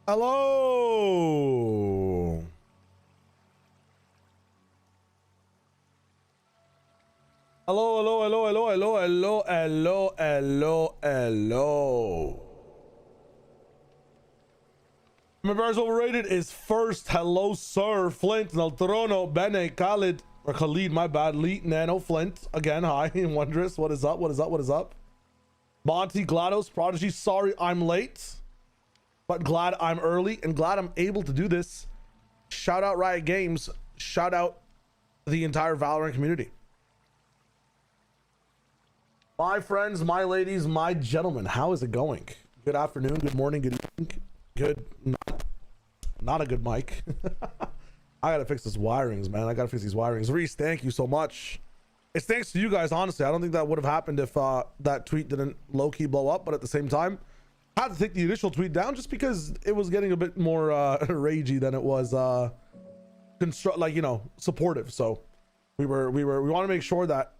Hello. Hello, hello, hello, hello, hello, hello, hello, hello, hello. Members overrated is first. Hello, sir. Flint, Naltrono, Bene, Khalid, or Khalid, my bad. Leet, Nano, Flint. Again, hi. Wondrous. What is up? What is up? What is up? Monty, GLaDOS, Prodigy. Sorry I'm late, but glad I'm early and glad I'm able to do this. Shout out Riot Games. Shout out the entire Valorant community. My friends, my ladies, my gentlemen, how is it going? Good afternoon, good morning, good evening, good, not a good mic. I gotta fix this wirings, man. I gotta fix these wirings. Reese, thank you so much. It's thanks to you guys, honestly. I don't think that would have happened if that tweet didn't low-key blow up, but at the same time, I had to take the initial tweet down just because it was getting a bit more ragey than it was supportive. So we want to make sure that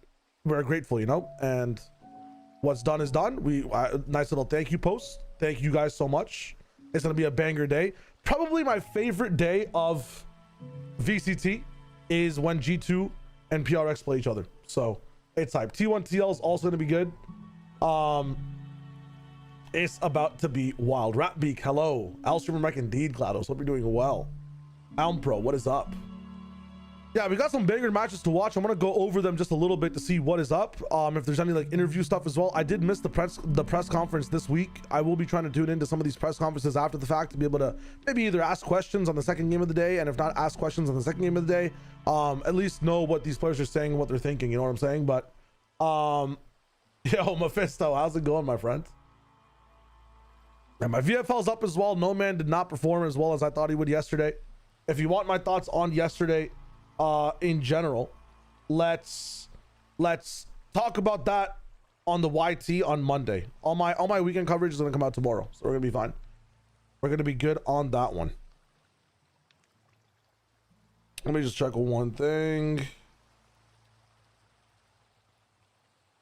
we're grateful, you know, and what's done is done. Nice little thank you post. Thank you guys so much. It's gonna be a banger day. Probably my favorite day of VCT is when G2 and PRX play each other. So it's hype. T1 TL is also gonna be good. It's about to be wild. Rapbeak, hello. Alstreamer Mech, indeed, GLaDOS. Hope you're doing well. Almpro, what is up? Yeah, we got some banger matches to watch. I'm gonna go over them just a little bit to see what is up. If there's any like interview stuff as well. I did miss the press conference this week. I will be trying to tune into some of these press conferences after the fact to be able to maybe either ask questions on the second game of the day, and if not ask questions on the second game of the day, at least know what these players are saying and what they're thinking, you know what I'm saying? But yo, Mephisto, how's it going, my friend? And my VFL's up as well. No Man did not perform as well as I thought he would yesterday. If you want my thoughts on yesterday in general, let's talk about that on the YT on Monday. All my weekend coverage is gonna come out tomorrow, so we're gonna be fine. We're gonna be good on that one. Let me just check one thing.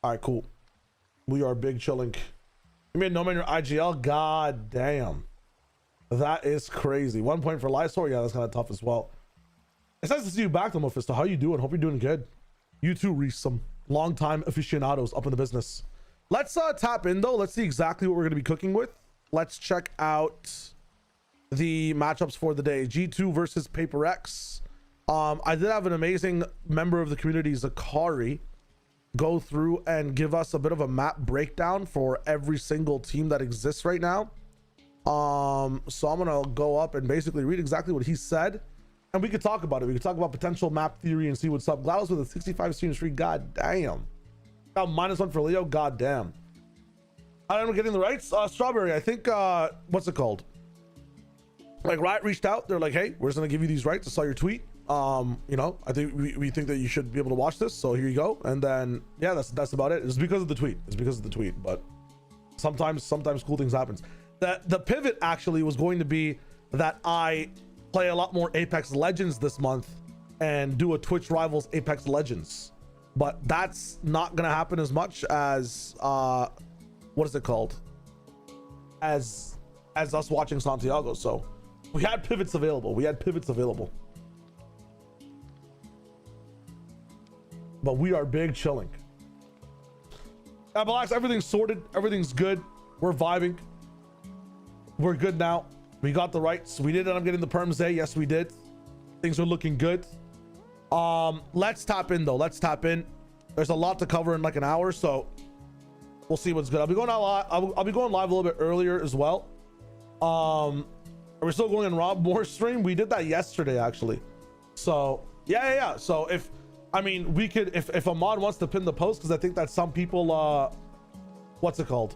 All right, cool. We are big chilling. You made No Man your IGL. God damn, that is crazy. 1 point for Lysor. Yeah, that's kind of tough as well. It's nice to see you back though, Mephisto. How you doing? Hope you're doing good. You too, Reese. Some long-time aficionados up in the business. Let's tap in though. Let's see exactly what we're going to be cooking with. Let's check out the matchups for the day. G2 versus PRX. I did have an amazing member of the community, Zakari, go through and give us a bit of a map breakdown for every single team that exists right now. So I'm gonna go up and basically read exactly what he said, and we could talk about it. We could talk about potential map theory and see what's up. GLaDOS with a 65 streams free. God damn. Got -1 for Leo. God damn. I'm getting the rights. Strawberry, I think what's it called? Like Riot reached out. They're like, hey, we're just gonna give you these rights. I saw your tweet. You know, I think we think that you should be able to watch this, so here you go. And then yeah, that's about it. It's because of the tweet. It's because of the tweet, but sometimes cool things happens. The pivot actually was going to be that I play a lot more Apex Legends this month and do a Twitch Rivals Apex Legends, but that's not gonna happen as much as what is it called, as us watching Santiago. So we had pivots available. But we are big chilling. Relax, everything's sorted, everything's good. We're vibing. We're good now. We got the rights. We did end up getting the perms day. Yes, we did. Things are looking good. Let's tap in though. Let's tap in. There's a lot to cover in like an hour, so we'll see what's good. I'll be going out live. I'll be going live a little bit earlier as well. Are we still going in Rob Moore stream? We did that yesterday actually. So yeah. So if I mean, we could, if a mod wants to pin the post, because I think that some people, what's it called?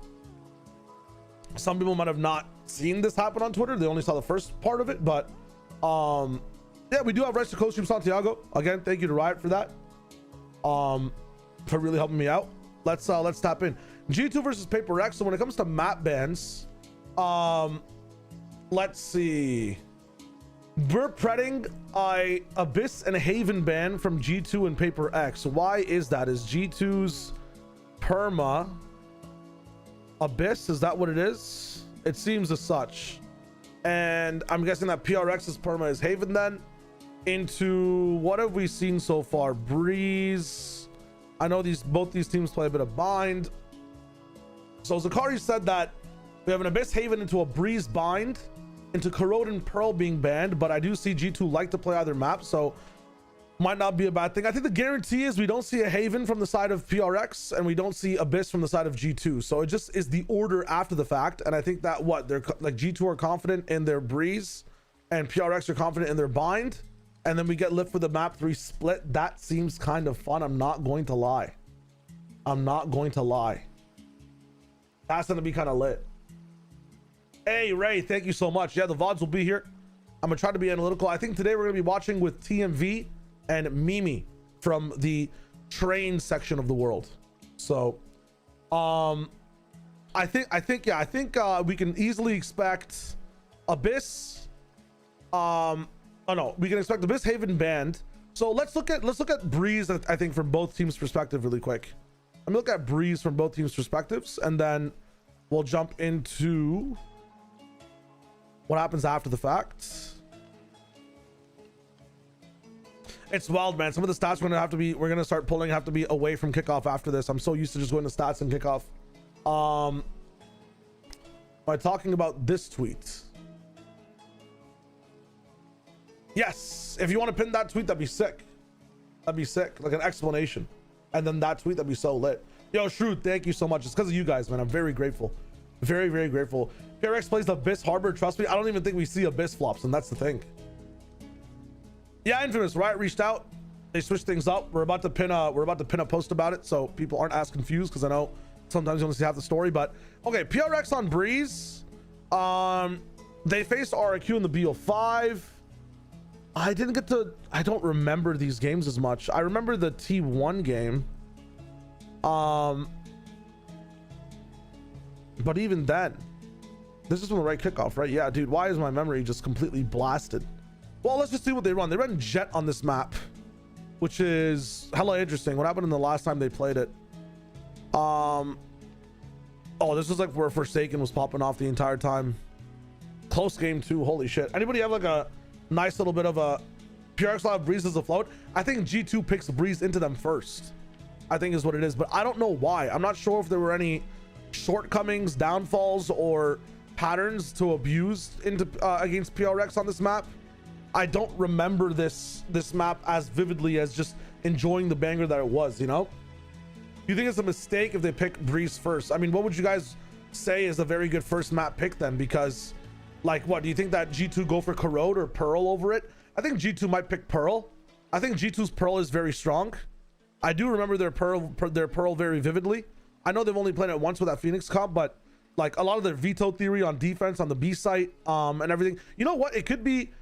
Some people might have not seen this happen on Twitter. They only saw the first part of it, but yeah, we do have rights to co-stream Santiago. Again, thank you to Riot for that, for really helping me out. Let's tap in. G2 versus PRX. So when it comes to map bans, let's see. We're pretting Abyss and Haven ban from G2 and PRX. Why is that? Is G2's perma Abyss? Is that what it is? It seems as such. And I'm guessing that PRX's perma is Haven then. Into what have we seen so far? Breeze. I know both these teams play a bit of bind. So Zakari said that we have an Abyss Haven into a Breeze bind, into Corrode and Pearl being banned, but I do see G2 like to play either map, so might not be a bad thing. I think the guarantee is we don't see a Haven from the side of PRX and we don't see Abyss from the side of G2. So it just is the order after the fact. And I think that they're like G2 are confident in their Breeze and PRX are confident in their bind. And then we get lit for the map 3 split. That seems kind of fun. I'm not going to lie. I'm not going to lie. That's going to be kind of lit. Hey, Ray, thank you so much. Yeah, the VODs will be here. I'm going to try to be analytical. I think today we're going to be watching with TMV and Mimi from the train section of the world. So, I think we can easily expect Abyss. Oh no, we can expect Abyss Haven banned. So let's look at Breeze. I think from both teams' perspective, really quick. Let me look at Breeze from both teams' perspectives, and then we'll jump into what happens after the fact. It's wild, man. Some of the stats we're gonna start pulling have to be away from kickoff after this. I'm so used to just going to stats and kickoff. By talking about this tweet. Yes, if you want to pin that tweet, that'd be sick. That'd be sick, like an explanation. And then that tweet, that'd be so lit. Yo, Shrewd, thank you so much. It's because of you guys, man. I'm very grateful. Very, very grateful. PRX plays the Abyss Harbor. Trust me, I don't even think we see Abyss flops, and that's the thing. Yeah, Infamous, Riot reached out. They switched things up. We're about to pin a post about it, so people aren't as confused, because I know sometimes you only see half the story. But okay, PRX on Breeze. They faced RQ in the BO5. I don't remember these games as much. I remember the T1 game. But even then, this is from the right kickoff, right? Yeah, dude, why is my memory just completely blasted? Well, let's just see what they run. They run Jet on this map, which is hella interesting. What happened in the last time they played it? Oh, this is like where Forsaken was popping off the entire time. Close game too. Holy shit. Anybody have like a nice little bit of a PRX Live Breeze as a float? I think G2 picks Breeze into them first, I think is what it is, but I don't know why. I'm not sure if there were any shortcomings, downfalls, or patterns to abuse into against PRX on this map. I don't remember this map as vividly as just enjoying the banger that it was, you know? You think it's a mistake if they pick Breeze first? I mean, what would you guys say is a very good first map pick then? Because, like, what do you think that G2 go for Corrode or Pearl over it? I think G2 might pick Pearl. I think G2's Pearl is very strong. I do remember their Pearl very vividly. I know they've only played it once with that Phoenix comp, but like a lot of their veto theory on defense on the B site and everything. You know what? It could be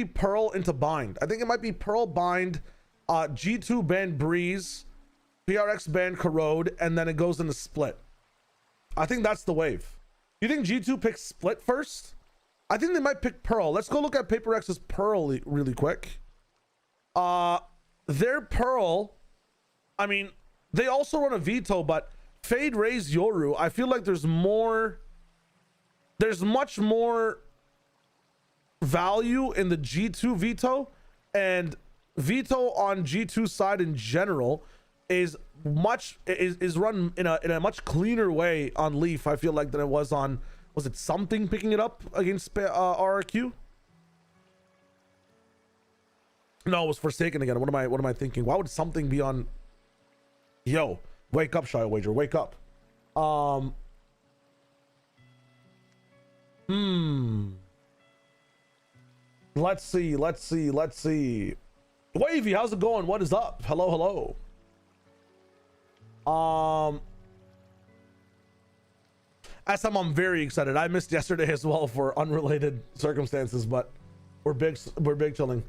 Pearl into bind. I think it might be Pearl bind, G2 ban Breeze, PRX ban Corrode, and then it goes into split. I think that's the wave. You think G2 picks split first? I think they might pick Pearl. Let's go look at PaperX's Pearl really quick. Their Pearl, I mean, they also run a veto, but Fade Raise Yoru, I feel like there's much more value in the G2 veto, and veto on G2 side in general is run in a much cleaner way on Leaf, I feel like, than it was on, was it Something picking it up against RRQ? No, it was Forsaken again. What am I thinking? Why would Something be on? Yo, wake up, Shy Wager, wake up. Let's see. Wavy, how's it going? What is up? Hello. SM, I'm very excited. I missed yesterday as well for unrelated circumstances, but we're big chilling.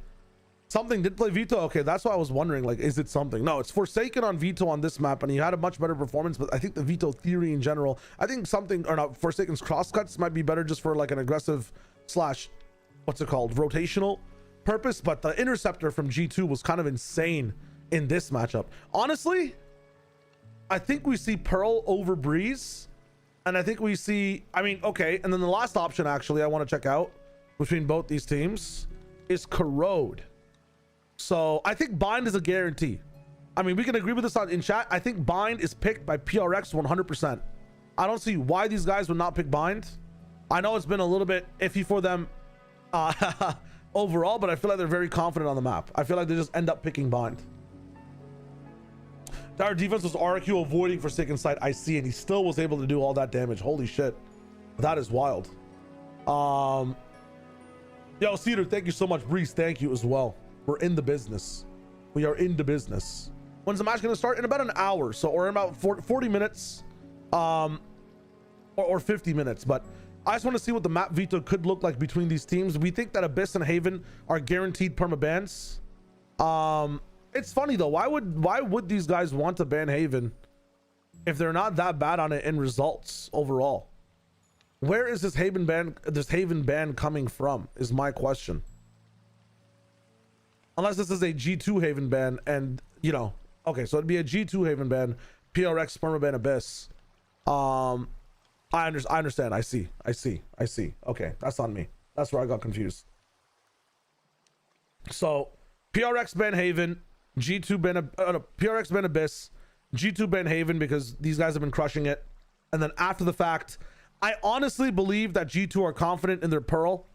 Something did play veto. Okay, that's why I was wondering, like, is it Something? No, it's Forsaken on veto on this map, and he had a much better performance, but I think the veto theory in general, I think Something, or not, Forsaken's crosscuts might be better just for like an aggressive slash, what's it called, rotational purpose, but the interceptor from G2 was kind of insane in this matchup. Honestly, I think we see Pearl over Breeze, and I think we see, I mean, okay, and then the last option actually I want to check out between both these teams is corrode. So I think bind is a guarantee. I mean, we can agree with this in chat. I think bind is picked by PRX 100%. I don't see why these guys would not pick bind. I know it's been a little bit iffy for them overall, but I feel like they're very confident on the map. I feel like they just end up picking bind. Our defense was RQ avoiding Forsaken Sight. I see, and he still was able to do all that damage. Holy shit. That is wild. Yo, Cedar, thank you so much. Breeze, thank you as well. We're in the business. We are in the business. When's the match going to start? In about an hour. So, or in about 40 minutes. Or 50 minutes. But I just want to see what the map veto could look like between these teams. We think that Abyss and Haven are guaranteed perma-bans. It's funny though. Why would these guys want to ban Haven if they're not that bad on it in results overall? Where is this Haven ban coming from is my question. Unless this is a G2 Haven ban, and you know, okay, so it'd be a G2 Haven ban, PRX perma-ban Abyss. I understand. I see. Okay, that's on me. That's where I got confused. So PRX ban Haven, G2 ban PRX ban Abyss, G2 ban Haven, because these guys have been crushing it. And then after the fact, I honestly believe that G2 are confident in their Pearl.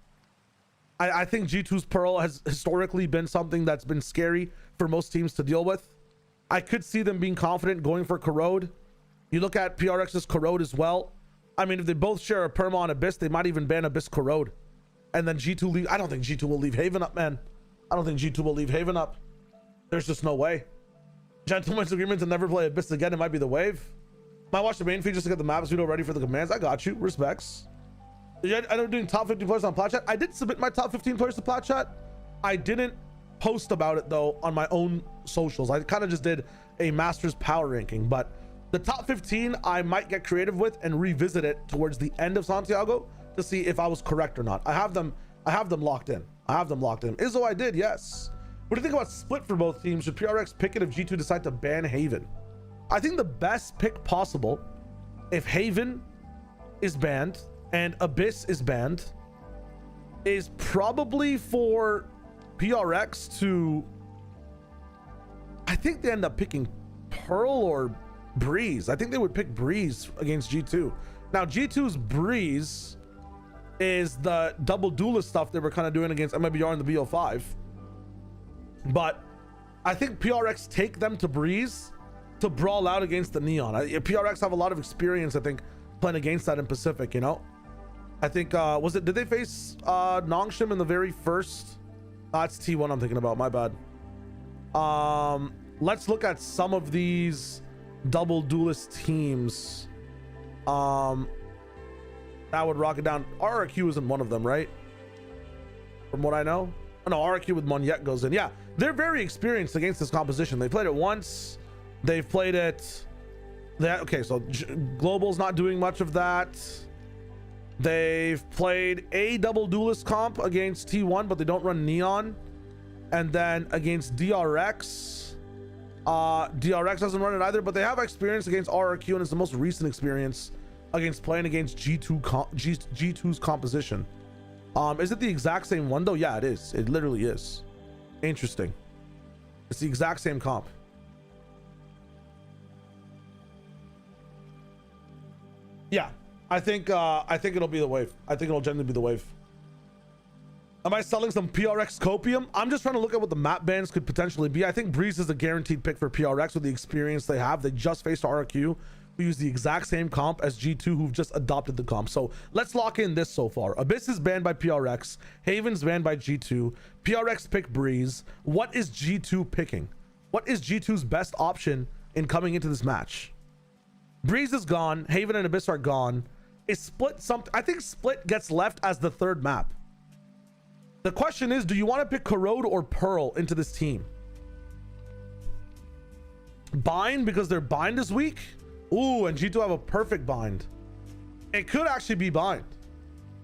I think G2's Pearl has historically been something that's been scary for most teams to deal with. I could see them being confident going for Corrode. You look at PRX's Corrode as well. I mean, if they both share a perma on Abyss, they might even ban Abyss Corrode. And then G2 leave. I don't think G2 will leave Haven up, man. I don't think G2 will leave Haven up. There's just no way. Gentleman's agreement to never play Abyss again. It might be the wave. Might watch the main feed just to get the maps video ready for the commands. I got you. Respects. I ended up doing top 50 players on Plat Chat. I did submit my top 15 players to Plat Chat. I didn't post about it though on my own socials. I kind of just did a Masters power ranking, but the top 15 I might get creative with and revisit it towards the end of Santiago to see if I was correct or not. I have them locked in. Izzo, I did, yes. What do you think about split for both teams? Should PRX pick it if G2 decide to ban Haven? I think the best pick possible, if Haven is banned and Abyss is banned, is probably for PRX to, I think they end up picking Pearl or Breeze. I think they would pick Breeze against G2. Now G2's Breeze is the double duelist stuff they were kind of doing against MIBR in the BO5, but I think PRX take them to Breeze to brawl out against the Neon. PRX have a lot of experience, I think, playing against that in Pacific, you know. I think did they face Nongshim in the very first? That's T1 I'm thinking about, my bad. Let's look at some of these double duelist teams that would rock it down. RRQ isn't one of them, right? From what I know. Oh, no, RRQ with Monyet goes in. Yeah, they're very experienced against this composition. They played it once. They've played it. Okay, so Global's not doing much of that. They've played a double duelist comp against T1, but they don't run Neon. And then against DRX, DRX doesn't run it either, but they have experience against RRQ, and it's the most recent experience against playing against G2's composition. Is it the exact same one though? Yeah, it is. It literally is. Interesting. It's the exact same comp. Yeah, I think it'll be the wave. I think it'll generally be the wave. Am I selling some PRX copium? I'm just trying to look at what the map bans could potentially be. I think Breeze is a guaranteed pick for PRX with the experience they have. They just faced RRQ, who use the exact same comp as G2, who've just adopted the comp. So let's lock in this so far. Abyss is banned by PRX. Haven's banned by G2. PRX pick Breeze. What is G2 picking? What is G2's best option in coming into this match? Breeze is gone. Haven and Abyss are gone. Is Split something? I think Split gets left as the third map. The question is, do you want to pick Corrode or Pearl into this team? Bind, because their bind is weak? Ooh, and G2 have a perfect bind. It could actually be bind.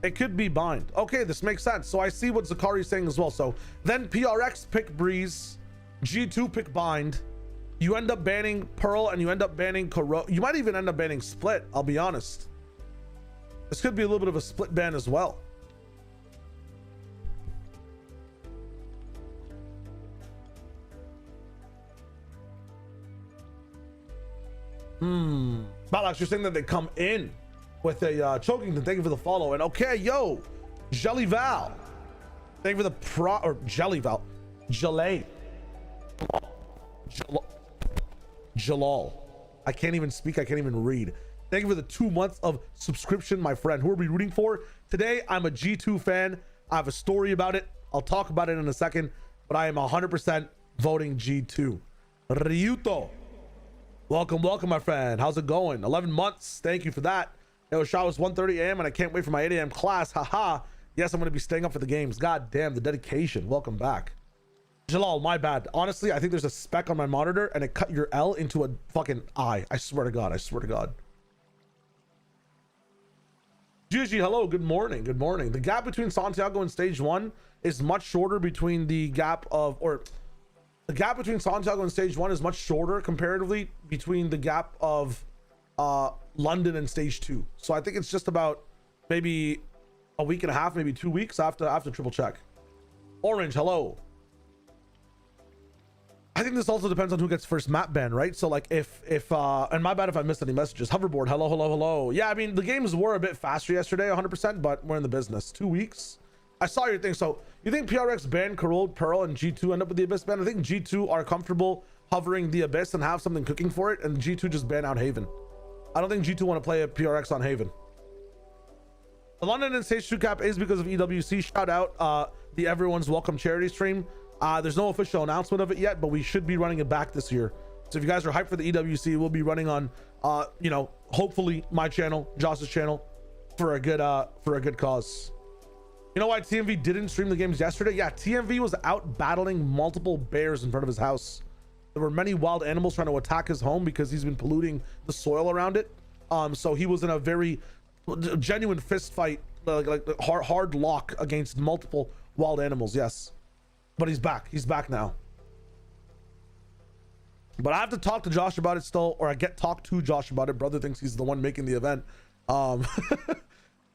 It could be bind. Okay, this makes sense. So I see what Zakari's saying as well. So then PRX pick Breeze, G2 pick bind. You end up banning Pearl and you end up banning Corrode. You might even end up banning Split, I'll be honest. This could be a little bit of a split ban as well. Balax, you're saying that they come in with a choking. Thank you for the follow. And okay, yo, Jelly Val, thank you for the Jelly Val, Jalal. I can't even speak. I can't even read. Thank you for the 2 months of subscription, my friend. Who are we rooting for today? I'm a G2 fan. I have a story about it. I'll talk about it in a second, but I am 100% voting G2. Ryuto, welcome, my friend. How's it going? 11 months. Thank you for that. It was 1:30 a.m. and I can't wait for my 8 a.m. class. Haha. Yes, I'm going to be staying up for the games. God damn, the dedication. Welcome back. Jalal, my bad. Honestly, I think there's a speck on my monitor and it cut your L into a fucking I. I swear to God. I swear to God. Gigi, hello. Good morning. Good morning. The gap between Santiago and stage 1 is much shorter between the gap of, or the gap between Santiago and stage 1 is much shorter comparatively between the gap of London and stage 2. So I think it's just about maybe a week and a half, maybe 2 weeks. I have to triple check. Orange, hello. I think this also depends on who gets first map ban, right? So like if and my bad if I missed any messages. Hoverboard, hello. Yeah, I mean the games were a bit faster yesterday, 100%, but we're in the business. 2 weeks. I saw your thing. So you think PRX ban Corrode, Pearl, and G2 end up with the Abyss ban? I think G2 are comfortable hovering the Abyss and have something cooking for it, and G2 just ban out Haven. I don't think G2 want to play a PRX on Haven. The London and stage 2 cap is because of EWC. Shout out the Everyone's Welcome charity stream. There's no official announcement of it yet, but we should be running it back this year. So if you guys are hyped for the EWC, we'll be running on, you know, hopefully my channel, Josh's channel, for a good cause. You know why TMV didn't stream the games yesterday? Yeah, TMV was out battling multiple bears in front of his house. There were many wild animals trying to attack his home because he's been polluting the soil around it. So he was in a very genuine fist fight, like hard lock against multiple wild animals. Yes. But he's back now. But I have to talk to Josh about it still, or I get talked to Josh about it. Brother thinks he's the one making the event.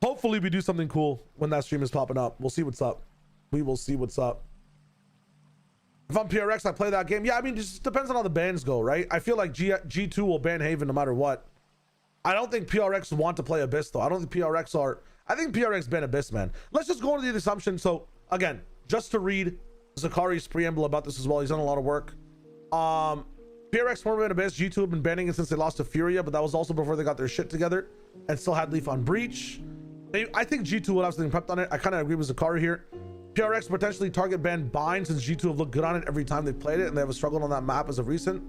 Hopefully we do something cool when that stream is popping up. We'll see what's up. We will see what's up. If I'm PRX, I play that game. Yeah, I mean, it just depends on how the bans go, right? I feel like G2 will ban Haven no matter what. I don't think PRX want to play Abyss though. I don't think PRX are. I think PRX ban Abyss, man. Let's just go into the assumption. So again, just to read Zakari's preamble about this as well. He's done a lot of work. PRX former ban Abyss. G2 have been banning it since they lost to Furia, but that was also before they got their shit together and still had Leaf on Breach. I think G2 would have something prepped on it. I kind of agree with Zakari here. PRX potentially target ban Bind since G2 have looked good on it every time they've played it, and they have struggled on that map as of recent.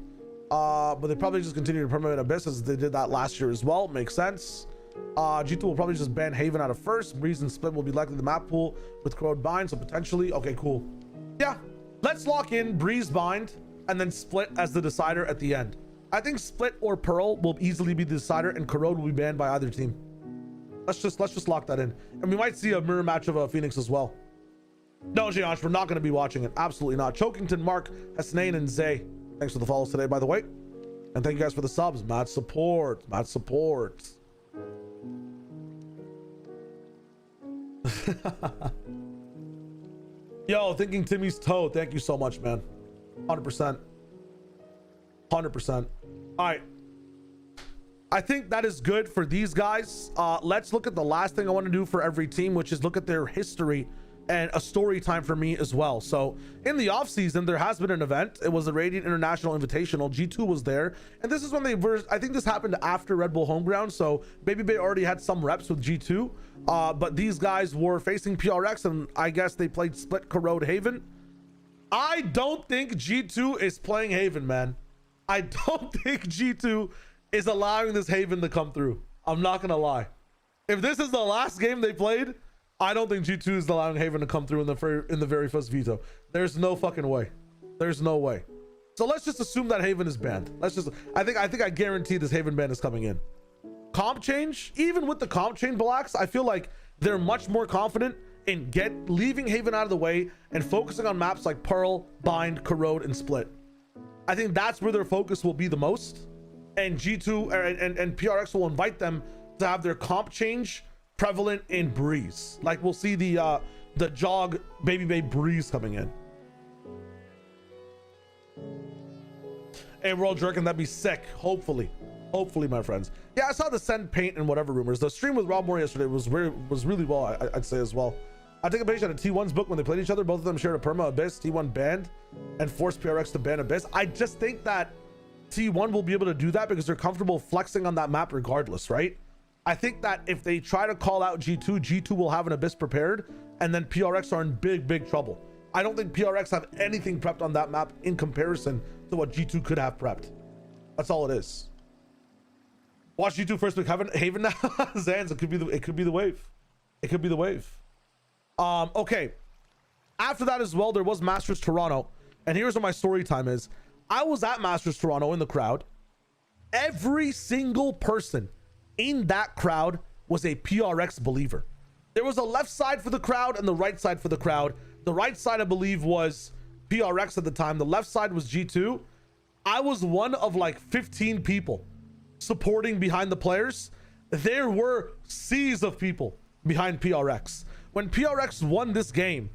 But they probably just continue to permanent Abyss as they did that last year as well. Makes sense. G2 will probably just ban Haven out of first. Breeze and Split will be likely the map pool with Corrode Bind, so potentially. Okay, cool. Yeah, let's lock in Breeze Bind and then Split as the decider at the end. I think Split or Pearl will easily be the decider, and Corrode will be banned by either team. Let's just lock that in, and we might see a mirror match of Phoenix as well. No, Gianch, we're not going to be watching it. Absolutely not. Chokington, Mark, Hasnain, and Zay. Thanks for the follows today, by the way, and thank you guys for the subs. Mad support. Yo, thinking Timmy's toe. Thank you so much, man. 100%. All right. I think that is good for these guys. Let's look at the last thing I want to do for every team, which is look at their history and a story time for me as well. So in the off season, there has been an event. It was the Radiant International Invitational. G2 was there, and this is when they were, I think this happened after Red Bull Homeground, so Baby Bay already had some reps with G2, but these guys were facing PRX, and I guess they played Split, Corrode, Haven. I don't think G2 is playing Haven, man. I don't think G2 is allowing this Haven to come through. I'm not gonna lie. If this is the last game they played, I don't think G2 is allowing Haven to come through in the very first veto. There's no fucking way. There's no way. So let's just assume that Haven is banned. I think I guarantee this Haven ban is coming in. Comp change, even with the comp change, Blacks, I feel like they're much more confident in leaving Haven out of the way and focusing on maps like Pearl, Bind, Corrode, and Split. I think that's where their focus will be the most. And G2 and PRX will invite them to have their comp change prevalent in Breeze. Like we'll see the jog Baby Bay Breeze coming in. Hey, World Jerkin, that'd be sick. Hopefully. Hopefully, my friends. Yeah, I saw the send paint and whatever rumors. The stream with Rob Moore yesterday was really well, I'd say as well. I take a page out of T1's book when they played each other. Both of them shared a perma Abyss. T1 banned and forced PRX to ban Abyss. I just think that T1 will be able to do that because they're comfortable flexing on that map regardless, right? I think that if they try to call out G2, G2 will have an Abyss prepared, and then PRX are in big trouble. I don't think PRX have anything prepped on that map in comparison to what G2 could have prepped. That's all it is. Watch G2 first pick Haven now. Zans, it could be the wave. It could be the wave. Okay. After that as well, there was Masters Toronto, and here's what my story time is. I was at Masters Toronto in the crowd. Every single person in that crowd was a PRX believer. There was a left side for the crowd and the right side for the crowd. The right side, I believe, was PRX at the time. The left side was G2. I was one of like 15 people supporting behind the players. There were seas of people behind PRX. When PRX won this game,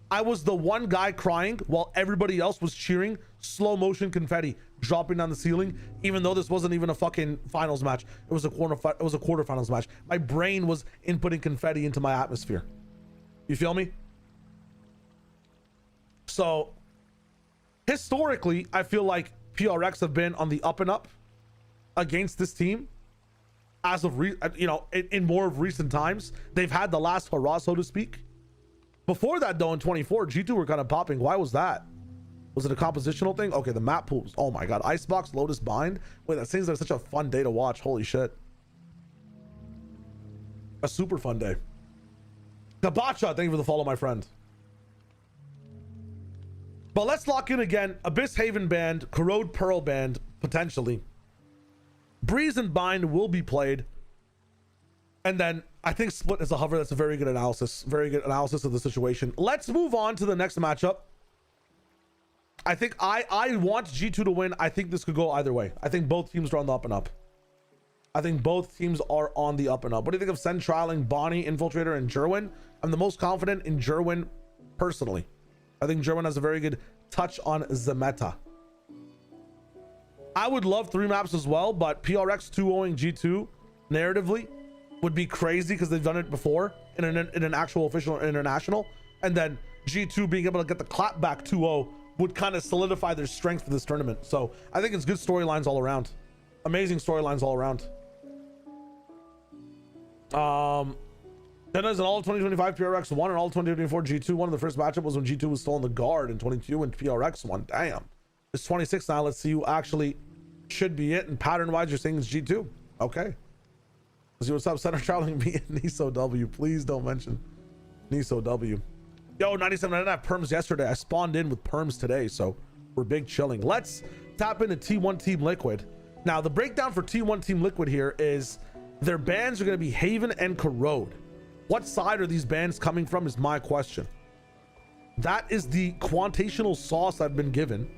I was the one guy crying while everybody else was cheering. Slow motion confetti dropping down the ceiling, even though this wasn't even a fucking finals match. It was a quarterfinals match. My brain was inputting confetti into my atmosphere. You feel me? So historically, I feel like PRX have been on the up and up against this team as of in more of recent times. They've had the last hurrah, so to speak. Before that though, in 24, G2 were kind of popping. Why was that? Was it a compositional thing? Okay, the map pools. Oh my god, Icebox, Lotus Bind. Wait, that seems like such a fun day to watch. Holy shit. A super fun day. Kabacha, thank you for the follow, my friend. But let's lock in again. Abyss Haven banned, Corrode Pearl banned, potentially. Breeze and Bind will be played. And then I think Split is a hover. That's a very good analysis. Very good analysis of the situation. Let's move on to the next matchup. I think I want G2 to win. I think this could go either way. I think both teams are on the up and up. I think both teams are on the up and up. What do you think of Sen trialing Bonnie, Infiltrator, and Jerwin? I'm the most confident in Jerwin personally. I think Jerwin has a very good touch on Zemeta. I would love 3 maps as well, but PRX 2-0ing G2 narratively would be crazy because they've done it before in an actual official international. And then G2 being able to get the clap back 2-0 would kind of solidify their strength for this tournament. So I think it's good storylines all around. Amazing storylines all around. Then there's an all 2025 PRX won and all 2024 G2 won. The first matchup was when G2 was still on the guard in 22 and PRX won. Damn. It's 26 now. Let's see who actually should be it. And pattern wise, you're saying it's G2. Okay. Let's see what's up. Center traveling me and Niso W. Please don't mention Niso W. Yo, 97. I didn't have perms yesterday. I spawned in with perms today, so we're big chilling. Let's tap into T1 Team Liquid. Now, the breakdown for T1 Team Liquid here is their bans are going to be Haven and Corrode. What side are these bans coming from is my question. That is the quantational sauce I've been given.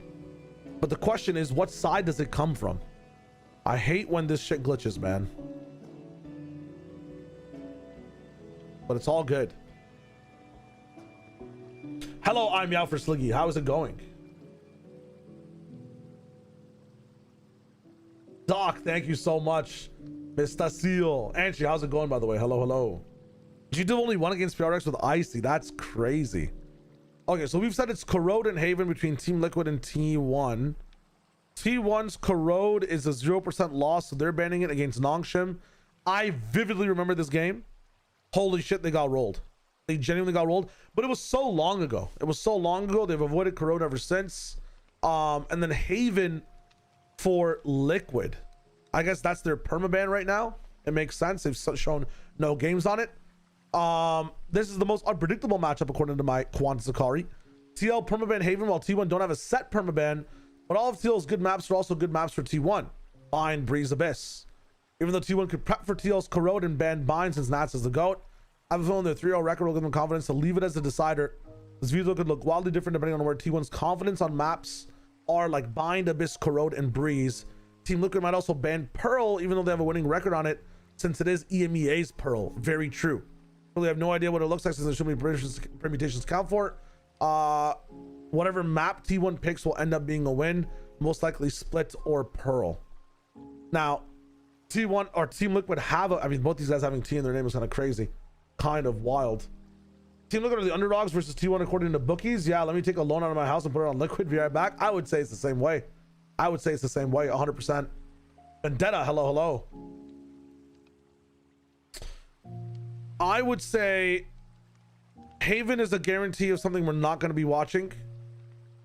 But the question is, what side does it come from? I hate when this shit glitches, man. But it's all good. Hello, I'm Yao for Sliggy. How is it going? Doc, thank you so much. Mr. Seal. Angie, how's it going, by the way? Hello, hello. G2 only won against PRX with Icy. That's crazy. Okay, so we've said it's Corrode and Haven between Team Liquid and T1. T1's Corrode is a 0% loss, so they're banning it against Nongshim. I vividly remember this game. Holy shit, they got rolled. They genuinely got rolled, but it was so long ago. It was so long ago. They've avoided Corrode ever since. And then Haven for Liquid. I guess that's their permaban right now. It makes sense. They've shown no games on it. This is the most unpredictable matchup according to my Quant Zakari. TL permaban Haven, while T1 don't have a set permaban, but all of TL's good maps are also good maps for T1. Bind, Breeze, Abyss. Even though T1 could prep for TL's Corrode and ban Bind since Nats is the GOAT, I have a feeling their 3-0 record will give them confidence to leave it as a decider. This video could look wildly different depending on where T1's confidence on maps are, like Bind, Abyss, Corrode, and Breeze. Team Liquid might also ban Pearl, even though they have a winning record on it, since it is EMEA's Pearl. Very true. Really have no idea what it looks like since there's so many permutations count for it. Whatever map T1 picks will end up being a win, most likely Split or Pearl. Now, T1 or Team Liquid have I mean, both these guys having T in their name is kind of crazy, kind of wild. Team Liquid are the underdogs versus T1 according to bookies. Yeah, let me take a loan out of my house and put it on Liquid. Be right back. I would say it's the same way. I would say it's the same way, 100%. Vendetta, hello. I would say Haven is a guarantee of something we're not going to be watching.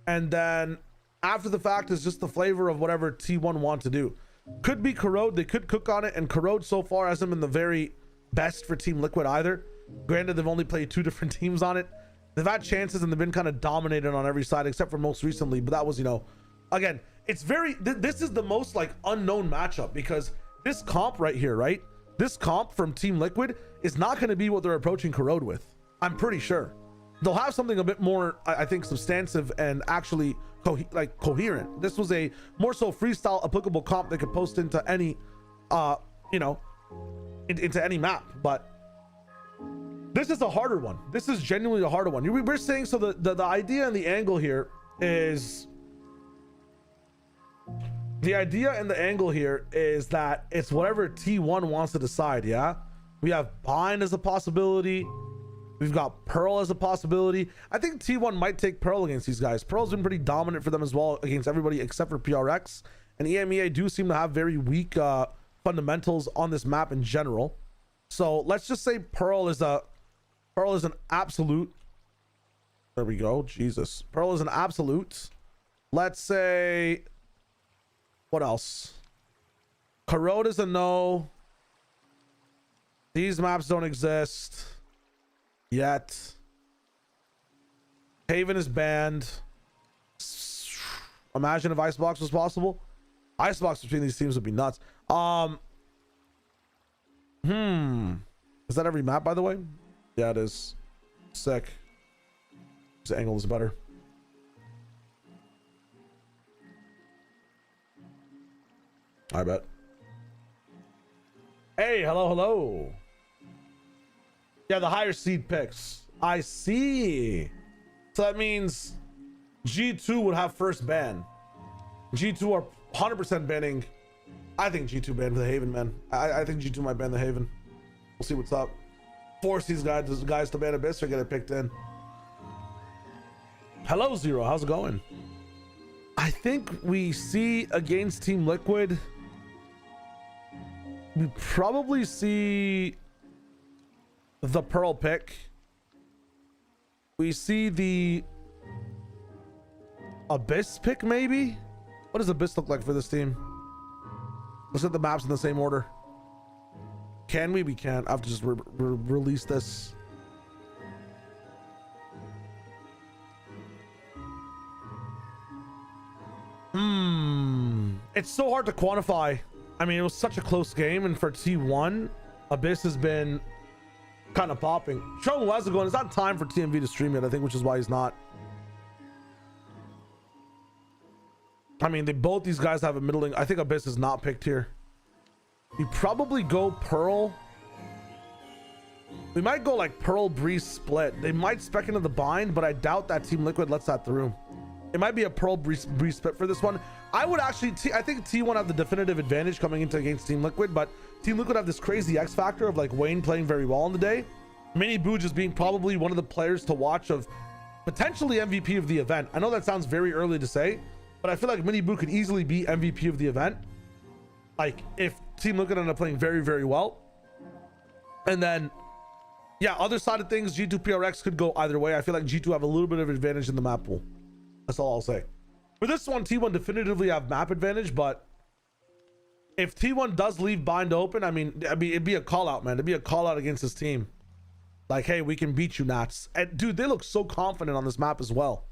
And then after the fact is just the flavor of whatever T1 want to do. Could be Corrode. They could cook on it. And Corrode so far hasn't been the very best for Team Liquid either. Granted, they've only played 2 different teams on it. They've had chances and they've been kind of dominated on every side except for most recently. But that was, you know, again, it's very, this is the most like unknown matchup because this comp right here, right? This comp from Team Liquid is not going to be what they're approaching Corrode with. I'm pretty sure they'll have something a bit more, I think, substantive and actually coherent. This was a more so freestyle applicable comp they could post into any, you know, into any map. But this is a harder one. This is genuinely a harder one. We're saying, so the idea and the angle here is, the idea and the angle here is that it's whatever T1 wants to decide. Yeah, we have Bind as a possibility. We've got Pearl as a possibility. I think T1 might take Pearl against these guys. Pearl's been pretty dominant for them as well against everybody except for PRX. And EMEA do seem to have very weak fundamentals on this map in general. So let's just say Pearl is an absolute. There we go. Jesus. Pearl is an absolute. Let's say, what else? Corrode is a no. These maps don't exist yet. Haven is banned. Imagine if Icebox was possible. Icebox between these teams would be nuts. Is that every map, by the way? Yeah, it is. Sick. This angle is better. I bet. Hey, hello. Yeah, the higher seed picks. I see. So that means G2 would have first ban. G2 are 100% banning. I think G2 banned the Haven, man. I think G2 might ban the Haven. We'll see what's up. Force these guys to ban Abyss or get it picked in. Hello, Zero. How's it going? I think we see against Team Liquid, we probably see the Pearl pick. We see the Abyss pick, maybe? What does Abyss look like for this team? Let's set the maps in the same order. Can we? We can't. I have to just release this. It's so hard to quantify. I mean, it was such a close game, and for T1, Abyss has been kind of popping. Sean Wesley going, it's not time for TMV to stream yet, I think, which is why he's not. I mean, both these guys have a middling. I think Abyss is not picked here. We probably go Pearl. We might go like Pearl Breeze split. They might spec into the bind, but I doubt that Team Liquid lets that through. It might be a Pearl Breeze split for this one. I would actually, I think T1 have the definitive advantage coming into against Team Liquid, but Team Liquid have this crazy X factor of like Wayne playing very well on the day. Mini Boo just being probably one of the players to watch of potentially MVP of the event. I know that sounds very early to say, but I feel like Mini Boo could easily be MVP of the event. Like if Team Liquid ended up playing very, very well. And then, yeah, other side of things, G2 PRX could go either way. I feel like G2 have a little bit of advantage in the map pool. That's all I'll say. For this one, T1 definitively have map advantage, but if T1 does leave bind open, I mean, it'd be a call out, man. It'd be a call out against this team. Like, hey, we can beat you, Nats. And dude, they look so confident on this map as well.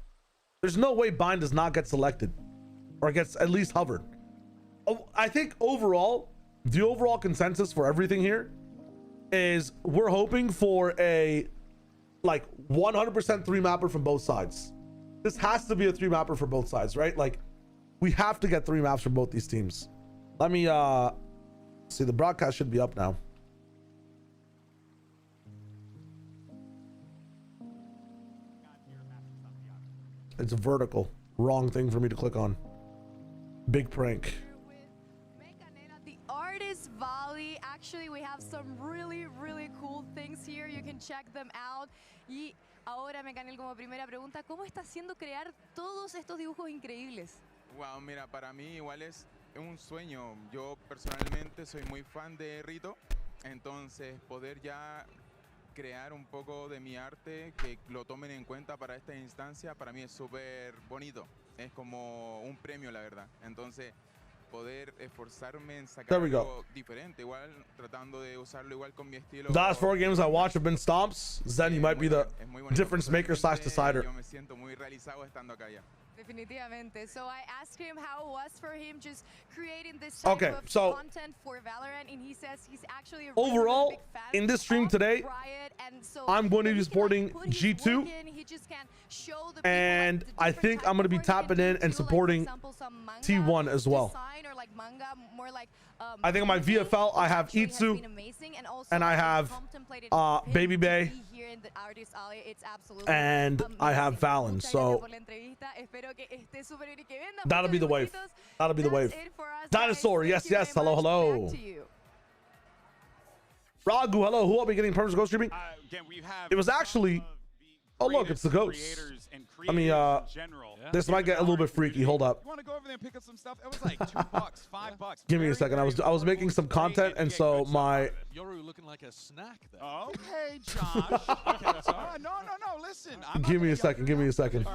There's no way bind does not get selected or gets at least hovered. Oh, I think overall, the overall consensus for everything here is we're hoping for a like 100% 3-mapper from both sides. This has to be a 3-mapper for both sides, right? Like we have to get 3 maps from both these teams. Let me see, the broadcast should be up now. It's a vertical. Wrong thing for me to click on. Big prank. The artist vibe. some really cool things here. You can check them out. Y ahora, Mecaniel, como primera pregunta, ¿cómo está haciendo crear todos estos dibujos increíbles? Wow, mira, para mí igual es un sueño. Yo personalmente soy muy fan de Rito, entonces poder ya crear un poco de mi arte, que lo tomen en cuenta para esta instancia, para mí es súper bonito. Es como un premio, la verdad. Entonces, poder esforzarme en sacar algo diferente, igual tratando de usarlo igual con mi estilo. The last 4 games I watched have been stomps. Zen, you might be the difference maker / decider. Yo me siento muy realizado estando acá ya. Definitivamente. So I asked him how it was for him just creating this type of content for Valorant, and he says he's actually a overall really big fan in this stream today, Riot, and so I'm going to be supporting G2, and I think I'm going to be tapping in and supporting T1 as well. I think on my VFL I have Itsu and I have Baby Bay and I have Valen, so that'll be the wave. That'll be the wave. Dinosaur, yes, hello, hello. Ragu, hello, who will be getting perms go streaming? It was actually, oh look, it's the ghost. I mean, this might get a little bit freaky. Hold up. You want to go over there and pick up some stuff? It was like $2, $5. Give me a second. I was making some content, and so my Yoru looking like a snack there. Okay, Josh. No. Listen. give me a second. Give me a second.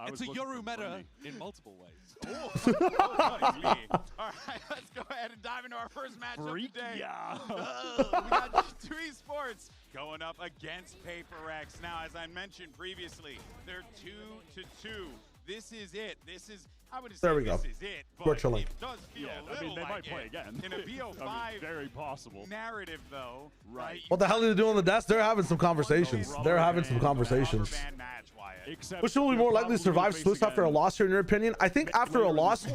It's a Yoru meta in multiple ways. All right, let's go ahead and dive into our first matchup today. We got G2 Esports going up against PRX. Now, as I mentioned previously, they're 2-2. This is it. This is, I would say, this is it. We're But chilling. it does feel a little they like might play it. again. In a BO5 very possible narrative, though. Right. What the hell are they doing on the desk? They're having some conversations. They're having some conversations. Which will be more likely to survive Swiss after a loss here, in your opinion? I think after a loss,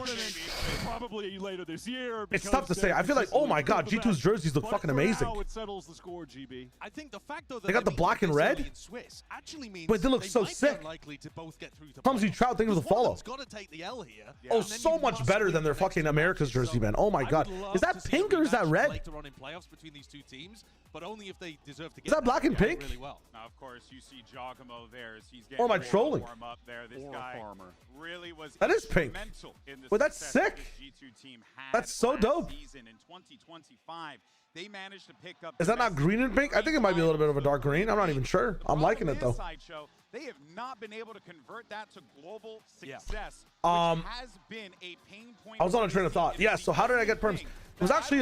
probably later this year. it's tough to say. I feel like, oh my god, G2's jerseys look fucking amazing. It settles the score, GB. I think the fact though that They got the black and red? in Swiss actually means But they look so might be sick. unlikely to both get through to Clumsy playoffs. Trout, thank you for the follow. Got to take the L here. Oh, and then so you much must better win than their the next fucking two America's matches. jersey, So man. Oh my I would god. love Is to that see pink or is that rematches red? later on in playoffs between these two teams, but only if they deserve to get Is that black and together pink? really well. Now, of course, you see Giacomo there. He's getting Or am I trolling? warm up there. This Or guy Farmer. really was That is pink. instrumental in the Well, that's success sick. this G2 team had That's so last dope. Season in 2025, they managed to pick up. Is that not green and pink? I think it might be a little bit of a dark green. I'm not even sure. I'm liking it though. Sideshow, they have not been able to convert that to global success. Um, which has been a pain point. I was on a train of thought. Yeah, so how did I get perms? It was actually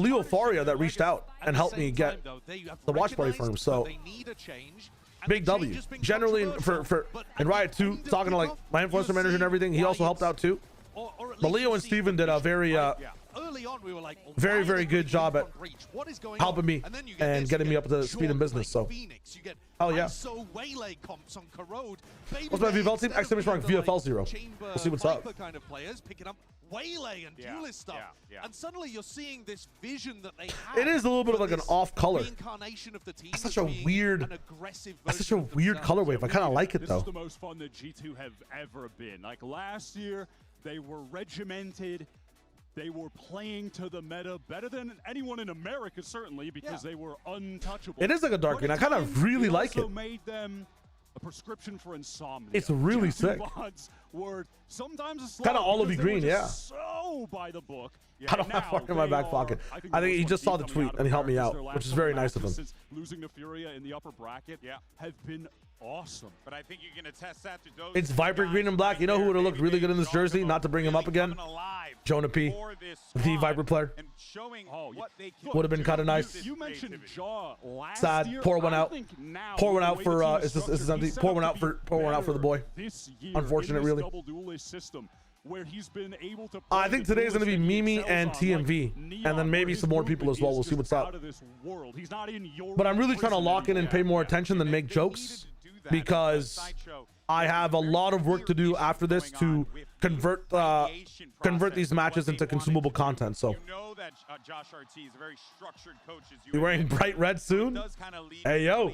Leo Faria that reached out and helped me get the watch party for him. So big W. Generally for in Riot 2, talking to like my influencer manager and everything, he also helped out too. But Leo and Steven did a very early on we were like, very good job at helping me and getting me up to speed in business. So hell yeah. What's my VFL team? Exclamation mark VFL 0. We'll see what's up. Kind of players picking up Waylay and duelist stuff, and suddenly you're seeing this vision that they have. It is a little bit of like an off color. Reincarnation of the team. That's such a weird color wave. I kind of like it This though. is the most fun that G2 have ever been. Like last year, they were regimented. They were playing to the meta better than anyone in America, certainly, because they were untouchable. It is like a dark green. I kind of really like it. Made them a prescription for insomnia. It's really G2 sick. mods were sometimes Kind of olive green, yeah. So by the book. I don't have far in my back pocket. I think he just saw the tweet and he helped me out, which is very nice of him. Losing to Furia in the upper bracket have been awesome. But I think you can attest that to those. It's Viper green and black. You know who would have looked really good in this jersey? Not to bring him up again. Jonah P, the Viper player. Would have been kind of nice. You mentioned Jaw last Sad. year. Pour one out. Pour one out for is this empty. Pour one out for the boy. This year Unfortunate, in this really. double duelist system, where he's been able to I think today is going to be Mimi and TMV, and then maybe some more people as well. We'll see what's up. But I'm really trying to lock in and pay more attention than make jokes, because I have a lot of work to do after this to convert these matches into consumable content. So You know that Josh RT is a very structured coach. As you you wearing bright red soon? Hey yo,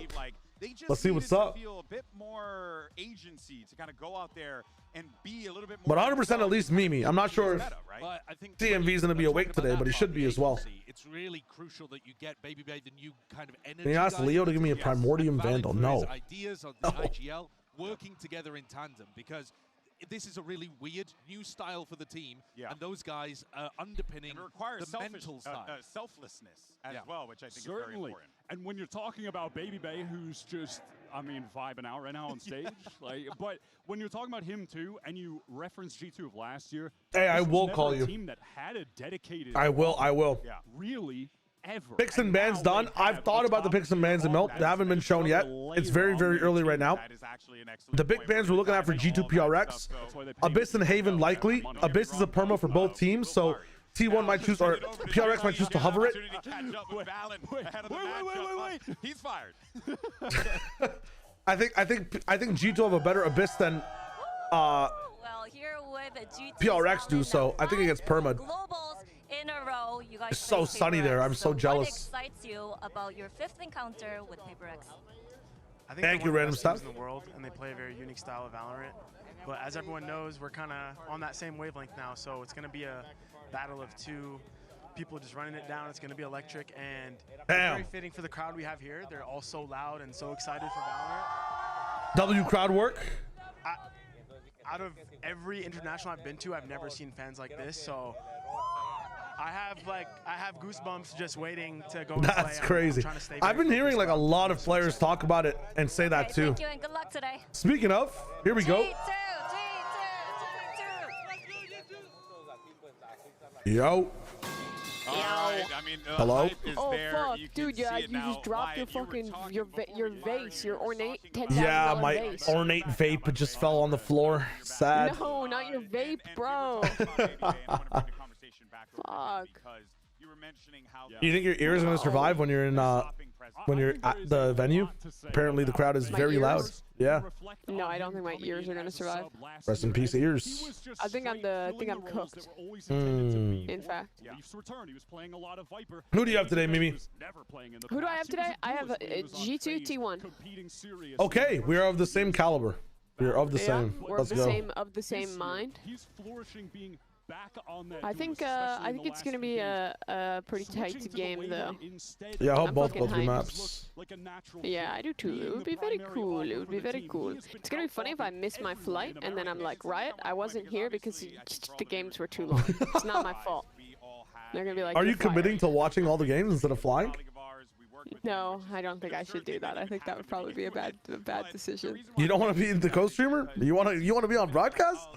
They just Let's see what's needed to up. feel a bit more agency to kind of go out there and be a little bit more. But 100% at least Mimi. I'm not sure if Well, I think CMV is going to be awake today, but he should be as well. It's really crucial that you get Baby Bay the new kind of energy. Can you ask guy. Leo to give me a Yes. Primordium And Vandal? for his No. ideas on the IGL working together in tandem, because this is a really weird new style for the team, and those guys are underpinning It requires the mental style. selflessness as well, which I think is very Certainly. important. And when you're talking about Baby Bay, who's just, I mean, vibing out right now on stage, but when you're talking about him too, and you reference G2 of last year, Hey, I this was will never call a you. team that had a dedicated. I will. Yeah. Really. Ever. Picks and And bans now done. they I've have thought a about the top picks and bans in tier milk. They haven't been shown yet. It's very, very early right now. That is actually an excellent The big point bans where we're looking you're at for diving G2 all that PRX, stuff, That's why they pay Abyss and Haven likely. money. Abyss is a perma for both teams, so T1 might choose, or PRX might choose to hover it. Wait. He's fired. I think G2 have a better Abyss than Well, here with the GT PRX do, so I think it gets perma'd. Globals in a row. You guys It's so play sunny there. PRX. I'm so jealous. What excites you about your 5th encounter with PRX? I think Thank they're you, one Random of the best Stuff. teams in the world, and they play a very unique style of Valorant. But as everyone knows, we're kind of on that same wavelength now, so it's going to be a battle of two people just running it down. It's going to be electric, and it's very fitting for the crowd we have here. They're all so loud and so excited for Valorant. W crowd work. Out of every international I've been to, I've never seen fans like this, so I have goosebumps just waiting to go and play. That's I'm crazy. trying to stay I've very been hearing focused like a on lot of this. players talk about it and say that too. Thank you and good luck today. Speaking of, here we go. G2. Yo. All right, I mean, Hello? hype is Oh there. fuck, You can dude! see Yeah, it you now. just dropped your Wyatt, you were fucking talking your before vase, your ornate $10,000 Yeah, my vase. ornate vape just fell on the floor. Sad. No, not your vape, bro. Fuck. You think your ears are gonna survive when you're in when you're at the venue? Apparently the crowd is My very loud. ears? Yeah. No, I don't think my ears are gonna survive. Rest in peace, ears. I think I'm cooked. In fact. Who do you have today, Mimi? Who do I have today? I have a G2 T1. Okay, we are of the same caliber. We are of the same. We're Let's of the go. same mind. He's flourishing, being back on that I duel, think especially in the it's last gonna few be games. a pretty Switching tight to the game lane though. instead Yeah, I hope I'm both fucking go through hyped. maps. like a natural Yeah, flow. I do too. It Being would the be very primary cool. offer It would for be the very team, cool. he has been It's gonna be funny if I outperforming miss my everyone flight in and then I'm America. like, Riot, I wasn't here because the games were too long. It's not my fault. They're gonna be like, Are "You're you committing fired." to watching all the games instead of flying? No, I don't think I should do that. I think that would probably be a bad decision. You don't want to be the co-streamer? You want to be on broadcast?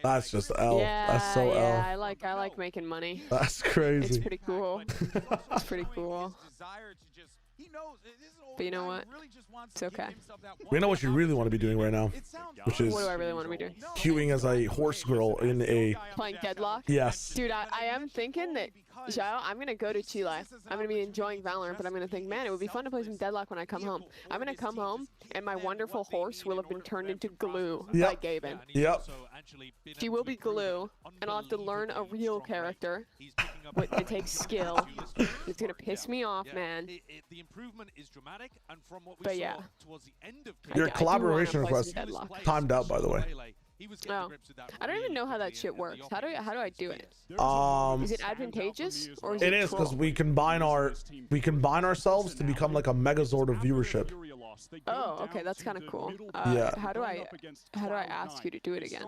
That's just L. Yeah, That's so yeah, L. I like making money. That's It's crazy. pretty cool. It's pretty cool. But you know what? It's okay. We know what you really want to be doing right now, which is What do I really want to be doing? queuing as a horse girl in a Playing Deadlock? yes. Dude, I am thinking that, Zhao, I'm going to go to Chile. I'm going to be enjoying Valorant, but I'm going to think, man, it would be fun to play some Deadlock when I come home. I'm going to come home, and my wonderful horse will have been turned into glue by Yep. Gaben. Yep. She will be glue, and I'll have to learn a real character. But it takes skill. It's going to piss me off, man. The improvement is dramatic, and from what we But saw yeah. towards the end of I Your do wanna collaboration play some request Deadlock. timed out, by the way. Oh. I don't even know how that shit works. How do I do it? Is it advantageous or is It it is because troll? we combine ourselves to become like a megazord of viewership. Oh, okay, that's kind of cool. Yeah. How do I ask you to do it again?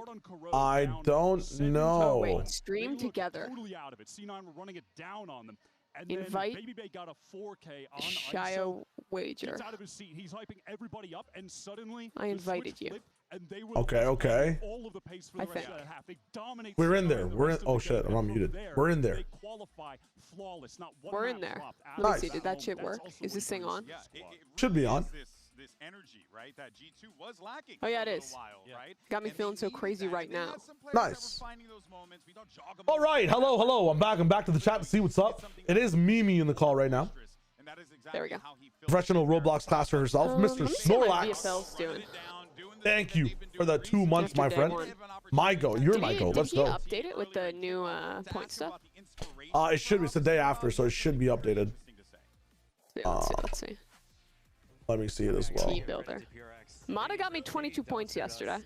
I don't Oh know. wait, stream together. Totally out of it. C9 were running it down on them. And then Invite Baby Bay got a 4K on ISO. Shio Wager. Gets out of his seat. He's hyping everybody up, and suddenly I the invited switch you. flipped, and they were Okay. all of the pace for I the rest think. of that half. They dominate. We're in C9 there. the We're in. rest of Oh the shit! game, I'm and from unmuted. there, We're in there. They qualify flawless. Not one We're map in there. dropped Let me out see, of did that shit That's work? also Is this what thing he on? brings to the squad. Should be on. This energy, right? That G2 was lacking. Oh, yeah, for it a is. little while, right? Got me And they feeling so needed crazy that. right And they now. had some players that were Nice. finding those moments. We don't jog 'em All all right. the way Hello. down. I'm back. I'm back to the chat to see what's up. It is Mimi in the call right now. And that is There we go. exactly how he feels. Professional Roblox classer herself, Mr. Let me see how my Snorlax. VFL's doing. Thank you for the 2 months, my After day friend. one. My go. You're my go. Did Let's he go. update it with the new point stuff? It should be. It's the day after, so it should be updated. Yeah, let's see. Let me see it as well. Team builder. Mata got me 22 points yesterday.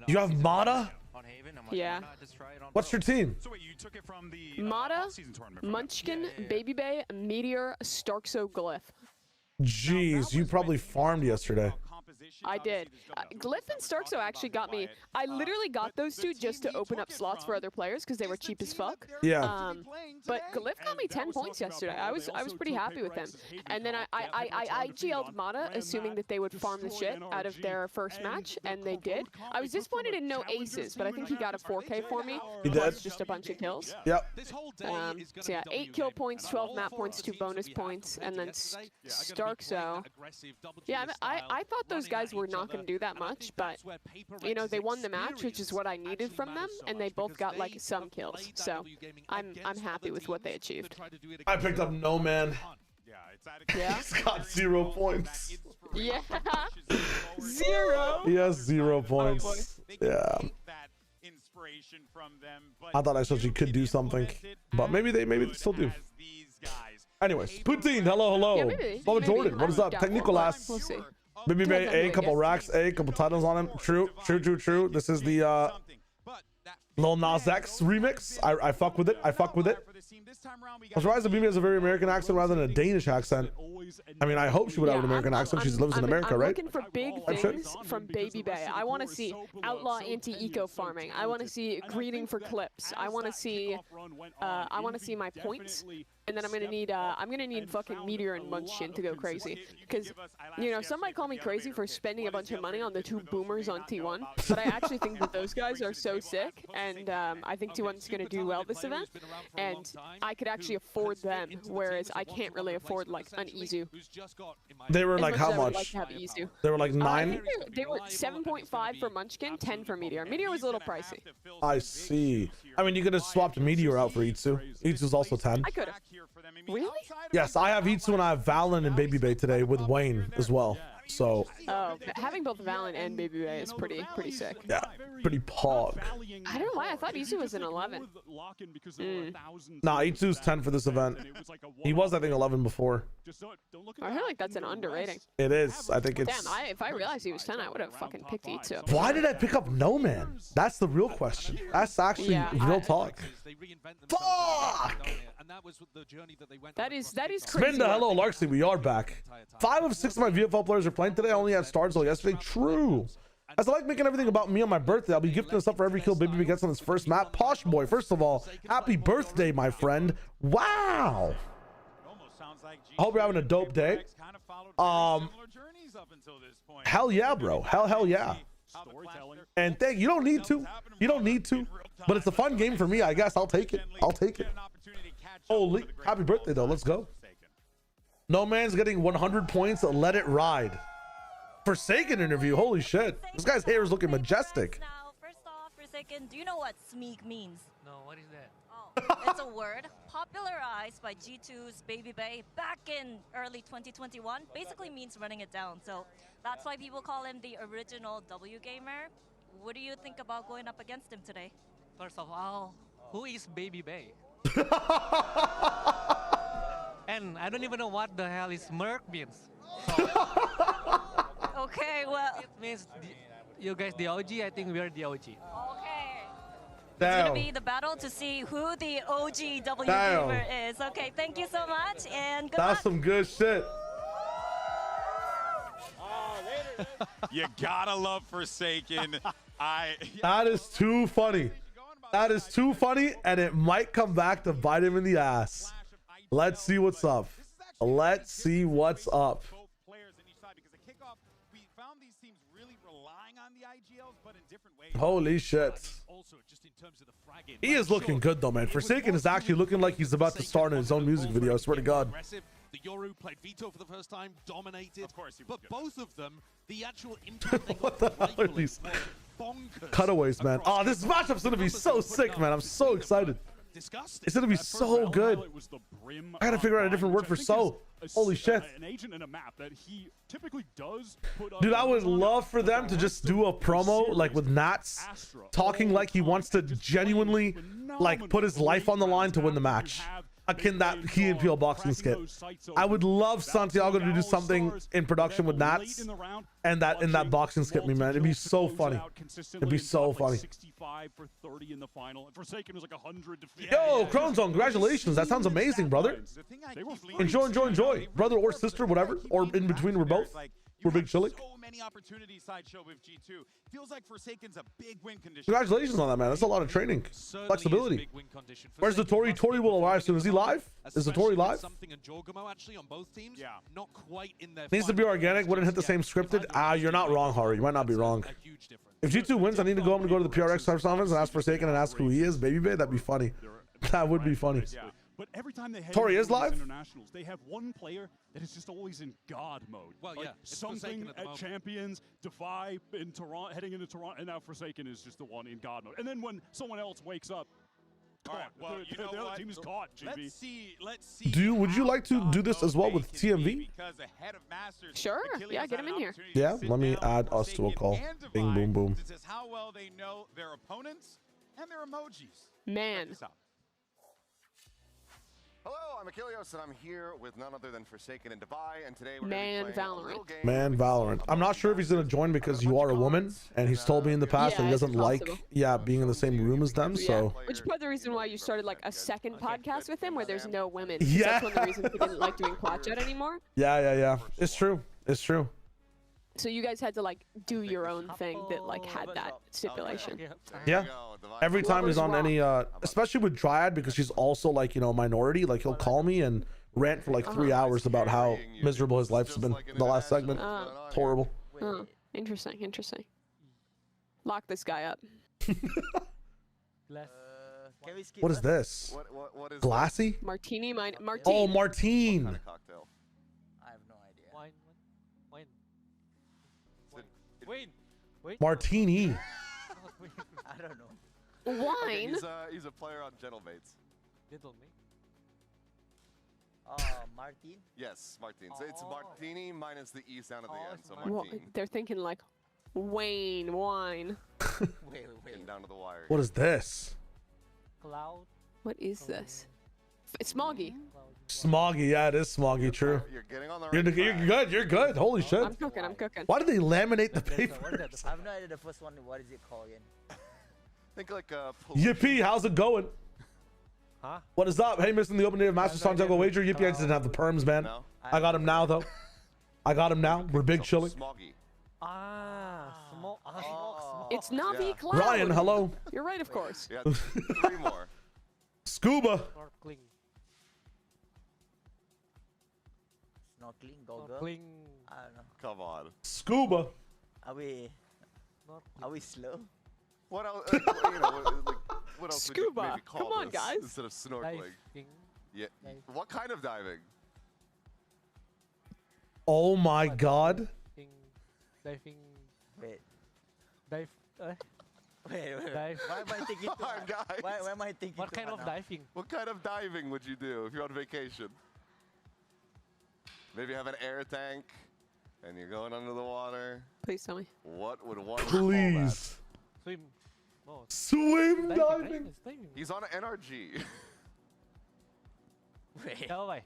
You have Mata? Yeah. What's your team? Mata, Munchkin, Baby Bay, Meteor, Starkso, Glyph. Jeez, you probably farmed yesterday. I did. Glyph and Starkso actually got me. I literally got those two just to open up slots for other players because they were cheap as fuck. Yeah. But Glyph got me 10 points yesterday. I was pretty happy with him. And then I GL'd Mata, assuming that they would farm the shit out of their first match, and they did. I was disappointed in no aces, but I think he got a 4K for me. He did. Just a bunch of kills. Yep. So yeah, 8 kill points, 12 map points, 2 bonus points, and then Starkso. Yeah, I thought those guys were not going to do that much, but you know, they won the match, which is what I needed from them, and they both got like some kills. So I'm happy with what they achieved. I picked up No Man. Yeah. He's got 0 points. Yeah. 0. He has 0 points. Yeah. I thought I actually could do something, but maybe they still do. Anyways, Poutine, hello. Yeah, maybe. Bubba Jordan, what is up? Technicolas. We'll see. Baby Bay, a couple racks, a couple titles on him. True. This is the Lil Nas X remix. I fuck with it. I'm surprised the BB has a very American accent rather than a Danish accent. I mean, I hope she would have an American accent. She lives in America, right? I'm looking for big things from Baby Bay. I want to see outlaw anti-eco farming. I want to see greeting for clips. I want to see my points. And then I'm gonna need fucking Meteor and Munchkin to go crazy, because you know, some might call me crazy for spending a bunch of money on the 2 boomers on T1, but I actually think that those guys are so sick, and I think T1's gonna do well this event, and I could actually afford them, whereas I can't really afford like an Izu. They were like how much? Like to have Izu. They were like 9. They were 7.5 for Munchkin, 10 for Meteor. Meteor was a little pricey. I see. I mean, you could have swapped Meteor out for Itsu. Itsu's also 10. I could have. Really? Yes, I have Itsu and I have Valen and Baby Bay today with Wayne as well. So. Oh, having both Valen and Baby Bay is pretty sick. Yeah, pretty pog. I don't know why I thought Itsu was an 11. Nah, Itsu's 10 for this event. He was, I think, 11 before. I feel like that's an underrating. It is. I think it's. Damn, if I realized he was 10, I would have fucking picked Itsu. Why did I pick up No Man? That's the real question. That's actually real talk. Fuck! That is crazy. Spinda, hello, Larksley. We are back. 5 of 6 of my VFL players are playing today. I only had Starsdale yesterday. True. As I like making everything about me on my birthday, I'll be gifting stuff for every kill Baby B gets on his first map. Posh boy, first of all, happy birthday, my friend. Wow. I hope you're having a dope day. Hell yeah, bro. Hell yeah. And thank you. You don't need to. You don't need to. But it's a fun game for me, I guess. I'll take it. I'll take it. Holy, happy birthday though. Let's go. No Man's getting 100 points. Let it ride. Forsaken interview. Holy shit. This guy's hair is looking majestic. Now, first off, Forsaken, do you know what smeek means? No, what is that? Oh, it's a word popularized by G2's Baby Bay back in early 2021. Basically means running it down. So that's why people call him the original W gamer. What do you think about going up against him today? First of all, who is Baby Bay? And I don't even know what the hell is Merc means. So, okay, well, it means you guys the OG. I think we're the OG. Okay. Damn. It's gonna be the battle to see who the OG W gamer is. Okay, thank you so much, and good luck. That's some good shit. You gotta love Forsaken. That is too funny. That is too funny, and it might come back to bite him in the ass. Let's see what's up. Let's see what's up. Holy shit. He is looking good though, man. Forsaken is actually looking like he's about to start in his own music video. I swear to God. The Yoru played Vito for the first time, dominated. But both of them, the actual impact they got What the hell are these cutaways, man? Oh, this matchup's gonna be so sick, man. I'm so excited. It's gonna be so good. I gotta figure out a different word for so. Holy shit. Dude, I would love for them to just do a promo like with Nats talking like he wants to genuinely like put his life on the line to win the match. akin that Key and Peele boxing skit. I would love Santiago to do something in production with Nats and that in that boxing skit, man. It'd be so funny. It'd be so funny. 65 for 30 in the final. Forsaken was like 100 to 50. Yo, Crone's on. Congratulations. That sounds amazing, brother. Enjoy. Brother or sister, whatever. Or in between, we're both. We're big chilling. So many opportunities sideshow with G2. Feels like Forsaken's a big win condition. Congratulations on that, man. That's a lot of training. Flexibility. Where's the Tori? Tori will arrive soon. Is he live? Is the Tori live? Something and Jorgamo actually on both teams. Yeah. Not quite in their Needs to be organic. Wouldn't hit the same scripted. You're not wrong, Hari. You might not be wrong. If G2 wins, I need to go. I'm gonna go to the PRX conference and ask Forsaken and ask who he is. Baby Bay. That'd be funny. That would be funny. Yeah. But every time they head Tori is into these live? internationals, they have one player that is just always in God mode. Well, like yeah, it's something Forsaken at the at moment. Champions, Defy in Toronto, heading into Toronto, and now Forsaken is just the one in God mode. And then when someone else wakes up, All right, well, you know the other what? team is caught, GB. Let's see. Would you like to how do this as well with they can TMV? be, because ahead of Masters, Sure. Achilles Yeah, has get had him an in here. opportunity to Yeah, sit let me down add with us to a Forsaken call. and Bing, Divine boom, boom. to just how well they know their opponents and their emojis. Man. Check this out. Hello, I'm Achilles, and I'm here with none other than Forsaken and Divine, and today we're Man, going to be playing a Valorant. little game. Man, Valorant. I'm not sure if he's gonna join because you are a woman, and he's told me in the past that he Yeah, it's doesn't like, possible. being in the same room as them. So Which is probably the reason why you started like a second podcast with him where there's no women. Yeah. That's one of the reasons he didn't like doing quad chat anymore. yeah. It's true. So you guys had to like do your own thing that like had that stipulation. Yeah. Every time he's on any, especially with Triad, because she's also like, minority, like he'll call me and rant for like 3 hours about how miserable his life's been the last segment. It's horrible. Oh, interesting. Lock this guy up. What is this? What is Glassy? Martini, Oh, Martine. Martine. that cocktail? I have no idea. Wine. Martini. I don't know. Wine. He's a player on Gentlemates. Little me. Martin. Yes, Martine. So it's Martini minus the E sound at the end. So Well, Martine. they're thinking like Wayne wine. Wait. Getting down to the wire. What is this? Cloud. What is this? It's Smoggy. Smoggy. Yeah, it is Smoggy. True. You're getting on the You're right track. good. You're good. Holy shit. I'm cooking. Why did they laminate the What is paper? that? I have no idea the first one. What is it called again? Think like Yippee, how's it going? Huh? What is up? Hey, missing the opening of Masters Santiago wager. Yippee, I just didn't have the perms, man. No? I got him now, though. We're big chilling. Smoggy. Smoke. Smoke. It's Navi Yeah. Cloud. Ryan, hello. You're right, of course. Yeah, 3 more. Scuba. Snorkeling. Snorkeling. Goggle. Snorkeling. I don't know. Come on. Scuba. Are we slow? What else? What else would you Scuba. maybe call Come on, this guys. instead of snorkeling? Diving. Yeah. What kind of diving? Oh my god. Diving. Wait. Dive. Wait. Dive. Why am I thinking too Come on, hard? guys. Why am I thinking What too kind hard of now? diving? What kind of diving would you do if you're on vacation? Maybe have an air tank and you're going under the water. Please tell me. What would one call that? Please. Swim. No. Swim Diving. diving. Right? It's diving. He's on an NRG. Wait. Tahu ba?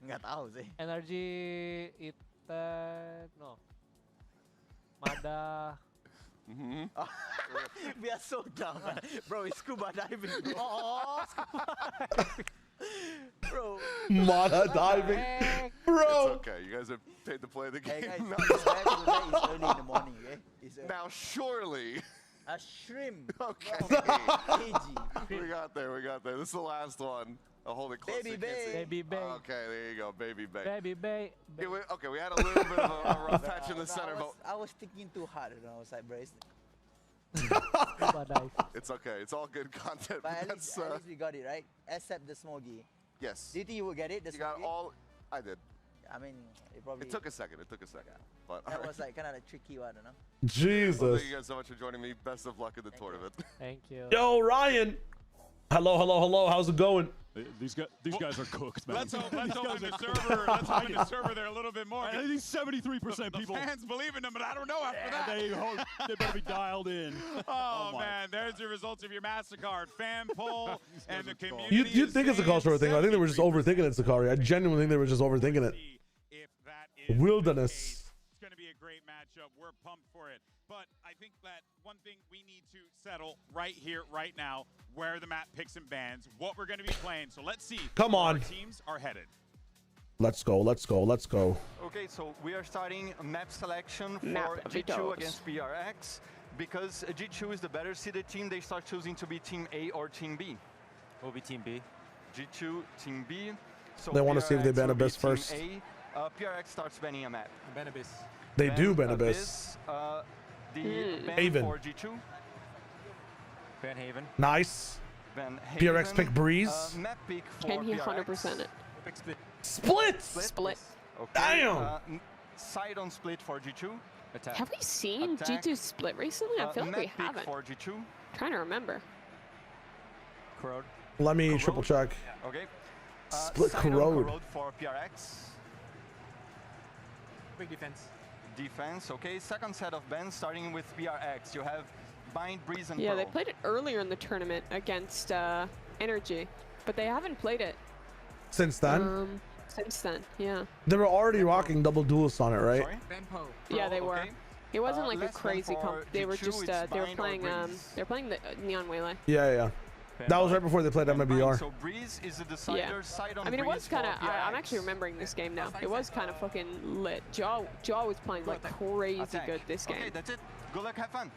Nggak tahu sih. Energy no. Mada. We are so dumb. Bro, it's scuba diving. Oh, Bro. Mada diving. It's Bro. okay. You guys have paid to play the Hey game. guys, now. this guy today is early in the morning, okay? It's Now, surely. a shrimp. Okay. KG. we got there. This is the last one. I'll hold it close. Baby so you can't Bay. see. Baby Bay. Okay, there you go. Baby Bay. Baby Bay. Yeah, okay, we had a little bit of a rough patch in the center, but I was thinking too hard, I was like, bro, Scuba dive. it's okay. It's all good content. but at That's, least we got it, right? Except the Smoggy. yes. Do you think you will get it, the You got Smoggy? all. I did. I mean, it probably... It took a second. But That was like kind of a tricky one, you know? Jesus. well, thank you guys so much for joining me. Best of luck in the tournament. Thank you. Yo, Ryan. Hello. How's it going? These guys are cooked, man. Let's open the server there a little bit more. I think 73% people. The fans believe in them, but I don't know after that. They better be dialed in. Oh man, there's the results of your MasterCard fan poll and the community. You'd think it's a cultural thing. I think they were just overthinking it, Sakari. I genuinely think they were just overthinking it. Wilderness. It's going to be a great matchup. We're pumped for it. But I think that one thing we need to settle right here, right now, where the map picks and bans, what we're going to be playing. So let's see. Come on. Where our teams are headed. Let's go. Okay, so we are starting a map selection for Map G2 against PRX. Because G2 is the better seeded team, they start choosing to be Team A or Team B. Will be Team B. G2, Team B. So They want to see if they PRX ban will be Abyss Team first. A. PRX starts banning a map. Ban Abyss. They do ban Abyss. The ban Haven. for G2. Ban Haven. Nice. Ban PRX Haven. pick Breeze. Map pick for Can he PRX. 100% it? Pick Split. Split. Okay. Damn. Side on split for G2. Attack. Have we seen Attack. G2 split recently? I feel like map we pick haven't. for G2. Trying to remember. Corrode. Let me triple check. Okay. Split side on corrode. corrode for PRX. Big defense. Defense. Okay. Second set of bans starting with PRX. You have Bind, Breeze, and Yeah, they Pearl. played it earlier in the tournament against Energy, but they haven't played it Since then, since then. Yeah. they were already rocking double duelists on it, right? Sorry? Yeah, they were. Okay. It wasn't like a less than crazy for comp. They were G2, just it's they were Bind or playing Breeze. they're playing the Neon Waylay. Yeah. That was right before they played And Bind. MIBR. So Breeze is the decider. Yeah. Side on I mean, it Breeze was kind of. for I'm PRX. actually remembering this game now. It was kind of fucking lit. Jaw was playing like crazy Attack. good this game. Okay, that's it. Good luck. Have fun.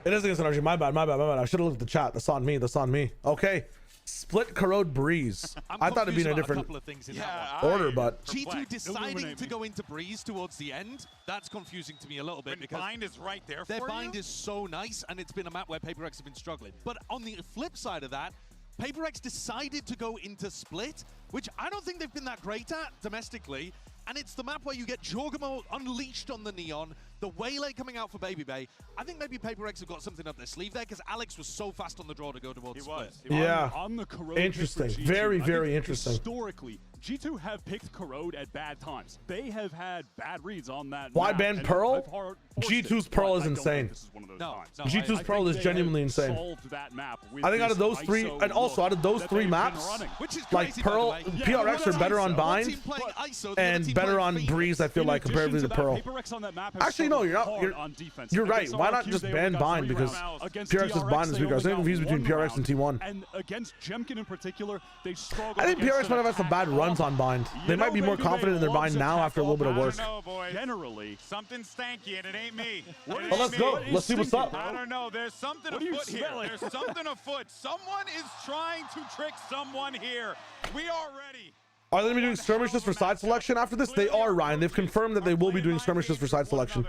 It is against Energy. My bad. I should have looked at the chat. That's on me. Okay. Split Corrode Breeze. I thought it'd be in a different couple of things in that order, but G2 deciding Illuminate to me. go into Breeze towards the end, that's confusing to me a little bit When because Bind is right there their for bind you. is so nice, and it's been a map where PaperX have been struggling. But on the flip side of that, PaperX decided to go into Split, which I don't think they've been that great at domestically. And it's the map where you get Jorgamo unleashed on the Neon, the Waylay coming out for Baby Bay. I think maybe PaperX have got something up their sleeve there because Alex was so fast on the draw to go towards Split. Yeah. On the Corrode Interesting. pick for G2, Very, I very think interesting. Historically, G2 have picked Corrode at bad times. They have had bad reads on that. Why map, ban and Pearl? I've forced G2's it, Pearl but is I don't think insane. this is one of those No, times. no, G2's I think Pearl is they genuinely have insane. solved that map with I think out of this those three, ISO and also look out of those that three they've been maps, running. Which is like crazy, Pearl, by the way. PRX are better on One Bind team playing ISO, the other and team better playing on Phoenix. Breeze. I feel In like comparatively to addition Pearl. that, PaperX on that map has Actually, no, struggled you're not. hard You're, on defense. you're right. Against Why not RRQ, just they ban only got Bind? 3 Because rounds. Against PRX's DRX, Bind is they weaker. I only think got confused between 1 PRX and round. T1. And against Jemkin in particular, they struggled. I think against PRX might have had some bad runs on Bind. They might be more confident in their Bind now after a little bit of work. I don't know, boys. Generally, Something stanky, and it ain't me. Well, let's go. Let's see what's up. I don't know. There's something What are you afoot here. smelling? There's something afoot. Someone is trying to trick someone here. We are ready. Are they going to be doing skirmishes for side selection after this? They are, Ryan. They've confirmed that they will be doing skirmishes for side selection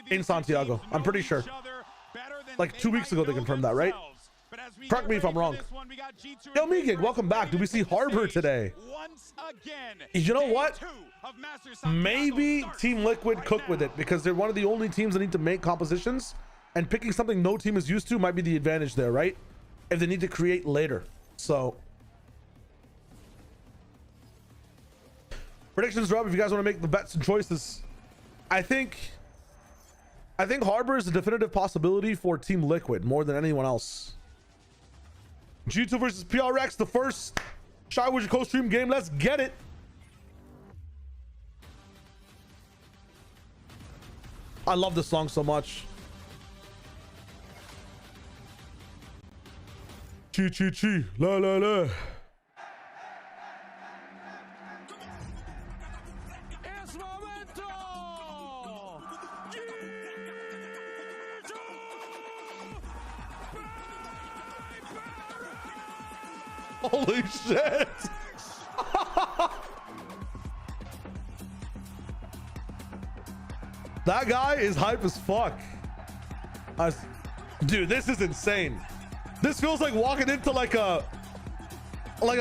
in Santiago. I'm pretty sure. Like 2 weeks ago they confirmed that, right? Correct me if I'm wrong. Yo, Megig, welcome back. Do we see Harbor today? You know what? Maybe Team Liquid cook with it because they're one of the only teams that need to make compositions, and picking something no team is used to might be the advantage there, right? If they need to create later. So predictions drop if you guys want to make the bets and choices. I think Harbor is a definitive possibility for Team Liquid more than anyone else. G2 versus PRX, the first Shy Wizard co-stream game. Let's get it. I love this song so much. Chi chi chi, la la la. Holy shit. That guy is hype as fuck. Dude, this is insane. This feels like walking into like a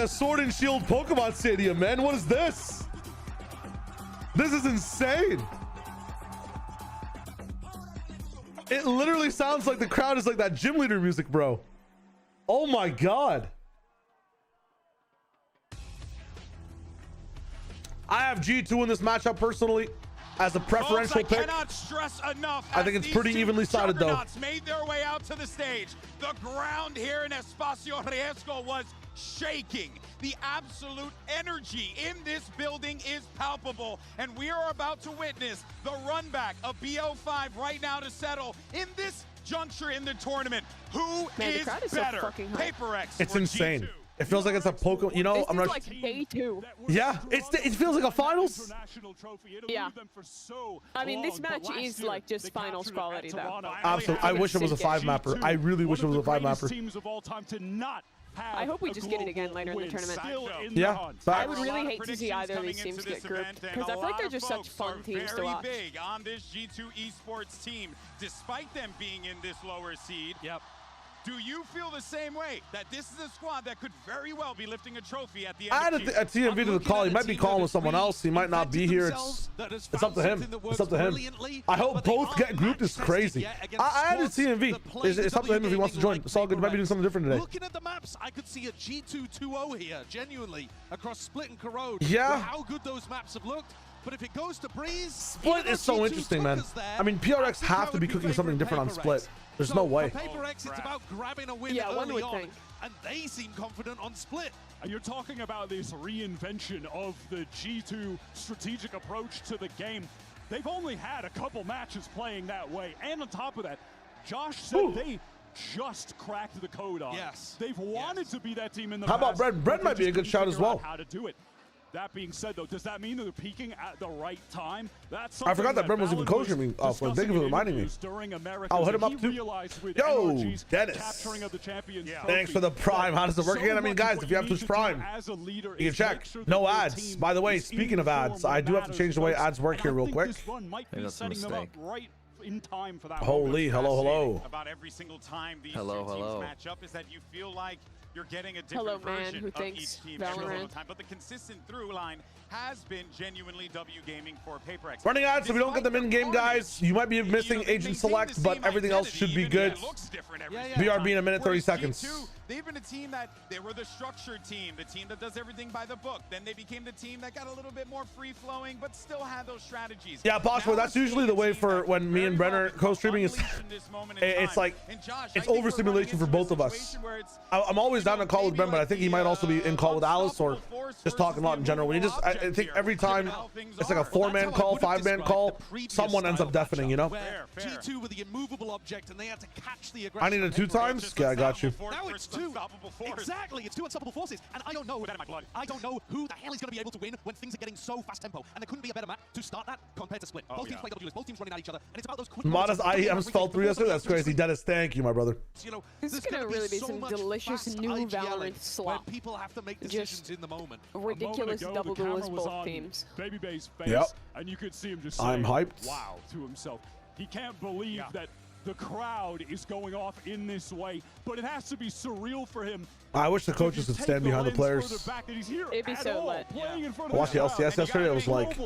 Sword and Shield Pokemon Stadium, man. What is this? This is insane. It literally sounds like the crowd is like that gym leader music, bro. Oh my God. I have G2 in this matchup personally as a preferential Folks, I pick. cannot stress enough. I think it's pretty evenly sided though. Made their way out to the stage. The ground here in Espacio Riesgo was shaking. The absolute energy in this building is palpable, and we are about to witness the run back of BO5 right now to settle in this juncture in the tournament. Who is better? So PRX. It's insane. It feels like it's a Pokemon. You know, I'm not. Like day 2. Yeah, it feels like a finals. Yeah. I mean, this match is like just finals quality though. Absolutely. I wish it was a 5-mapper. I really wish it was a 5-mapper. I hope we just get it again later in the tournament. Yeah, I would really hate to see either of these teams get grouped because I feel like they're just such fun teams to watch. Big on this G2 esports team, despite them being in this lower seed. Yep. Do you feel the same way that this is a squad that could very well be lifting a trophy at the I end had of a TMV to the call. He might be calling with someone else. He might not be here. It's up to him. It's up to him. I hope both get grouped. Is crazy. I added TMV. It's up to him if he wants to join. It's all good. He might be doing something different today. Looking at the maps, I could see a G2 2-0 here, genuinely, across Split and Corrode. Yeah. How good those maps have looked. But if it goes to Breeze, Split is so interesting, man. I mean, PRX have to be cooking something different on Split. There's no way. For PRX, it's about grabbing a win early on, and they seem confident on Split. And you're talking about this reinvention of the G2 strategic approach to the game. They've only had a couple matches playing that way, and on top of that, Josh said they just cracked the code on. Yes. They've wanted to be that team in the How past. about Brent? Brent might be a good shout as well. How to do it. That being said, though, does that mean that they're peaking at the right time? That's I forgot that Brent was even coaching me. Thank you for reminding me. I'll hit him up too. Yo, Dennis. Thanks for the Prime. How does it work again? I mean, guys, if you have Twitch Prime, you can check. No ads. By the way, speaking of ads, I do have to change the way ads work here real quick. That's a mistake. In time for that Holy, hello. About every single time these two teams match up is that you feel like you're getting a different version of each team every single time. But the consistent through line has been genuinely W gaming for PRX. Running ads, if we don't get them in game, guys, you might be missing Agent Select, but everything else should be good. BRB in a minute, 30 seconds. They've been a team that they were the structured team, the team that does everything by the book. Then they became the team that got a little bit more free-flowing, but still had those strategies. Yeah, possible. That's usually the way for when me and Brent are co-streaming. It's like, it's overstimulation for both of us. I'm always down to call with Brent, but I think he might also be in call with Alice or just talking a lot in general. When you just, I think every time it's like a 4-man call, 5-man call, someone ends up deafening, you know? G2 with the immovable object, and they had to catch the aggression. I needed 2 times? Yeah, I got you. Now it's 2. Exactly, it's 2 unstoppable forces, and I don't know who the hell is going to be able to win when things are getting so fast tempo, and there couldn't be a better map to start that compared to Split. Both teams play WS, both teams running at each other, and it's about those quick Modest IEMs fell through yesterday. That's crazy. Dennis, thank you, my brother. You know, this is going to really be some delicious new Valorant slop. People have to make decisions in the moment. Ridiculous double duels both teams. Baby Bay's face, and you could see him just I'm saying, hyped. wow, to himself. He can't believe that the crowd is going off in this way, but it has to be surreal for him. I wish the coaches would stand behind the players. It'd be so lit. I watched the LCS yesterday. It was like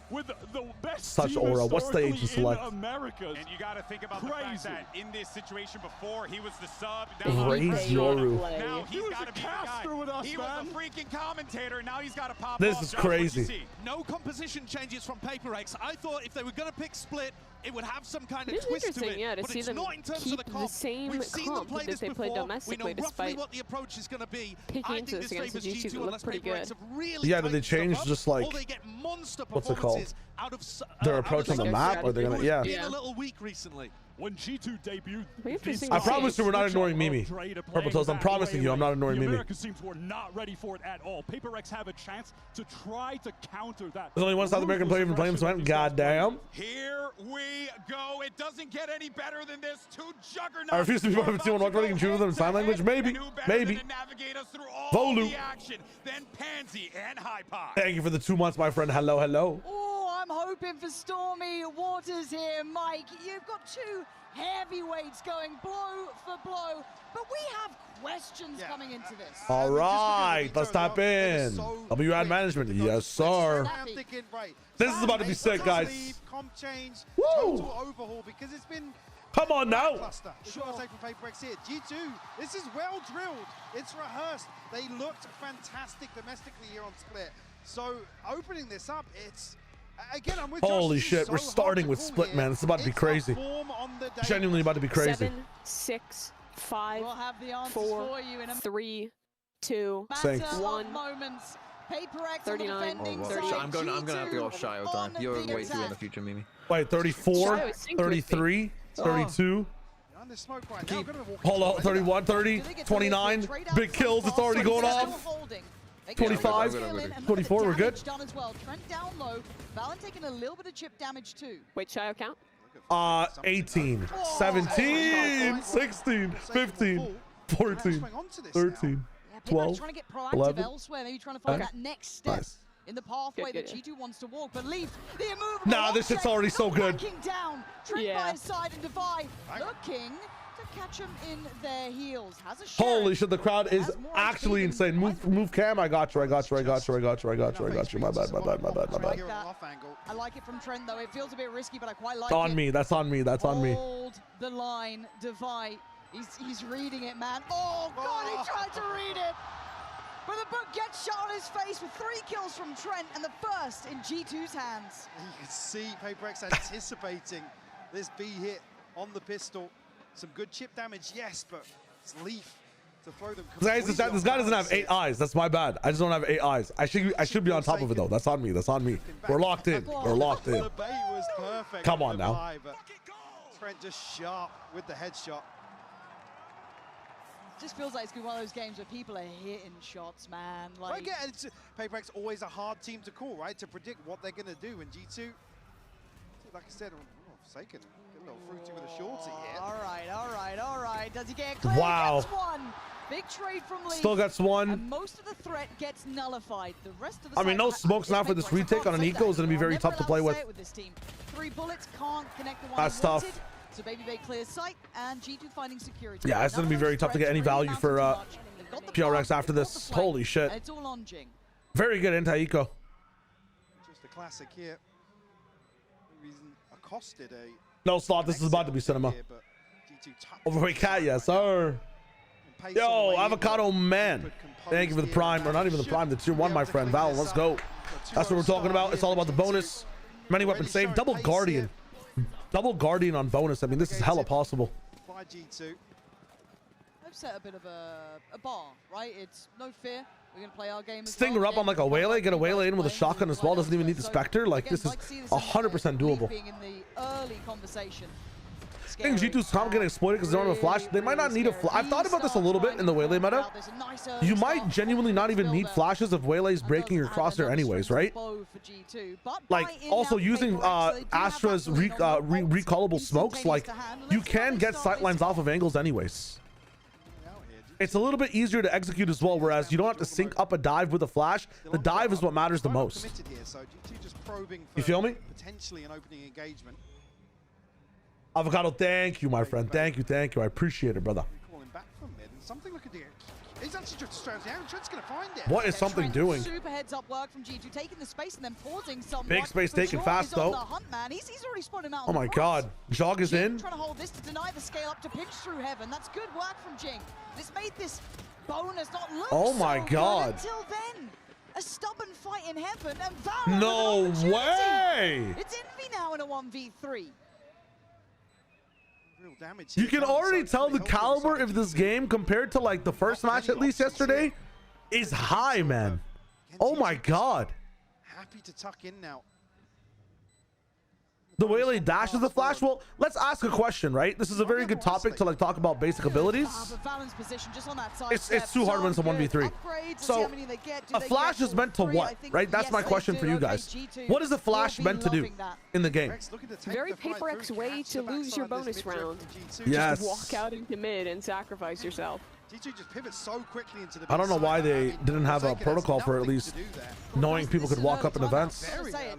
with the best such aura. What's the Agent Select? And you got to think about the fact that in this situation before, he was the sub. Raise Yoru. Now he's got to be the guy. With us, he was a freaking commentator. Now he's got to pop This off. is crazy. No composition changes from PRX. I thought if they were going to pick Split, it would have some kind of twist to it. Yeah, to but see it's them not in terms keep of the comp. the same We've seen them play that this they played before. domestically, we know roughly despite what the approach is going to be. picking I into think this this against the favors G2 G2 that look unless pretty PRX good. have really Yeah, did they change just like they get monster what's it called? out of Their approach on the map, or they're gonna been a little weak recently. When G2 debuted, I promise you we're not ignoring Mimi. Purple Toes, I'm promising you I'm not ignoring Mimi. The American teams were not ready for it at all. PRX have a chance to try to counter that. There's only one South American player even playing, so God damn. Here we go. It doesn't get any better than this. 2 juggernauts. I refuse to be part of a team one running and choose with them in sign language. Maybe. Navigate us through all Volu. the action. Then Pansy and Hypod. Thank you for the 2 months, my friend. Hello, hello. Oh, I'm hoping for stormy waters here, Mike. You've got 2 heavyweights going blow for blow, but we have questions coming into this. All right, let's tap in. WAD management, yes, sir. This is about to be sick, guys. Comp change, Woo! total overhaul, because it's been Come on now. Cluster. Sure. Take from PRX here. G2, this is well drilled. It's rehearsed. They looked fantastic domestically here on Split. So opening this up, it's again. I'm with Holy Josh, shit, so we're starting with Split, here. man. It's about to be crazy. Genuinely about to be crazy. 7, 6, 5, We'll have the answers 4, for you in a 3, 2, Thanks. 1. moments. PRX 39, 30. I'm gonna have to go shy all the time. You're way too in the future, Mimi. Wait, 34, 33, 32. Hold on, 31, 30, 29. Big kills, it's already going off. 25, 24, we're good. Done as well. Trent down low. Valen taking a little bit of chip damage too. Wait, Shio count? 18, 17, 16, 15, 14, 13, 12, trying to get proactive 11. elsewhere, maybe trying to find that next step in the pathway that G2 wants to walk. But Leaf, the immovable Nah, this shit's already so good. Down. Trent by his side and Devi looking to catch him in their heels. Has a shot. Holy shit, the crowd is actually insane. Move Cam, I got you. My bad. I like it from Trent though. It feels a bit risky, but I quite like It's on it. me, that's on me, that's on me. Hold the line, Devi. He's reading it, man. Oh, God, he tried to read it. But the book gets shot on his face with 3 kills from Trent and the first in G2's hands. You can see PRX anticipating this B hit on the pistol. Some good chip damage, yes, but it's Leaf to throw them. Guys, this guy doesn't have 8 eyes. That's my bad. I just don't have 8 eyes. I should be on top of it though. That's on me. That's on me. We're locked in. We're locked in. The bait was perfect. Come on now. Trent just sharp with the headshot. Just feels like it's been one of those games where people are hitting shots, man. Like, again, it's PRX always a hard team to call, right? To predict what they're going to do. And G2, like I said, Forsaken, a little fruity with a shorty here. All right. Does he get clear? Wow. Gets one. Big trade from Lee. Still gets one. And most of the threat gets nullified. The rest of the I mean, no smokes now for this retake on an eco is going to be very tough to play with. This team. 3 bullets can't connect the one That's tough. So Baby Bay clears sight, and G2 finding security. Yeah, it's going to be very tough to get any value for PRX after this. Holy shit. It's all on Jing. Very good anti-eco. Just a classic here. Reason accosted a... No slot, this is about to be cinema. Overweight cat, yes, sir. Yo, Avocado Man. Thank you for the prime, or not even the prime, the tier 1, my friend. Val, let's go. That's what we're talking about. It's all about the bonus. Many weapons saved. Double Guardian. Double Guardian on bonus. I mean, this is hella possible. By G2. They've set a bit of a bar, right? It's no fear. We're going to play our game. Sting her up on like a waylay, get a waylay in with a shotgun as well. Doesn't even need the Spectre. Like, this is 100% doable. In the early conversation. I think G2's comp getting exploited because they don't have a flash. They might not need a flash. I've thought about this a little bit in the waylay meta. You might genuinely not even need flashes if waylay's breaking your crosshair anyways, right? Like, also using Astra's recallable smokes, like, you can get sightlines off of angles anyways. It's a little bit easier to execute as well, whereas you don't have to sync up a dive with a flash. The dive is what matters the most. You feel me? Potentially an opening engagement. Avocado, thank you, my friend. Thank you. I appreciate it, brother. Calling back from mid, and something look at the... He's actually just straight down. Trent's going to find it. What is something doing? Super heads up work from G2, taking the space and then pausing somewhat. Big space taken fast, though. Hunt, man. He's already spotted him out. Oh my God. Jog is in. Trying to hold this to deny the scale up to pinch through heaven. That's good work from Jing. This made this bonus not look Oh my so God. good until then. A stubborn fight in heaven and Valor No way. It's Envy now in a 1v3. You can already tell the caliber of this game compared to like the first match, at least yesterday, is high, man. Oh my God. Happy to tuck in now. The waylay dashes the flash. Well, let's ask a question, right? This is a very good topic to like talk about basic abilities. It's too hard when it's a 1v3. So a flash is meant to what, right? That's my question for you guys. What is a flash meant to do in the game? Very PRX way to lose your bonus round. Yes. Just walk out into mid and sacrifice yourself. G2 just pivots so quickly into the I don't know why side. they didn't have a Forsaken has protocol for at nothing least to do there. knowing people could walk up in events.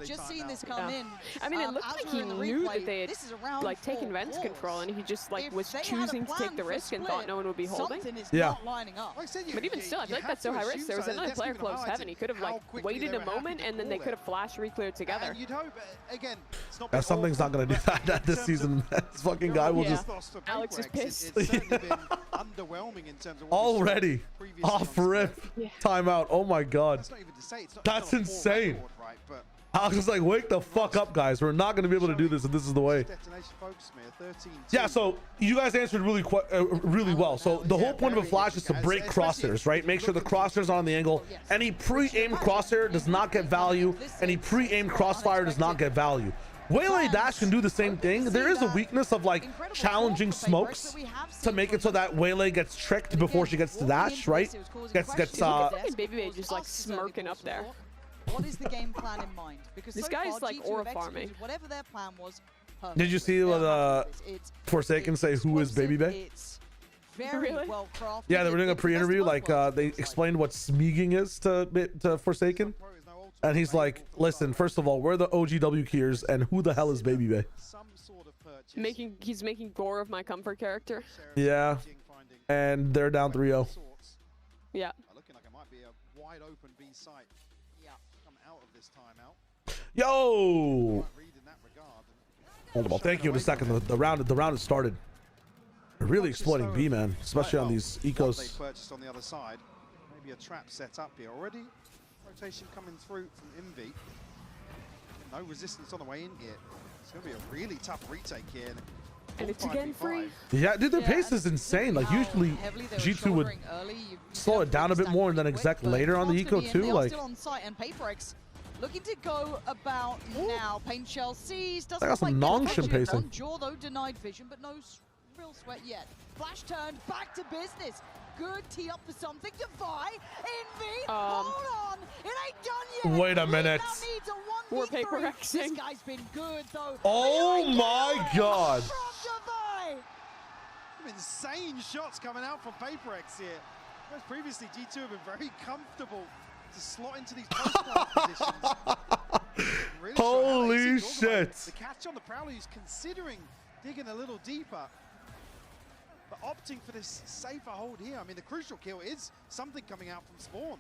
Just seen this come in. I mean, it looked like he knew that they had like taken Vents control, and he just like was choosing to take the risk and thought no one would be holding. Yeah. But even still, I feel like that's so high risk. There was another player close Heaven. He could have like waited a moment, and then they could have flash recleared together. And you'd hope, again, it's not Yeah, something's not gonna do that this season. This fucking guy will just Alex is pissed. It's certainly been underwhelming in terms of what already off rip timeout. Oh my god, That's not even to say it's not that's on a full insane. record, right? But Alex was like, wake the fuck up, guys. We're not gonna be able to do this, and this is the way. Detonation focus, man, 13. Yeah, so you guys answered really well. So the whole point of a flash is to break crosshairs, right? Make sure the crosshairs are on the angle. Any pre-aimed crosshair does not get value. Any pre-aimed crossfire does not get value. Waylay Dash can do the same thing. There is a weakness of like challenging smokes to make it so that Waylay gets tricked before she gets to dash, right? Gets Baby Bay just like smirking up there. What is the game plan in mind? Because This so guy far, is like G2 aura have farming. executed whatever their plan was. Did you see what Forsaken say who is Baby Bay? Very well crafted. Yeah, they were doing a pre-interview, like they explained what smeaging is to Forsaken. And he's like, listen, first of all, we're the OGW Kiers, and who the hell is Baby Bay? He's making gore of my comfort character. Yeah, and they're down 3-0. Yeah. Looking like it might be a wide open B site. Yeah. Come out of this timeout. Yo! Hold on, thank you in a second. The round has started. They're really exploiting B, man, especially on these ecos. They purchased on the other side. Maybe a trap set up here already. Rotation coming through from Envy. No resistance on the way in here. It's going to be a really tough retake here. And it's again free. Yeah, dude, their pace is insane. Like usually G2 would slow it down a bit more and then exec later on the eco too. Like still on site, and PRX looking to go about now. Paint shell sees. I got some non-shim pacing. Jaw though denied vision, but no real sweat yet. Flash turned back to business. Good tee up for something. Defy. Envy. Hold on. It ain't done yet. Wait a minute. We're PRXing. This guy's been good though. Oh my god. Some insane shots coming out from PaperX here. Whereas previously G2 have been very comfortable to slot into these post-plant positions. Really holy shit. The catch on the Prowler is considering digging a little deeper, but opting for this safer hold here. I mean, the crucial kill is something coming out from spawn.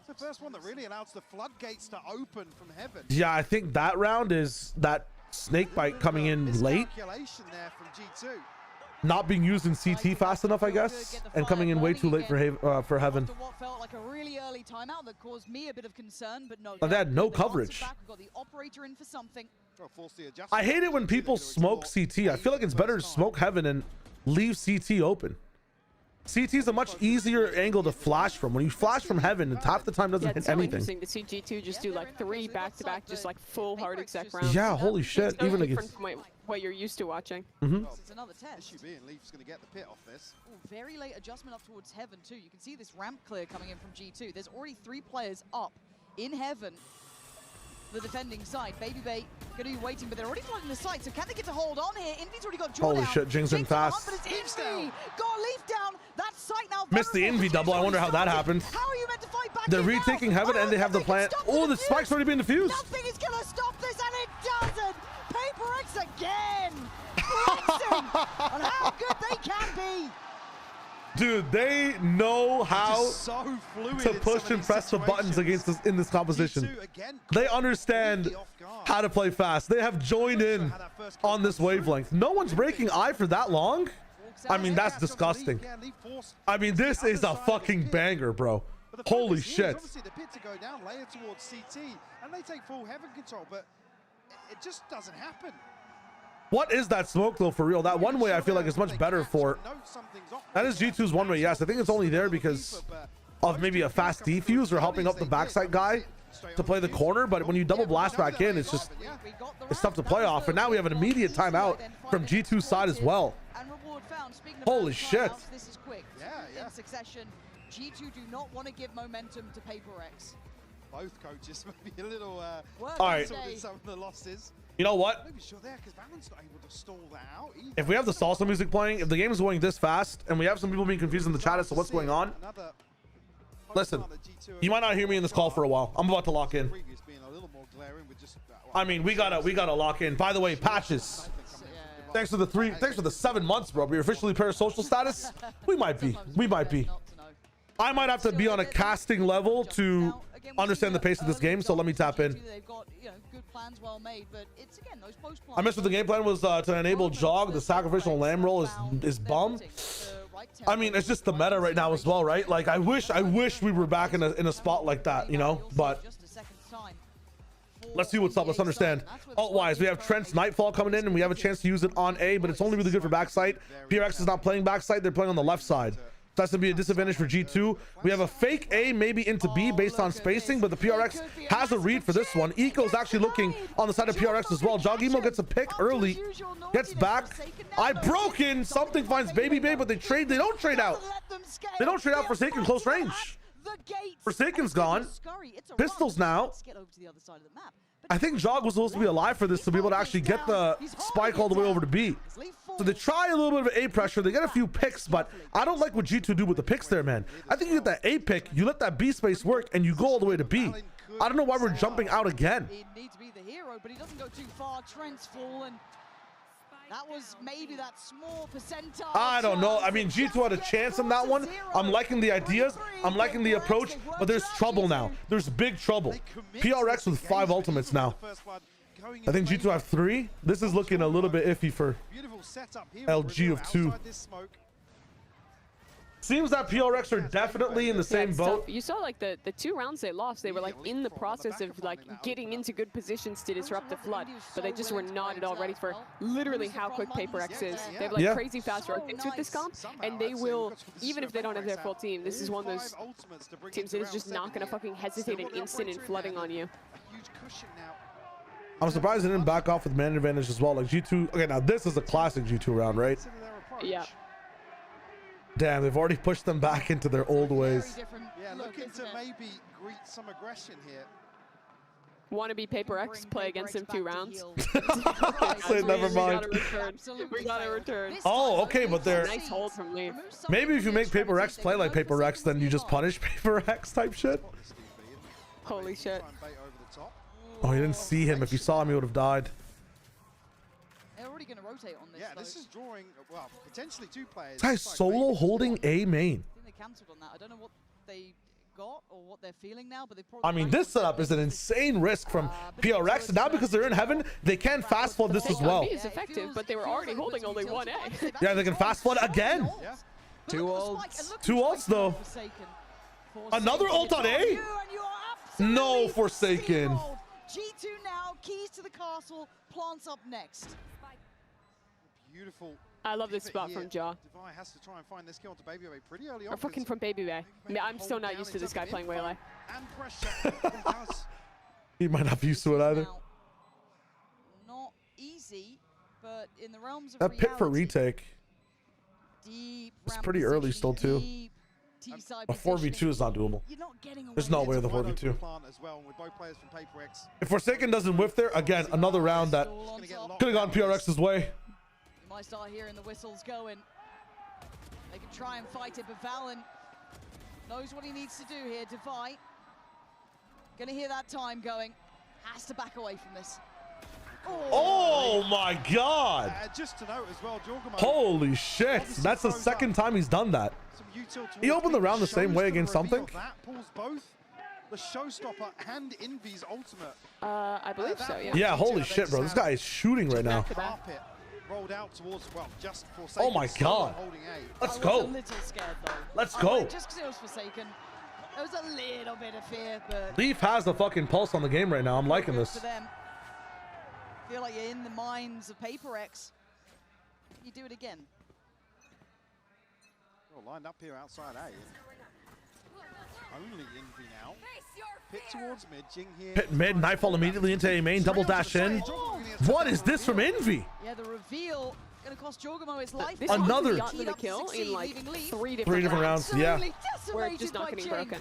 It's the first one that really allows the floodgates to open from heaven. Yeah, I think that round is that snake bite coming in late. Calculation there from G2. Not being used in CT fast enough, I guess, and coming in way too late for Heaven. What felt like a really early timeout that caused me a bit of concern, but no. They had no coverage. We've got the operator in for something. I hate it when people smoke CT. I feel like it's better to smoke Heaven and leave CT open. CT is a much easier angle to flash from. When you flash from Heaven, it's half the time doesn't hit so anything. Interesting to see G2 just do like 3 back-to-back, just like full hard exec rounds. Yeah, holy shit. It's Even different against from what you're used to watching. It's another test. Issue being Leaf's going to get the pit off this. Very late adjustment up towards Heaven too. You can see this ramp clear coming in from G2. There's already 3 players up in Heaven. The defending side, Baby Bay going to be waiting, but they're already flooding the site. So can they get to hold on here? Envy's already got Jaw Holy down. shit, Jing's been fast. But it's Envy. Got a Leaf down. That site now. Missed the Envy double. I wonder how that happened. How are you meant to fight back? They're retaking Heaven and they have the plant. Oh, the spike's already been defused. Nothing is going to stop this, and it doesn't. PaperX again. Flexing on how good they can be. Dude, they know how to push and press the buttons against this in this composition. They understand how to play fast. They have joined in on this wavelength. No one's breaking eye for that long. I mean, that's disgusting. I mean, this is a fucking banger, bro. Holy shit. Obviously, the pit to go down, layer towards CT, and they take full Heaven control, but it just doesn't happen. What is that smoke though, for real? That one way I feel like is much better for. That is G2's one way, yes. I think it's only there because of maybe a fast defuse or helping up the backside guy to play the corner. But when you double blast back in, it's just, it's tough to play off. And now we have an immediate timeout from G2's side as well. Holy shit. This is quick. In succession, G2 do not want to give momentum to PaperX. Both coaches maybe a little all right. in some of the losses. You know what? Maybe sure there because Valent's not able to stall that out either. If we have the salsa music playing, if the game is going this fast, and we have some people being confused in the chat as to what's going on, listen, you might not hear me in this call for a while. I'm about to lock in. I mean, we gotta lock in. By the way, Patches, thanks for the 7 months, bro. We're officially parasocial status. We might be. I might have to be on a casting level to understand the pace of this game, so let me tap in. I missed what the game plan was to enable Jog. The sacrificial lamb roll is bum. I mean, it's just the meta right now as well, right? Like, I wish we were back in a spot like that, you know? But let's see what's up. Let's understand. Alt-wise, we have Trent's Nightfall coming in, and we have a chance to use it on A, but it's only really good for backside. PRX is not playing backside. They're playing on the left side. That's going to be a disadvantage for G2. We have a fake A, maybe into B based on spacing, but the PRX has a read for this one. Eco's actually looking on the side of PRX as well. Jogimo gets a pick early, gets back. I broken. Something finds Baby Bay, but they don't trade out. They don't trade out Forsaken close range. Forsaken's gone. Pistols now. I think Jog was supposed to be alive for this to be able to actually get the spike all the way over to B. So they try a little bit of A pressure. They get a few picks, but I don't like what G2 do with the picks there, man. I think you get that A pick, you let that B space work, and you go all the way to B. I don't know why we're jumping out again. He needs to be the hero, but he doesn't go too far. Trent's fallen. That was maybe that small percentile. I don't know. I mean, G2 had a chance on that one. I'm liking the ideas. I'm liking the approach, but there's trouble now. There's big trouble. PRX with 5 ultimates now. I think G2 have 3. This is looking a little bit iffy for LG of 2. Seems that PRX are definitely in the same boat. You saw like the 2 rounds they lost, they were like in the process of like getting into good positions to disrupt the flood, but they just were not at all ready for literally how quick PaperX is. They have like crazy fast rotates with this comp, and they will, even if they don't have their full team, this is one of those teams that is just not going to fucking hesitate an instant in flooding on you. I'm surprised they didn't back off with man advantage as well. Like G2, okay, now this is a classic G2 round, right? Yeah. Damn, they've already pushed them back into their old ways. Yeah, looking to maybe greet some aggression here. Want to be PaperX, play against him 2 rounds. Say never mind. We gotta return. Oh, okay, but they're nice hold from Lee. Maybe if you make PaperX play like PaperX, then you just punish PaperX type shit. Holy shit. Oh, you didn't see him. If you saw him, he would have died. They're already going to rotate on this. Yeah, this is drawing, well, potentially 2 players. This guy's solo holding A main. I think they cancelled on that. I don't know what they got or what they're feeling now, but they probably... I mean, this setup is an insane risk from PRX. And now because they're in heaven, they can fast flood this as well. It's effective, but they were already holding only 1A. Yeah, they can fast flood again. 2 ults. 2 ults though. Another ult on A? No, Forsaken. G2 now, keys to the castle, plants up next. Beautiful. I love this spot from Jaw. Devi has to try and find this kill to Baby Bay pretty early on. Or fucking from Baby Bay. I'm still not used to this guy playing Waylay. And pressure. He might not be used to it either. Not easy, but in the realms of that pick for retake. It's pretty early still too. A 4v2 is not doable. There's no way the 4v2. If Forsaken doesn't whiff there, again, another round that could have gone PRX's way. You might start hearing the whistles going. They can try and fight it, but Valen knows what he needs to do here. Devi, gonna hear that time going. Has to back away from this. Oh my god! Just to note as well, Jorgamo, holy shit! That's the second time he's done that. He opened the round the same way against something. That pulls both the showstopper and Envy's ultimate. I believe so, yeah. Yeah, holy shit, bro. This guy is shooting right now. Rolled out towards, well, just oh my god. Let's go. A little scared, though. Let's go. Just because it was Forsaken. There was a little bit of fear, but... Leaf has the fucking pulse on the game right now. I'm liking this. For them. Feel like you're in the minds of PaperX. You do it again. Well, lined up here outside A. Only Envy now. Pit towards mid, Jing here. Pit mid, Nightfall immediately into A main, double dash in. What is this from Envy? Yeah, the reveal going to cost Jorgamo his life. This Another. got to the kill in like three different rounds. Yeah. Where it's just not getting broken.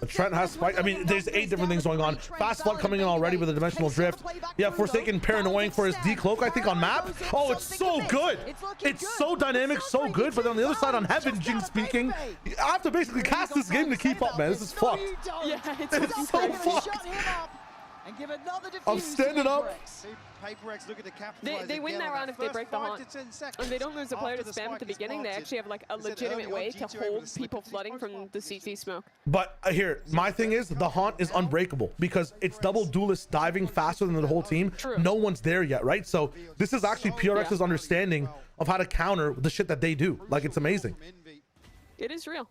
Trent has spike. I mean, there's 8 different things going on. Fast flood coming in already with a dimensional drift. Yeah, Forsaken paranoying for his decloak, I think, on map. Oh, it's so good. It's so dynamic, so good. But then on the other side, on Heaven, Jing speaking, I have to basically cast this game to keep up, man. This is fucked. Yeah, it's so fucked. I'm standing up. PaperX looking to capitalize. They win that round if they break the haunt. And they don't lose a player to spam at the beginning. They actually have like a legitimate way to hold people flooding from the CT smoke. But here, my thing is the haunt is unbreakable because it's double duelist diving faster than the whole team. True. No one's there yet, right? So this is actually PRX's understanding of how to counter the shit that they do. Like, it's amazing. It is real.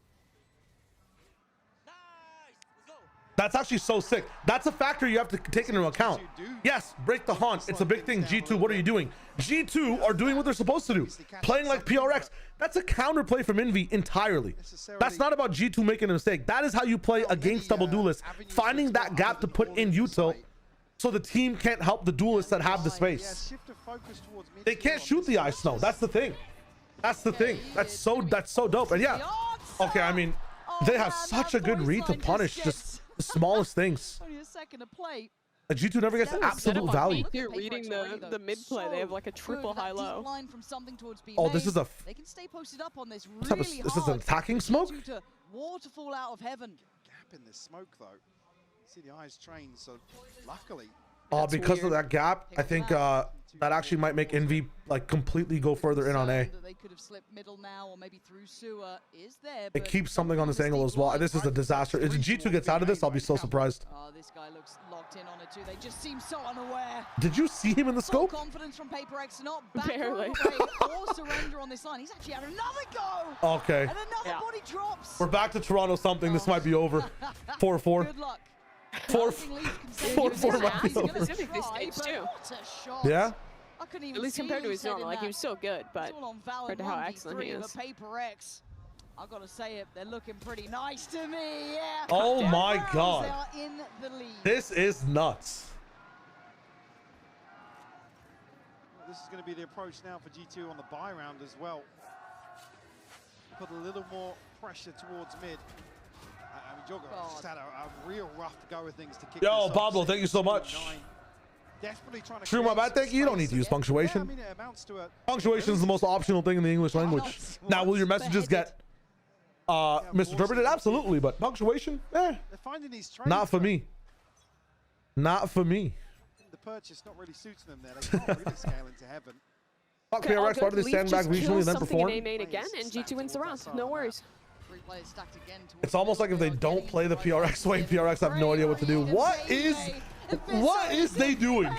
That's actually so sick. That's a factor you have to take into account. Yes, break the haunt. It's a big thing. G2, what are you doing? G2 are doing what they're supposed to do. Playing like PRX. That's a counterplay from Envy entirely. That's not about G2 making a mistake. That is how you play against double duelists. Finding that gap to put in util so the team can't help the duelists that have the space. They can't shoot the ice snow. That's the thing. That's the thing. That's so dope. And yeah, okay, I mean, they have such a good read to punish just the smallest things. Only a second to play. G2 never gets absolute value. You're reading the mid play. They have like a triple high low. Oh, this is a. They can stay posted up on this Really this is an attacking smoke. Waterfall out of heaven. Gap in this smoke though. See the eyes trained, so luckily. Because of that gap, I think that actually might make Envy like completely go further in on A. They could have slipped middle now or maybe through sewer is there. It keeps something on this angle as well. This is a disaster. If G2 gets out of this, I'll be so surprised. Oh, this guy looks locked in on it too. They just seem so unaware. Did you see him in the scope? Confidence from PaperX, not back away or surrender on this line. He's actually had another go. Okay. And another body drops. We're back to Toronto something. This might be over. 4-4. Good luck. 4-4 might be over. Specifically stage 2. Yeah? At least compared to his normal, like he was so good, but compared to how excellent he is. PaperX, I've got to say it, they're looking pretty nice to me. Yeah. Oh my God. They are in the lead. This is nuts. Well, this is going to be the approach now for G2 on the buy round as well. Put a little more pressure towards mid. I mean, Jorgo just had a real rough go of things to kick this off. Pablo, thank you so much. Desperately trying to True, my bad. Thank you. You don't need to use punctuation. Yeah, I mean, it amounts to a Punctuation is the most optional thing in the English language. Now, will your messages get misinterpreted? Absolutely, but punctuation, They're finding these trades, not for me. Not for me. The purchase not really suits them there. They can't really scale into heaven. Fuck PRX, why do they stand back regionally and then perform? In A main again, and G2 wins the round. No worries. It's almost like if they don't play the PRX way, PRX have no idea what to do. What is they doing?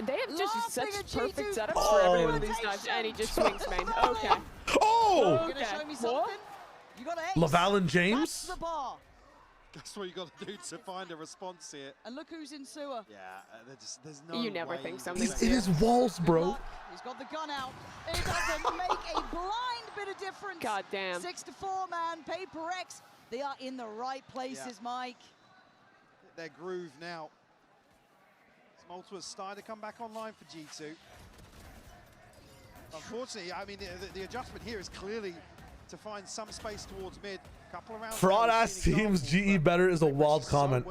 They have just such perfect setups for every one of these knives, and he just swings main. Okay. Oh! Okay. What? Laval and James? That's the bar. That's what you got to do to find a response here. And look who's in sewer. Yeah, there's no You never way. think something. It is walls, bro. He's got the gun out. It doesn't make a blind bit of difference. God damn. 6-4, man. PaperX. They are in the right places, Mike. Their groove now. Smoltz starting to come back online for G2. Unfortunately, I mean, the adjustment here is clearly to find some space towards mid. Couple of rounds. Fraud ass teams GE better is a wild comment.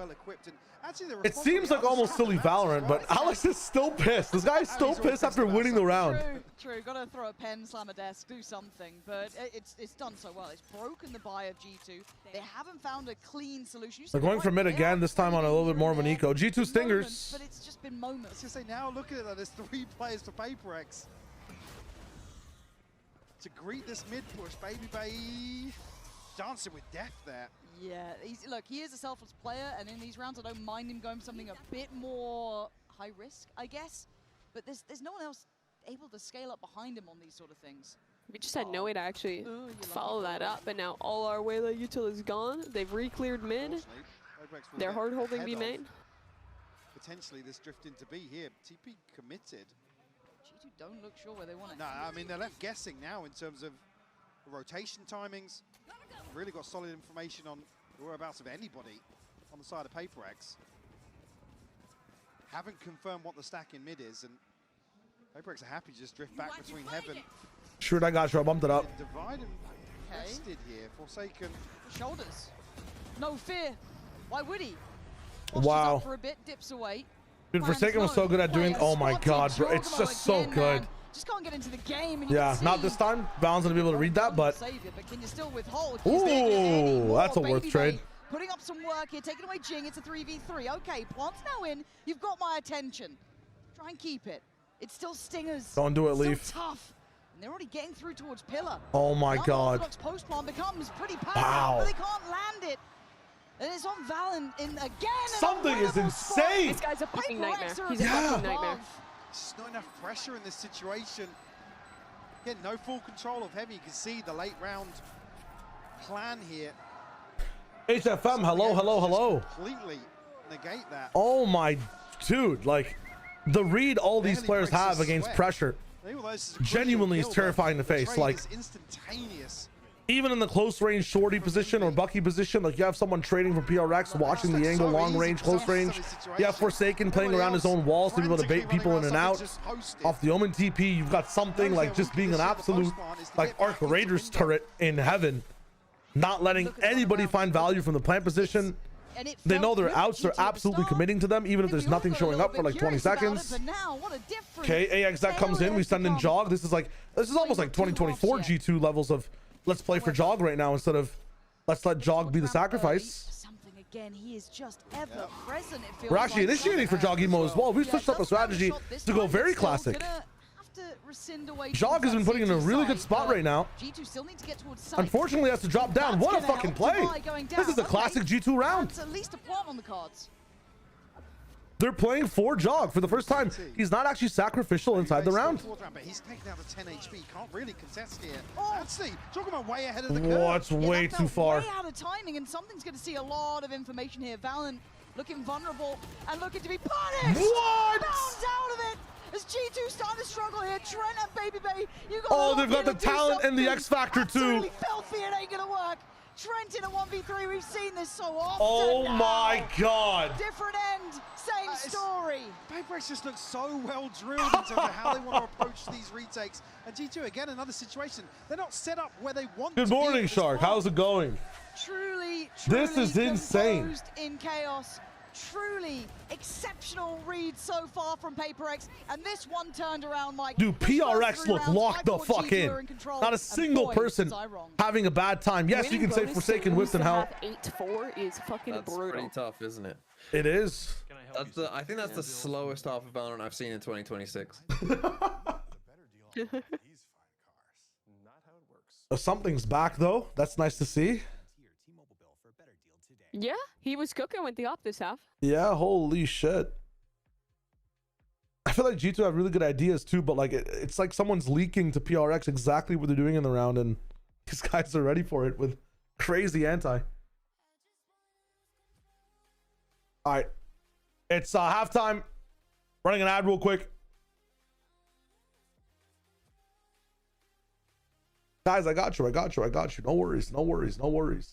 It seems like almost silly Valorant, but Alex is still pissed. This guy's still pissed after winning the round. True. Got to throw a pen, slam a desk, do something. But it's done so well. It's broken the buy of G2. They haven't found a clean solution. They're going for mid again, this time on a little bit more of an eco. G2 Stingers. But it's just been moments. I was going to say, now look at it. There's 3 players for PaperX. To greet this mid push, Baby Bay dancing with death there. Yeah, look, he is a selfless player, and in these rounds, I don't mind him going for something a bit more high risk, I guess. But there's no one else able to scale up behind him on these sort of things. We just had no way to actually follow that up, and now all our Wayla util is gone. They've re-cleared mid. They're hard holding B main. Potentially this drift into B here. TP committed. G2 don't look sure where they want it. No, I mean, they're left guessing now in terms of rotation timings. Really got solid information on the whereabouts of anybody on the side of PaperX. Haven't confirmed what the stack in mid is, and PRX are happy to just drift back between heaven. Shoot, I got you. I bumped it up. Divide and rested here. Forsaken. Shoulders. No fear. Why would he? Wow. For a bit, dips away. Dude, Forsaken was so good at doing. Oh my god, bro. It's just so good. Man. Just can't get into the game. And Yeah, not this time. Val's gonna be able to read that, but. Can you still withhold? Ooh, that's a worth trade. Putting up some work here, taking away Jing. It's a 3v3. Okay, Plant's now in. You've got my attention. Try and keep it. It's still Stingers. Don't do it, Leaf. Still tough. And they're already getting through towards Pillar. Oh my god. Post plant becomes pretty powerful, Wow. but they can't land it. And it's on Valen in again. Something is insane. This guy's a fucking nightmare. He's a Yeah. fucking nightmare. Just not enough pressure in this situation. Again, no full control of Heavy. You can see the late round plan here. HFM, hello, hello, hello. Completely negate that. Oh my, dude, like the read all these players have against pressure genuinely is terrifying to face. Like instantaneous. Even in the close range shorty position or Bucky position, like you have someone trading for PRX, watching the angle, long range, close range. You have Forsaken playing around his own walls to be able to bait people in and out. Off the Omen TP, you've got something like just being an absolute like Arc Raiders turret in heaven, not letting anybody find value from the plant position. They know their outs are absolutely committing to them, even if there's nothing showing up for like 20 seconds. Okay, AXZ comes in, we send in Jog. This is almost like 2024 G2 levels of let's play for Jog right now instead of let's let Jog be the sacrifice. Again, he is just ever present. We're actually initiating for Jog Emo as well. We've switched up a strategy to go very classic. Jog has been putting in a really good spot right now. Unfortunately, has to drop down. What a fucking play! This is a classic G2 round. At least a plot on the cards. They're playing for Jog for the first time. He's not actually sacrificial inside the round. But he's taken out the 10 HP. Can't really contest here. Actually, talking about way ahead of the curve. Oh, it's way too far. Way out of timing, and something's going to see a lot of information here. Valen looking vulnerable and looking to be punished. What? Bounds out of it. As G2 starting to struggle here, Trent and Baby Bay, you got. Oh, they've got the talent and the X Factor too. Absolutely filthy. It ain't gonna work. Trent in a 1v3. We've seen this so often. Oh now. my god. Different end, same story. PRX just looks so well drilled in terms of how they want to approach these retakes. And G2 again, another situation. They're not set up where they want. Good morning, Shark. How's it going? Truly, this is insane. In chaos. Truly exceptional read so far from PRX, and this one turned around, Mike. Dude, PRX look locked the fuck in. Not a single person having a bad time. Yes, you can say Forsaken whipped in hell. 8-4 is fucking That's brutal. pretty tough, isn't it? It is. I think that's the slowest half of Valorant I've seen in 2026. Something's back though. That's nice to see. Yeah, he was cooking with the op this half. Yeah, holy shit. I feel like G2 have really good ideas too, but like it's like someone's leaking to PRX exactly what they're doing in the round, and these guys are ready for it with crazy anti. All right, it's halftime. Running an ad real quick. Guys, I got you. No worries, no worries, no worries.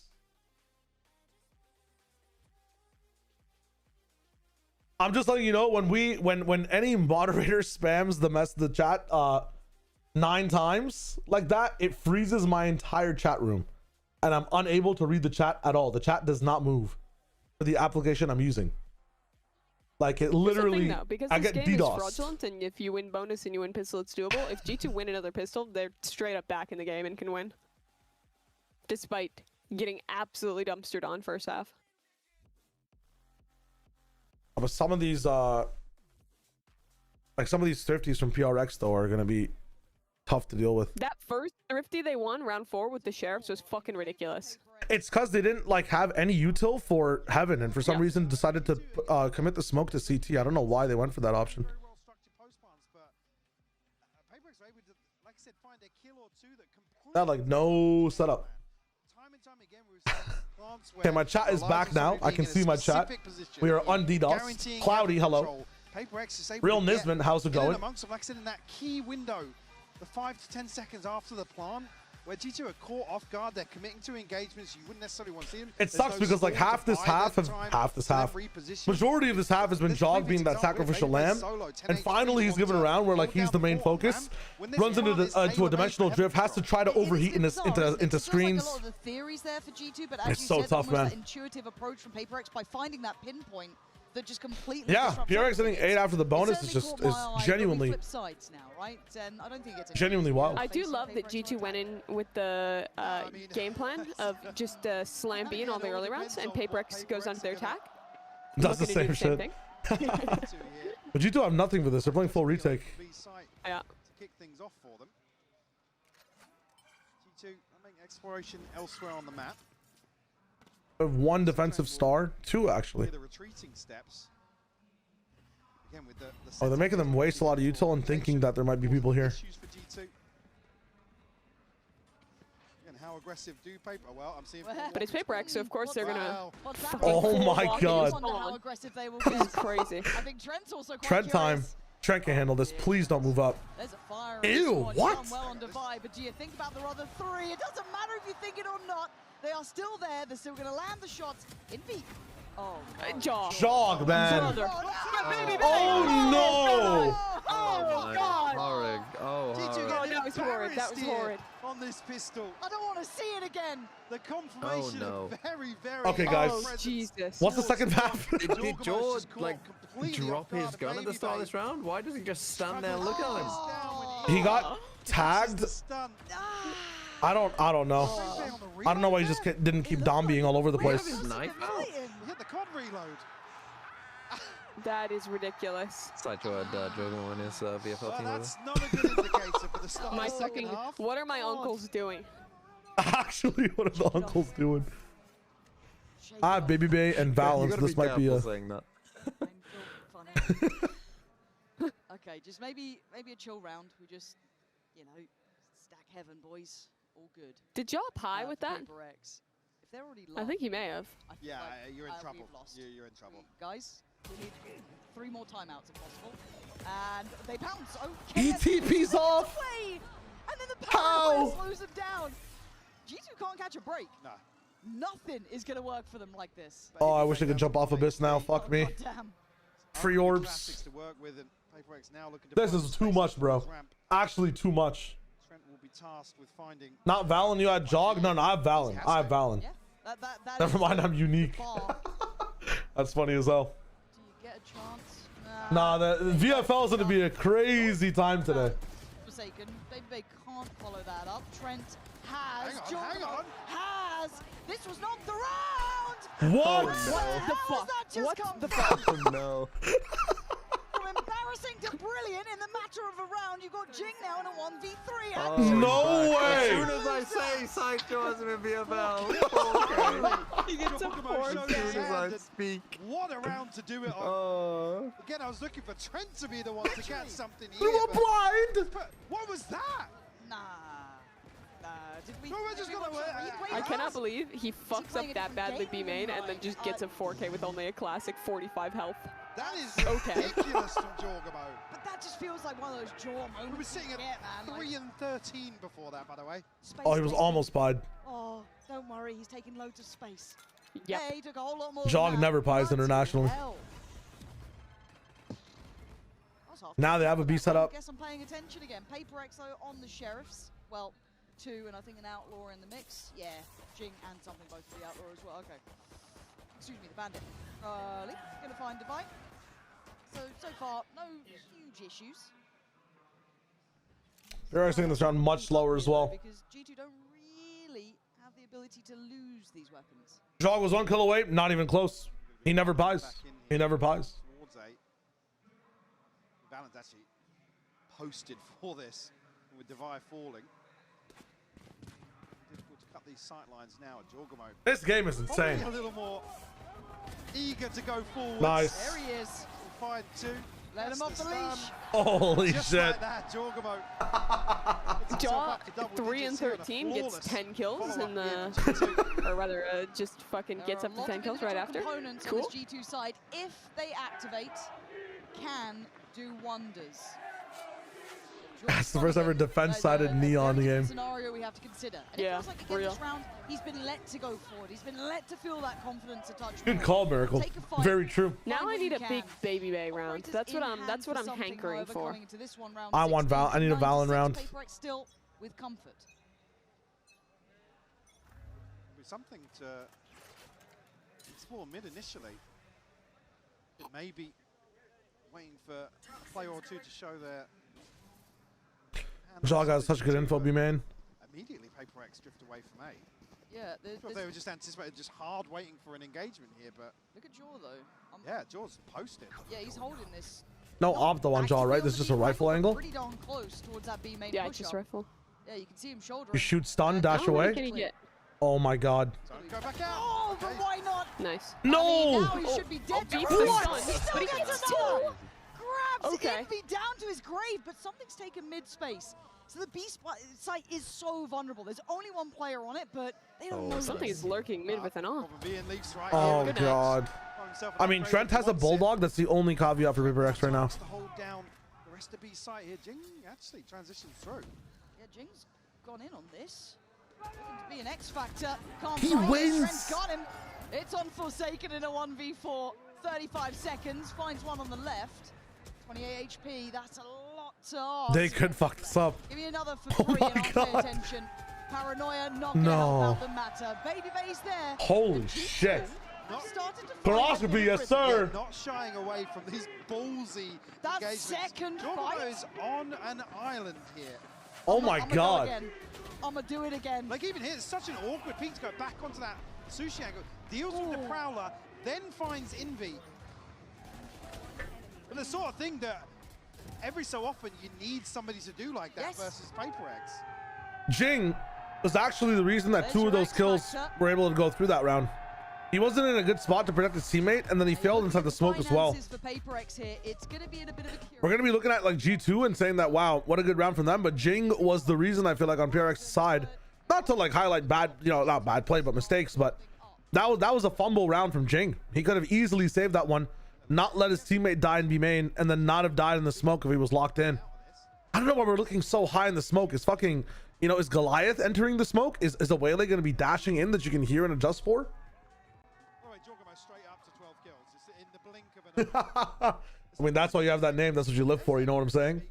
I'm just letting you know when any moderator spams the chat 9 times like that, it freezes my entire chat room and I'm unable to read the chat at all. The chat does not move for the application I'm using. Like it literally, though, because I this get game DDoS. is fraudulent, and if you win bonus and you win pistol, it's doable. If G2 win another pistol, they're straight up back in the game and can win, despite getting absolutely dumpstered on first half. But some of these thrifties from PRX though are gonna be tough to deal with. That first thrifty they won round 4 with the sheriffs was fucking ridiculous. It's because they didn't like have any util for Heaven, and for some reason decided to commit the smoke to CT. I don't know why they went for that option. That like no setup. Okay, my chat is back now. I can see my chat. We are on DDoS. Cloudy, hello. Real Nisman, how's it going? Amongst them, like I said, in that key window, the 5 to 10 seconds after the plant, where G2 are caught off guard. They're committing to engagements you wouldn't necessarily want to see them. It sucks because like half this half, majority of this half has been Jog being that sacrificial lamb, and finally he's given around where like he's the main focus, runs into a dimensional drift, has to try to overheat into screens. Like a lot of the theories there for G2, but as It's you so said, tough, man. that intuitive approach from PRX by finding that pinpoint that just completely Yeah, disrupts PRX everything. hitting 8 after the bonus It is certainly just caught my eye, but we genuinely flip sides now, right? And I don't think it's a genuinely wild. I do love that G2 went in with the game plan of just slam B in all the early rounds, and PRX goes onto their attack. Does the Looking to same do shit. thing. But G2 have nothing for this. They're playing full retake. Yeah. To kick things off for them. G2 are making exploration elsewhere on the map. One defensive star, 2 actually. The retreating steps. Again, with the Oh, they're making them waste a lot of util and thinking that there might be people here. issues for G2. And how aggressive do paper? Well, I'm seeing. But it's PRX, so of course they're gonna. Oh my god. How aggressive they will This get. is crazy. I think Trent's also quite Trent time. curious. Trent can handle this. Please don't move up. There's a fire. Ew, what? Done well on Divide, but do you think about the other 3? It doesn't matter if you think it or not. They are still there. They're still going to land the shots in V. Oh, Jog, man. Oh no! Oh, God. Horrid. Oh, horrid. That was horrid. That was horrid. On this pistol. I don't want to see it again. The confirmation no. of very, very. Okay, guys. Oh, Jesus. What's the second half? Did George like drop his gun at the start of this round? Why does he just stand there and look at him? He got tagged. I don't know. I don't know why he just didn't keep Dombying all over the place. He hit the COD reload. That is ridiculous. Sideshow had Jogo on his VFL team. With That's not a good indicator for the start My of the second fucking. half. What are my uncles doing? Actually, what are the uncles doing? Baby Bay and Valence. This might be a. saying that. Okay, just maybe a chill round. We just, you know, stack heaven, boys. All good. Did y'all pie with that? PRX. If they're already I think he may have. Yeah, you're in trouble. We've lost. You're in trouble. Guys, we need 3 more timeouts if possible. And they pounce. Okay. ETP's off. Away. And then the How? power slows them down. G2 can't catch a break. No. Nothing is going to work for them like this. Oh, I wish I could jump off Abyss now. Fuck me. Damn. Free orbs. To work with and PRX now looking to This find is space too much, on bro. this ramp. Actually, too much. Trent will be tasked with finding. Not Valen. You had Jog. No, I have Valen. I have Valen. Yeah, that Never is mind. I'm unique. far. That's funny as hell. Do you get a chance? Nah, the VFL is going to be a crazy time today. Forsaken. They can't follow that up. Trent has. Hang on. Has. This was not the round. What? How What the has fuck? that just What come the from? fuck? Oh no. From embarrassing to brilliant in the matter of a round. You've got Jing now in a 1v3. Oh, No As way. soon as I say Sideshow hasn't been VFL. He gets a As As soon as I speak. What a round to do it on. Oh. Again, I was looking for Trent to be the one to get something You here. were blind. But what was that? Nah. Did we? No, we're just gonna wait. I cannot believe he fucks up that badly B main and then just gets a 4K with only a classic 45 health. That is Okay. ridiculous from Jorgamo. But that just feels like one of those jaw moments. We were sitting at man. 3 and 13 before that, by the way. Oh, he was almost pied. Oh, don't worry, he's taking loads of space. Yep. Yeah, he took a whole lot more. Jog than that. never pies Bloody internationally. hell. That's half Now they have a B set up. I guess I'm paying attention again. PRX though on the sheriffs. Well, 2 and I think an outlaw in the mix. Yeah, Jing and something both for the outlaw as well. Okay. Excuse me, the bandit. Lee, gonna find Divine. So far, no huge issues. They're actually in this round much slower as well. Because G2 don't really have the ability to lose these weapons. Jog was 1 kill away. Not even close. He never pies. He never pies. Towards 8. Valence actually posted for this with Devi falling. Difficult to cut these sight lines now at Jorgamo. This game is insane. A little more eager to go forward. Nice. There he is. We'll find 2. Let him off the leash. Holy Just shit. like that, Jorgamo. Jaw 3 and 13 gets 10 kills in the, or rather, just fucking gets up to 10 kills right after. Components Cool. on this G2 side, if they activate, can do wonders. That's the first ever defense-sided neon game. Scenario we have to consider. And it feels like again this round, he's been let to go forward. He's been let to feel that confidence to touch. Good call, Miracle. Very true. Now I need a big baby bay round. That's what I'm hankering for. I want Val. I need a Valen round. PRX still with comfort. Something to explore mid initially. Maybe waiting for a player or two to show their. Y'all got such good info, B-Man. Immediately, PRX drift away from A. Yeah, they were just anticipating just hard waiting for an engagement here, but look at Jaw though. Yeah, Jaw's posted. Yeah, he's holding this. No opto on Jaw, right? This is just a rifle angle. Pretty darn close towards that B main yeah, just rifle. Yeah, you can see him shoulder. You shoot stun, dash away. Oh my god. Go back out. Oh, but why not? Nice. No! Now he should be dead. What? He still gets another. Grabs Okay. Envy down to his grave, but something's taken mid-space. So the B site is so vulnerable. There's only one player on it, but they don't know. Something is lurking mid with an off. Oh god. I mean, Trent has a bulldog. That's the only caveat for PRX right now. To hold down the rest of B site here. Jing actually transitioned through. Yeah, Jing's gone in on this. Looking to be an X factor. Can't He find it. wins. Trent's got him. It's on Forsaken in a 1v4. 35 seconds. Finds one on the left. 28 HP. That's a lot to ask. They could fuck this up. Give me another for free. Oh my and I'll god. pay attention. Paranoia not gonna help out the matter. Baby Bay's there. Holy shit. Started to Colonoscopy, yes sir. Not shying away from these ballsy that engagements. second Jordan fight is on an island here. Oh my god. I'm gonna do it again. Like even here, it's such an awkward peak to go back onto that sushi angle. Deals with the Prowler, then finds Envy. But the sort of thing that every so often you need somebody to do like that versus PRX. Jing was actually the reason that two of those kills were able to go through that round. He wasn't in a good spot to protect his teammate, and then he failed inside the smoke as well. For PRX here, it's gonna be in a bit of a We're going to be looking at like G2 and saying that, wow, what a good round from them. But Jing was the reason I feel like on PRX's side, not to like highlight bad, not bad play, but mistakes, but that was a fumble round from Jing. He could have easily saved that one, not let his teammate die in B main, and then not have died in the smoke if he was locked in. I don't know why we're looking so high in the smoke. Is fucking, is Goliath entering the smoke? Is a Waylay going to be dashing in that you can hear and adjust for? I mean, that's why you have that name. That's what you live for. You know what I'm saying?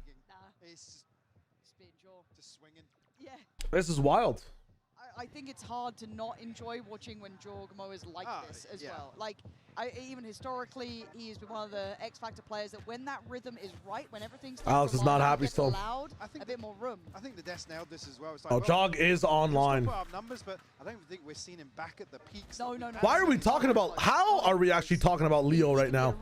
Yeah. This is wild. I think it's hard to not enjoy watching when Jorgmo is like this as well. Like, even historically, he has been one of the X Factor players that when that rhythm is right, when everything's Alex is not happy still. Loud, a bit more room. I think the Death nailed this as well. It's like, Oh, Jog is online. put up numbers, but I don't think we're seeing him back at the peaks. No. Why are we talking about, how are we actually talking about Leo right now?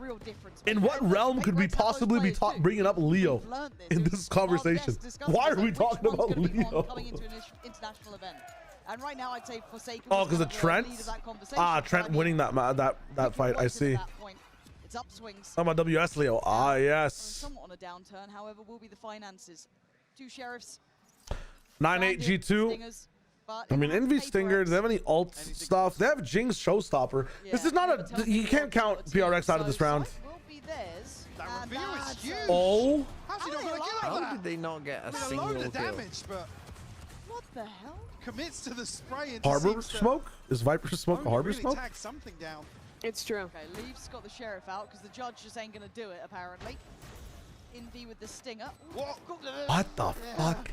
In what realm could we possibly be bringing up Leo in this conversation? Why are we talking about Leo? Coming into an international event. And right now, I'd say Forsaken. Oh, because of Trent? Trent winning that fight. I see. It's upswings. I'm a WS Leo. Ah, yes. Somewhat on a downturn, however, will be the finances. Two sheriffs. 9-8 G2. I mean, Envy Stinger. Do they have any ult stuff? They have Jing's Showstopper. This is not a. You can't count PRX out of this round. That reveal is huge. Oh. How's he not gonna kill How that? did they not get a I mean, single a load of kill? damage, but what the hell? Commits to the spray and Harbor seems to smoke? Is Viper smoke a harbor really smoke? tag something down. It's true. Okay, Leaf's got the sheriff out because the judge just ain't gonna do it apparently. Envy with the stinger. What? What the fuck?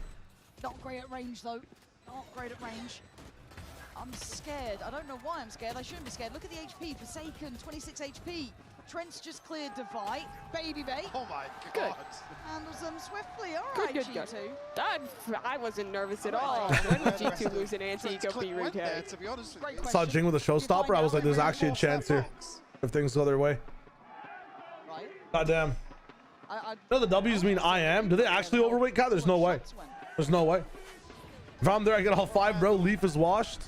Not great at range though. Not great at range. I'm scared. I don't know why I'm scared. I shouldn't be scared. Look at the HP. Forsaken, 26 HP. Trent's just cleared Divide. Baby Bay. Oh my god. Good. Handles them swiftly. All right, Good. G2. I wasn't nervous at all. When did G2 lose an anti-eco B retake? To be honest with you. I saw Jing with a Showstopper. I was like, there's actually a chance here if things go their way. Right. Goddamn. No, the W's mean I am. Do they actually overweight cat? There's no way. There's no way. If I'm there, I get all 5, bro. Leaf is washed.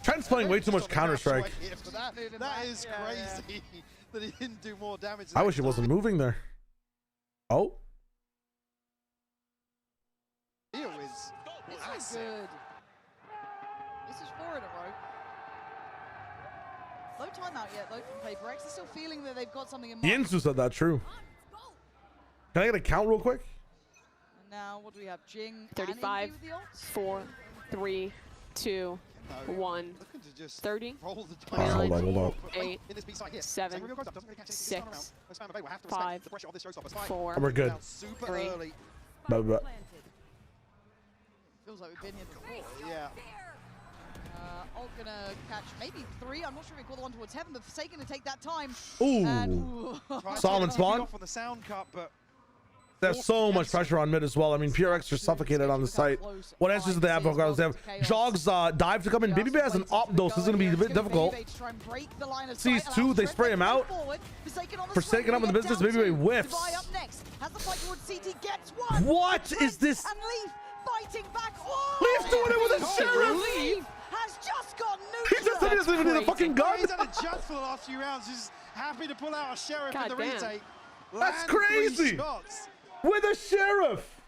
Trent's playing way too much Counter-Strike. That is crazy that he didn't do more damage. I wish he wasn't moving there. Oh. This is good. This is 4 in a row. No timeout yet, though, from PRX. They're still feeling that they've got something in mind. Yinsu said that, true. Can I get a count real quick? Now, what do we have? Jing 35, 4, 3, 2, 1, 30, Hold on. 8, 7, 6, 5, 4, We're good. 3. But Feels like we've been here before. Yeah. Ult gonna catch maybe 3. I'm not sure if we call the one towards heaven, but Forsaken to take that time. Ooh. And, Solomon spawn. Off on the sound cut, but There's so much pressure on mid as well. I mean, PRX are suffocated on the site. What answers do they have? Regardless, they have Jogg's dive to come in. Baby Bear has an op though, so this is gonna be a bit difficult. Sees 2, they spray him out. Forsaken up in the business. Baby Bear whiffs. What is this? Fighting back. Leaf's doing it with a sheriff. Leaf has just got He just said he doesn't even need a fucking gun. He's done it just for the last few rounds. He's happy to pull out a sheriff in the retake. That's Land 3 crazy. shots. With a sheriff.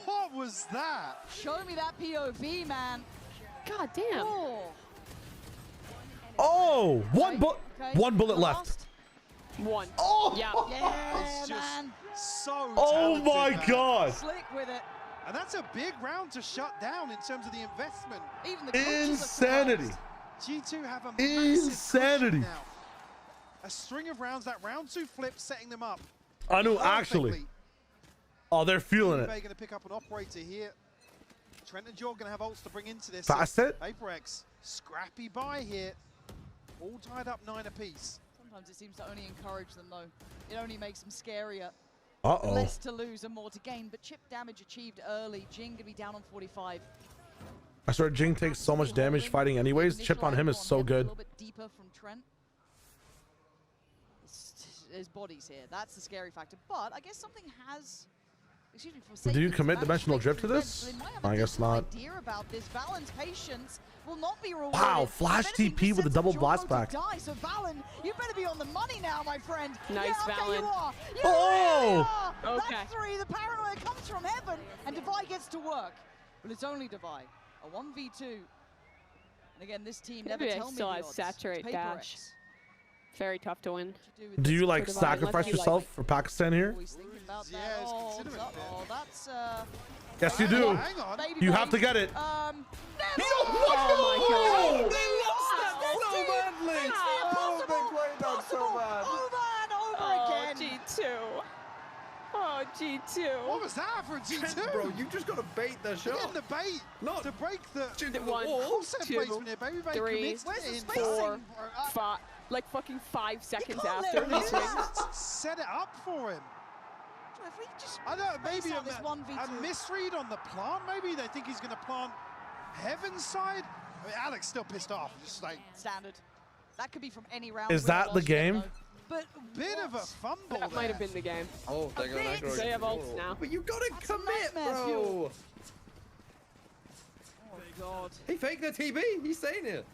What was that? Show me that POV, man. God damn. Oh, one bullet left. 1. Oh. Yeah. It's just so Oh talented, my man. God. Slick with it. And that's a big round to shut down in terms of the investment. Even the coaches are Insanity. G2 have a Insanity. massive now. A string of rounds, that round 2 flip setting them up. I knew actually. Oh, they're feeling They're it. going to pick up an operator here. Trent and Joe going to have ults to bring into this. Fast it. PRX, scrappy buy here. All tied up 9 apiece. Sometimes it seems to only encourage them, though. It only makes them scarier. Uh-oh. Less to lose and more to gain, but chip damage achieved early. Jing gonna be down on 45. I swear Jing takes so much damage fighting anyways. Chip on him is so good. A little bit deeper from Trent. His body's here. That's the scary factor. But I guess something has. Excuse me. Do you commit dimensional drift to this? I guess not. Idea about this. Valen's patience will not be rewarded. Wow, flash TP with a double blast back. So Valen, you better be on the money now, my friend. Nice, yeah, okay, Valen. You are. You Oh! really are. Okay. That's 3. The paranoia comes from heaven, and Devi gets to work. But it's only Devi. A 1v2. And again, this team never Maybe tell I me still the has odds. saturate It's dash. Very tough to win. Do you like For Divine, sacrifice unless you, yourself for Pakistan here? Always thinking about that. Yeah, it's Oh, considering uh-oh, that's Yes, you do. Hang on. baby You baby. have to get it. Oh my God. They lost that so badly. It's the impossible. Over and over again. G2. Oh, G2. What was that for a G2? Bro, you just got to bait the You're shot. getting the bait Not to break the One, concept 2, placement here. Baby Bay 3, commits to Where's the it in spacing? 4, time. 5. Like fucking 5 seconds can't let after him he do swings. that. Set it up for him. If we just I don't know, maybe out this a 1v2. misread on the plant. Maybe they think he's going to plant Heaven's side. I mean, Alex still pissed off. Just like Standard. That could be from any round. Is we that lost the yet, game? though. But bit of a fumble That might have there. been the game. Oh, they're going to aggro. They have ults now. But you got to That's a commit, nightmare bro. fuel. Oh God. He faked the TB. He's saying it.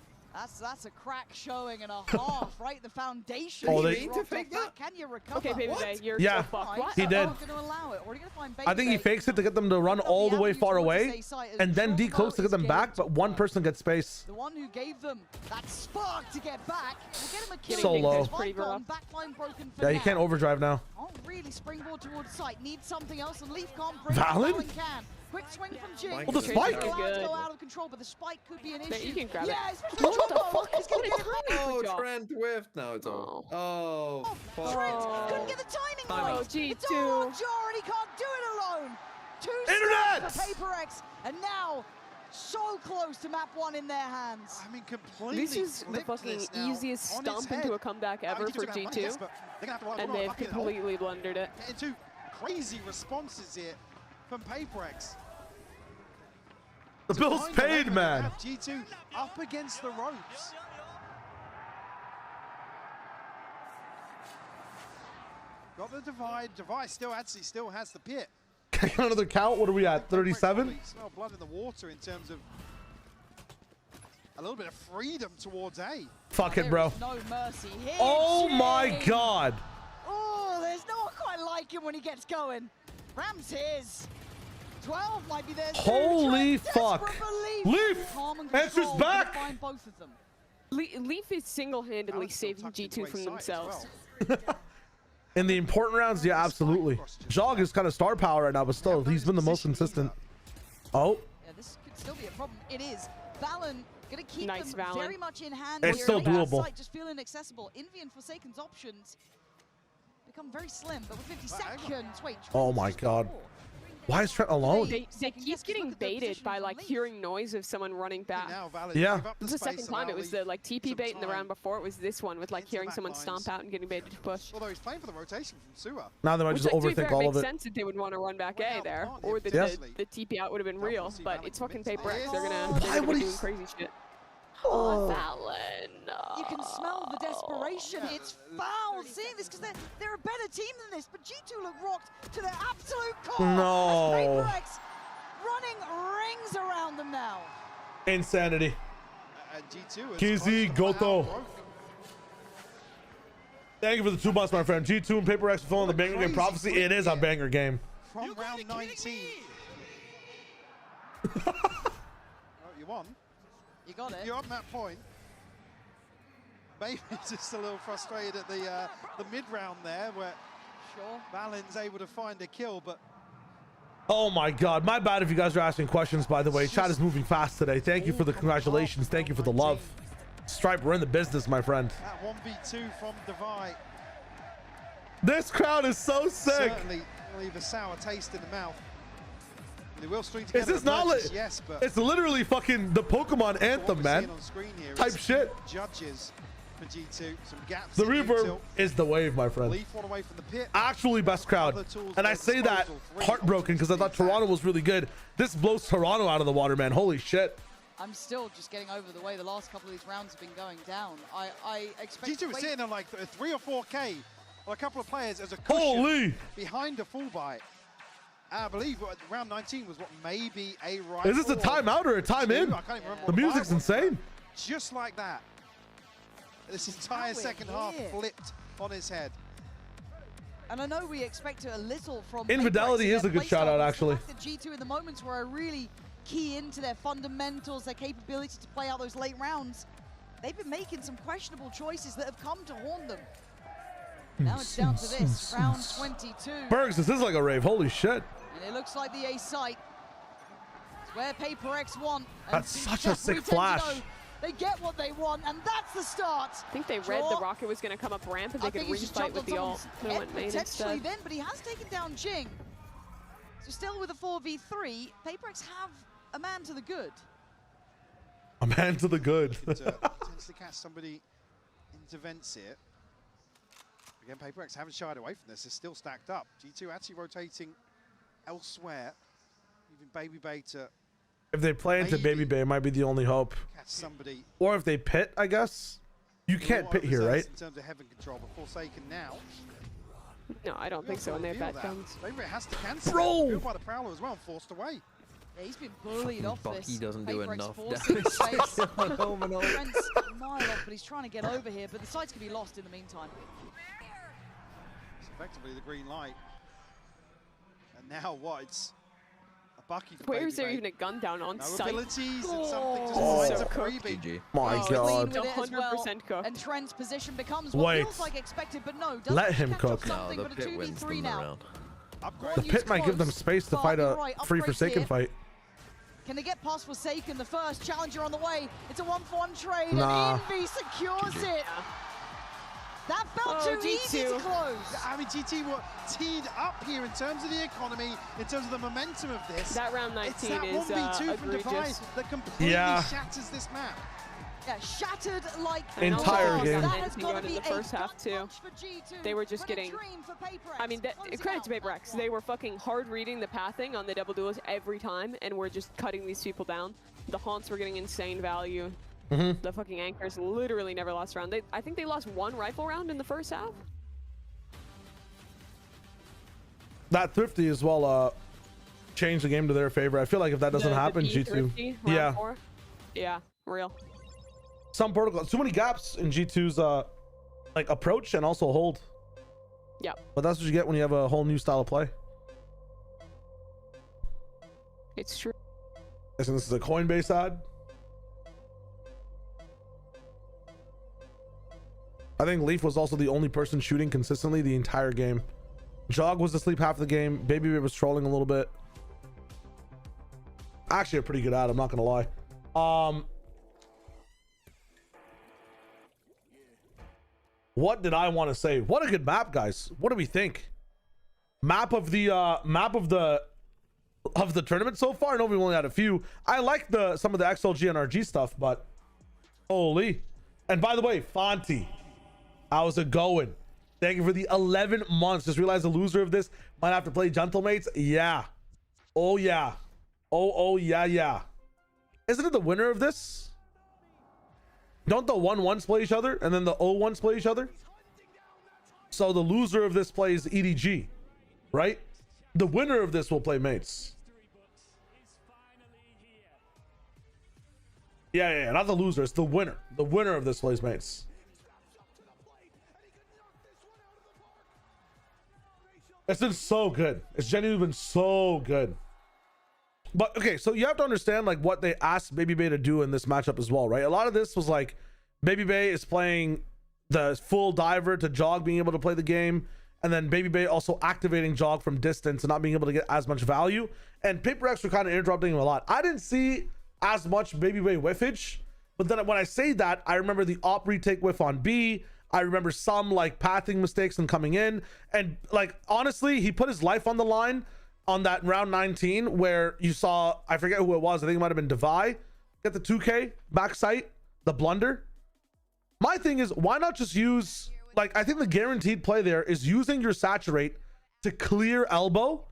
That's a crack showing and a half, right? The foundation. Oh, is they- rocked to off fake that. Can you recover? Okay, baby What? Bay, you're Yeah. so fucked. Right, What? He did. We're going to allow it. We're going to find I think he Baby fakes it to get them to run all the way far away, and then decloaks to get them back, but one person gets space. The one who gave them that spark to get back. We'll get him a kill. So low. Pretty rough. Backline broken for Yeah, he now. can't overdrive now. Can't really springboard towards sight. Needs something else, and Leaf can't bring Valen? it. Valen can. Quick swing from Jing. Well, the spike. Allowed to Good. go out of control, but the spike could be an issue. You can grab yeah, it. especially What the Jumbo. fuck? He's going to get it back. Oh, job. Trent whiffed. Now it's on. Oh, fuck. Trent couldn't get the timing right. Oh, It's G2. all on Jar, and he can't do it alone. 2 Internet! stars for PRX, and now so close to map 1 in their hands. I mean, completely. This is the flipped fucking this now easiest on its stomp head. into a comeback I mean, ever for G2 have yes, G2, but they're gonna have to rely and on they've fucking completely blundered it. Getting two crazy responses here from PRX. The bill's Behind the paid, leg, man. have G2 up against the ropes. Got the divide. Divide still has the pit. Can I get another count? What are we at? 37? Smell blood in the water in terms of a little bit of freedom towards A. Fuck it, bro. No mercy here. Oh my Jing. God. Oh, there's no one quite like him when he gets going. Ram's his. 12 might be there. Holy fuck. Leaf answers back. Find both of them. Leaf is single-handedly Alex still saving tucked into G2 A from side as themselves. well. In the important rounds, yeah, absolutely. Jog is kind of star power right now, but still, he's been the most consistent. Oh. Yeah, this could still be a problem. It is. Valen gonna keep Nice, them Valen. very much in hand It's here. still Like, doable. Sight just feeling accessible. Envy and Forsaken's options become very slim, but with 50 seconds, wait. Oh my God. Why is Trent alone? They keep getting baited by like hearing noise of someone running back. Yeah. This is the second time it was the like TP bait in the round before. It was this one with like hearing someone stomp out and getting baited to push. Although he's playing for the rotation from Sewer. Now they might just Which, like, to be overthink fair, all makes of it. sense that they would want to run back A there, or the TP out would have been real. But it's fucking Paper X. They're gonna be doing crazy shit. Oh, Valen. You can smell the desperation. It's foul seeing this because they're a better team than this, but G2 look rocked to their absolute core. No. As Paper X running rings around them now. Insanity. G2 Kizzy Goto. Thank you for the 2 months, my friend. G2 and Paper X fulfilling the banger game prophecy. It is a banger game. From round 19. Oh, you won. You got it. You're on that point. Maybe just a little frustrated at the mid round there, where Valen's able to find a kill, but Oh my God. My bad if you guys are asking questions, by the way. Chat is moving fast today. Thank you for the congratulations. Thank you for the love. Stripe, we're in the business, my friend. that 1v2 from Divide This crowd is so sick. certainly leave a sour taste in the mouth. They will string Is together this not emerges, yes, but it's literally fucking the Pokemon anthem, man. on screen here Type is shit. Judges for G2, some gaps. The in reverb util. is the wave, my friend. Leaf one away from the pit. Actually best crowd. And I say that heartbroken because I thought Toronto was really good. This blows Toronto out of the water, man. Holy shit. I'm still just getting over the way the last couple of these rounds have been going down. I expect G2 was Wade- sitting on like 3 or 4K on a couple of players as a cushion Holy. behind a full buy. I believe round 19 was what maybe a right. Is this a timeout or a time in? I can't even remember The what music's buy was, insane. but Just like that. This entire we're second half here. flipped on his head. And I know we expect a little from Infidelity Paper X is in a their good shout out, playstyle. actually. The fact that G2 in the moments where I really key into their fundamentals, their capability to play out those late rounds, they've been making some questionable choices that have come to haunt them. Now it's down to this, round 22. Bergs, this is like a rave. Holy shit. And it looks like the A site. It's where Paper X want. That's such a sick we tend to flash. know They get what they want, and that's the start. I think they read the rocket was going to come up ramp and they could refight with the ult. They went main Potentially instead. then, but he has taken down Jing. So still with a 4v3, Paper X have a man to the good. A man to the good. Potentially catch somebody into vents here. Again, Paper X haven't shied away from this. They're still stacked up. G2 actually rotating elsewhere. Even Baby Bay to If they play into Baby Bay, it might be the only hope. catch somebody. Or if they pit, I guess. You can't pit here, right? In terms of heaven control, but Forsaken now. No, I don't think so when they have Reveal bat that. guns. Favorite has to cancel. Bro! Revealed by the Prowler as well, forced away. Yeah, he's been bullied off Bucky this. doesn't do Paper X enough forcing damage. space. Home and all. Trent's a mile off, but he's trying to get over here. But the sites can be lost in the meantime. It's effectively the green light. And now what? It's a Bucky for Where Baby is there Bay. even a gun down on No site? abilities, it's something just Oh. finds So a cooked. freebie. My Clean God. with it as well. 100% cooked. And Trent's position becomes what Wait. feels like expected, but no. Doesn't Let him catch up cook. No, something, the but a pit wins 2v3 them now. around. Upgrade. The pit might give them space to fight a free Forsaken fight. Can they get past Forsaken? The first challenger on the way. It's a 1-for-1 trade, Nah. and Envy secures it. That felt Oh, too easy to G2. close. I mean, GT were teed up here in terms of the economy, in terms of the momentum of this. That round It's 19 that is 1v2 from Divide egregious. that completely Yeah. shatters this map. Yeah, shattered like Entire glass. game. That And has he got to went in be the first a half, gut too. punch for G2, They were just but a getting- dream for Paper I mean, X. Closing credit out to Paper X. that They one. were fucking hard reading the pathing on the double duels every time, and we're just cutting these people down. The haunts were getting insane value. Mm-hmm. The fucking anchors literally never lost a round. I think they lost one rifle round in the first half. That Thrifty as well changed the game to their favor. I feel like if that doesn't happen, B G2. Thrifty, round Yeah. 4. Yeah, real. Some protocol. Too many gaps in G2's like approach and also hold. Yeah. But that's what you get when you have a whole new style of play. It's true. I think this is a Coinbase ad. I think Leaf was also the only person shooting consistently the entire game. Jog was asleep half the game. Baby was trolling a little bit. Actually a pretty good ad, I'm not gonna lie. What did I want to say? What a good map, guys. What do we think? Map of the tournament so far. I know we've only had a few. I like some of the XLG and RG stuff, but holy. And by the way, Fonty, how's it going? Thank you for the 11 months. Just realized the loser of this might have to play Gentlemates. Yeah. Oh yeah. Oh yeah. Isn't it the winner of this? Don't the 1-1s play each other and then the 0-1s play each other? So the loser of this plays EDG, right? The winner of this will play mates. Yeah, not the loser. It's the winner. The winner of this plays mates. It's been so good. It's genuinely been so good. But okay, so you have to understand like what they asked Baby Bay to do in this matchup as well, right? A lot of this was like Baby Bay is playing the full diver to Jog being able to play the game, and then Baby Bay also activating Jog from distance and not being able to get as much value. And PRX were kind of interrupting him a lot. I didn't see as much Baby Bay whiffage, but then when I say that, I remember the op retake whiff on B. I remember some like pathing mistakes and coming in, and like honestly, he put his life on the line on that round 19 where you saw, I forget who it was, I think it might have been Devi get the 2K backside, the blunder. My thing is, why not just use, like, I think the guaranteed play there is using your saturate to clear elbow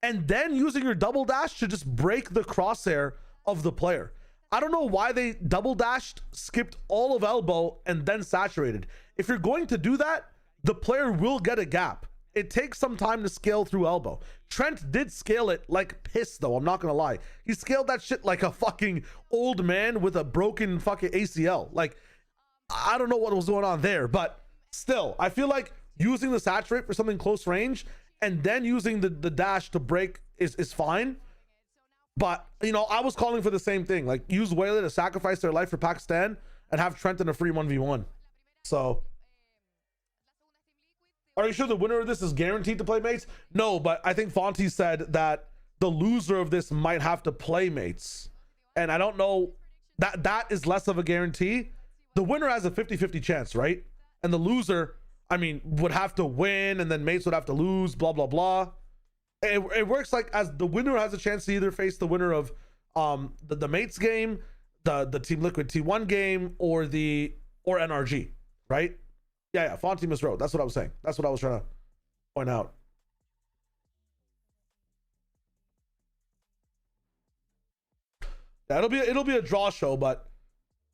and then using your double dash to just break the crosshair of the player. I don't know why they double dashed, skipped all of elbow and then saturated. If you're going to do that, the player will get a gap. It takes some time to scale through elbow. Trent did scale it like piss though, I'm not gonna lie. He scaled that shit like a fucking old man with a broken fucking ACL. Like, I don't know what was going on there, but still, I feel like using the saturate for something close range and then using the dash to break is fine. But, you know, I was calling for the same thing. Like, use Whaley to sacrifice their life for Pakistan and have Trent in a free 1v1. So... are you sure the winner of this is guaranteed to play mates? No, but I think Fonty said that the loser of this might have to play mates. And I don't know, that is less of a guarantee. The winner has a 50-50 chance, right? And the loser, I mean, would have to win and then mates would have to lose, blah, blah, blah. It works like as the winner has a chance to either face the winner of the mates game, the Team Liquid T1 game, or NRG, right? Yeah, Fonty miswrote. That's what I was saying. That's what I was trying to point out. Yeah, it'll be a draw show, but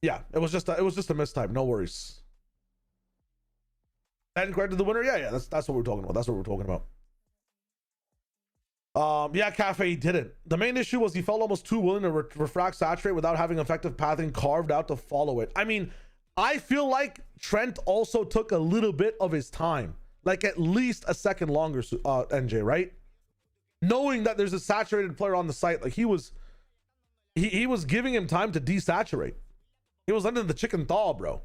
yeah, it was just a mistype. No worries. And corrected the winner. Yeah, that's what we're talking about. That's what we're talking about. Yeah, Cafe didn't. The main issue was he felt almost too willing to refract saturate without having effective pathing carved out to follow it. I mean, I feel like Trent also took a little bit of his time, like at least a second longer, NJ, right? Knowing that there's a saturated player on the site, like he was giving him time to desaturate. He was letting the chicken thaw, bro.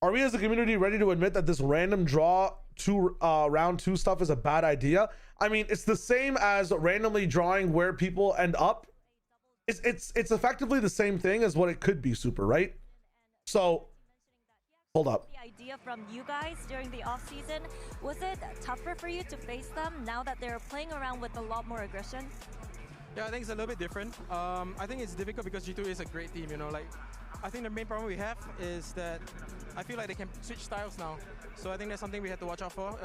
Are we as a community ready to admit that this random draw round 2 stuff is a bad idea? I mean, it's the same as randomly drawing where people end up. It's effectively the same thing as what it could be, Super, right? So hold up. The idea from you guys during the off season, was it tougher for you to face them now that they're playing around with a lot more aggression? Yeah, I think it's a little bit different. I think it's difficult because G2 is a great team, you know, like I think the main problem we have is that I feel like they can switch styles now. So I think that's something we have to watch out for.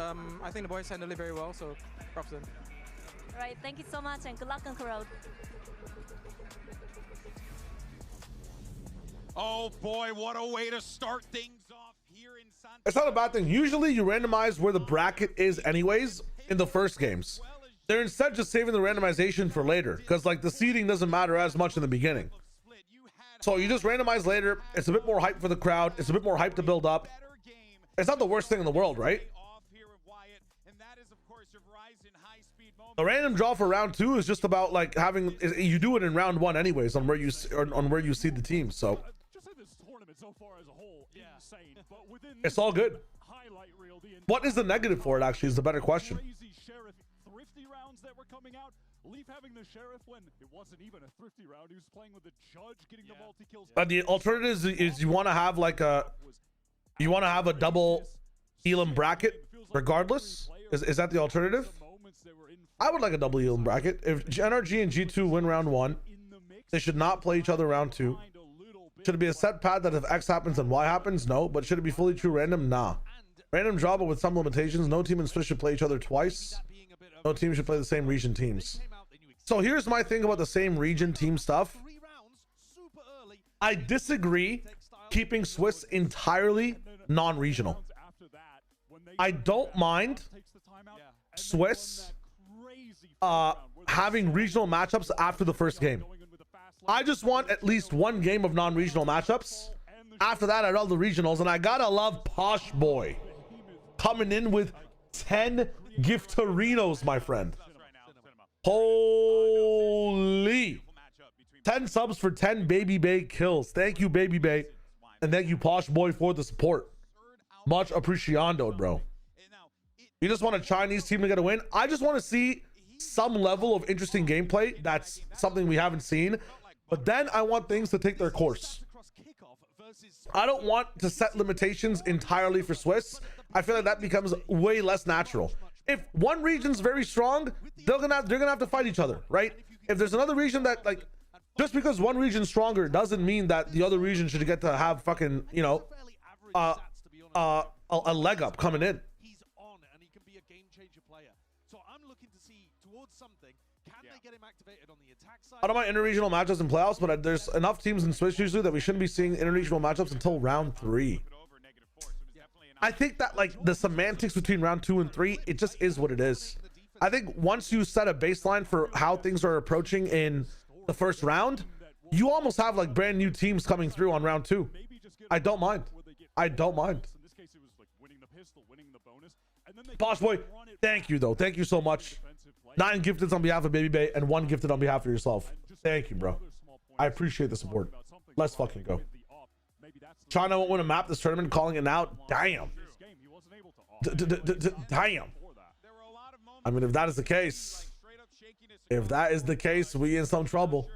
I think the boys handled it very well, so props to them. All right, thank you so much and good luck on Corrode. Oh boy, what a way to start things off here in Santiago. It's not a bad thing. Usually you randomize where the bracket is anyways in the first games. They're instead just saving the randomization for later because like the seeding doesn't matter as much in the beginning. So you just randomize later. It's a bit more hype for the crowd. It's a bit more hype to build up. It's not the worst thing in the world, right? The random draw for round 2 is just about like having, you do it in round 1 anyways on where you see the team. So tournament so far as a whole, insane. But within It's all good. highlight reel, the What is the negative for it, actually, is the better question. crazy Sheriff thrifty rounds that were coming out. Leaf having the Sheriff when it wasn't even a thrifty round. He was playing with the Judge, getting the multi-kills. The alternative is you want to have like a double Elam bracket regardless. Is that the alternative? I would like a double Elam bracket. If NRG and G2 win round 1, they should not play each other round 2. Should it be a set pad that if X happens then Y happens? No. But should it be fully true random? Nah. Random draw, but with some limitations. No team in Swiss should play each other twice. No team should play the same region teams. So here's my thing about the same region team stuff. I disagree keeping Swiss entirely non-regional. I don't mind Swiss having regional matchups after the first game. I just want at least one game of non-regional matchups. After that, I love the regionals, and I gotta love Posh Boy coming in with 10 Giftorinos, my friend. Holy 10 subs for 10 Baby Bay kills. Thank you, Baby Bay, and thank you, Posh Boy, for the support. Much appreciando, bro. You just want a Chinese team to get a win? I just want to see some level of interesting gameplay. That's something we haven't seen. But then I want things to take their course. I don't want to set limitations entirely for Swiss. I feel like that becomes way less natural. If one region's very strong, they're gonna have to fight each other, right? If there's another region that, like, just because one region's stronger doesn't mean that the other region should get to have fucking, you know, a leg up coming in. He's on and he can be a game-changer player. So I'm looking to see towards something. Can they get him activated on the attack side? I don't mind interregional matchups in playoffs, but there's enough teams in Swiss usually that we shouldn't be seeing interregional matchups until round 3. I think that, like, the semantics between round 2 and 3, it just is what it is. I think once you set a baseline for how things are approaching in the first round, you almost have like brand new teams coming through on round 2. I don't mind. I don't mind. Boss Boy, thank you though. Thank you so much. 9 gifted on behalf of Baby Bay and 1 gifted on behalf of yourself. Thank you, bro. I appreciate the support. Let's fucking go. China won't win a map this tournament, calling it out. Damn. Damn. I mean, if that is the case, we in some trouble.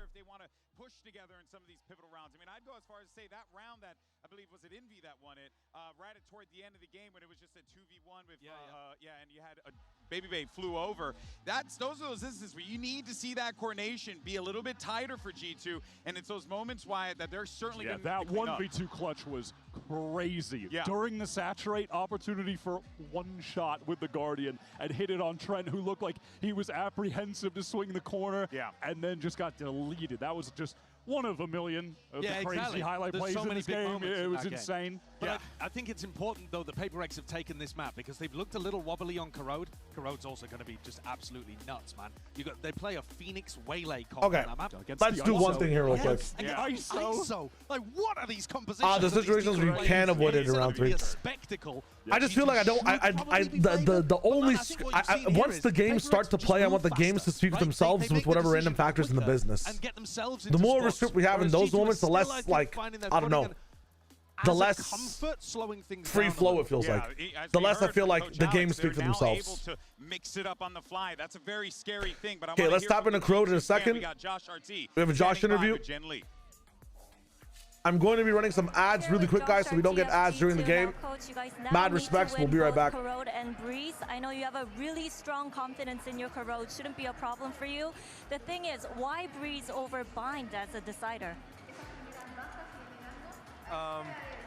Push together in some of these pivotal rounds. I mean, I'd go as far as to say that round that I believe was it Envy that won it, right at toward the end of the game when it was just a 2v1 with and you had a Baby Bay flew over. Those are those instances where you need to see that coordination be a little bit tighter for G2, and it's those moments why that they're certainly going to that 1v2 clutch was crazy. During the saturate, opportunity for one shot with the Guardian and hit it on Trent, who looked like he was apprehensive to swing the corner, and then just got deleted. That was just one of a million of the crazy highlight plays in this game. It was insane. But I think it's important, though, that PRX have taken this map because they've looked a little wobbly on Corrode. Corrode's also going to be just absolutely nuts, man. They play a Phoenix Waylay comp on that map. Let's do one thing here real quick. ISO. Like, what are these compositions? The situations where you can avoid it in round 3. Spectacle. I just feel like I don't. Once the games start to play, I want the games to speak for themselves with whatever random factors in the business. The more restrict we have in those moments, the less, like, I don't know, the less free flow it feels like. The less I feel like the games speak for themselves. To mix it up on the fly. That's a very scary thing. But Okay, let's tap into Crowd in a second. We got Josh RT. We have a Josh interview. I'm going to be running some ads really quick, guys, so we don't get ads during the game. Mad respects. We'll be right back. Corrode and Breeze. I know you have a really strong confidence in your Corrode. Shouldn't be a problem for you. The thing is, why Breeze over Bind as a decider?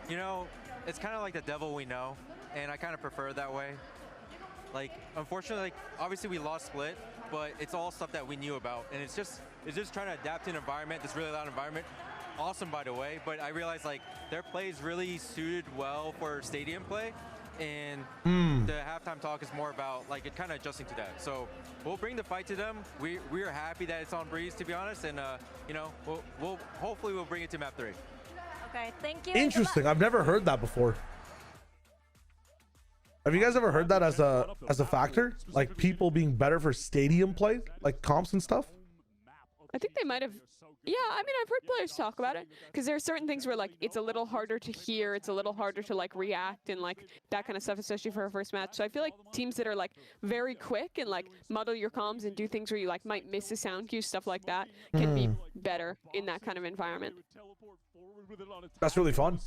You know, it's kind of like the devil we know, and I kind of prefer it that way. Like, unfortunately, like, obviously we lost Split, but it's all stuff that we knew about, and it's just trying to adapt to an environment, this really loud environment. Awesome, by the way, but I realized, like, their play is really suited well for stadium play, and the halftime talk is more about, like, it kind of adjusting to that. So we'll bring the fight to them. We are happy that it's on Breeze, to be honest, and you know, we'll hopefully we'll bring it to map 3. Okay, thank you. Interesting. I've never heard that before. Have you guys ever heard that as a factor? Like people being better for stadium play, like comps and stuff? I think they might have Yeah, I mean, I've heard players talk about it because there are certain things where like it's a little harder to hear, it's a little harder to like react and like that kind of stuff, especially for a first match. So I feel like teams that are like very quick and like muddle your comms and do things where you like might miss a sound cue, stuff like that, can be better in that kind of environment. That's really fun.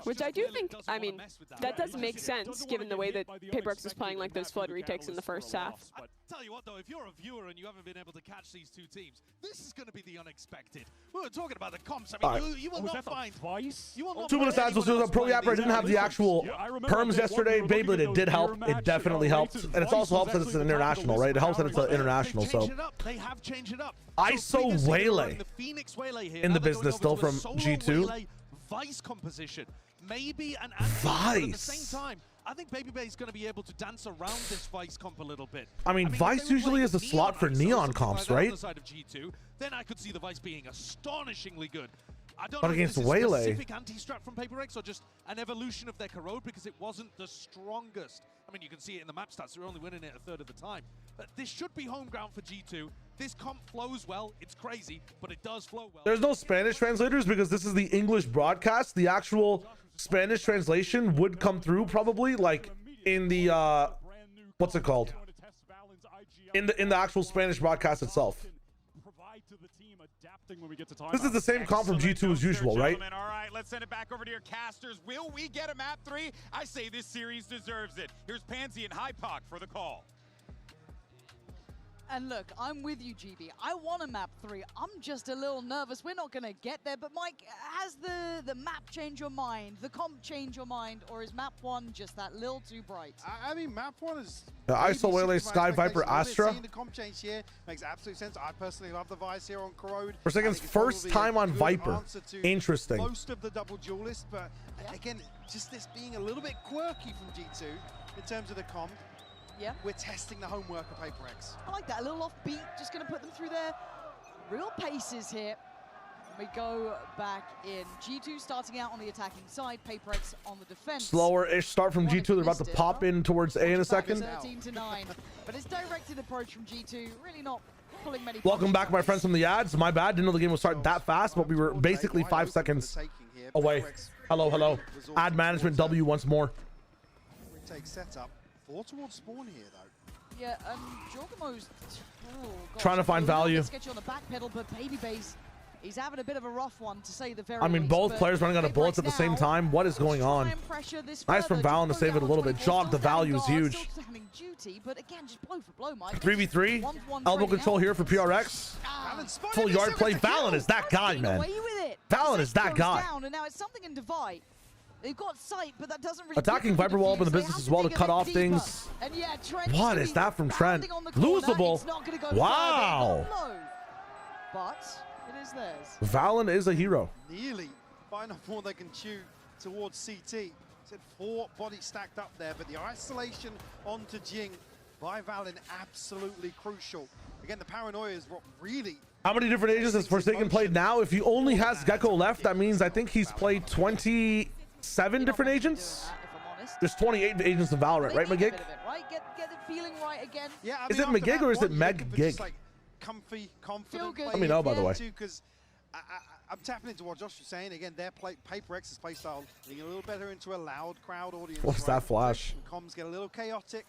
Which I do think, I mean, that does make sense given the way that PRX is playing like those flood retakes in the first half. Tell you what though, if you're a viewer and you haven't been able to catch these two teams, this is going to be the unexpected. We were talking about the comps. I mean, you will not find twice. 2 minutes ads was Pro Yapper. Didn't have the actual perms yesterday. Beyblade, it did help. It definitely helped. And it also helps that it's an international, right? It helps that it's an international, so. They have changed it up. ISO Waylay in the business still from G2. Vice composition. Maybe an anti Vice. at the same time. I think Baby is going to be able to dance around this Vice comp a little bit. I mean Vice usually is a slot for Neon comps, right? On the side of G2, then I could see the Vice being astonishingly good. I don't But know against if this is Waylay. specific anti-strat from PRX or just an evolution of their corrode because it wasn't the strongest. I mean, you can see it in the map stats. They're only winning it a third of the time. But this should be home ground for G2. This comp flows well. It's crazy, but it does flow well. There's no Spanish translators because this is the English broadcast. The actual Spanish translation would come through probably like in the what's it called? In the actual Spanish broadcast itself. This is the same comp from G2 as usual, right? All right, let's send it back over to your casters. Will we get a map 3? I say this series deserves it. Here's Pansy and Hypoc for the call. And look, I'm with you, GB. I want a map 3. I'm just a little nervous. We're not going to get there. But Mike, has the map changed your mind? The comp changed your mind? Or is map 1 just that little too bright? I mean, map 1 is... ISO Waylay, Sky Viper, Astra. Seeing the comp change here makes absolute sense. I personally love the Vice here on Corrode. For seconds, first time on Viper. Interesting. Most of the double duelists, but again, just this being a little bit quirky from G2 in terms of the comp. Yeah. We're testing the homework of PRX. I like that. A little offbeat, just going to put them through their real paces here. We go back in. G2 starting out on the attacking side, PRX on the defense. Slower-ish start from G2. They're about to pop in towards A in a second. 13-9, but it's directed approach from G2. Really not pulling many. Welcome back, my friends from the ads. My bad. Didn't know the game would start that fast, but we were basically 5 seconds away. Hello, hello. Ad management W once more. Retake setup. 4 towards spawn here, though. Yeah, Jorgamo's trying to find value. Sketchy on the back pedal, but Baby Base, he's having a bit of a rough one, to say the very I mean, least, both players running out of bullets at the same time. What is going on? Nice from Valen to save it a little bit. Jog, the value is huge. Duty, but again, just blow for blow, Mike. 3v3. Elbow control here for PRX. Full yard play. Valen is that guy, man. Valen is that guy. And now it's something in Divide. They've got sight, but that doesn't really attacking Viper wall up in the business as well to cut off things. And yeah, what is that from Trent? Losable. Wow. But it is theirs. Valen is a hero. Nearly fine enough more they can chew towards CT. Said 4 bodies stacked up there, but the isolation onto Jing by Valen absolutely crucial. Again, the paranoia is what really. How many different agents has Forsaken played now? If he only has Gecko left, that means I think he's played 27 different agents. There's 28 agents in Valorant, right, McGig? Get the feeling right again. Yeah, is it McGig or is it Meg Gig? Like comfy, confident. Let me know, by the way. Because I'm tapping into what Josh was saying. Again, their PRX's play style being a little better into a loud crowd audience. What's that flash? Comms get a little chaotic.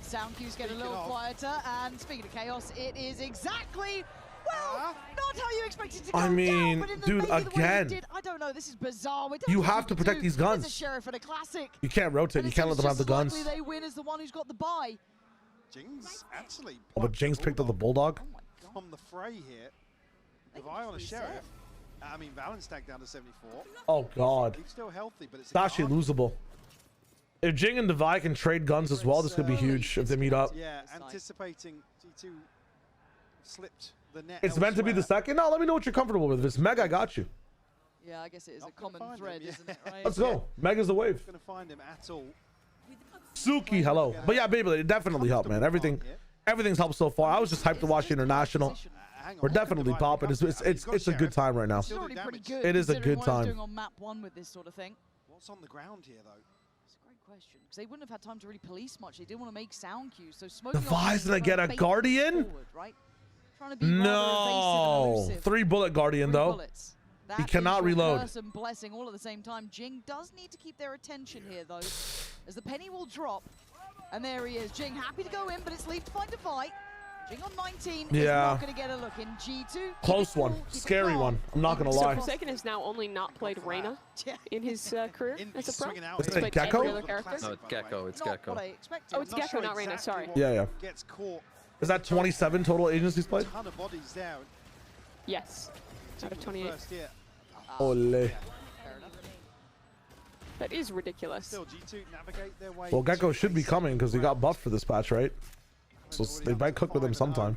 Sound cues get a little quieter, and speaking of chaos, it is exactly, well, not how you expect it to go I mean, down, but in the dude, maybe the way again. it did. I don't know, this is bizarre. You have to protect these guns. It's a sheriff and a classic. You can't rotate. You can't let them have the guns. They win as the one who's got the buy. Jing's actually. Oh, but Jing's picked up the Bulldog. From the fray here. Divide on a sheriff. I mean, Valen stacked down to 74. Oh, God. He's still healthy, but it's actually losable. If Jing and Devi can trade guns as well, this could be huge if they meet up. Yeah, anticipating G2 slipped the net. It's meant to be the second. No, let me know what you're comfortable with. If it's Meg, I got you. Yeah, I guess it is a common thread, isn't it? Right? Let's go. Meg is the wave. Gonna find him at all. Suki, hello. But yeah, Beyblade, it definitely helped, man. Everything's helped so far. I was just hyped to watch the international. We're definitely popping. It's a good time right now. It is a good time. Doing on map 1 with this sort of thing. What's on the ground here, though? Question, because they wouldn't have had time to really police much. They didn't want to make sound cues, so smoking. Devi's gonna get a guardian. Forward, right? Trying to be rather evasive and No. elusive. 3-bullet Guardian, Three though. bullets. He That cannot is your reload. curse and blessing all at the same time. Jing does need to keep their attention here, though, as the penny will drop. And there he is. Jing happy to go in, but it's Leaf to find a fight. Jing on 19 is Yeah. not going to get a look in. G2. Close one. Scary one. I'm not going to lie. So Forsaken has now only not played Reyna in his career as a pro. Is He's it played Gecko? every other character. No, it's Gecko. It's Gecko. Oh, it's Gecko, not Reyna. Sorry. Yeah. Gets caught. Is that 27 total agencies played? Ton of bodies down. Yes. Out of 28. First, yeah. Ole. That is ridiculous. Still, G2 navigate their way. Well, Gecko should be coming because he got buffed for this patch, right? So they might cook with him sometime.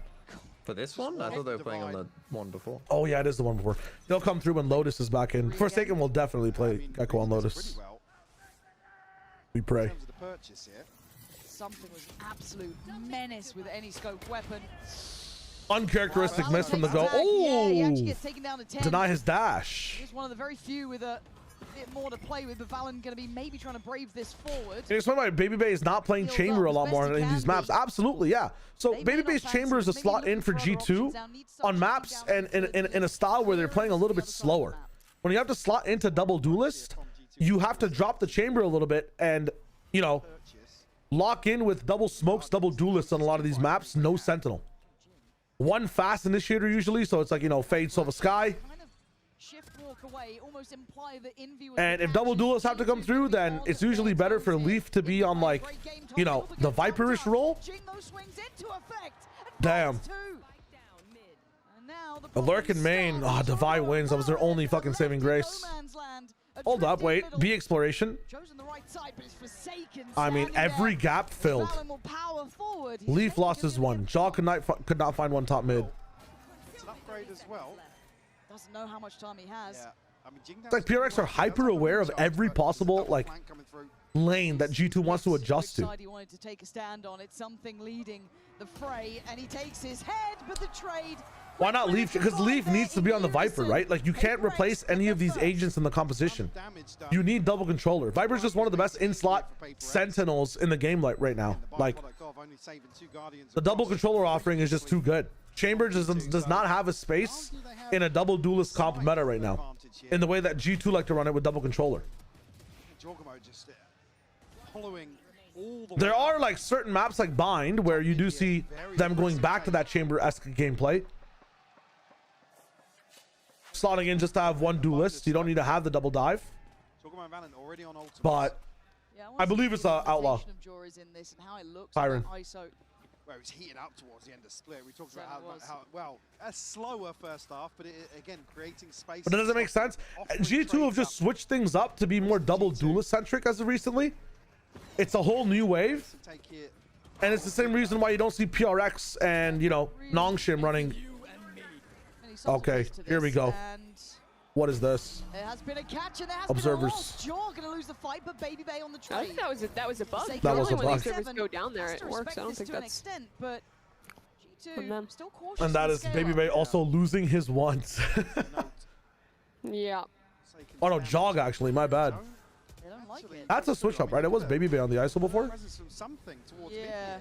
For this one? I thought they were playing on the one before. Oh, yeah, it is the one before. They'll come through when Lotus is back in. Forsaken will definitely play Gecko on Lotus. We pray. The purchase here. Something was an absolute menace with any scope weapon. Uncharacteristic miss from the go. Yeah, he actually Oh! gets taken down to 10. Deny his dash. He's one of the very few with a bit more to play with, but Valen going to be maybe trying to brave this forward. Can you explain why Baby Bay is not playing Chamber a lot more in these maps? Absolutely, yeah. So Baby Bay's Chamber is a slot in for G2 on maps and in a style where they're playing a little bit slower. When you have to slot into double duelist, you have to drop the Chamber a little bit and, you know, lock in with double smokes, double duelists on a lot of these maps, no Sentinel. One fast initiator usually, so it's like, you know, Fade, Silver Sky. Shift walk away, almost imply that Envy was And if double duelists have to come through, then it's usually better for Leaf to be on, like, you know, the Viperish role. Damn. The Lurk in main. Oh, Devi wins. That was their only fucking saving grace. Hold up, wait. B exploration. I mean, every gap filled. Leaf lost his one. Jaw could not find one top mid. It's an upgrade as well. Doesn't know how much time he has. Yeah. I mean, It's like PRX are hyper aware of every possible, like, lane that G2 wants to adjust to. He wanted to take a stand on. It's something leading the fray, and he takes his head, but the trade. Why not Leaf? Because Leaf needs to be on the Viper, right? Like, you can't replace any of these agents in the composition. You need double controller. Viper's just one of the best in-slot sentinels in the game right now. Like, the double controller offering is just too good. Chamber just does not have a space in a double duelist comp meta right now, in the way that G2 like to run it with double controller. There are like certain maps like Bind where you do see them going back to that Chamber-esque gameplay. Slotting in just to have one duelist. You don't need to have the double dive. But I believe it's Outlaw. Siren. Where it's heating up towards the end of split. We talked about how well, a slower first half, but again, creating space. But does it make sense? G2 have just switched things up to be more double duelist centric as of recently. It's a whole new wave. And it's the same reason why you don't see PRX and, you know, Nongshim running. Okay, here we go. What is this? There has been a catch and there has Observers. been a loss. Jaw gonna lose the fight, but Baby Bay on the trade. I think that was a bug. That was a When bug. these servers go down there, it works. I don't think that's extent, but from them. Still cautious. And that is Baby Bay also losing his ones. Yeah. Oh no, Jog actually, my bad. They don't like it. That's a switch up, right? It was Baby Bay on the ISO before. Yeah.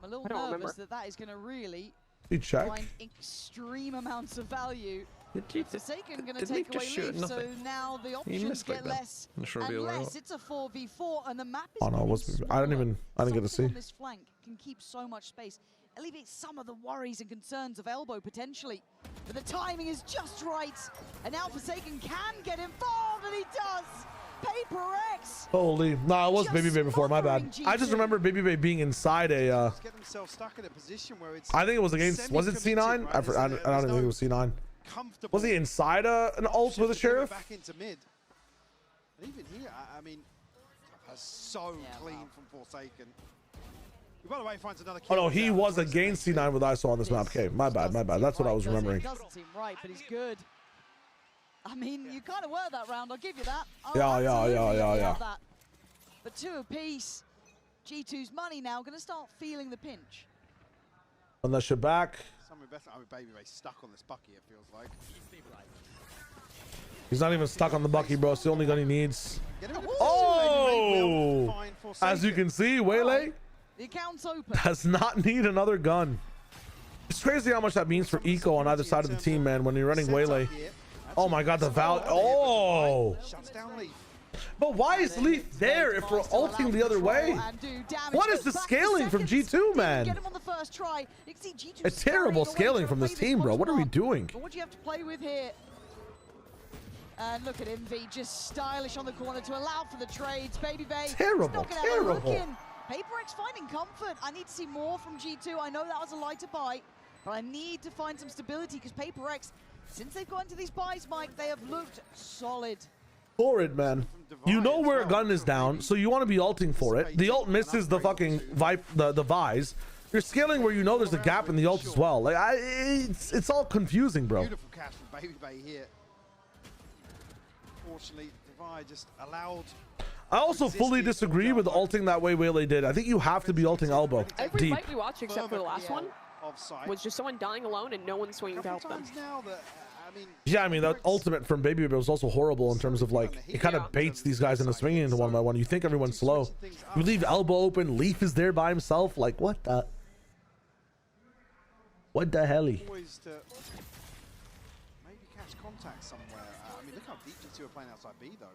I'm a little nervous that is gonna really You check. find extreme amounts of value. Forsaken gonna Did take Leaf just away shoot Leaf, so nothing? now the He options missed like get that. less I'm sure and it'll be all less. right. It's a 4v4 and the map is Oh no, it was. I didn't get to see. on this flank can keep so much space. Alleviate some of the worries and concerns of Elbow potentially. But the timing is just right. And now Forsaken can get involved, and he does. Paper X. Holy, no, it was Baby Bay before. My bad. I just remember Baby Bay being inside a. Get themselves stuck in a position where it's I think it was against. Was it C9? I don't even think it was C9. Was he inside an ult with a sheriff? Back into mid. And even here, I mean, so clean from Forsaken. By the way, finds another Oh kill. no, he was against C9 with ISO on this map. Okay, my bad. That's what I was remembering. Doesn't seem right, but he's good. I mean, you kind of were that round. I'll give you that. Yeah. But 2 apiece. G2's money now going to start feeling the pinch. Unless you're back. I mean, Baby Ray's stuck on this Bucky, it feels like. He's not even stuck on the Bucky, bro. It's the only gun he needs. Oh! As you can see, Waylay The account's open. does not need another gun. It's crazy how much that means for eco on either side of the team, man, when you're running Waylay. Oh my god, the Val. Oh! Shuts down Leaf. But why is Leaf there if we're ulting the other way? What is the scaling from G2, man? A terrible scaling from this team, bro. What are we doing? But what do you have to play with here? And look at Envy, just stylish on the corner to allow for the trades. Baby Bay. Terrible, terrible. PaperX finding comfort. I need to see more from G2. I know that was a lighter buy, but I need to find some stability because PaperX, since they've gone into these buys, Mike, they have looked solid. Horrid, man. You know where a gun is down, so you want to be ulting for it. The ult misses the fucking the Vise. You're scaling where you know there's a gap in the ult as well. Like it's all confusing, bro. Beautiful catch from Baby Bay here. Fortunately, Divide just allowed. I also fully disagree with ulting that way Waylay did. I think you have to be ulting elbow Every deep. fight we watched, except for the last one, was just someone dying alone and no one swinging to help them. Yeah, I mean, that ultimate from Baby Bay was also horrible in terms of, like, it kind of baits these guys into swinging into one by one. You think everyone's slow. You leave elbow open, Leaf is there by himself. Like, what the? What the helly? Always to maybe catch contact somewhere. I mean, look how deep G2 are playing outside B, though.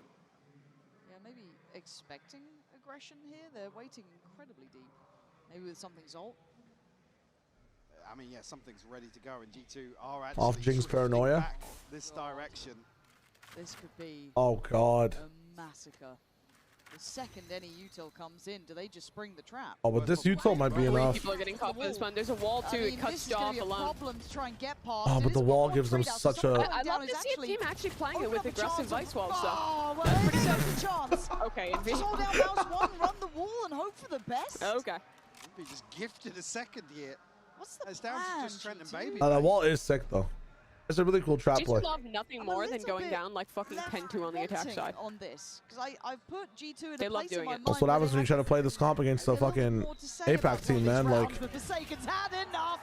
Yeah, maybe expecting aggression here. They're waiting incredibly deep. Maybe with something's ult. I mean, yeah, something's ready to go, and G2 are actually Off Jinx paranoia. back this direction. This could be Oh god. a massacre. The second any util comes in, do they just spring the trap? Oh, but this util might be enough. People are getting caught for this one. There's a wall too. It cuts you off alone. To try and get past. Oh, but the wall gives them such a. I'd love to see a team actually playing it with aggressive vice walls, though. Oh, well, That's pretty there's a chance. Okay, Envy. Just hold down mouse one, run the wall, and hope for the best. Okay. Envy just gifted a second here. What's the It's down to just Trent and Baby. That wall is sick though. It's a really cool trap G2 play. love nothing more than going down like fucking 10-2 on the attack side. On this, because I've put G2 in They a love place in doing my it. mind That's what where happens they when you try to play this comp against the fucking APAC team, man. Like, the Forsaken's had enough.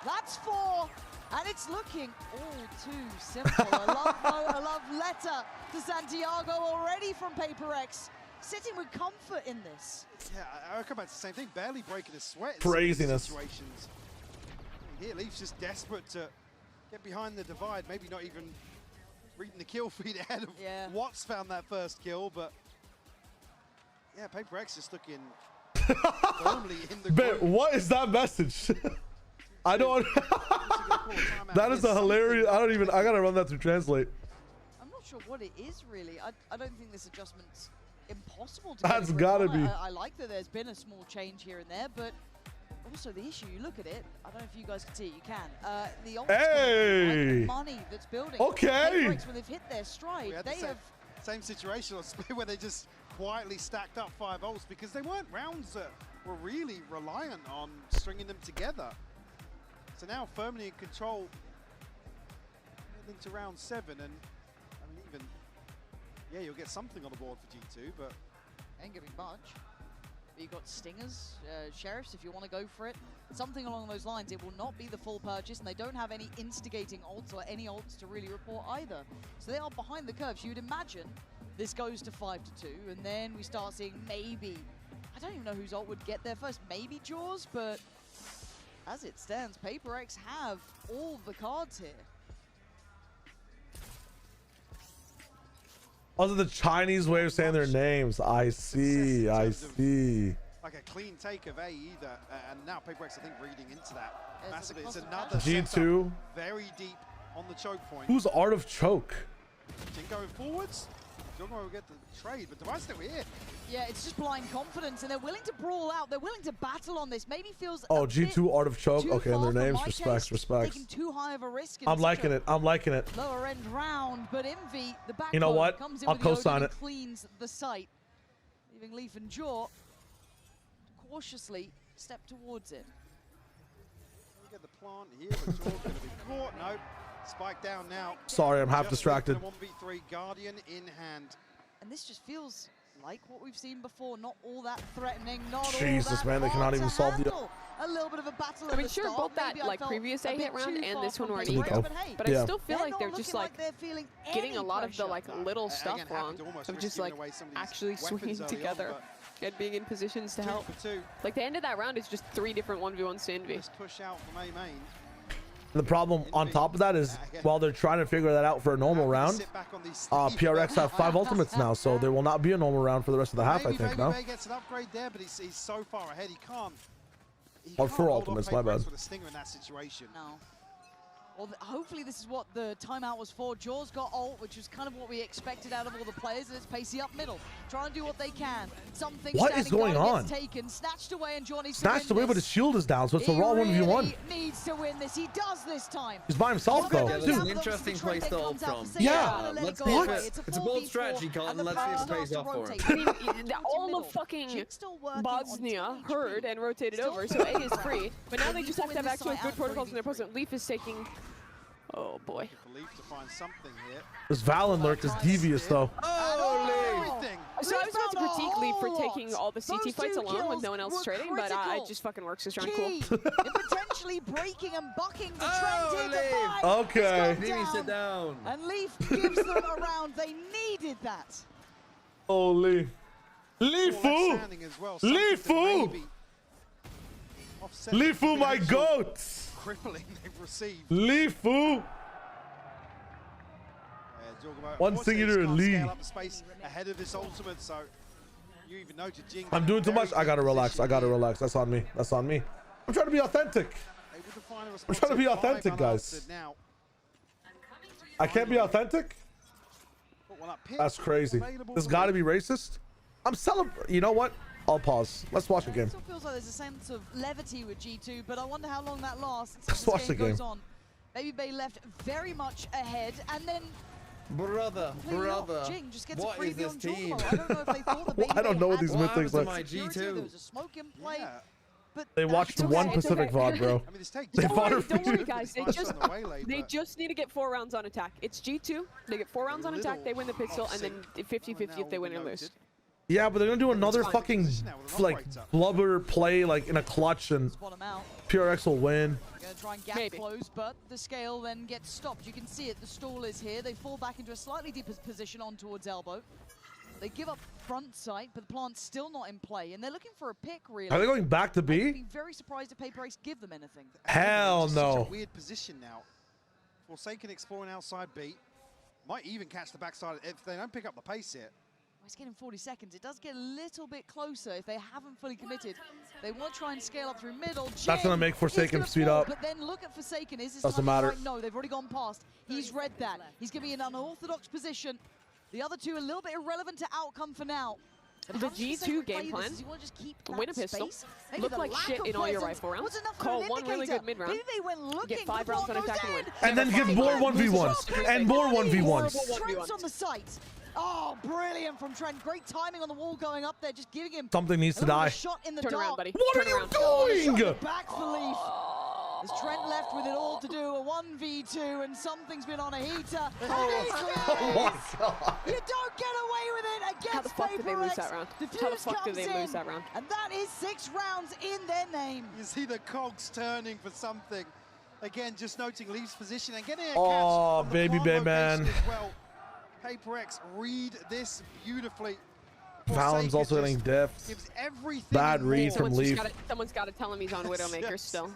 That's 4, and it's looking all too simple. I love letter to Santiago already from PaperX, sitting with comfort in this. Yeah, I come back to the same thing. Barely breaking a sweat. In Craziness. some situations. Here, Leaf's just desperate to get behind the divide. Maybe not even reading the kill feed ahead of Watts found that first kill, but yeah, PaperX just looking firmly in the group. what is that message? I don't. That is a hilarious. I gotta run that to translate. I'm not sure what it is really. I don't think this adjustment's impossible to That's get gotta on. be. I like that there's been a small change here and there, but also the issue, you look at it, I don't know if you guys can see it, you can. The Hey! money that's building. Okay. PaperX, when they've hit their stride, We had they the have... same situation on Split where they just quietly stacked up 5 ults because they weren't rounds that were really reliant on stringing them together. So now firmly in control into round 7, and I mean even, yeah, you'll get something on the board for G2, but ain't giving much. You've got Stingers, Sheriffs, if you want to go for it. Something along those lines. It will not be the full purchase, and they don't have any instigating ults or any ults to really report either. So they are behind the curve. So you'd imagine this goes to 5-2, and then we start seeing maybe, I don't even know whose ult would get there first, maybe Jaws, but as it stands, PaperX have all the cards here. Also, the Chinese way of saying their names. I see. I see. like a clean take of A either, and now PaperX I think reading into that massively. It's another G2 setup, very deep on the choke point. Who's Art of Choke? Jin going forwards. Jogmo will get the trade, but Device still here. Yeah, it's just blind confidence, and they're willing to brawl out. They're willing to battle on this. Maybe feels Oh, G2 Art of Choke. Okay, and their names. Respects. taking too high of a risk. I'm liking it. I'm liking it. Lower end round, but Envy, the back You know what? comes in I'll with the co-sign Odin it. and cleans the site, leaving Leaf and Jaw cautiously step towards it. We get the plant here, but Jaw's going to be caught. No, spike down now. Sorry, I'm half Just distracted. a 1v3 Guardian in hand. And this just feels like what we've seen before. Not all that threatening, not Jesus, all that man, they cannot hard even to solve the- handle. A little bit of a battle I at mean, the sure, start. both that Maybe I like felt previous a 8 bit hit round too and far this one from were an PaperX, eco. but hey, But I Yeah. still feel they're like not they're just looking like they're feeling getting any a lot of the pressure. like little stuff Again, wrong happy to almost of risk just giving like away some of these actually weapons swinging early on, together but and being in positions to 2 help. for 2. Like the end of that round is just 3 different 1v1s to Envy. Let's push out from A main. The problem on top of that is, while they're trying to figure that out for a normal round, PRX have 5 ultimates now, so there will not be a normal round for the rest of the half, I think, no? Baby gets an upgrade there, but he's so far ahead, he can't. Or 4 ultimates, my bad. With a stinger in that situation. No. Well, hopefully this is what the timeout was for. Jaws got ult, which is kind of what we expected out of all the players, and it's Pacey up middle, trying to do what they can. Something what is going on? Taken, snatched away, and Johnny's snatched away, but his shield is down, so it's a raw 1v1. He needs to win this. He does this time. He's by himself, though. It's an interesting place to ult from. Yeah. Let's see if it's a bold strategy, Colin. Let's see if it pays off for him. I mean, all of fucking Bosnia heard and rotated over, so A is free. But now they just have to have actual good protocols in their opponent. Leaf is taking... Oh boy. To find something here. This Valen lurk is devious, though. Oh, so I was about to critique Leaf for taking all the CT fights alone with no one else trading, but it just fucking works. It's cool. Potentially breaking and bucking the trend here. Okay. Leaf, sit down. And Leaf gives them a round. They needed that. Holy. Leafu! Leafu! Leafu, my goat! Crippling they've received. Leafu! One singular Lee. Ahead of this ultimate, so you even noted Jing. I'm doing too much. I gotta relax. I gotta relax. That's on me. That's on me. I'm trying to be authentic. I'm trying to be authentic, guys. I can't be authentic? That's crazy. This gotta be racist. I'm celebrating. You know what? I'll pause. Let's watch the game. It still feels like there's a sense of levity with G2, but I wonder how long that lasts. Let's watch the game. Goes on. Baby Bay left very much ahead, and then brother, Jing just gets what a is this team? I don't know if they thought that Baby I don't know what these mythics are. are. There was a smoke in play. Yeah. But they watched one Pacific VOD, bro. I mean, don't worry, guys. They just need to get 4 rounds on attack. It's G2. They get 4 rounds on attack. They win the pistol, and then 50-50 if they win or lose. Yeah, but they're gonna do another fucking like blubber play like in a clutch, and PRX will win. Gonna try and gap close, but the scale then gets stopped. You can see it. The stall is here. They fall back into a slightly deeper position on towards elbow. They give up front sight, but the plant's still not in play, and they're looking for a pick. Really, are they going back to B? I'd be very surprised if PRX give them anything. Hell no. Such a weird position now. Forsaken exploring outside B, might even catch the backside if they don't pick up the pace here. It's getting 40 seconds. It does get a little bit closer if they haven't fully committed. They want to try and scale up through middle. That's gonna make Forsaken speed up. But then look at Forsaken. Is this doesn't matter? Right? No, they've already gone past. He's read that. He's gonna be in an unorthodox position. The other two a little bit irrelevant to outcome for now. The G2 game plan, win a pistol, look like shit in all your rifle rounds, call one really good mid round, get 5 rounds on attack and win. And then give more 1v1s, and more 1v1s. Trent's on the site. Oh, brilliant from Trent. Great timing on the wall going up there, just giving him something needs to die. Shot in the Turn dark. around, buddy. What are you doing? Back for Leaf. As Trent left with it all to do, a 1v2, and something's been on a heater. Oh my God. You don't get away with it against How the fuck did they lose that round? How the fuck did they lose that round? And that is 6 rounds in their name. You see the cogs turning for something. Again, just noting Leaf's position and getting a catch. Oh, Baby Bay, man. Well. PRX read this beautifully. Valen's also getting deffed. Bad read from Leaf. Someone's got to tell him he's on Widowmaker still.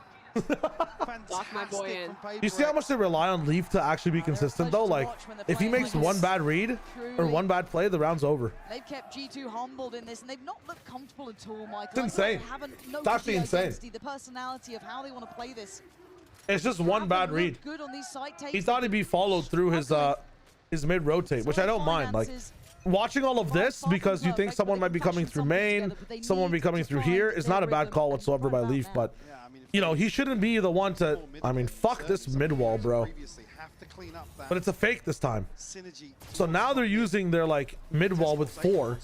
Lock my boy in. You see how much they rely on Leaf to actually be consistent, though? Like, if he makes one bad read or one bad play, the round's over. They've kept G2 humbled in this, and they've not looked comfortable at all, Michael. It's insane. It's actually insane. The personality of how they want to play this. It's just one bad read. He thought he'd be followed through his mid rotate, which I don't mind. Like, watching all of this because you think someone might be coming through main, someone will be coming through here, is not a bad call whatsoever by Leaf, but you know, he shouldn't be the one to, I mean, fuck this mid wall, bro. But it's a fake this time. So now they're using their like mid wall with 4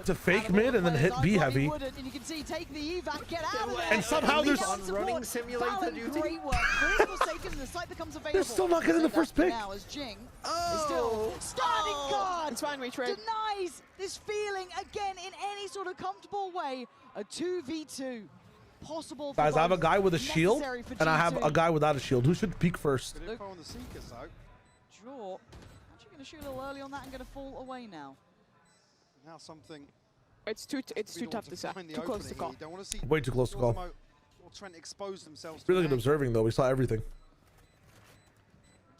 to fake mid and then hit B heavy. And somehow there's running simulator duty. They're still not getting the first pick. Standing guard. It's fine, we trade. Denies this feeling again in any sort of comfortable way. A 2v2. Possible. Guys, I have a guy with a shield and I have a guy without a shield. Who should peek first? Draw. Actually going to shoot a little early on that and going to fall away now. Now something. It's too tough to say. Too close to call. Way too close to call. Trent exposed themselves. Really good observing though. We saw everything.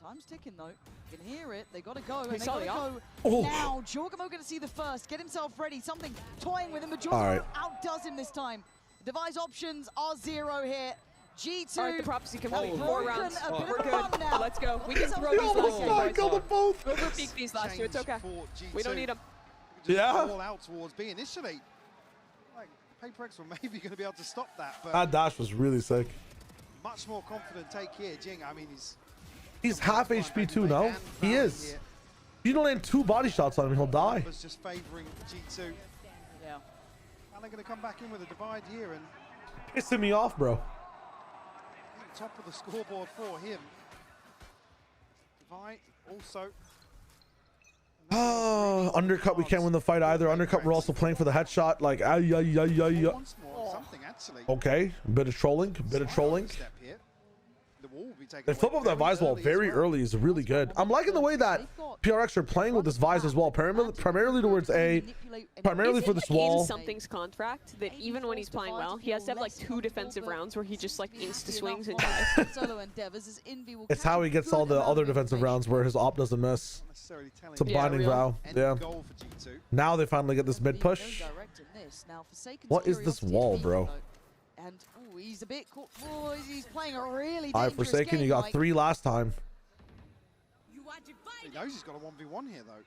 Time's ticking though. You can hear it. They gotta go. And He they saw gotta the go now. Giorgamo gonna see the first. Get himself ready. Something toying with him, but Giorgamo outdoes him this time. Device options are 0 here. G2. All right, the prophecy complete. have 4 broken rounds. a bit We're of good. fun now. Let's go. We can throw these last two, boys. We'll peek these last two. It's okay. We don't need them. Yeah. All out towards B initially. Like PRX were maybe going to be able to stop that, but That dash was really sick. much more confident take here. Jing, I mean, He's half HP too, no? He is. You don't land 2 body shots on him, he'll die. was just favoring G2. Yeah. And they're going to come back in with a divide here and Pissing me off, bro. top of the scoreboard for him. Divide also. Undercut, we can't win the fight either. Undercut, we're also playing for the headshot. Like, Once more, something actually. okay, bit of trolling, bit of trolling. Step here. The wall will be taken They flip away up that Vise wall very early is really good. I'm liking the way that PRX are playing with this Vise as well, primarily towards A, primarily for this wall. In something's contract that even when he's playing well, he has to have like 2 defensive rounds where he just like insta swings and dies. Solo endeavors as Envy will It's how he gets all the other defensive rounds where his op doesn't miss. It's a binding vow. Yeah. Now they finally get this mid push. What is this wall, bro? And he's a bit cool. Oh, he's playing a really All right, dangerous Forsaken, game, you got Mike. 3 last time. He knows he's got a 1v1 here though.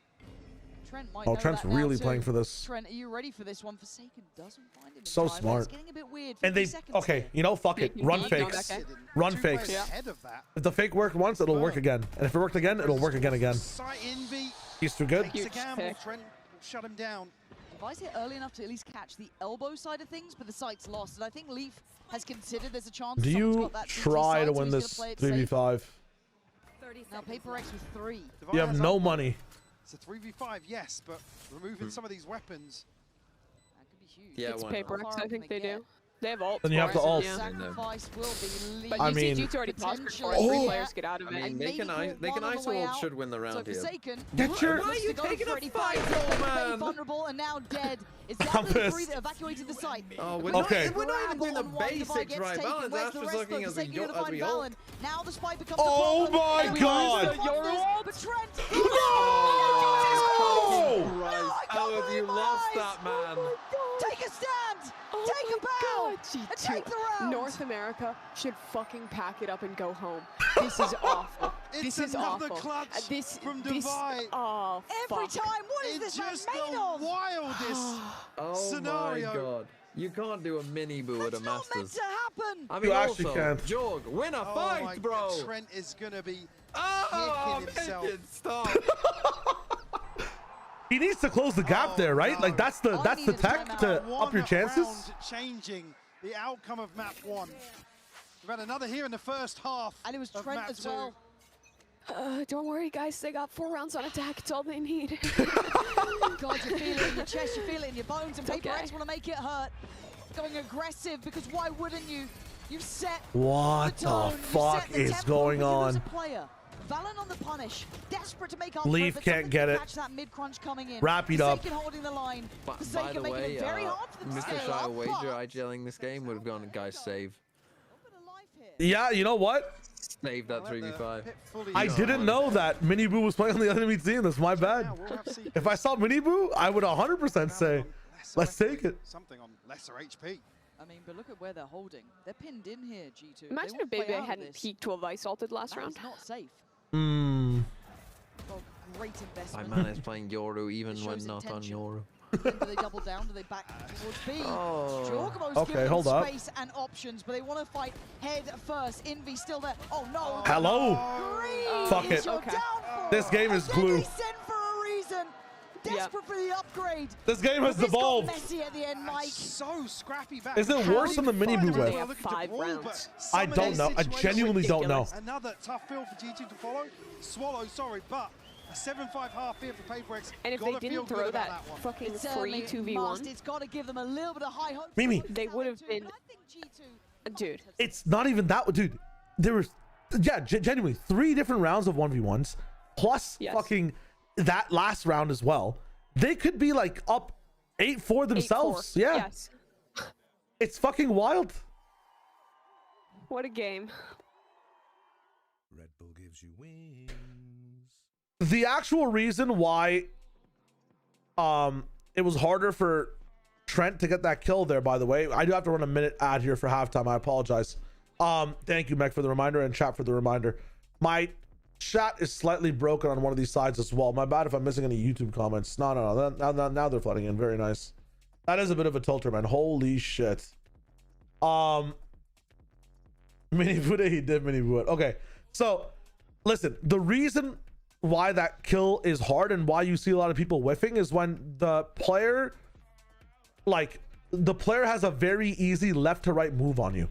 Trent might Oh, know Trent's that now really too. playing for this. Trent, are you ready for this one? Forsaken doesn't find him. So in time. smart. It's getting a bit weird. And 50 they, seconds okay, here. you know, fuck it. Run fakes. Run fakes. If the fake worked once, it'll work again. And if it worked again, it'll work again. Sight Envy He's too good. takes a gamble. Trent will shut him down. Device hit early enough to at least catch the elbow side of things, but the sight's lost. And I think Leaf has considered there's a chance. Do someone's you got that CT try side, to so win he's gonna this play it safe. 3v5? Now PRX with 3. You have no money. It's a 3v5, yes, but removing some of these weapons. That could be huge. Yeah, It's why not? PRX, I think they do. They have ult. Then you have to ult. Sacrifice will be But I you mean- see G2 already paused before Potentially. 3 players get out of I it. mean, And they maybe can one on the ISO way ult out. should win the So round here. Forsaken. Get your- looks Why are to you go taking for a 85, fight, very man? vulnerable and now dead. It's I'm down to the 3 pissed. that evacuated the site. Oh, we're Okay. not, we're not even doing the On one divide basics gets right. taken. Balance, Where's that's the just rest looking of as we Forsaken gonna as find we ult. Valen? Now the spy becomes Oh the problem. my And God. Valen wonders, but Trent. Oh, No! Christ. I How can't have you believe lost my that, man? Take a stand! Take a bow! God, And G2. take the round! North America should fucking pack it up and go home. This is awful. It's This is another awful. clutch Uh, from Divide. Oh, Every fuck. time, what is It's this man just made the of? wildest Oh scenario. my god. You can't do a mini boo at a That's not meant Masters. to happen! I You mean, actually also, can't. Jorg, win a Oh my fight, bro. God, Trent is going to be Oh, kicking himself. Minion, stop. He needs to close the gap there, right? no. Like that's the tech to up your chances. Round changing the outcome of map 1. We've had another here in the first half. And it was of Trent map as 2. well. Don't worry, guys. They got 4 rounds on attack. It's all they need. God, you feel it in your chest, you feel it in your bones, and It's PRX okay. want to make it hurt. Going aggressive, because why wouldn't you? You've set What the the tone, you've fuck set the is tempo, going but you as a on? player. Valen on the punish, desperate to make up Leaf for it, but can't something get to it. catch that mid-crunch coming in. Wrap it up. Forsaken holding the line. By Forsaken the making way, it very hard for them to Mr. scale Shy up, Wager but IGLing this game would have gone, guys, save. Yeah, you know what? Save that 3v5. I didn't know that Mini Boo was playing on the enemy team. That's my bad. If I saw Mini Boo, I would 100% say, let's take it. Something on lesser HP. I mean, but look at where they're holding. They're pinned in here, G2. Imagine They if will play Baby out of hadn't this. peeked while Vice ulted last That round. is not safe. Hmm. Got a great investment. My man is playing Yoru even It when shows not on intention. Yoru. Then do they double down? Do they back towards B? Oh. Giorgamo's Okay, given hold them up. space and options, but they want to fight head first. Envy still there. Oh no! Hello. Green Fuck is it. your Okay. downfall. This game is And then glue. they sent for a reason. Desperate for the upgrade. This game has But this got devolved. messy at the end, Mike. So scrappy back. Is it worse than the Mini Boo They whip? have 5 rounds. I don't know. I genuinely don't know. Another tough field for G2 to follow. Swallow, sorry, but a 7-5 half here for PRX. And if Gotta they feel didn't good throw about that one. fucking It's free certainly must. 2v1, It's got to give them a little bit of high hopes. Mimi. they would have been... But I think G2 Dude. It's not even that, dude. There was, yeah, genuinely 3 different rounds of 1v1s, plus Yes. fucking that last round as well. They could be like up 8-4 themselves. 8-4. Yeah, Yes. it's fucking wild. What a game. Red Bull gives you wings. The actual reason why it was harder for Trent to get that kill there, by the way, I do have to run a minute ad here for halftime. I apologize. Thank you, Mech, for the reminder, and chat for the reminder. My chat is slightly broken on one of these sides as well. My bad if I'm missing any YouTube comments. No. Now they're flooding in. Very nice. That is a bit of a tilter, man. Holy shit. Mini Buddha, he did mini Buddha. Okay, so listen, the reason why that kill is hard and why you see a lot of people whiffing is when the player has a very easy left to right move on you.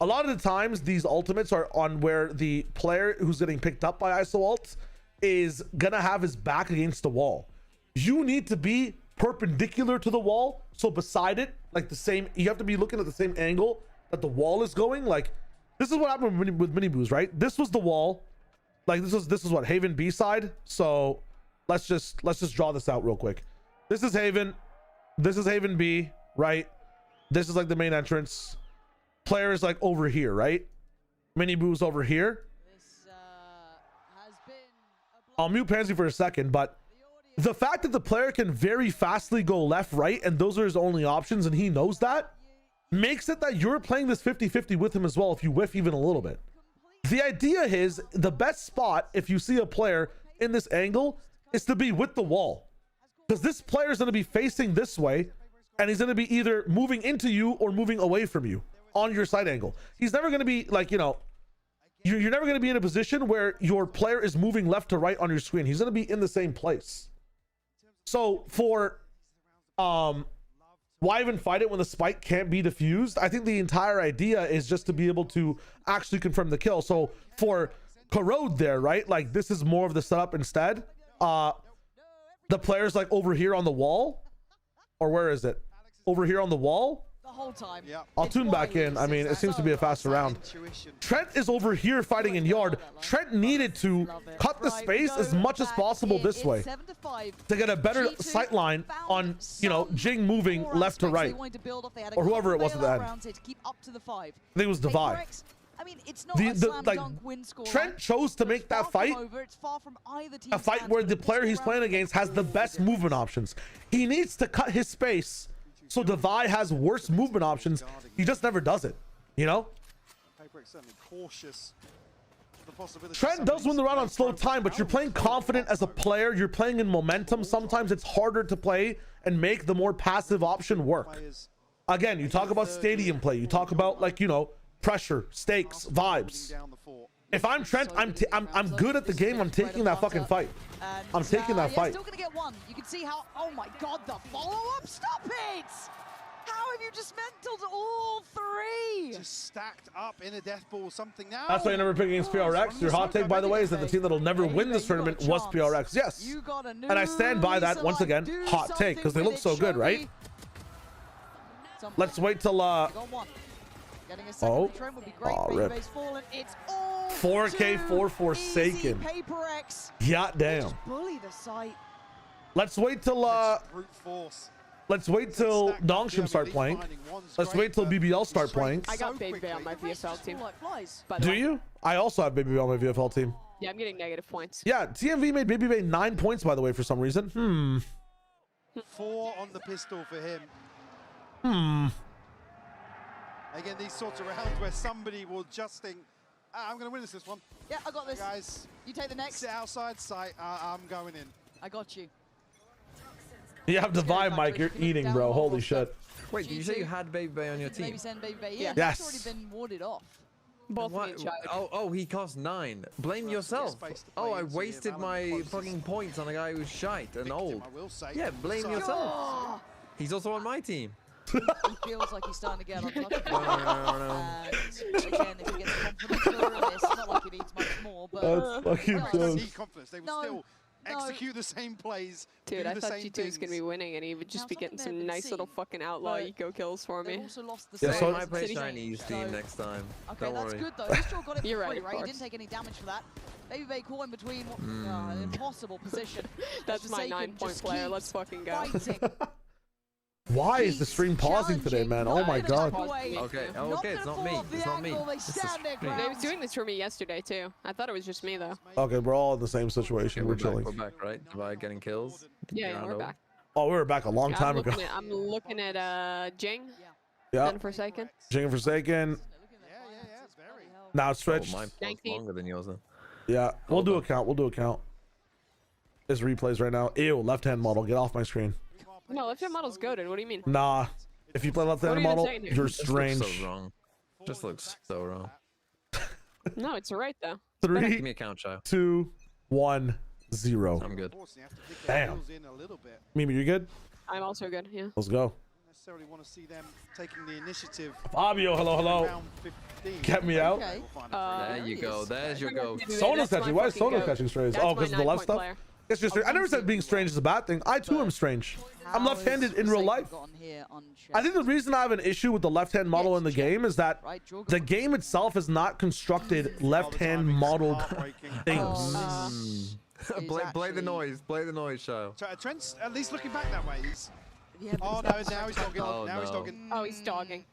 A lot of the times these ultimates are on where the player who's getting picked up by ISO ults is gonna have his back against the wall. You need to be perpendicular to the wall, so beside it, like the same, you have to be looking at the same angle that the wall is going. Like, this is what happened with mini boos, right? This was the wall. Like, this is what, Haven B side. So let's just draw this out real quick. This is Haven. This is Haven B, right? This is like the main entrance. Player is like over here, right? Mini boos over here. I'll mute Pansy for a second, but the fact that the player can very fastly go left, right, and those are his only options, and he knows that, makes it that you're playing this 50-50 with him as well if you whiff even a little bit. The idea is the best spot if you see a player in this angle is to be with the wall, because this player is going to be facing this way, and he's going to be either moving into you or moving away from you on your side angle. He's never going to be like, you know, you're never going to be in a position where your player is moving left to right on your screen. He's going to be in the same place. So for why even fight it when the spike can't be diffused? I think the entire idea is just to be able to actually confirm the kill. So for Corrode there, right? Like, this is more of the setup instead. The player's like over here on the wall, or where is it? Over here on the wall. The whole time. I'll tune back in. I mean, it seems to be a faster round. Trent is over here fighting in yard. Trent needed to cut the space as much as possible this way to get a better sight line on, you know, Jing moving left to right, or whoever it was at the end. I think it was Devi. I mean, it's not a slam dunk win score. Trent chose to make that fight a fight where the player he's playing against has the best movement options. He needs to cut his space so Devi has worse movement options. He just never does it, you know? Trent does win the round on slow time, but you're playing confident as a player. You're playing in momentum. Sometimes it's harder to play and make the more passive option work. Again, you talk about stadium play. You talk about, like, you know, pressure, stakes, vibes. If I'm Trent, I'm good at the game. I'm taking that fucking fight. I'm taking that fight. Still gonna get one. You can see how, oh my god, the follow-up. Stop it! How have you just mentaled all three? Just stacked up in a death ball, something now. That's why you never pick against PRX. Your hot take, by the way, is that the team that'll never win this tournament was PRX. Yes. And I stand by that once again. Hot take, because they look so good, right? Let's wait till oh, rip. 4K for Forsaken. Yeah, damn. Let's wait till Dongshim start playing. Let's wait till BBL start playing. I got Baby Bay on my VFL team. Do you? I also have Baby Bay on my VFL team. Yeah, I'm getting negative points. Yeah, TMV made Baby Bay 9 points, by the way, for some reason. 4 on the pistol for him. Again, these sorts of rounds where somebody will just think, I'm going to win this one. Yeah, I got this. Guys, you take the next. Sit outside sight. I'm going in. I got you. You have Devi, Mike. You're eating, bro. Holy shit. Wait, did you say you had Baby Bay on your team? Maybe send Baby Bay. Yeah, yes. That's already been warded off. Both of each other. Oh, he cost 9. Blame yourself. Oh, I wasted my fucking points on a guy who's shite and old. Yeah, blame yourself. He's also on my team. He feels like he's starting to get on top of it. No. Again, if he gets confidence over this, it's not like he needs much more, but... That's fucking close. Confidence. They will still execute the same plays. Dude, I thought G2 was going to be winning, and he would just be getting some nice little fucking outlaw eco kills for me. Also lost the yeah, so I play Chinese team next time. Okay, Don't that's worry. good, though. He still got it for You're free, right? He didn't take any damage for that. Baby Bay caught in between an impossible position. That's my 9-point player. Let's fucking go. Why is the stream pausing today, man? Oh my god. Okay, it's not me. It's not me. They was doing this for me yesterday too. I thought it was just me though. Okay, we're all in the same situation. We're chilling. We're back, right? By getting kills. Yeah, we're back. Oh, we were back a long time ago. I'm looking at Jing. Yeah. And Forsaken. Jing and Forsaken. Now it's stretched. Mine longer than yours then. Yeah, we'll do a count. We'll do a count. There's replays right now. Ew, left-hand model. Get off my screen. No, left-hand model's goated. What do you mean? Nah. If you play left-hand model, you're strange. Just looks so wrong. Just looks so wrong. No, it's right though. 3, Give me a count, child. 2, 1, 0. I'm good. Damn. Mimi, you good? I'm also good. Yeah. Let's go. Necessarily want to see them taking the initiative. Fabio, hello. Get me out. There you go. There's your go. Sona's catching. Why is Sona catching strays? Oh, because of the left stuff? It's just. I never said being strange is a bad thing. I too am strange. I'm left-handed in real life. I think the reason I have an issue with the left-hand model in the game is that the game itself is not constructed left-hand modeled things. Play the noise. Play the noise, show. Trent's at least looking back that way. Oh no! Now he's dogging. Now he's dogging. Oh, he's dogging.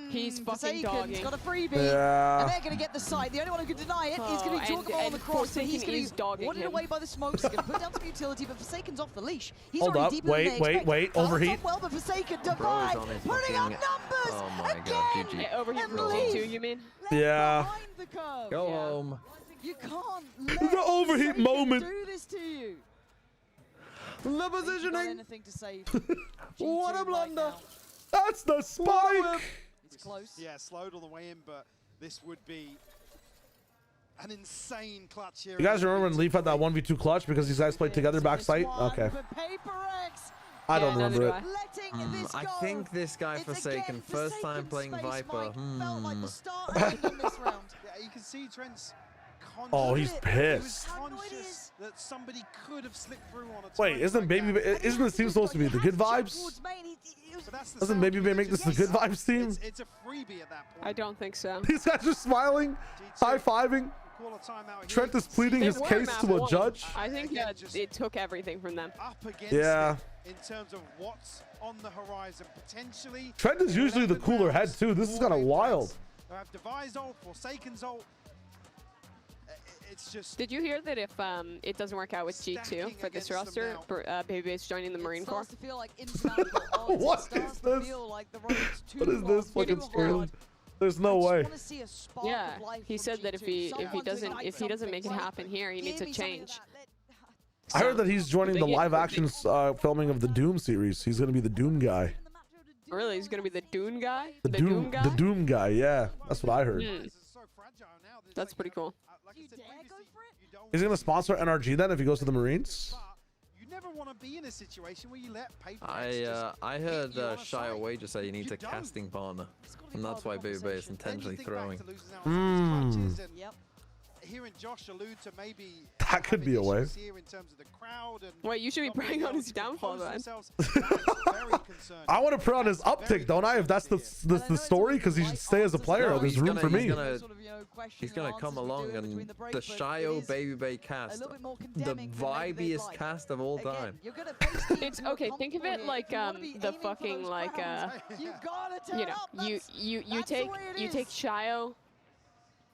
He's fucking Forsaken's dogging. got a freebie, Yeah. and they're going to get the side. The only one who can deny it is going to be chalk them all on the cross, but he's going to be wanted away by the smokes. He's going to put down some utility, but Forsaken's off the leash. He's Hold already up. deeper than they expect. Wait. Overheat. Well, but Forsaken Divide putting up numbers Oh my again. god, GG. Yeah, overheat for G2, you mean? Yeah. Behind the curve. Go home. You can't The let overheat Forsaken moment. do this to you. The positioning. Anything to save. What a blunder. That's the spike. It's close. Yeah, slowed on the way in, but this would be an insane clutch here. You guys remember when Leaf had that 1v2 clutch because these guys played together backside? Okay. I don't remember it. I think this guy Forsaken, first time playing Viper. Yeah, you can see Trent's Oh, he's pissed. conscious that somebody could have slipped through on a Wait, isn't this team supposed to be the good vibes? Doesn't Baby Bay make this the good vibes team? It's a freebie at that point. I don't think so. These guys are smiling, high-fiving. Trent is pleading his case to a judge. I think it took everything from them. Up against Yeah. in terms of what's on the horizon, potentially. Trent is usually the cooler head too. This is kind of wild. They have Devi's ult, Forsaken's ult. It's just. Did you hear that if it doesn't work out with G2 for this roster, Baby Bay's joining the Marine Corps? To feel like insurmountable odds. What It starts is to this? feel like the road is too What is long, this fucking too story? hard. There's no way. Want to see a spark Yeah, of life he from said that if G2. he Someone doesn't make it something. happen here, he needs Give a me something change. I heard that he's joining the live action filming of the Doom series. He's gonna be the Doom guy. Really, he's gonna be the Dune guy? The Doom guy? The Doom guy. Yeah, that's what I heard. That's pretty cool. He's gonna sponsor NRG then if he goes to the Marines. You never want to be in a situation where you let PRX I heard Shia Wager say he needs a casting partner, and that's why Baby Bay is intentionally throwing. Yep. Hearing Josh allude to maybe That could be a way. here in terms of the crowd and Wait, you should be praying on his downfall then. I want to put on his uptick, don't I? If that's the story, because he should stay as a player. There's room for me. He's gonna come along and the Shio Baby Bay cast, the vibiest cast of all time. It's okay. Think of it like the fucking like you know you take Shio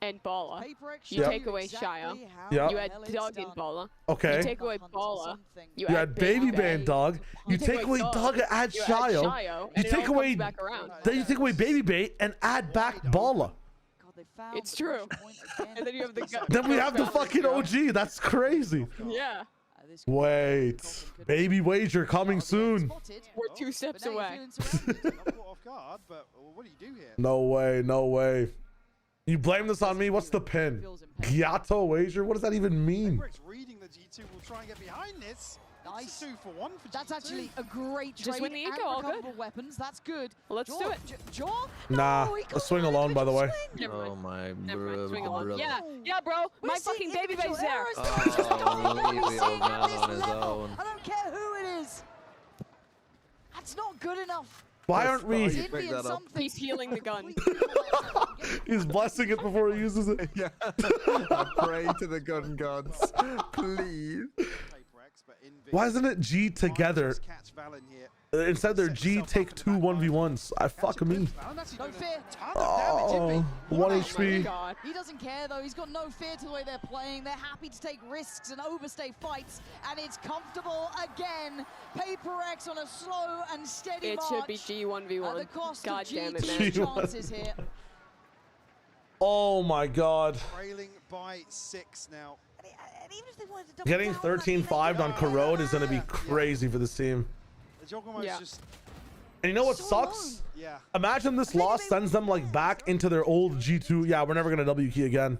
and Bala. You Yep. take away Shio. Yep. You add Doug and Bala. Okay. You take away Bala. You add Baby Bay and Doug. You take away Doug and add Shio. You take away. Then you take away Baby Bay and add back Bala. It's true. And then you have the. Then we have the fucking OG. That's crazy. Yeah. Wait. Baby Wager coming soon. We're 2 steps away. No way. No way. You blame this on me? What's the pin? Gyato Wager? What does that even mean? reading the G2 will try and get behind this. Nice. 2 for 1 for That's G2. actually a great trade. Just win the eco, all good. Weapons. That's good. Let's do it. Jaw? Nah, let's swing alone, by the way. Oh my Swing along. brother. Yeah, bro. My fucking Baby Bay's there. Oh, leave the old man on his own. I don't care who it is. That's not good enough. Why aren't we? He's healing the gun. He's blessing it before he uses it. Yeah. I pray to the gun gods, please. Why isn't it G together? Catch Valen here. Instead, they're G take 2 1v1s. I fuck me. No fear. Oh, 1 HP. He doesn't care though. He's got no fear to the way they're playing. They're happy to take risks and overstay fights, and it's comfortable again. PRX on a slow and steady It march. should be G1v1. At the cost God of damn it, G2's man. chances here. Oh my god. Trailing by 6 now. And even if they wanted to double Getting down, 13-5'd on Corrode is going to be crazy for this team. Yeah. Just And you know what so sucks? long. Yeah. Imagine this loss sends them like back into their old G2. Yeah, we're never going to W key again.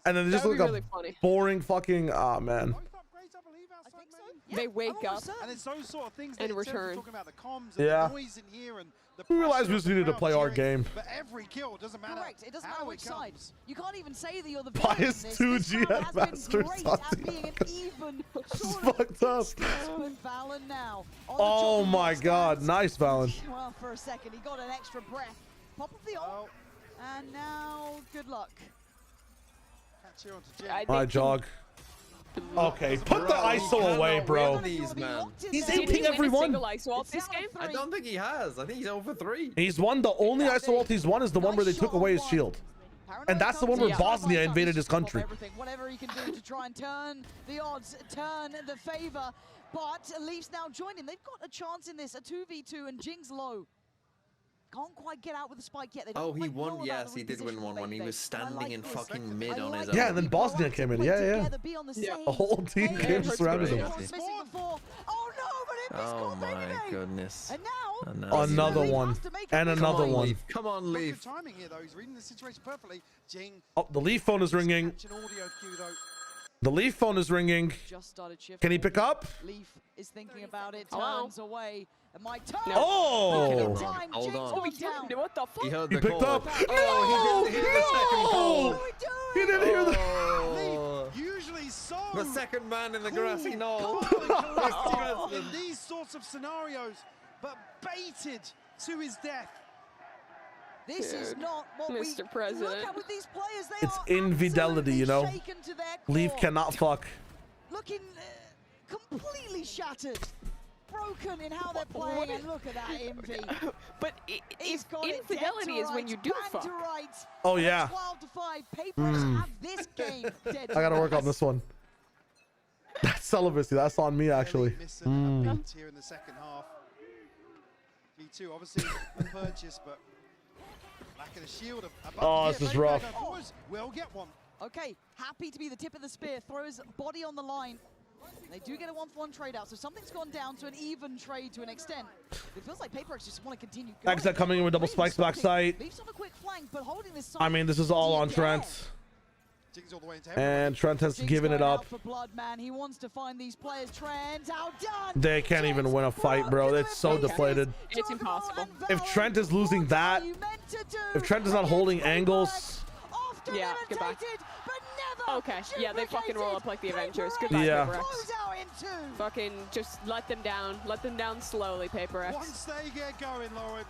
And then they just That would look be like really a funny. boring fucking, man. They wake up and it's those sort of things and that return. talking about the comms and Yeah. the noise in here and the We realized we pressure just of the needed to crowd play our cheering, game. But every kill doesn't matter. Correct. It doesn't how matter which it side. comes. You can't even say that you're the Bias villain in this. 2 This G crowd at has been Masters great at Santiago. being an even It's sort fucked up. But Valen now on the Oh chopping my block god. stands. Nice, Valen. Well, for a second, he got an extra breath. Pop of the ult. And now, good luck. Catch you onto Jim. My jog. Okay, put the ISO away, bro. These, man. He's Did he aping win a everyone. single ISO ult this game? I don't think he has. I think he's over 3. He's won. The only ISO ult he's won is the one where they took away his shield. And that's the one where Bosnia invaded his country. Whatever he can do to try and turn the odds, turn the favor. But Leafs now join him. They've got a chance in this, a 2v2, and Jing's low. Can't quite get out with the spike yet. They don't Oh, he quite know won. about Yes, the he did win reposition one when he Baby was Bay. standing in this. fucking mid on his own. Yeah, and then Bosnia came in. Yeah. Be on the Yeah. same The whole team page. came surrounded him. Missing before. Oh no, but it missed Oh goal, Baby my Bay. goodness. And now Another Leaf one. has to make And it. another one. Leaf. Come on, Leaf. Good timing here, though. He's reading the situation perfectly. Jing. Oh, the Leaf phone is ringing. Catch an audio cue, though. The Leaf phone is ringing. Just started shifting. Can he pick up? Leaf is thinking about it, Hello? turns away. It might turn. Oh! Time. Hold Jing's on. one down. What the fuck? He heard He the picked call. up. Oh, he didn't hear the second call. What are we doing? He didn't hear the. Oh, Usually so. the second man in the grassy knoll. Calm in these sorts of scenarios, but baited to his death. This is Dude, not what Mr. we President. look at with these players. They It's are infidelity, you know? absolutely shaken to their core. Leaf cannot fuck. Looking completely shattered, broken in how they're playing, and look at that envy. But He's if got it infidelity dead is to when you do rights, fuck. bang to rights. Oh, yeah. 12-5. PRX have this game dead to I gotta work on rights. this one. That's celibacy. That's on me, actually. Missing a beat here in the second half. G2 obviously a purchase, but lack of the shield. Oh, this is rough. We'll get one. Okay, happy to be the tip of the spear. Throws body on the line. They do get a 1-for-1 trade out, so something's gone down to an even trade to an extent. It feels like PRX just want to continue going. Exit coming in with double spikes backside. Leafs on a quick flank, but holding this I mean, this is all on Trent. Jing's all the way into And Trent has Jing's given it going up. out for blood, man. He wants to find these players. Trent outdone. They can't even win a fight, bro. It's so deflated. It's impossible. If Trent is losing that, if Trent is not holding angles, Yeah, goodbye. Okay, yeah, they fucking roll up like the Avengers. Goodbye, Yeah. PRX. Fucking just let them down slowly, PRX. Once they get going, Lauren,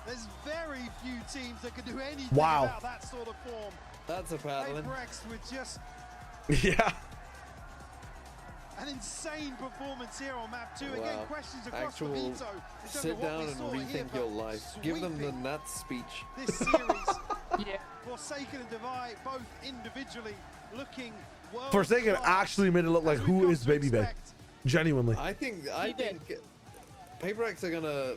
there's very few teams that can do anything Wow. about that sort of form. That's a paddling. PRX with just yeah. an insane performance here on map 2. Again, Wow. questions across Actual the veto. in terms sit of what down we and saw here, rethink but your life. Give them the sweeping nuts speech. this series. Yeah. Forsaken and Divide, both individually looking world Forsaken class. actually made it look like who is Baby Bay. Genuinely. I think PRX are gonna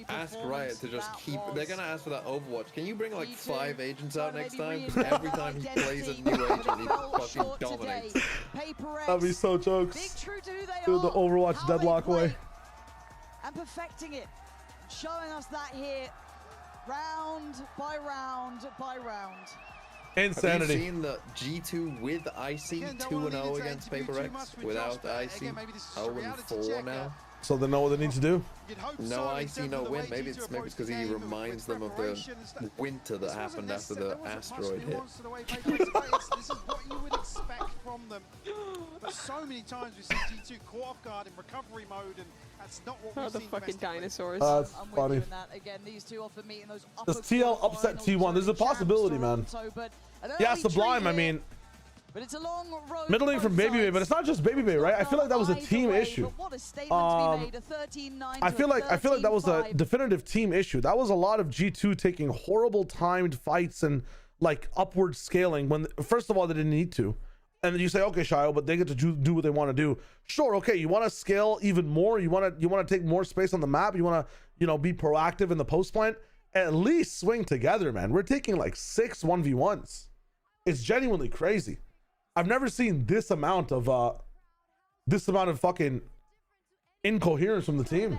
ask Riot to just keep. They're gonna ask for that Overwatch. Can you bring like 5 agents out next time? Every time he plays a new agent, he fucking dominates. That'd be so jokes. Big true to who they Do the are, Overwatch how they deadlock play, way. and perfecting it, showing us that here, round by round by round. Insanity. Have you seen the G2 with Icy 2-0 against PRX? Without Icy 0-4 now. So they know what they need to do. No Icy, no win. Maybe it's because he reminds them of the winter that happened after the asteroid hit. This is what you would expect from them. But so many times we see G2 caught off guard in recovery mode, and that's not what Oh, we've the seen fucking domestically. dinosaurs. That's I'm with funny. you in that. Again, these two often meet in those upper Does TL quarterfinals upset T1? during There's a Champs possibility, man. Toronto, but an Yeah, early Sublime, treat I here. mean, But it's a long road. Middling from Baby Bay, but it's not just Baby Bay, right? I feel like that was a team issue. I feel like that was a definitive team issue. That was a lot of G2 taking horrible timed fights and like upward scaling when first of all they didn't need to. And then you say, okay, Shio, but they get to do what they want to do. Sure, okay, you want to scale even more, you want to take more space on the map, you want to, you know, be proactive in the post plant. At least swing together, man. We're taking like 6 1v1s. It's genuinely crazy. I've never seen this amount of fucking incoherence from the team.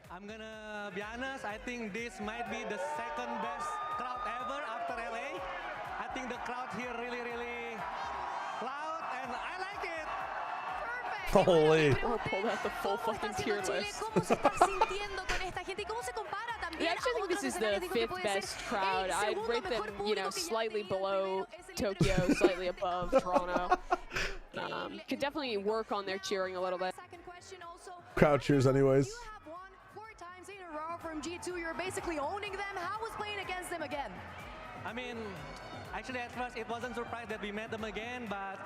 I'm gonna be honest, I think this might be the second best crowd ever after LA. I think the crowd here really loud and I like it. Holy. Or pulled out the full fucking tier list. I actually think this is the 5th best crowd. I'd rate them, you know, slightly below Tokyo, slightly above Toronto. Could definitely work on their cheering a little bit. Crowd cheers anyways. You have won 4 times in a row from G2. You're basically owning them. How was playing against them again? I mean, actually at first it wasn't surprised that we met them again, but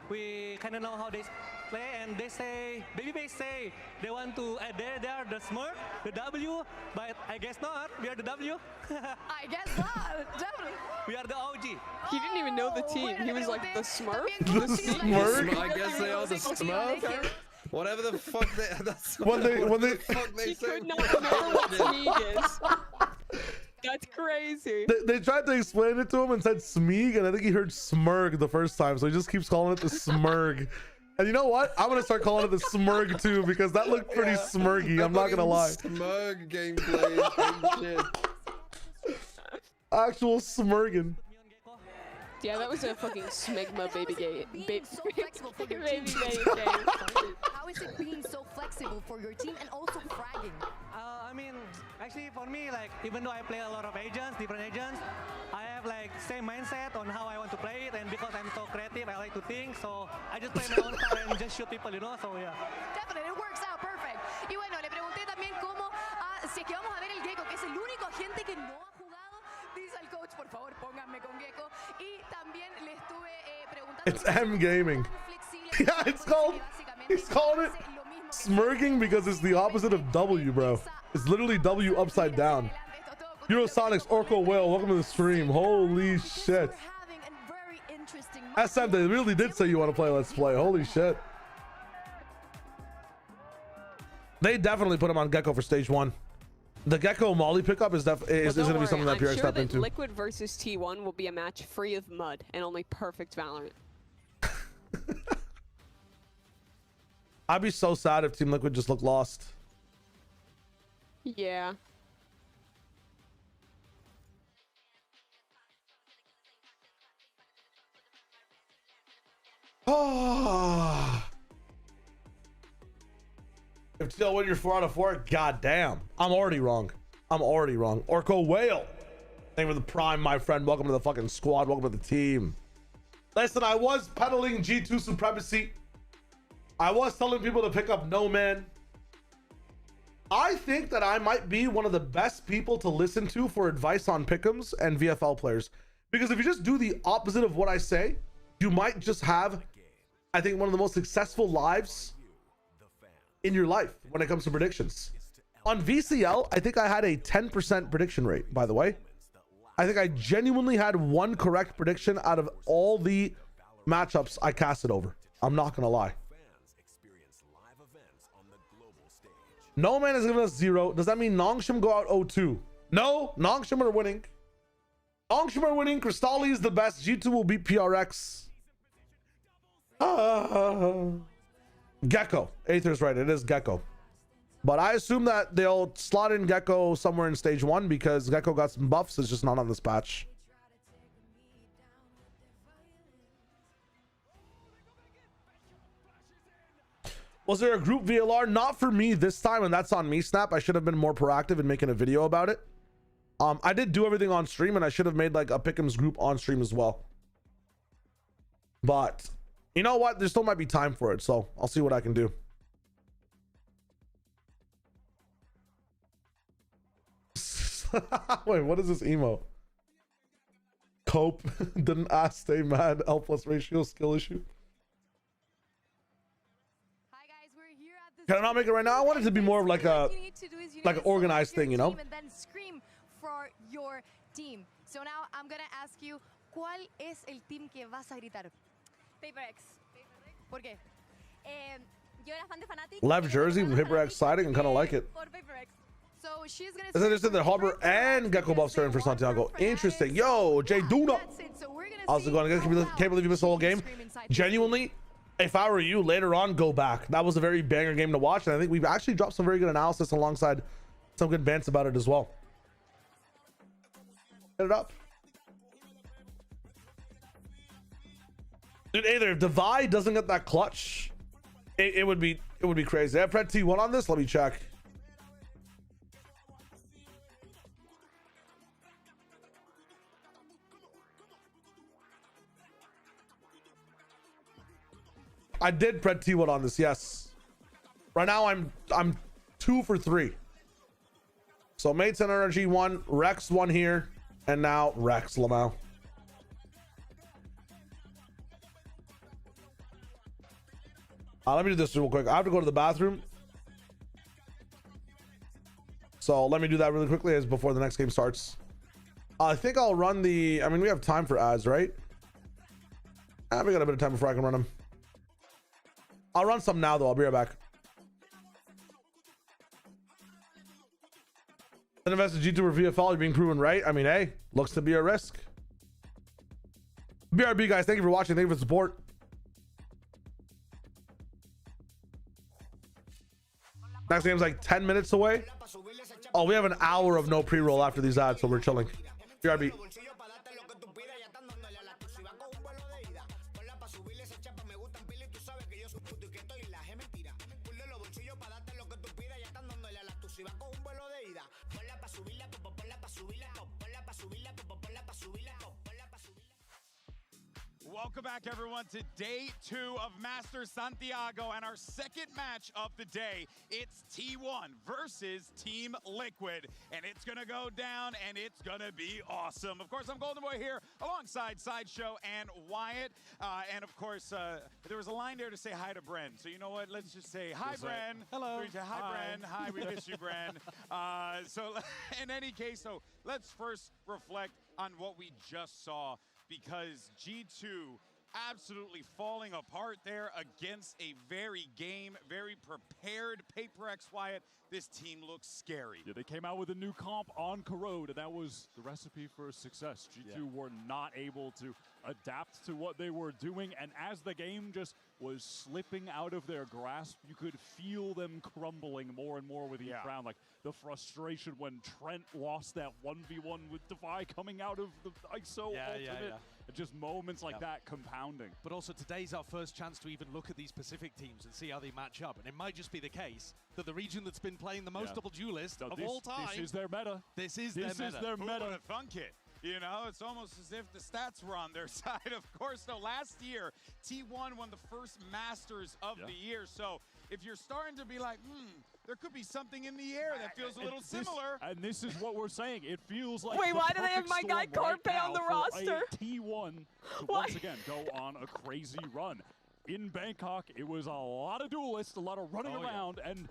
we kind of know how they play, and they say, Baby Bay say they want to, they are the smirk, the W, but I guess not, we are the W. I guess not, definitely. We are the OG. He didn't even know the team, he was like, the Smurf? The Smurf? I guess they are the Smurf. Whatever the fuck that's when they he could not remember what Smeeg is. That's crazy. They tried to explain it to him and said Smeeg, and I think he heard Smurg the first time, so he just keeps calling it the Smurg. And you know what? I'm gonna start calling it the Smurg too, because that looked pretty smurgy. I'm not gonna lie. Smurg gameplay. Shit. Actual smurging. Yeah, that was a fucking smegma baby game. So flexible for your team. How is it being so flexible for your team and also fragging? I mean, actually for me, like, even though I play a lot of agents, different agents, I have like same mindset on how I want to play it, and because I'm so creative, I like to think, so I just play my own style and just shoot people, you know, so yeah. Definitely, it works out perfect. Y bueno, le pregunté también cómo, si es que vamos a ver el Gecko, que es el único agente que no ha jugado, dice al coach, por favor, pónganme con Gecko. Y también le estuve preguntando. It's M Gaming. Yeah, it's called it smirking because it's the opposite of W, bro. It's literally W upside down. Eurosonics, Orco Whale, welcome to the stream. Holy shit. SM, they really did say you want to play Let's Play. Holy shit. They definitely put him on Gecko for stage 1. The Gecko Molly pickup is going to be something that PRX step into. Liquid versus T1 will be a match free of mud and only perfect Valorant. I'd be so sad if Team Liquid just looked lost. Yeah. Oh. If still win your 4 out of 4, goddamn. I'm already wrong. Orco Whale. Thank you for the prime, my friend. Welcome to the fucking squad. Welcome to the team. Listen, I was peddling G2 supremacy. I was telling people to pick up No Man. I think that I might be one of the best people to listen to for advice on pick'ems and VFL players. Because if you just do the opposite of what I say, you might just have, I think, one of the most successful lives in your life when it comes to predictions. On VCL, I think I had a 10% prediction rate, by the way. I think I genuinely had 1 correct prediction out of all the matchups I casted over. I'm not gonna lie. No Man is giving us 0. Does that mean Nongshim go out 0-2? No, Nongshim are winning. Nongshim are winning. Crystalli is the best. G2 will beat PRX. Gecko. Aether's right. It is Gecko. But I assume that they'll slot in Gecko somewhere in stage 1 because Gecko got some buffs. It's just not on this patch. Was there a group VLR? Not for me this time, and that's on me, Snap. I should have been more proactive in making a video about it. I did do everything on stream, and I should have made like a Pick'ems group on stream as well. But you know what? There still might be time for it, so I'll see what I can do. Wait, what is this emo? Cope didn't ask, stay mad. L plus ratio skill issue. Can I not make it right now? I want it to be more of like a an organized thing, you know? And then scream for your team. So now I'm gonna ask you, ¿cuál es el team que vas a gritar? PRX. ¿Por qué? Yo era fan de Fnatic. Left jersey with PRX siding and kind of like it. Por PRX. So she's gonna. Is interested that Harbor and Gecko Buff starting for Santiago. Interesting. Yo, Jay Duna. How's it going? Can't believe you missed the whole game. Genuinely, if I were you, later on, go back. That was a very banger game to watch, and I think we've actually dropped some very good analysis alongside some good bants about it as well. Get it up. Dude, either if Divide doesn't get that clutch, it would be crazy. I have Pred T1 on this. Let me check. I did Pred T1 on this, yes. Right now I'm 2 for 3. So Mates and Energy 1, Rex 1 here, and now Rex Lamau. Let me do this real quick. I have to go to the bathroom. So let me do that really quickly as before the next game starts. I think I'll run the, I mean, we have time for ads, right? We got a bit of time before I can run them. I'll run some now though. I'll be right back. Invested G2 or VFL, you're being proven right. I mean, hey, looks to be a risk. BRB guys, thank you for watching. Thank you for the support. Next game's like 10 minutes away. Oh, we have an hour of no pre-roll after these ads, so we're chilling. BRB. Welcome back, everyone, to day 2 of Masters Santiago and our second match of the day. It's T1 versus Team Liquid, and it's going to go down, and it's going to be awesome. Of course, I'm Golden Boy here alongside Sideshow and Wyatt. And, of course, there was a line there to say hi to Bren. So, you know what? Let's just say hi, Bren. Hello. Hi, Bren. Hi, we miss you, Bren. So, in any case, so let's first reflect on what we just saw, because G2 absolutely falling apart there against a very prepared PRX. Wyatt. This team looks scary. Yeah, they came out with a new comp on Corrode, and that was the recipe for success. G2 were not able to adapt to what they were doing, and as the game just was slipping out of their grasp, you could feel them crumbling more and more with each round. Like the frustration when Trent lost that 1v1 with Defy coming out of the ISO ultimate. Just moments like that compounding. But also today's our first chance to even look at these Pacific teams and see how they match up. And it might just be the case that the region that's been playing the most double duelist of all time. This is their meta. This is their meta. Who would have thunk it? You know, it's almost as if the stats were on their side. Of course, though, last year, T1 won the first Masters of the year. So if you're starting to be like, there could be something in the air that feels a little similar. And this is what we're saying. It feels like wait, why do they have my guy Carpe on the roster? T1 to once again go on a crazy run. In Bangkok, it was a lot of duelists, a lot of running around, and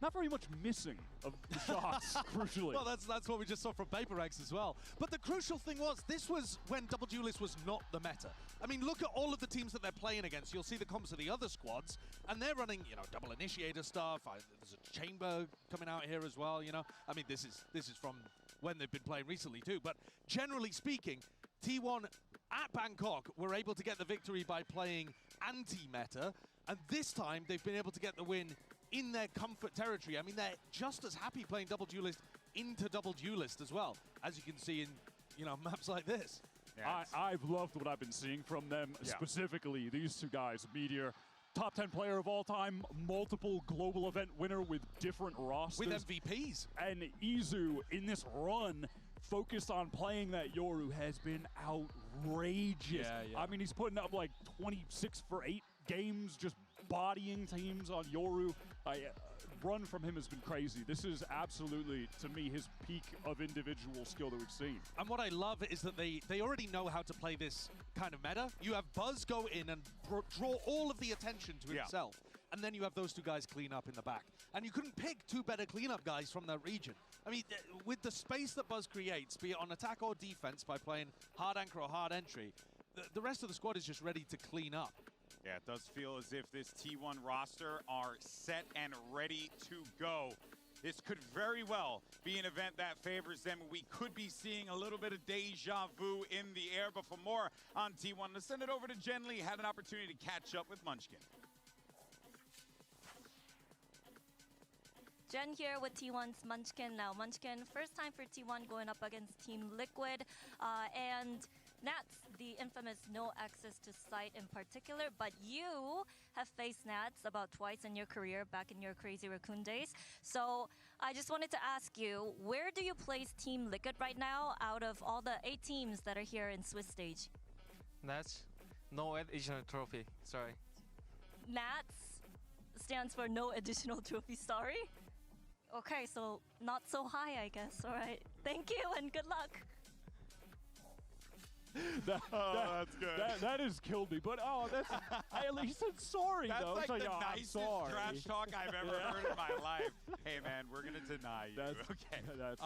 not very much missing of the shots, crucially. Well, that's what we just saw from PRX as well. But the crucial thing was, this was when double duelist was not the meta. I mean, look at all of the teams that they're playing against. You'll see the comps of the other squads, and they're running, you know, double initiator stuff. There's a chamber coming out here as well, you know. I mean, this is from when they've been playing recently too. But generally speaking, T1 at Bangkok were able to get the victory by playing anti-meta, and this time they've been able to get the win in their comfort territory. I mean, they're just as happy playing double duelist into double duelist as well, as you can see in, you know, maps like this. Yeah, I've loved what I've been seeing from them, specifically these two guys. Meteor, top 10 player of all time, multiple global event winner with different rosters. With MVPs. And Izu, in this run, focused on playing that Yoru, has been outrageous. I mean, he's putting up like 26 for 8 games, just bodying teams on Yoru. run from him has been crazy. This is absolutely, to me, his peak of individual skill that we've seen. And what I love is that they already know how to play this kind of meta. You have Buzz go in and draw all of the attention to himself. And then you have those two guys clean up in the back. And you couldn't pick two better cleanup guys from that region. I mean, with the space that Buzz creates, be it on attack or defense by playing hard anchor or hard entry, the rest of the squad is just ready to clean up. Yeah, it does feel as if this T1 roster are set and ready to go. This could very well be an event that favors them. We could be seeing a little bit of deja vu in the air, but for more on T1, let's send it over to Jen Lee, had an opportunity to catch up with Munchkin. Jen here with T1's Munchkin. Now, Munchkin, first time for T1 going up against Team Liquid. And Nats, the infamous no access to site in particular, but you have faced Nats about twice in your career back in your Crazy Raccoon days. So I just wanted to ask you, where do you place Team Liquid right now out of all the 8 teams that are here in Swiss stage? Nats, no additional trophy, sorry. Nats stands for no additional trophy, sorry? Okay, so not so high, I guess. All right. Thank you and good luck. That's good. That has killed me. But that's I at least said sorry though. That's like the I'm nicest sorry. trash talk I've ever heard in my life. Hey man, we're gonna deny you. Okay. That's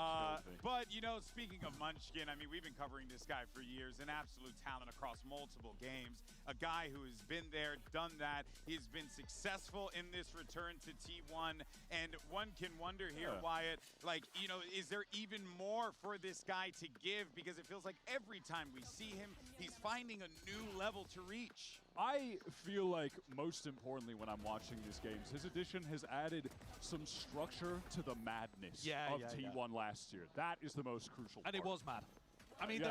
but you know, speaking of Munchkin, I mean, we've been covering this guy for years. An absolute talent across multiple games. A guy who has been there, done that. He's been successful in this return to T1, and one can wonder here, Wyatt, like, you know, is there even more for this guy to give? Because it feels like every time we see him, he's finding a new level to reach. I feel like most importantly when I'm watching these games, his addition has added some structure to the madness of T1 last year. That is the most crucial part. And it was mad. I mean,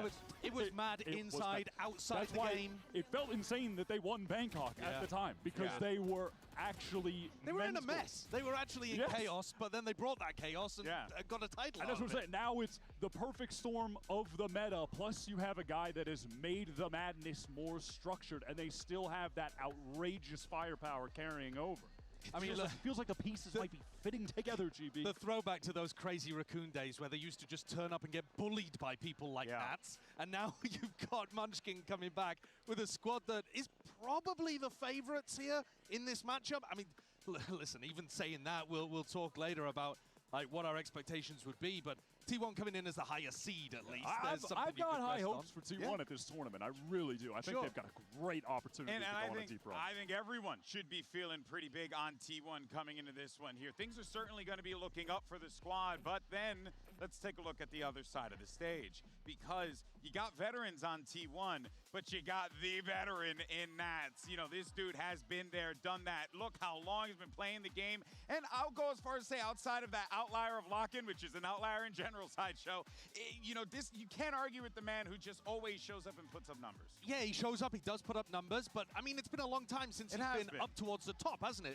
it was mad inside, outside the game. It felt insane that they won Bangkok at the time because they were actually They were in a mess. They were actually in chaos, but then they brought that chaos and got a title. And that's what I'm saying. Now it's the perfect storm of the meta, plus you have a guy that has made the madness more structured, and they still have that outrageous firepower carrying over. I mean, it feels like the pieces might be fitting together, GB. The throwback to those Crazy Raccoon days where they used to just turn up and get bullied by people like Nats. And now you've got Munchkin coming back with a squad that is probably the favorites here in this matchup. I mean, listen, even saying that, we'll talk later about like what our expectations would be, but T1 coming in as the higher seed at least. I've got high hopes for T1 at this tournament. I really do. I think they've got a great opportunity to go on a deep run. I think everyone should be feeling pretty big on T1 coming into this one here. Things are certainly going to be looking up for the squad, but then let's take a look at the other side of the stage, because you got veterans on T1, but you got the veteran in Nats. You know, this dude has been there, done that. Look how long he's been playing the game. And I'll go as far as to say, outside of that outlier of lock-in, which is an outlier in general sideshow, you know, this you can't argue with the man who just always shows up and puts up numbers. Yeah, he shows up, he does put up numbers, but I mean, it's been a long time since he's been up towards the top, hasn't it?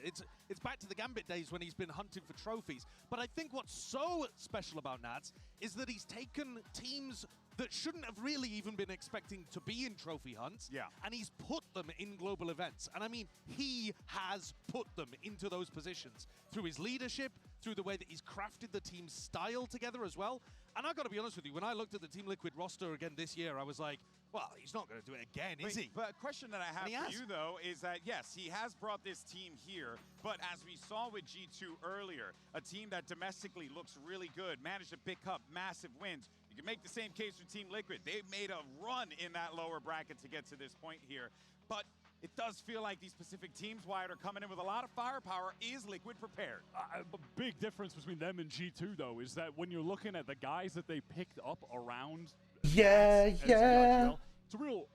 It's back to the Gambit days when he's been hunting for trophies. But I think what's so special about Nats is that he's taken teams that shouldn't have really even been expecting to be in trophy hunts. Yeah. And he's put them in global events. And I mean, he has put them into those positions through his leadership, through the way that he's crafted the team's style together as well. And I've got to be honest with you, when I looked at the Team Liquid roster again this year, I was like, well, he's not going to do it again, is he? But a question that I have for you, though, is that, yes, he has brought this team here, but as we saw with G2 earlier, a team that domestically looks really good, managed to pick up massive wins. You can make the same case for Team Liquid. They've made a run in that lower bracket to get to this point here. But it does feel like these specific teams, Wyatt, are coming in with a lot of firepower. Is Liquid prepared? A big difference between them and G2, though, is that when you're looking at the guys that they picked up around it's a real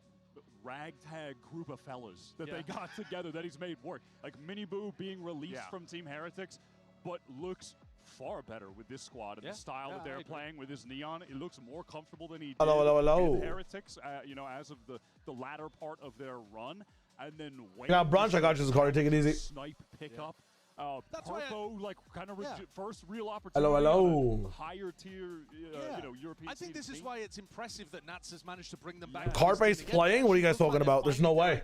ragtag group of fellas that they got together that he's made work. Like Miniboo being released from Team Heretics, but looks far better with this squad and the style that they're playing with his Neon. It looks more comfortable than he did in Heretics, you know, as of the latter part of their run. And then now, Brunch, I got you this card. Take it easy. Snipe pickup. That's why Parpo, like, kind of first real opportunity. Hello. Higher tier, you know, European. I think this is why it's impressive that Nats has managed to bring them back. Carpe's playing? What are you guys talking about? There's no way.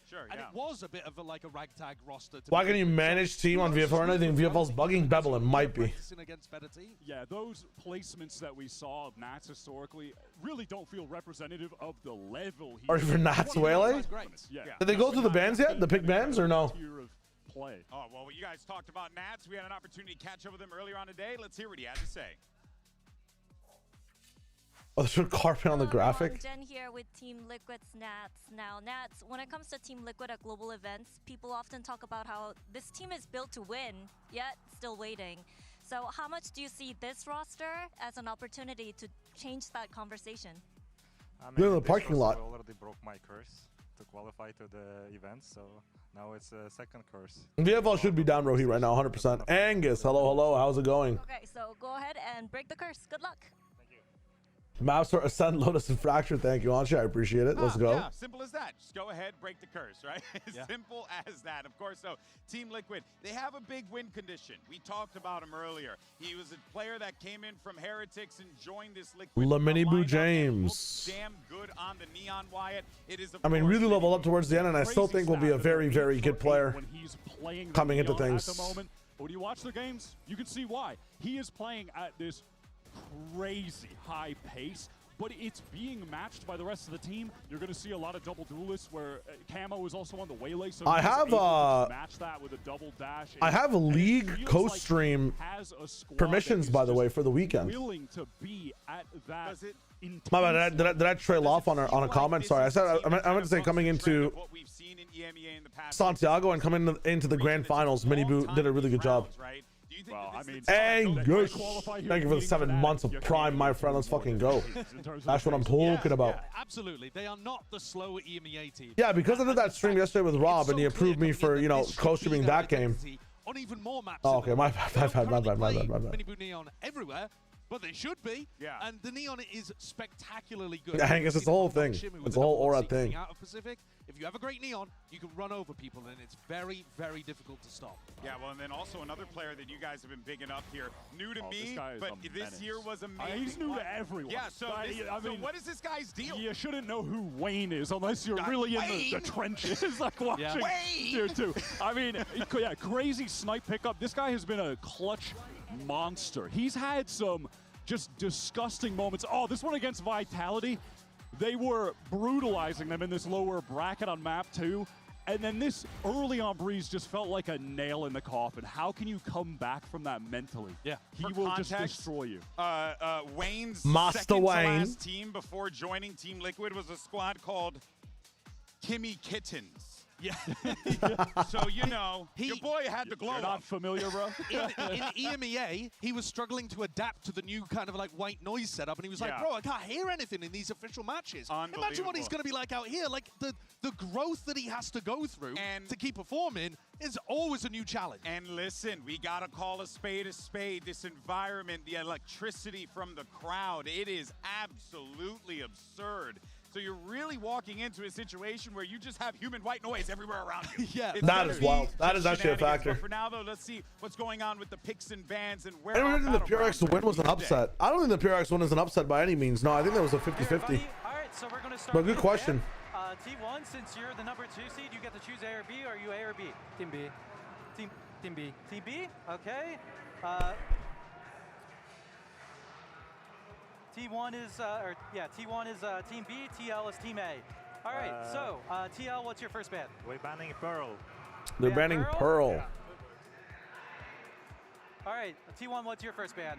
Sure, and it was a bit of like a ragtag roster. Why can you manage team on VFL or anything? VFL's bugging Bevel. It might be. Yeah, those placements that we saw of Nats historically really don't feel representative of the level. Or for Nats Wele? Yeah. Did they go through the bands yet? The pick bands or no? Play. Oh, well, you guys talked about Nats. We had an opportunity to catch up with him earlier on today. Let's hear what he had to say. Oh, there's a Carpe on the graphic. Jen here with Team Liquid's Nats. Now, Nats, when it comes to Team Liquid at global events, people often talk about how this team is built to win, yet still waiting. So how much do you see this roster as an opportunity to change that conversation? Look at the parking lot. I already broke my curse to qualify to the event, so now it's a second curse. VFL should be down row heat right now, 100%. Angus, hello. How's it going? Okay, so go ahead and break the curse. Good luck. Master, Ascend, Lotus, and Fracture. Thank you, Ansha. I appreciate it. Let's go. Yeah, simple as that. Just go ahead, break the curse, right? Simple as that. Of course, so Team Liquid, they have a big win condition. We talked about him earlier. He was a player that came in from Heretics and joined this Liquid. Lamini Boo James. Damn good on the Neon Wyatt. It is. I mean, really leveled up towards the end, and I still think will be a very, very good player coming into things. At the moment, but when you watch the games, you can see why. He is playing at this crazy high pace, but it's being matched by the rest of the team. You're going to see a lot of double duelists where Camo is also on the waylay, so I have match that with a double dash. I have a league co-stream permissions, by the way, for the weekend. Willing to be at that. My bad. Did I trail off on a comment? Sorry, I meant to say coming into Santiago and coming into the grand finals, Mini Boo did a really good job. Well, I mean, Angus, thank you for the 7 months of Prime, my friend. Let's fucking go. That's what I'm talking about. Absolutely, they are not the slow EMEA team. Yeah, because I did that stream yesterday with Rob, and he approved me for, you know, co-streaming that game. On even more maps. Oh, okay, my bad. Mini Boo Neon everywhere. But they should be. Yeah. And the Neon is spectacularly good. Yeah, Angus, it's the whole thing. It's the whole aura thing. Out of Pacific, if you have a great Neon, you can run over people, and it's very, very difficult to stop. Yeah, well, and then also another player that you guys have been bigging up here, new to me, but this year was amazing. He's new to everyone. Yeah, so, so what is this guy's deal? You shouldn't know who Wayne is unless you're really in the trenches, like watching Tier 2. I mean, yeah, crazy snipe pickup. This guy has been a clutch monster. He's had some just disgusting moments. Oh, this one against Vitality, they were brutalizing them in this lower bracket on map 2. And then this early on Breeze just felt like a nail in the coffin. How can you come back from that mentally? Yeah. He will just destroy you. Wayne's Master second Wayne. to last team before joining Team Liquid was a squad called Kimmy Kittens. Yeah. So, you know, your boy had the glow up. Not familiar, bro? in EMEA, he was struggling to adapt to the new kind of like white noise setup, and he was like, bro, I can't hear anything in these official matches. Imagine what he's going to be like out here. Like, the growth that he has to go through to keep performing is always a new challenge. And listen, we got to call a spade a spade. This environment, the electricity from the crowd, it is absolutely absurd. So you're really walking into a situation where you just have human white noise everywhere around you. Yeah, that is wild. That is actually a factor. But for now, though, let's see what's going on with the picks and bans and where. I don't think the PRX win was an upset. I don't think the PRX win is an upset by any means. No, I think that was a 50-50. All right, so we're going to start. But good question. T1, since you're the number 2 seed, you get to choose A or B. Are you A or B? Team B. Team B. Team B. Okay. T1 is, T1 is Team B, TL is Team A. All right, so TL, what's your first ban? We're banning Pearl. They're banning Pearl. Yeah. All right, T1, what's your first ban?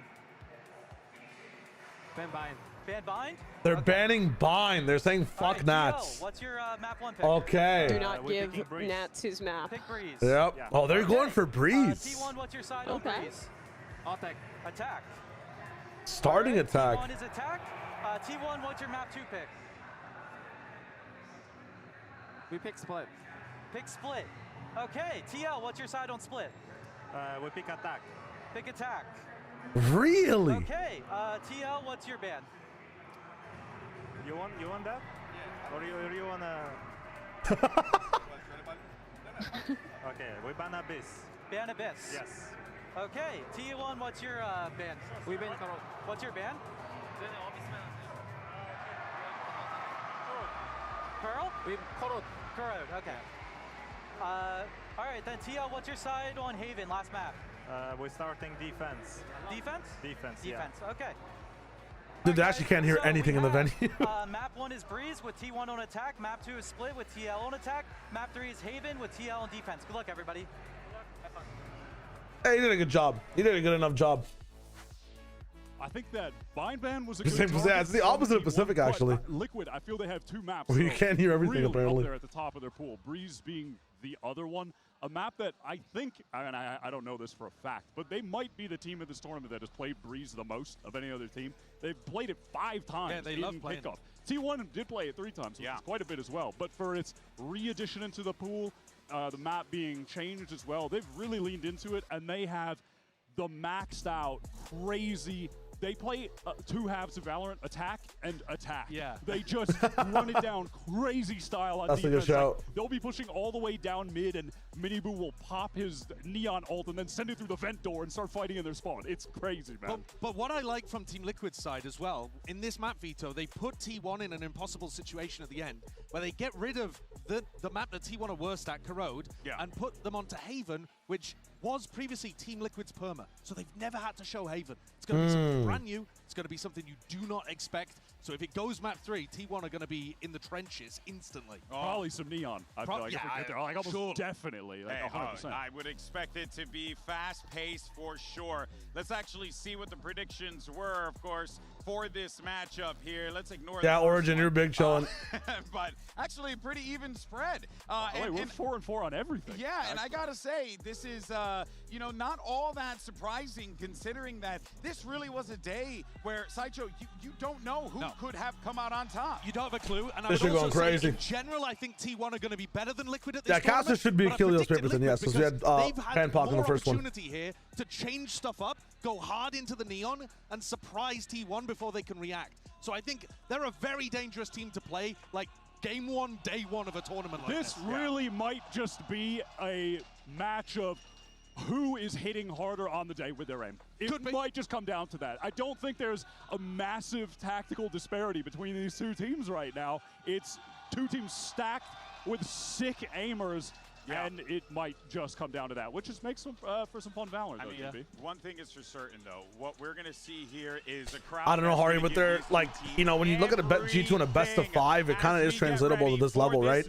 Ban Bind. Ban Bind? They're banning Bind. They're saying fuck right, Nats. TL, what's your map 1 pick? Okay. Do not give Nats his map. Pick Breeze. Yep. Yeah. Oh, they're going for Breeze. T1, what's your side on Breeze? Attack. Attack. Starting attack. T1 is attack. T1, what's your map 2 pick? We pick split. Pick split. Okay, TL, what's your side on split? We pick attack. Pick attack. Really? Okay, TL, what's your ban? You want that? Yeah. Or you wanna? Okay, we ban Abyss. Band Abyss. Yes. Okay, T1, what's your band? We band Karot. What's your band? Pearl? We Karot. Corrode, okay. All right, then Tia, what's your side on Haven last map? We're starting defense. Defense? Defense, Defense, okay. Dude, they actually can't hear anything in the venue. Map 1 is Breeze with T1 on attack. Map 2 is Split with TL on attack. Map 3 is Haven with TL on defense. Good luck, everybody. Hey, he did a good job. He did a good enough job. I think that Bind Ban was a It's good target. it's the opposite of Pacific, But actually. Liquid, I feel they have two maps. Where you that are can't hear everything, really apparently. up there at the top of their pool. Breeze being the other one. A map that I think, and I don't know this for a fact, but they might be the team in this tournament that has played Breeze the most of any other team. They've played it 5 times. Yeah, they in love playing kickoff. T1 did play it 3 times, which is quite a bit as well. But for its re-addition into the pool, the map being changed as well, they've really leaned into it, and they have the maxed out, crazy. They play 2 halves of Valorant, attack and attack. Yeah. They just run it down crazy style on That's a good defense. shout. Like, they'll be pushing all the way down mid, and Miniboo will pop his neon ult and then send it through the vent door and start fighting in their spawn. It's crazy, man. But what I like from Team Liquid's side as well, in this map veto, they put T1 in an impossible situation at the end, where they get rid of the map that T1 are worst at, Corrode, and put them onto Haven, which was previously Team Liquid's perma. So they've never had to show Haven. It's going to be something brand new. It's going to be something you do not expect. So if it goes map 3, T1 are going to be in the trenches instantly. Probably some neon. I feel like, if we get there, like almost definitely, like Hey, 100%. I would expect it to be fast-paced for sure. Let's actually see what the predictions were, of course, for this matchup here. Let's ignore Yeah, the Origin, you're big chillin'. but actually, pretty even spread. We're 4-4 on everything. Yeah, and I gotta say, this is you know, not all that surprising considering that this really was a day where Saicho, you don't know who could have come out on top. You don't have a clue. And This I is would going also say, crazy. in general, I think T1 are going to be better than Liquid at this Yeah, tournament. Caster should be but I Achilles predicted Paperton, yes, because we had they've had Panpoc in the first one. opportunity here to change stuff up, go hard into the neon, and surprise T1 before they can react. So I think they're a very dangerous team to play, like game 1, day 1 of a tournament like this. This really might just be a match of who is hitting harder on the day with their aim. It might just come down to that. I don't think there's a massive tactical disparity between these 2 teams right now. It's 2 teams stacked with sick aimers, and it might just come down to that, which just makes for some fun Valorant. I mean, one thing is for certain, though. What we're going to see here is a crowd. I don't know, that's Hari, gonna but give they're these like, you know, when you look at a G2 in a best of 5, it kind of is translatable to this level, right?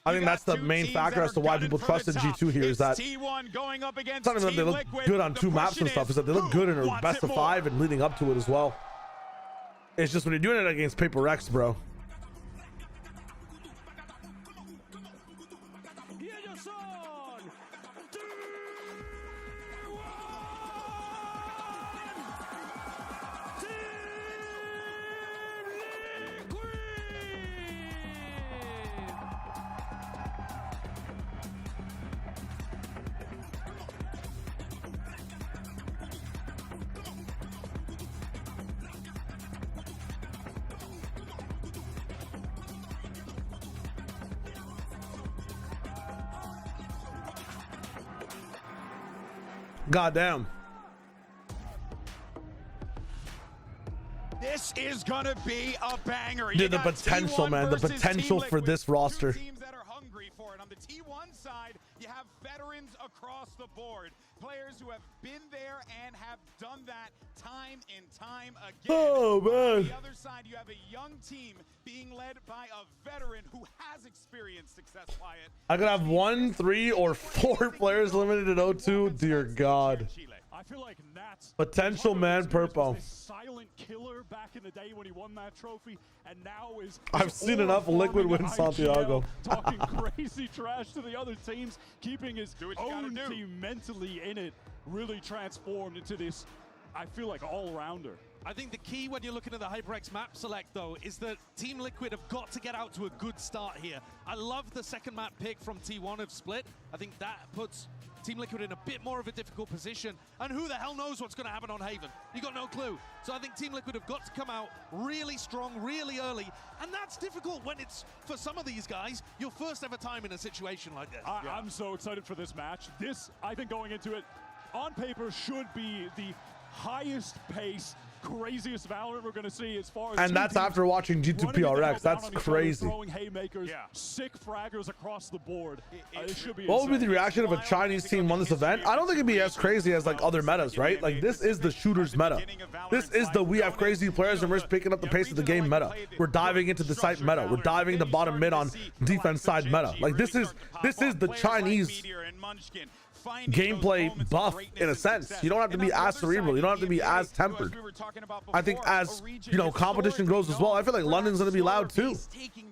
I think that's the main factor as to why people trusted G2 here is that T1 going up against it's not even that they look good on 2 maps and stuff, it's that they look good in a best of 5 and leading up to it as well. It's just when you're doing it against PRX, bro. Goddamn. This is gonna be a banger. Dude, the potential, man. The potential for this roster. Teams that are hungry for it. On the T1 side, you have veterans across the board. Players who have been there and have done that time and time again. Oh, man. On the other side, you have a young team being led by a veteran who has experienced success, Wyatt. I could have 1, 3, or 4 players limited at 0-2. Dear God. I feel like Nats Potential man, Purpo. silent killer back in the day when he won that trophy, and now is I've seen enough Liquid win Santiago. Talking crazy trash to the other teams, keeping his own team mentally in it, really transformed into this, I feel like, all-rounder. I think the key when you're looking at the HyperX map select, though, is that Team Liquid have got to get out to a good start here. I love the second map pick from T1 of Split. I think that puts Team Liquid in a bit more of a difficult position. And who the hell knows what's going to happen on Haven? You got no clue. So I think Team Liquid have got to come out really strong, really early. And that's difficult when it's, for some of these guys, your first ever time in a situation like this. I'm so excited for this match. This, I think, going into it, on paper, should be the highest pace, craziest Valorant we're going to see as far as. And that's after watching G2 PRX. That's crazy. Throwing haymakers, sick fraggers across the board. It should be. What would be the reaction if a Chinese team won this event? I don't think it'd be as crazy as like other metas, right? Like this is the shooters meta. This is the we have crazy players and we're picking up the pace of the game meta. We're diving into the site meta. We're diving the bottom mid on defense side meta. Like this is the Chinese gameplay buff in a sense. You don't have to be as cerebral. You don't have to be as tempered. I think as competition grows as well, I feel like London's gonna be loud too.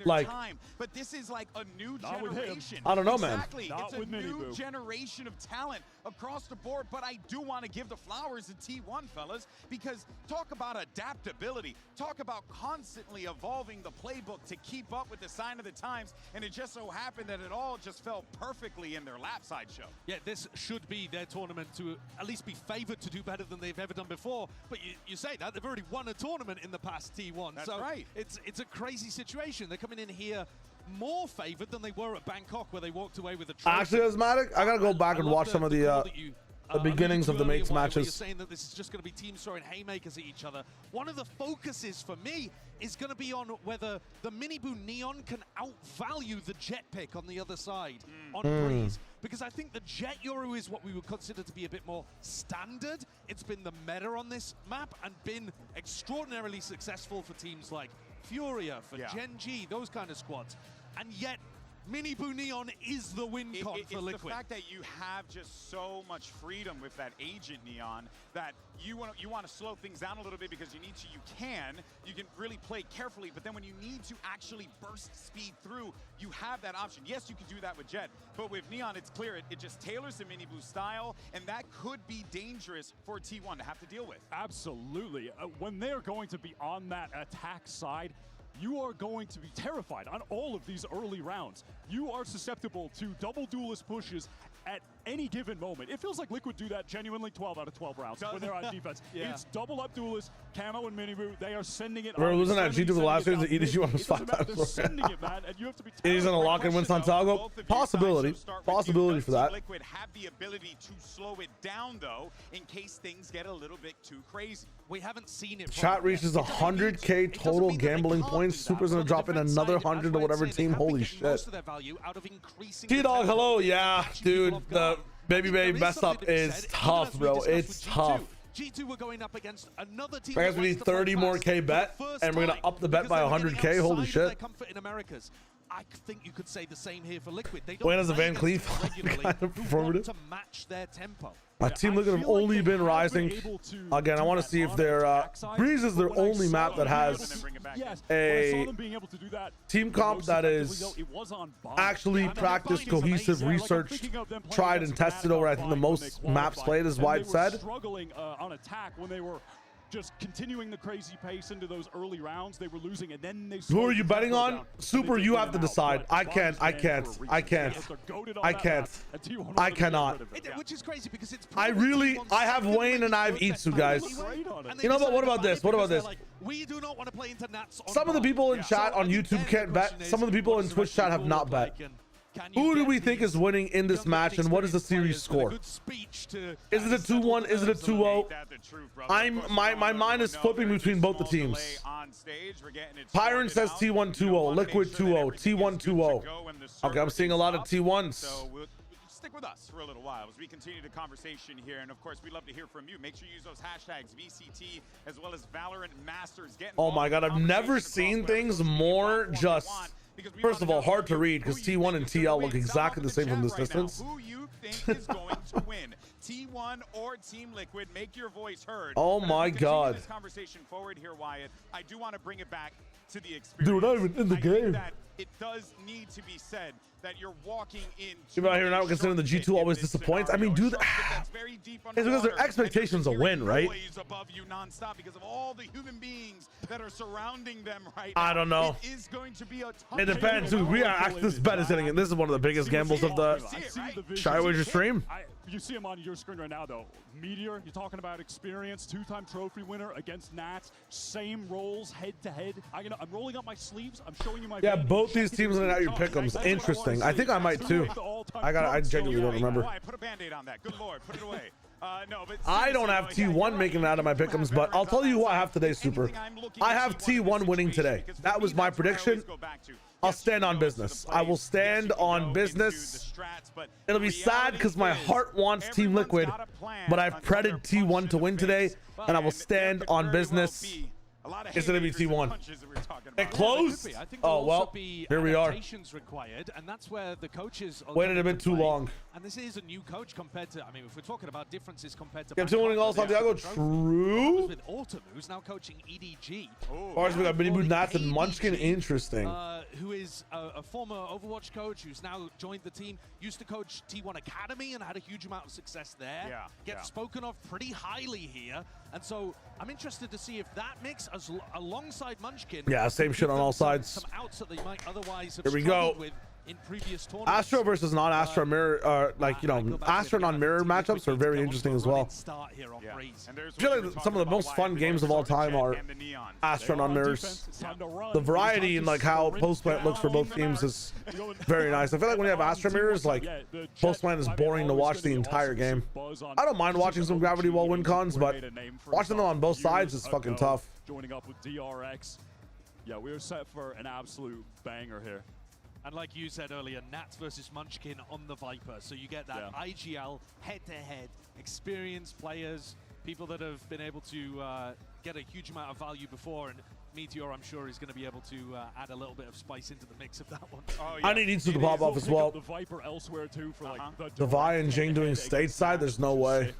Like, but this is like a new generation. I don't know, man. Exactly. It's a new generation of talent across the board. But I do want to give the flowers to T1, fellas, because talk about adaptability. Talk about constantly evolving the playbook to keep up with the sign of the times. And it just so happened that it all just fell perfectly in their lap side show. Yeah, this should be their tournament to at least be favored to do better than they've ever done before. But you say that, they've already won a tournament in the past T1. That's so right. It's a crazy situation. They're coming in here more favored than they were at Bangkok, where they walked away with a trophy. Actually, Asthmatic, I gotta go back and watch some of the beginnings of the mates matches. You're saying that this is just going to be teams throwing haymakers at each other. One of the focuses for me is going to be on whether the Miniboo Neon can outvalue the Jet pick on the other side on Breeze. Because I think the Jet Yoru is what we would consider to be a bit more standard. It's been the meta on this map and been extraordinarily successful for teams like Furia, for Gen G, those kind of squads. And yet, Miniboo Neon is the win con for Liquid. It's the fact that you have just so much freedom with that agent Neon that you want to slow things down a little bit because you need to. You can really play carefully, but then when you need to actually burst speed through, you have that option. Yes, you can do that with Jet, but with Neon, it's clear it just tailors the Miniboo style, and that could be dangerous for T1 to have to deal with. Absolutely. When they're going to be on that attack side, you are going to be terrified on all of these early rounds. You are susceptible to double duelist pushes at any given moment. It feels like Liquid do that genuinely 12 out of 12 rounds when they're on defense. It's double up duelist, Camo and Miniboo. They are sending it. We're losing that G2 the last year. The EDG almost 5 times. He's gonna lock and win Santiago. Possibility for that. Liquid have the ability to slow it down though, in case things get a little bit too crazy. We haven't seen it. Chat reaches 100k total gambling points. Super's gonna drop in another 100 to whatever team. Holy shit. T-Dog, hello. Yeah, dude. The Baby Babe mess up is tough, bro. It's tough. G2 were going up against another team. I guess we need 30 more K bet, and we're gonna up the bet by 100k. Holy shit. I think you could say the same here for Liquid. They When has a Van Cleef kind of performative? To match their tempo. My team Liquid have only been rising. Again, I want to see if their Breeze is their only map that has a team comp that is actually practiced, cohesive, researched, tried and tested over, I think, the most maps played, as White said. Struggling on attack when they were just continuing the crazy pace into those early rounds. They were losing, and then they. Who are you betting on? Super, you have to decide. I can't. I cannot. Which is crazy because it's. I have Wayne and I have Itsu, guys. You know what about this? What about this? We do not want to play into Nats. Some of the people in chat on YouTube can't bet. Some of the people in Twitch chat have not bet. Who do we think is winning in this match, and what is the series score? Is it a 2-1? Is it a 2-0? My mind is flipping between both the teams. Pyron says T1 2-0, Liquid 2-0, T1 2-0. Okay, I'm seeing a lot of T1s. So stick with us for a little while as we continue the conversation here, and of course we'd love to hear from you. Make sure you use those hashtags VCT as well as Valorant Masters. Oh my god, I've never seen things more just. First of all, hard to read because T1 and TL look exactly the same from this distance. Who you think is going to win, T1 or Team Liquid? Make your voice heard. Oh my god. This conversation forward here, Wyatt. I do want to bring it back to the experience. Dude, not even in the game. it does need to be said that you're walking in. People out here now considering the G2 always disappoints. I mean, do that. It's because their expectations a win, right? Above you nonstop because of all the human beings that are surrounding them right I now. don't know. It is going to be a It depends, dude. We are actually, this bet is hitting it. This is one of the biggest gambles of the Shy Wager stream. You see him on your screen right now, though. Meteor, you're talking about experience, two-time trophy winner against Nats. Same roles, head-to-head. I'm rolling up my sleeves. I'm showing you my. Yeah, both these teams are out your pick'ems. Interesting. I think I might too. I genuinely don't remember. Put a band-aid on that. Good Lord, put it away. No, but I don't have T1 making it out of my pick'ems, but I'll tell you who I have today, Super. I have T1 winning today. That was my prediction. I'll stand on business. I will stand on business. It'll be sad because my heart wants Team Liquid, but I've predicted T1 to win today, and I will stand on business. It's going to be T1. It closed? Oh, well, here we are. Required, and that's where the coaches waited a bit too long. And this is a new coach compared to, I mean, if we're talking about differences compared to... Yeah, Team winning all Santiago, true. With Autumn, who's now coaching EDG. As far as we got Mini Boot, Nats, and Munchkin, interesting. Who is a former Overwatch coach who's now joined the team, used to coach T1 Academy and had a huge amount of success there. Gets spoken of pretty highly here. And so I'm interested to see if that mix, alongside Munchkin... Yeah, same shit on all sides. Some outs that they might otherwise have Here we go. with in previous tournaments. Astro versus non-Astro mirror, like, you know, Astro non-mirror matchups are very interesting as well. I feel like some of the most fun games of all time are Astro non-mirrors. The variety in like how post-plant looks for both teams is very nice. I feel like when you have Astro mirrors, like post-plant is boring to watch the entire game. I don't mind watching some Gravity Wall win cons, but watching them on both sides is fucking tough. Joining up with DRX. Yeah, we're set for an absolute banger here. And like you said earlier, Nats versus Munchkin on the Viper. So you get that IGL head-to-head, experienced players, people that have been able to get a huge amount of value before. And Meteor, I'm sure, is going to be able to add a little bit of spice into the mix of that one. I need Itsu to pop off as well. The Viper elsewhere too for like the Vi and Jing doing stateside, there's no way.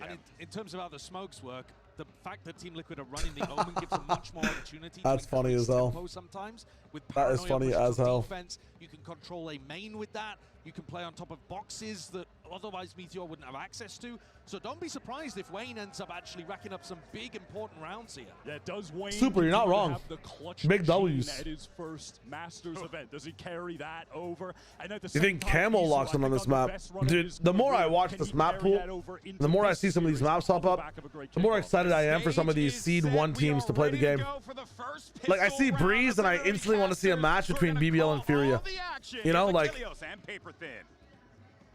And in terms of how the smokes work, the fact that Team Liquid are running the Omen gives them much more opportunity. That's funny as hell. Sometimes with that is funny as hell. Defense, you can control a main with that. You can play on top of boxes that otherwise Meteor wouldn't have access to. So don't be surprised if Wayne ends up actually racking up some big important rounds here. Yeah, does Wayne Super, you're not wrong. Big W's. At his first Masters event, does he carry that over? And at the you think Camel locks him on this map? Dude, the more I watch this map pool, the more I see some of these maps pop up, the more excited I am for some of these Seed 1 teams to play the game. Like, I see Breeze and I instantly want to see a match between BBL and Furia. You know, like...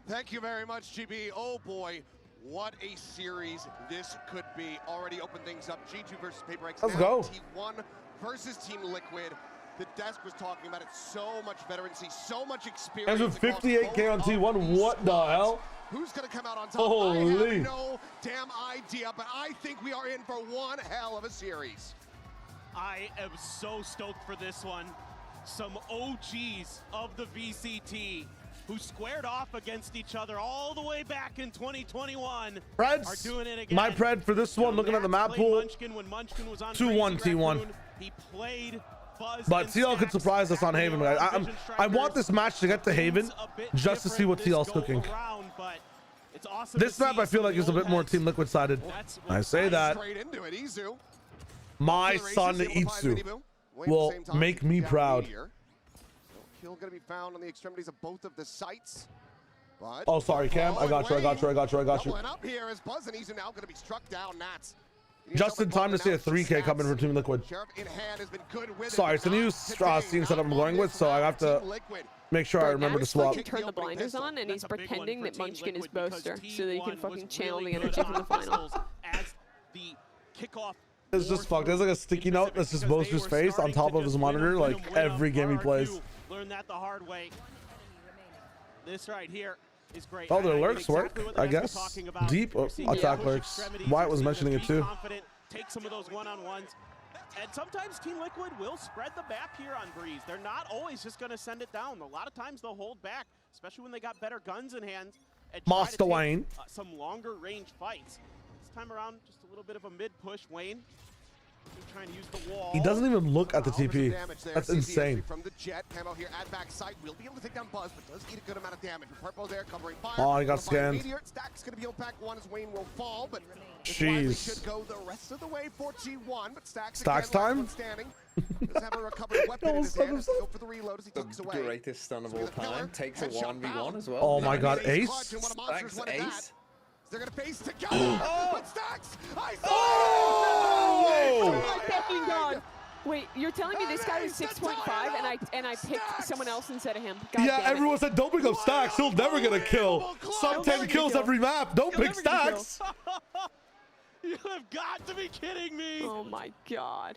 Thank you very much, GB. Oh boy, what a series this could be. Already opened things up. G2 versus PRX. Let's go. T1 versus Team Liquid. The desk was talking about it. So much veterancy, so much experience. And with 58K on T1, what the hell? Who's going to come out on top? Holy. I have no damn idea, but I think we are in for one hell of a series. I am so stoked for this one. Some OGs of the VCT who squared off against each other all the way back in 2021 are doing it again. My pred for this one, looking at the map pool, 2-1 T1. He played Buzz, but TL could surprise us on Haven. I want this match to get to Haven just to see what TL's cooking. This map I feel like is a bit more Team Liquid sided. I say that. My son Itsu will make me proud. Kill going to be found on the extremities of both of the sites. But oh, sorry, Cam. I got you. Doubling up here is Buzz and Izu now going to be struck down. Nats. Just in time to see a 3K coming from Team Liquid. Sorry, it's a new scene setup I'm going with, so I have to make sure I remember to swap. Turn the blinders on, and he's pretending that Munchkin is Boaster, so that he can fucking channel the energy from the final. It's just fucked. There's like a sticky note that's just Boaster's face on top of his monitor, like every game he plays. Learn that the hard way. This right here is great. Oh, their lurks work, I guess. Deep attack lurks. Wyatt was mentioning it too. Take some of those one-on-ones. And sometimes Team Liquid will spread the map here on Breeze. They're not always just going to send it down. A lot of times they'll hold back, especially when they got better guns in hand. And Master Wayne. Some longer range fights. This time around, just a little bit of a mid-push. Wayne Trying to use the wall. He doesn't even look at the TP. That's CZ insane. From the jet, Camo here at backside will be able to take down Buzz, but does eat a good amount of damage. Purple there covering fire. Oh, he got scanned. Meteor. Stack's going to be impact one as Wayne will fall, but Jeez. should go the rest of the way for G1, but Stack's time? standing. Does have a recovered weapon in his hand. Go for the reload as he tucks away. The greatest stun of all time. Takes a 1v1 as well. Oh my god, Ace? Stacks Ace. They're going to face together. But Stacks! Oh my fucking god! Wait, you're telling me this guy is 6.5 and I picked someone else instead of him? God Yeah, damn it. everyone said don't pick up Stacks. He'll never get a kill. Sub 10 kills every map. Don't pick Stacks. You have got to be kidding me. Oh my god.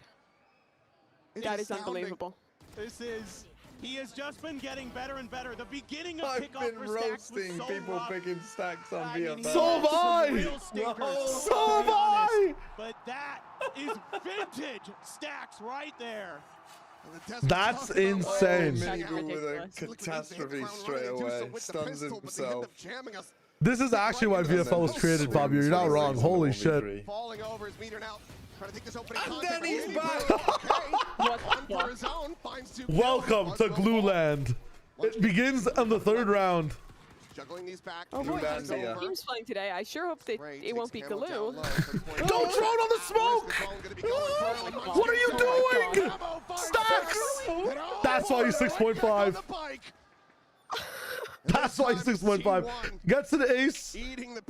That is unbelievable. This is... He has just been getting better and better. The beginning of I've kickoff been for Stacks was roasting so people rough. picking Stacks on VFL. So have I. So have I. But that is vintage Stacks right there. That's insane. Mingle with a catastrophe straight away. Stuns himself. This is actually why VFL was created, Fabio. You're not wrong. Holy shit. Falling over his meter now. Trying to take this opening And contact, then he's but back. for his own, finds two Welcome to Glue Land. It begins in the 3rd round. Juggling these back. Oh boy, there's some teams playing today. I sure hope that it won't be Galoo. Don't throw it on the smoke! What are you doing? Stacks! That's why he's 6.5. That's why he's 6.5. Gets to the ace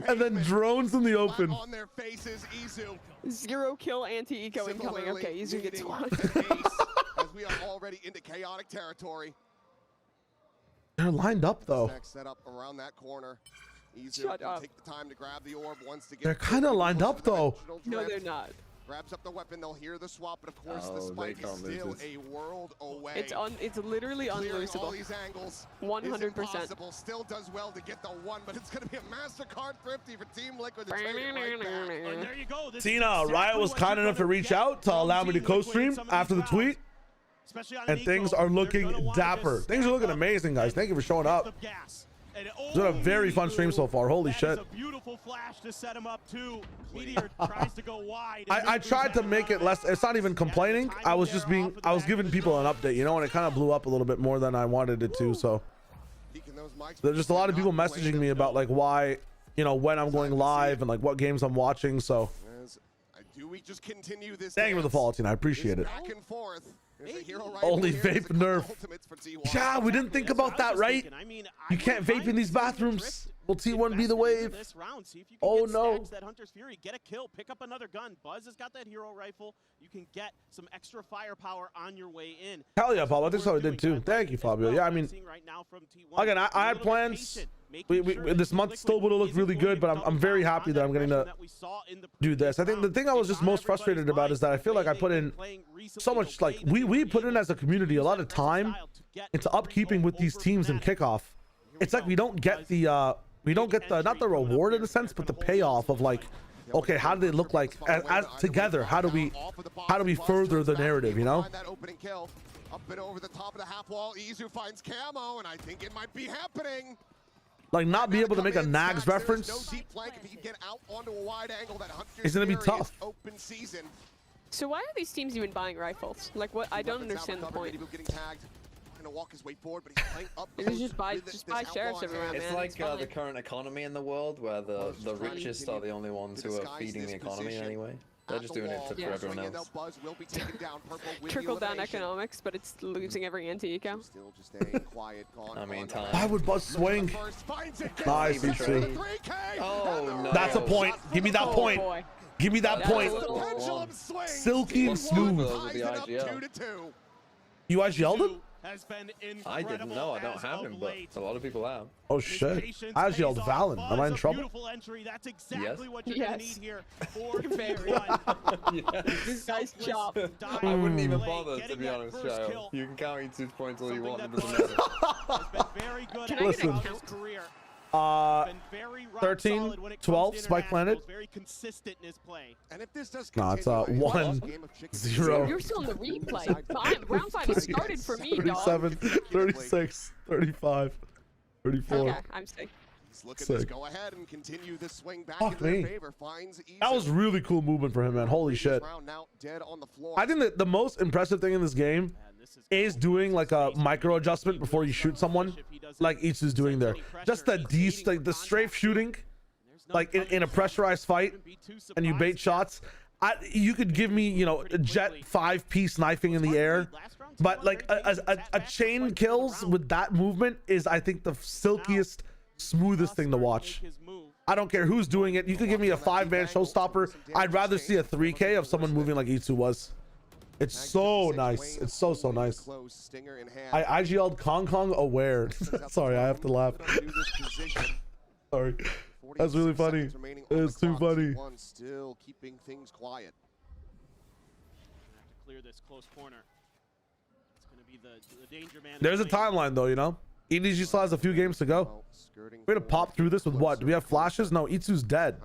and then drones in the open. On their faces, Izu. 0 kill anti-eco incoming. Okay, Izu gets one. As we are already into chaotic territory. They're lined up though. Next set up around that corner. Izu Shut will up. take the time to grab the orb once to get. They're kind of lined up though. No, they're not. Grabs up the weapon, they'll hear the swap, but of course the Oh, spike they is can't lose still this. a world away. It's literally Clearing all unlosable. these angles 100%. is impossible. Still does well to get the one, but it's going to be a MasterCard thrifty for Team Liquid to trade it right back. And there you go. This Tina, is Riot was exactly kind what enough to you're reach gonna out to get allow from me to Team Liquid in co-stream some of after the these tweet. rounds. Especially on And an things eco, are they're gonna looking wanna dapper. just Things are looking step up amazing, guys. Thank you for showing up. the gas. And It's been a very fun stream so far. Holy that shit. is a beautiful flash to set him up too. Meteor tries to go wide. I tried to make it less. It's not even complaining. I was just being. I was giving people an update, you know, and it kind of blew up a little bit more than I wanted it to. So there's just a lot of people messaging me about like why, you know, when I'm going live and like what games I'm watching. So Do we just continue this? thank you for the follow, Tina. I appreciate it. Back and forth. There's a hero right Only here. vape There's a nerf. couple ultimates for T1. Yeah, we didn't think about that, right? You can't vape in these bathrooms. Will T1 be the wave? This round, see if you can Oh get no. Stacks, that Hunter's Fury, get a kill, pick up another gun. Buzz has got that hero rifle. You can get some extra firepower on your way in. Hell yeah, Fabio. This is how I did too. Thank you, Fabio. Yeah, I mean, again, I had plans. This month still would have looked really good, but I'm very happy that I'm getting to do this. I think the thing I was just most frustrated about is that I feel like I put in so much, like we put in as a community a lot of time into upkeeping with these teams in kickoff. It's like we don't get the not the reward in a sense, but the payoff of like, okay, how do they look like as together? How do we further the narrative, you know? That opening kill up and over the top of the half wall. Izu finds Camo, and I think it might be happening. Like not be able to make a Nags No reference deep flank. If he can get out onto a wide angle, that Hunter's is gonna be Fury is tough. Open season. So why are these teams even buying rifles? Like what? I don't understand the point. Getting tagged. Gonna walk his way forward, but he's playing up It's close just buy with this sheriffs outlaw every round, hand. It's man. like fine. the current economy in the world where the richest are the only ones who are feeding the economy anyway. They're just doing it for everyone else. Buzz will be taken down. Purple with Trickle the down elimination. economics, but it's losing every anti-eco. Still just staying quiet. Gone. I mean, time. Why would Buzz swing? Nice, Even E2. Oh no. That's a point. Give me that point. Boy. Give me that That's a point. little- Pendulum swings. Silky and smooth. With the IGL. 2-2. You IGL'd him? Has been I didn't know. I don't as have of him, but late. a lot of people have. Oh shit. I IGL'd Valen. Am I in trouble? Beautiful entry. That's exactly Yes. what you're gonna Yes. need here for Very. T1. This guy's chop. I wouldn't even Play, bother, to getting be that honest, first Child. kill. You can count each 2 points all you want, it Something doesn't that matter. Has been very good Can at I get a throughout count? his career. 13, solid when it comes 12, to Spike Planet. internationals, very consistent in his play. And if this does Nah, it's continue, 1, game of chicken 0. You're still in the replay. Fine. Round 5 has started for me, dog. 37, 36, 35, 34. Okay, I'm sick. look at Sick. this. Go ahead and continue this swing back Fuck into their me. favor. Finds That was really cool movement for him, man. Holy shit. round now dead on the floor. I think that the most impressive thing in this game is doing like a micro adjustment before you shoot someone, like Itsu's doing there. Just like the strafe shooting, like in a pressurized fight, and you bait shots. You could give me, you know, a jet 5-piece knifing in the air, but like a chain kills with that movement is, I think, the silkiest, smoothest thing to watch. I don't care who's doing it. You could give me a 5-man showstopper. I'd rather see a 3K of someone moving like Itsu was. It's so nice. It's so nice. I IGL'd Kong aware. Sorry, I have to laugh. Sorry. That's really funny. It's too funny. Still keeping things quiet. Have to clear this close corner. It's going to be the danger man. There's a timeline though, you know. EDG still has a few games to go. We're gonna pop through this with what? Do we have flashes? No, Itsu's dead.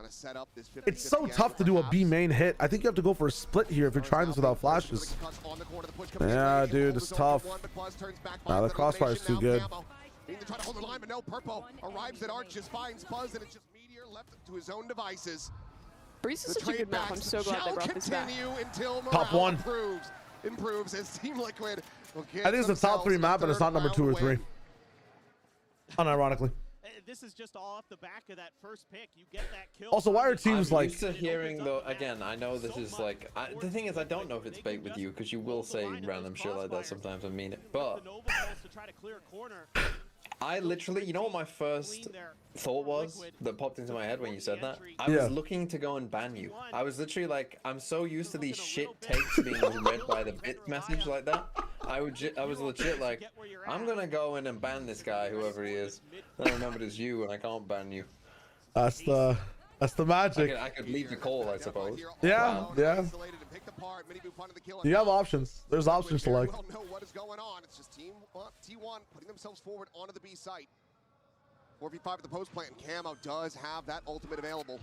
It's so tough to do a B main hit. I think you have to go for a split here if you're trying this without flashes. Yeah, dude, it's tough. Nah, the crossfire's too good. They try to hold the line, but no. Purple arrives at Arches, finds Buzz, and it's just Meteor left to his own devices. Breeze is such a good map. I'm so glad they brought this back. Top one. Improves as Team Liquid. I think it's the top 3 map, and it's not number 2 or 3. Unironically. This is just all off the back of that first pick. You get that kill. Also, why are teams I'm like? used to hearing though. Again, I know this is like. The thing is, I don't know if it's bait with you because you will say random shit like that sometimes and mean it. But I literally, you know what my first thought was that popped into my head when you said that? I was looking to go and ban you. I was literally like, I'm so used to these shit takes being read by the bit message like that. I was legit like, I'm gonna go in and ban this guy, whoever he is. Then I remembered it's you, and I can't ban you. That's the magic. I could leave the call, I suppose. Yeah, Wow. yeah. You have options. There's options to like. Well know what is going on. It's just T1 putting themselves forward onto the B site. 4v5 at the post plant, and Camo does have that ultimate available.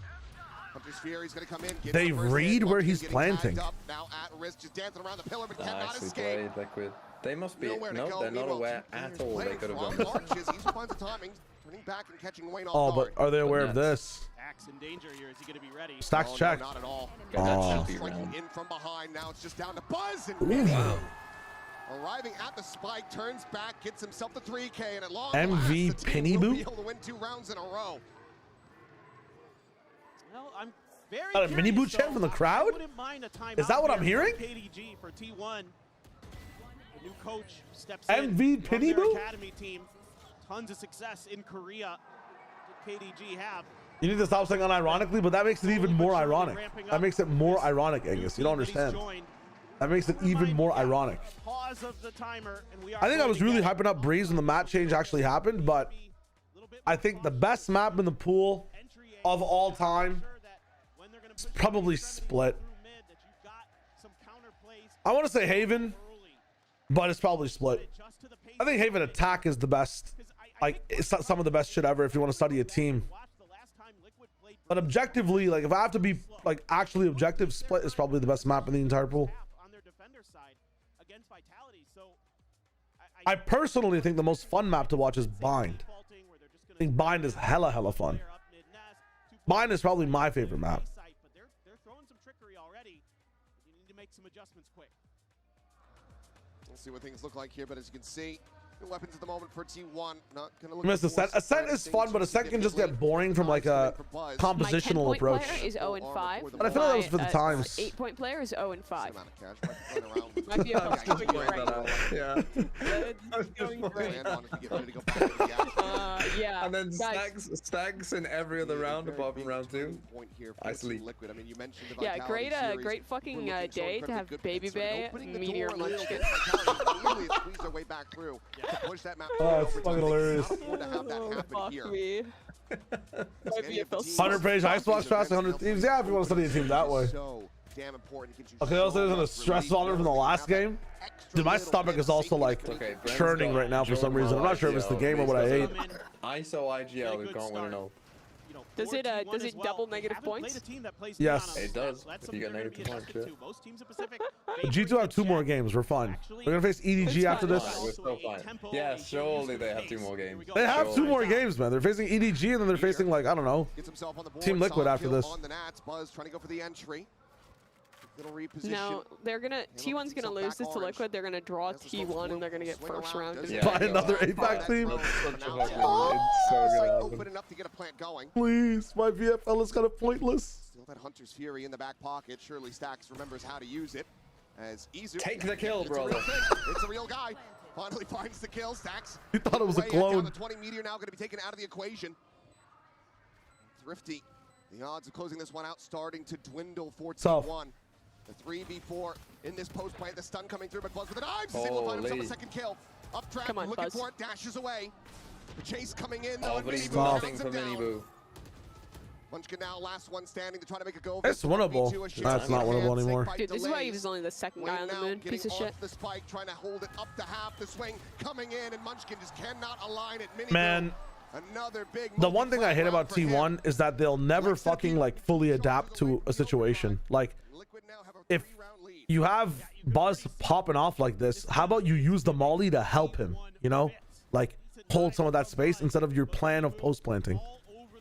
Hunter's Fury's gonna come in. They read where he's planting. Now at risk, just dancing around the pillar, but cannot Nicely escape. played, Liquid. They must be. Nowhere to No, go. they're not Meanwhile, aware Team at all. They playing could have from done this. Arches. He finds the timing, turning back and catching Wayne off Oh, guard. but are they aware of this? Stacks in danger here. Is he going to be ready? Stacks check. No, not at all. Oh. Striking in from behind. Now it's just down to Buzz and Ooh. Wow. Arriving at the spike, turns back, gets himself the 3K, and at long MV last, the team Penny will Boo? be able to win 2 rounds in a row. Well, I'm very Got a mini boot curious, chant from the though. crowd? I wouldn't mind a timeout Is that what I'm here hearing? for KDG for T1. The new coach steps in. MV from Penny their Boo? academy team. Tons of success in Korea. Did KDG have? You need to stop saying unironically, but that makes it even more ironic. That makes it more ironic, Angus. You don't understand. That makes it even more ironic. Pause of the timer, and we are I think I going was to really get hyping up Breeze when the map change actually happened, but I think the best map in the pool of all time is probably Split. I want to say Haven, but it's probably Split. I think Haven Attack is the best. Like, it's some of the best shit ever if you want to study a team. But objectively, like, if I have to be like actually objective, Split is probably the best map in the entire pool. I personally think the most fun map to watch is Bind. I think Bind is hella fun. Bind is probably my favorite map. They're throwing some trickery already. You need to make some adjustments quick. We'll see what things look like here, but as you can see, the weapons at the moment for T1 not gonna look. You missed Ascent. Ascent is fun, but Ascent can just get boring from like a compositional approach. Player is 0-5. But I feel like that was for the times. 8-point player is 0-5. Might be a yeah. Yeah. And then stacks in every other round apart from round 2. I sleep. I mean, you mentioned the Yeah, Vitality series. great fucking day to have Baby Bay, Meteor, Munchkin. Really squeeze their way back through to push that map. Oh, it's fucking hilarious. To have that happen Fuck here. me. 100 page Ice Watch Fast, 100 Thieves. Yeah, if you want to study a team that way. Okay, also there's a stress vomit from the last game. Dude, my stomach is also like churning right now for some reason. I'm not sure if it's the game or what I ate. ISO IGL, we can't win an ult. you know, Does for it T1 does as it well. double They negative haven't played points? a team that plays Yes. T1 It does. so that's If you something get they're gonna be negative points, adjusted yeah. to. Most teams in Pacific G2 have 2 more games. We're fine. We're gonna face EDG after Fine, this. we're still fine. Yeah, surely they have 2 more games. They have Surely. 2 more games, man. They're facing EDG and then they're facing, like, I don't know, Gets himself on the board. Team Liquid Solid after kill this. On the Nats. Buzz trying to go for the entry. Little reposition. No, they're gonna T1's gonna lose this to Liquid. They're gonna draw T1 and they're gonna get first round. Yeah, By another APAC team. Open enough to get a plant going. Please, my VFL is kind of pointless. Still that Hunter's Fury in the back pocket. Surely Stacks remembers how to use it. As Izu. Take the kill, It's brother. a real thing. It's a real guy. Finally finds the kill. Stacks. He thought it was a way down clone. the 20 meteor now going to be taken out of the equation. Thrifty. The odds of closing this one out starting to dwindle for Tough. T1. The 3v4 in this post plant. The stun coming through, but Buzz with a dive. Single find himself a second kill. Up trap, Come on, looking Buzz. for it, dashes away. The chase coming in. Oh, and but he's Miniboo nothing knocks for him down. Miniboo. Munchkin now last one standing to try to make a go. It's winnable. That's not winnable anymore. Dude, this is why he was only the second guy on the moon. Piece of shit. The spike, trying to hold it up to half. The swing coming in, and Munchkin just cannot align it. Miniboo, Man, another big. the one thing I hate about T1 is that they'll never fucking like fully adapt to a situation. Like, if you have Buzz popping off like this, how about you use the molly to help him, you know, like hold some of that space instead of your plan of post planting.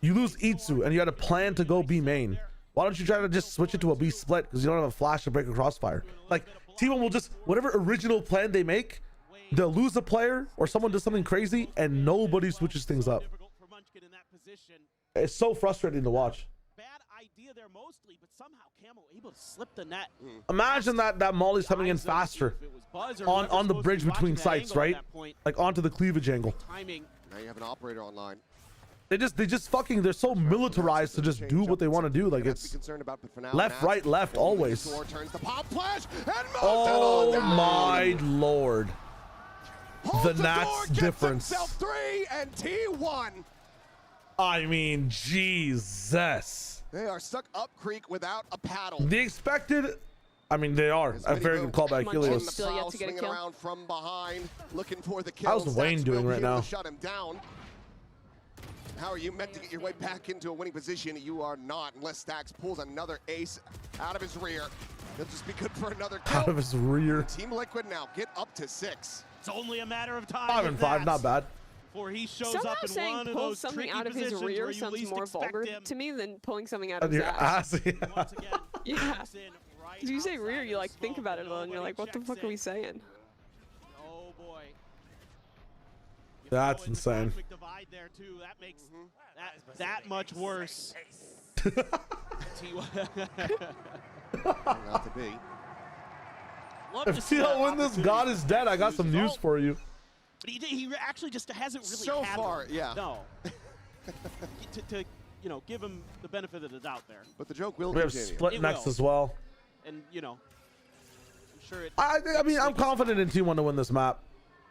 You lose Itsu and you had a plan to go B main. Why don't you try to just switch it to a B split because you don't have a flash to break a crossfire? Like, T1 will just, whatever original plan they make, they'll lose a player or someone does something crazy and nobody switches things up. It's so frustrating to watch. Idea there mostly, but somehow Camo able to slip the net. Imagine that Molly's coming in faster on the bridge between sites, right? Like onto the cleavage angle. Timing. Now you have an operator online. They just fucking, they're so militarized to just do what they want to do. Like it's left, right, left, always. Oh my lord. The Nats difference. 3 and T1. I mean, Jesus. They are stuck up creek without a paddle. The expected, I mean, they are. A very good call by Achilles. Still yet to get a kill. Around from behind, looking for the kill. How's Wayne doing right now? Shut him down. How are you meant to get your way back into a winning position? You are not, unless Stacks pulls another ace out of his rear. He'll just be good for another kill. Out of his rear. Team Liquid now get up to 6. It's only a matter of time. 5 and 5, not bad. Before he shows Somehow up in saying one of pull those something tricky out of his positions rear where you sounds least more expect vulgar him. to me than pulling something out of On his your ass. ass, yeah. Yeah. Because you say rear, you like think about it a little, and you're like, what the fuck are we saying? Oh boy. That's insane. Divide there too. That makes that much worse. Not to be. If TL win this, God is dead. I got some news for you. But he actually just hasn't really So had far, one. yeah. No. to you know, give him the benefit of the doubt there. But the joke will We have continue. split It next will. as well. And you know, I'm sure it. I mean, I'm confident in T1 to win this map.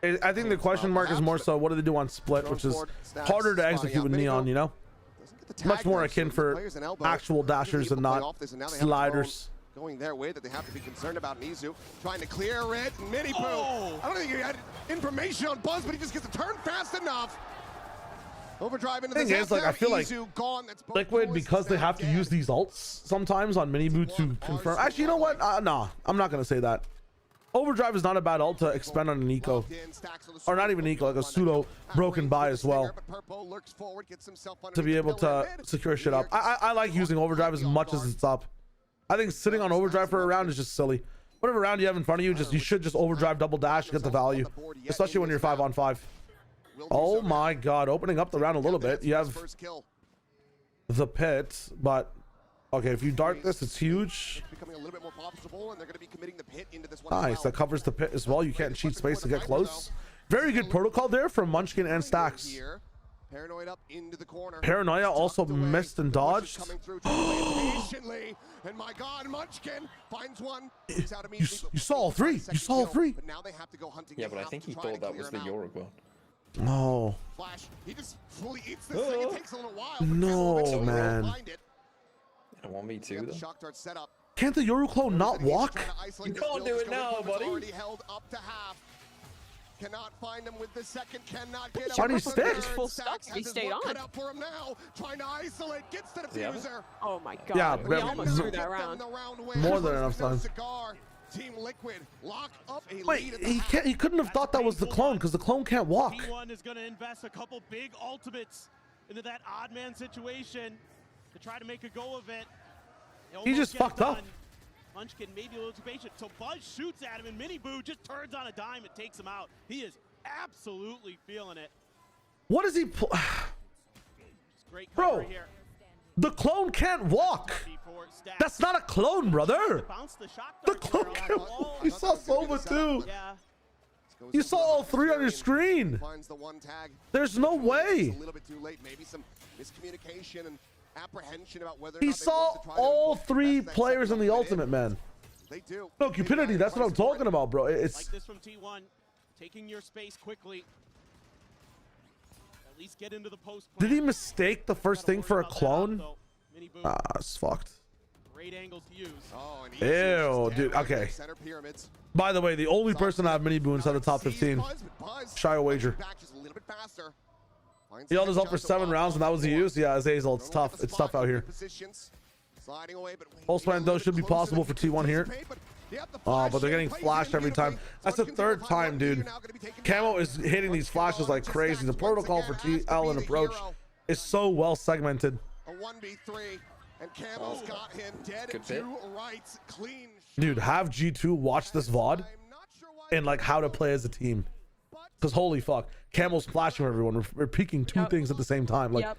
I think the question mark is more so what do they do on split, which is harder to execute with Neon, you know? Much more akin for actual dashers and not sliders. Going their way that they have to be concerned about. Nizu trying to clear it. Miniboo. Oh. I don't think he had information on Buzz, but he just gets to turn fast enough. Overdrive into the Thing is, like, I feel like Izu gone. That's both Liquid, boys because they now have to dead. use these ults sometimes on Miniboo to confirm. Actually, you know what? Nah, I'm not going to say that. Overdrive is not a bad ult to expend on an eco. Or not even eco, like a pseudo broken by as well. To be able to secure shit up. I like using Overdrive as much as it's up. I think sitting on Overdrive for a round is just silly. Whatever round you have in front of you, you should just Overdrive double dash, get the value. Especially when you're 5-on-5. Oh my god, opening up the round a little bit. You have the pit, but okay, if you dart this, it's huge. Becoming a little bit more profitable, and they're going to be committing the pit into this one. Nice, that covers the pit as well. You can't cheat space to get close. Very good protocol there from Munchkin and Stacks. Paranoid up into the corner. Paranoia also missed and dodged. Patiently, and my god, Munchkin finds one. You saw all three. You saw all three. But now they have to go hunting. Yeah, but I think he thought that was the Uruguay. Oh. Flash, he just fully eats this thing. It takes a little while. No, man. I want me too, though. Shock dart set up. Can't the Yoruklo not walk? You can't do it now, buddy. Already held up to half. Cannot find him with the second. Cannot get him. Why do you with the stick? third. Full stuck. Stacks He has his stayed work on. cut out for him now. Trying to isolate. Gets the diffuser. Oh my god. Yeah, we but- almost threw that round. More than enough time. Cigar. Team Liquid lock up a lead Wait, at the he can't. He couldn't have thought that was the clone because the clone can't walk. T1 is going to invest a couple big ultimates into that odd man situation to try to make a go of it. He just fucked up. Munchkin may be a little too patient, so Buzz shoots at him, and Mini Boo just turns on a dime and takes him out. He is absolutely feeling it. What is he? Great Bro, cover here. the clone can't walk. That's not a clone, brother. The clone can't walk. You saw Sova too. Yeah. You saw all three on your screen. Finds the one tag. There's no way. A little bit too late. Maybe some miscommunication and apprehension about whether or He not they saw want to try to all invoke three that players in second the ultimate ultimate, man. They do. No, cupidity. That's what I'm talking about, bro. It's Like this from T1, taking your space quickly. At least get into the post. Did he mistake the first thing for a clone? Ah, it's fucked. Great angles to use. Oh, and Ew, dude. Okay. Center pyramids. By the way, the only person I have Mini Boo inside the top 15. Shy a wager. Back just a little bit faster. He held us up for 7 rounds, and that was the use. Yeah, Azazel, it's tough. It's tough out here. Positions. Sliding away, but Pulse plant though should be possible for T1 here. Oh, but they're getting flashed every time. That's the third time, dude. Camo is hitting these flashes like crazy. The protocol for TL and approach is so well segmented. A 1v3, and Camo's got him dead Good to bit. rights. Clean. Dude, have G2 watch this VOD and like how to play as a team. Because holy fuck, Camo's flashing everyone. We're peeking two things at the same time. Like, Yep.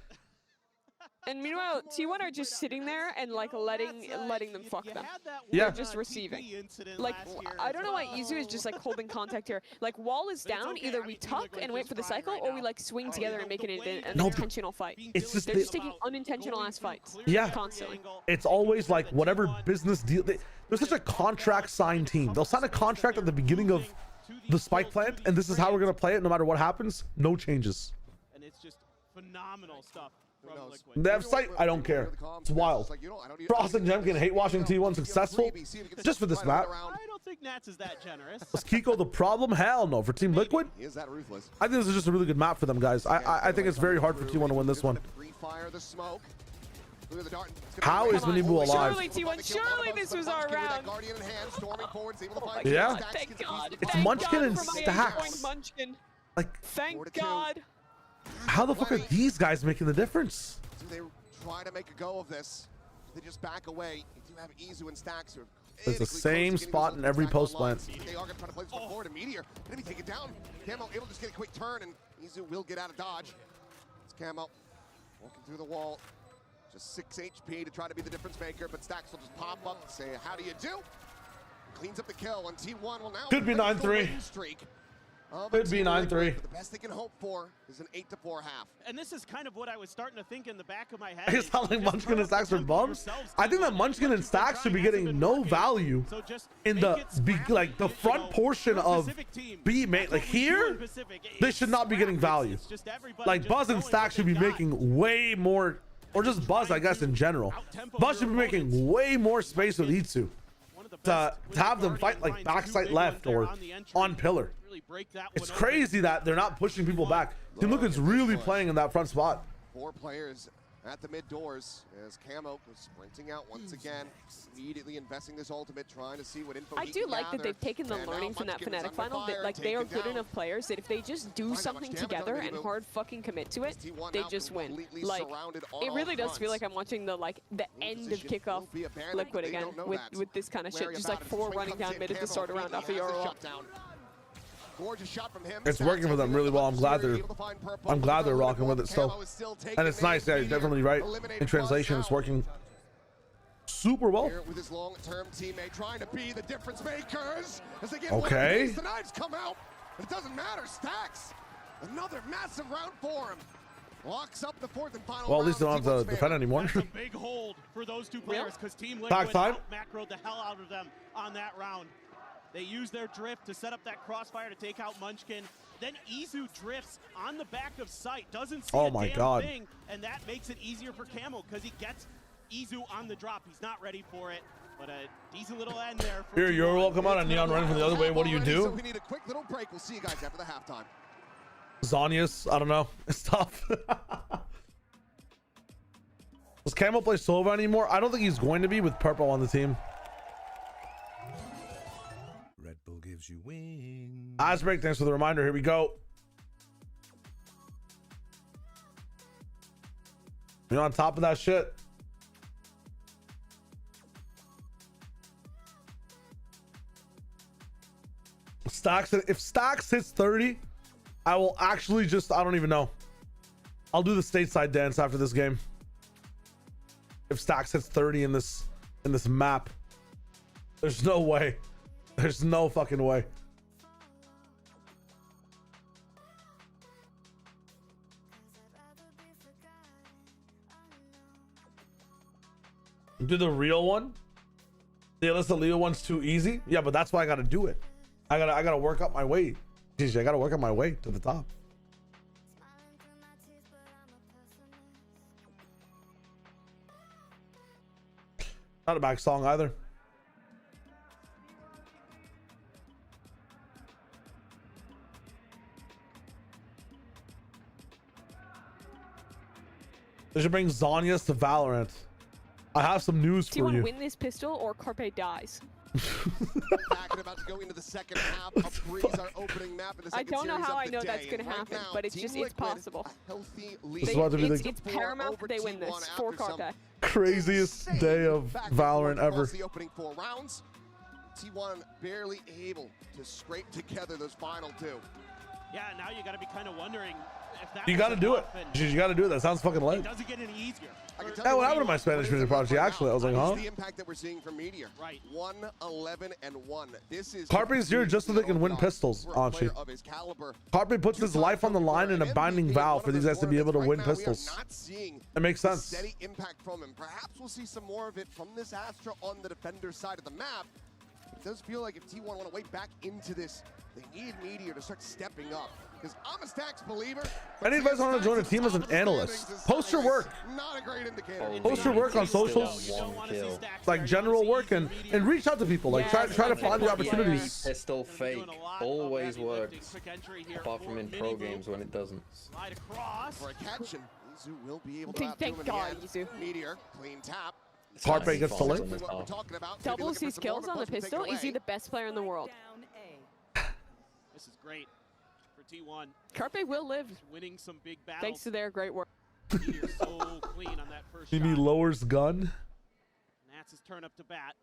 And meanwhile, T1 are just sitting there and like letting them fuck them. Yeah. They're just receiving. Like, I don't know why Izu is just like holding contact here. Like, wall is down. Either we tuck and wait for the cycle, or we like swing together and make it an intentional fight. It's just They're just taking unintentional ass fights. Yeah. Constantly. It's always like whatever business deal. They're such a contract signed team. They'll sign a contract at the beginning of the spike plant, and this is how we're gonna play it no matter what happens. No changes. And it's just phenomenal stuff from Liquid. They have sight. I don't care. It's wild. Frost and Jemkin hate watching T1 successful just for this map. I don't think Nats is that generous. Was Kiko the problem? Hell no. For Team Liquid, Is that ruthless? I think this is just a really good map for them, guys. I think it's very hard for T1 to win this one. Refire the smoke. Look at the dart. How is Mini Boo alive? Surely T1, surely this was our round. Guardian in hand, storming forward, able to find Yeah. Stacks, Thank gets a God. piece It's Thank Munchkin God and for my Stacks. point, Munchkin. Like, Thank God. how the fuck are these guys making the difference? Do they try to make a go of this? They just back away. You do have Izu and Stacks who are It's the same spot in every post plant. They are going to try to play this one forward. And Meteor going to be taken down. Camo able to just get a quick turn, and Izu will get out of dodge. It's Camo walking through the wall. Just 6 HP to try to be the difference maker, but Stacks will just pop up and say, how do you do? Cleans up the kill, and T1 will now Could be break the 9-3. win streak of Could be Team Liquid, 9-3. but the best they can hope for is an 8-4 half. And this is kind of what I was starting to think in the back of my head. It's not like Munchkin and Stacks are bums. I think that Munchkin and Stacks should be getting no value in the the front portion of B main. Like here, they should not be getting value. Like Buzz and Stacks should be making way more, or just Buzz, I guess, in general. Buzz should be making way more space with Itsu to have them fight like backside left or on pillar. It's crazy that they're not pushing people back. Team Liquid's really playing in that front spot. 4 players at the mid doors as Camo goes sprinting out once again, immediately investing this ultimate, trying to see what info I he do can like that gather. they've taken the And now learning from that Munchkin is Fnatic under final. That, fire, like, they are taken good down. enough players that if they just do something together and hard fucking commit to it, they just win. completely Like, surrounded on it all really does feel fronts. like I'm watching the end of kickoff be abandoned. Liquid They again don't know with that. this kind of shit. Wary Just like about it. 4 Swing running comes down in. mid at the Camo start around off of immediately has the Euro. shutdown. Gorgeous shot from him. It's working for them really well. I'm glad they're rocking with it still. And it's nice. Yeah, you're definitely right. In translation, it's working super well. Here with his long-term teammate trying to be the difference makers as they get Okay. one. The knives come out. It doesn't matter. Stacks. Another massive round for him. Locks up the 4th and final. Well, at least they don't have to T1's defend anymore. That's a big hold for those two players because Team Liquid Backside. macroed the hell out of them on that round. They used their drift to set up that crossfire to take out Munchkin. Then Izu drifts on the back of sight, doesn't see a my damn God. thing, and that makes it easier for Camo because he gets Izu on the drop. He's not ready for it. But a decent little end there. Here, you're welcome out, and Neon running from the other way. What do you So do? we need a quick little break. We'll see you guys after the halftime. Zonius, I don't know. It's tough. Does Camo play Sova anymore? I don't think he's going to be with Purple on the team. Red Bull gives you wings. Asbreak, thanks for the reminder. Here we go. You're on top of that shit. Stacks, if Stacks hits 30, I will actually just, I don't even know. I'll do the stateside dance after this game. If Stacks hits 30 in this map, there's no way. There's no fucking way. Do the real one? The Alyssa Leo one's too easy? Yeah, but that's why I gotta do it. I gotta work up my way. Jeez, I gotta work up my way to the top. Not a bad song either. They should bring Zonius to Valorant. I have some news Do you for want to you. win this pistol or Carpe dies? Back and about to go into the second half. A breeze our opening map in the I second don't know series how of I the know day. that's going And to right happen, now, but it's Team just, it's Liquid, possible. a healthy This is about to be It's the paramount they win this for Carpe. craziest day of Valorant ever. The opening 4 rounds. T1 barely able to scrape together those final 2. Yeah, now you got to be kind of wondering if that You was gotta do it. enough, and You gotta do it. That sounds fucking it lit. doesn't get any easier. Yeah, what happened to my Spanish music project? Actually, I was like, huh? The impact that we're seeing from Meteor. Right. 1-11-1. This is Carpe's here just so they can win pistols, honestly. Carpe puts his life on the line in a binding vow for these guys to be able to win pistols. It makes sense. Steady impact from him. Perhaps we'll see some more of it from this Astra on the defender side of the map. It does feel like if T1 want to wait back into this, they need Meteor to start stepping up. Because I'm a Stacks believer. Any of you guys want to join a team as an analyst? Post your work. Not a great indicator. Post your work on socials, like general work, and reach out to people. Like try to find the opportunities. Pistol fake always works, apart from in pro games when it doesn't. Slide across for a catch, and Izu will be able to Thank outdo him in the God, end. Izu. Meteor, clean tap. Carpe gets to live. Doubles his kills on the pistol. Is he the best player in the world? This is great for T1. Carpe will live. Winning some big battles. Thanks to their great work. Meteor's so clean on that first He shot. lowers gun. And that's his turn up to bat.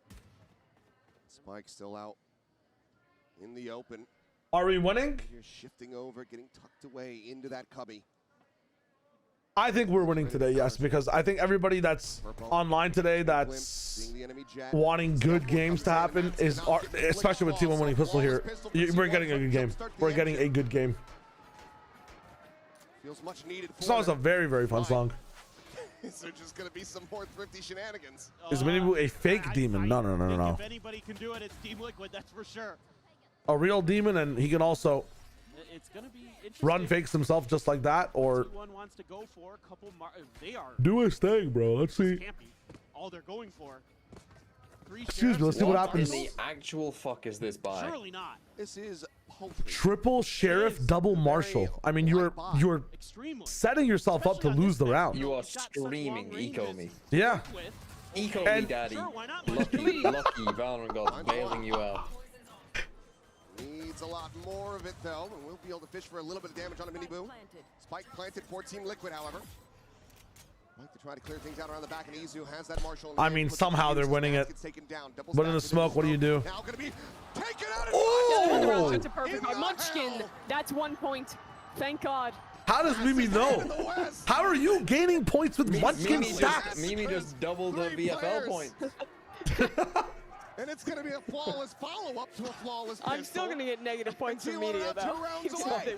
Spike still out in the open. Are we winning? You're shifting over, getting tucked away into that cubby. I think we're winning today, yes, because I think everybody that's online today that's wanting good games to happen is, especially with T1 winning pistol here, we're getting a good game. We're getting a good game. Feels much needed. This song's a very, very fun song. Is there just going to be some more thrifty shenanigans? Is Minibu a fake demon? No, no, no, no, no. If anybody can do it, it's Team Liquid, that's for sure. A real demon, and he can also It's gonna be interesting. run fakes himself just like that, or T1 wants to go for a couple. They are. do his thing, bro. Let's see. Can't be all they're going for. Excuse me, let's see what happens. In the actual fuck is this by? Surely not. This is Triple sheriff, double marshal. I mean, you're setting yourself up to lose the round. You are screaming, eco me. Yeah. Eco me, daddy. Lucky, lucky Valorant God bailing you out. Needs a lot more of it, though, and we'll be able to fish for a little bit of damage on a mini-boo. Spike planted for Team Liquid, however. Like to try to clear things out around the back, and Izu has that Marshall. I mean, somehow they're winning it. But in the smoke, what do you do? Now gonna be taken out. Oh! That's a perfect card. Munchkin. That's 1 point. Thank God. How does Mimi know? How are you gaining points with Munchkin stats? Mimi just doubled the VFL points. And it's going to be a flawless follow-up to a flawless I'm still going to get negative points from media, though.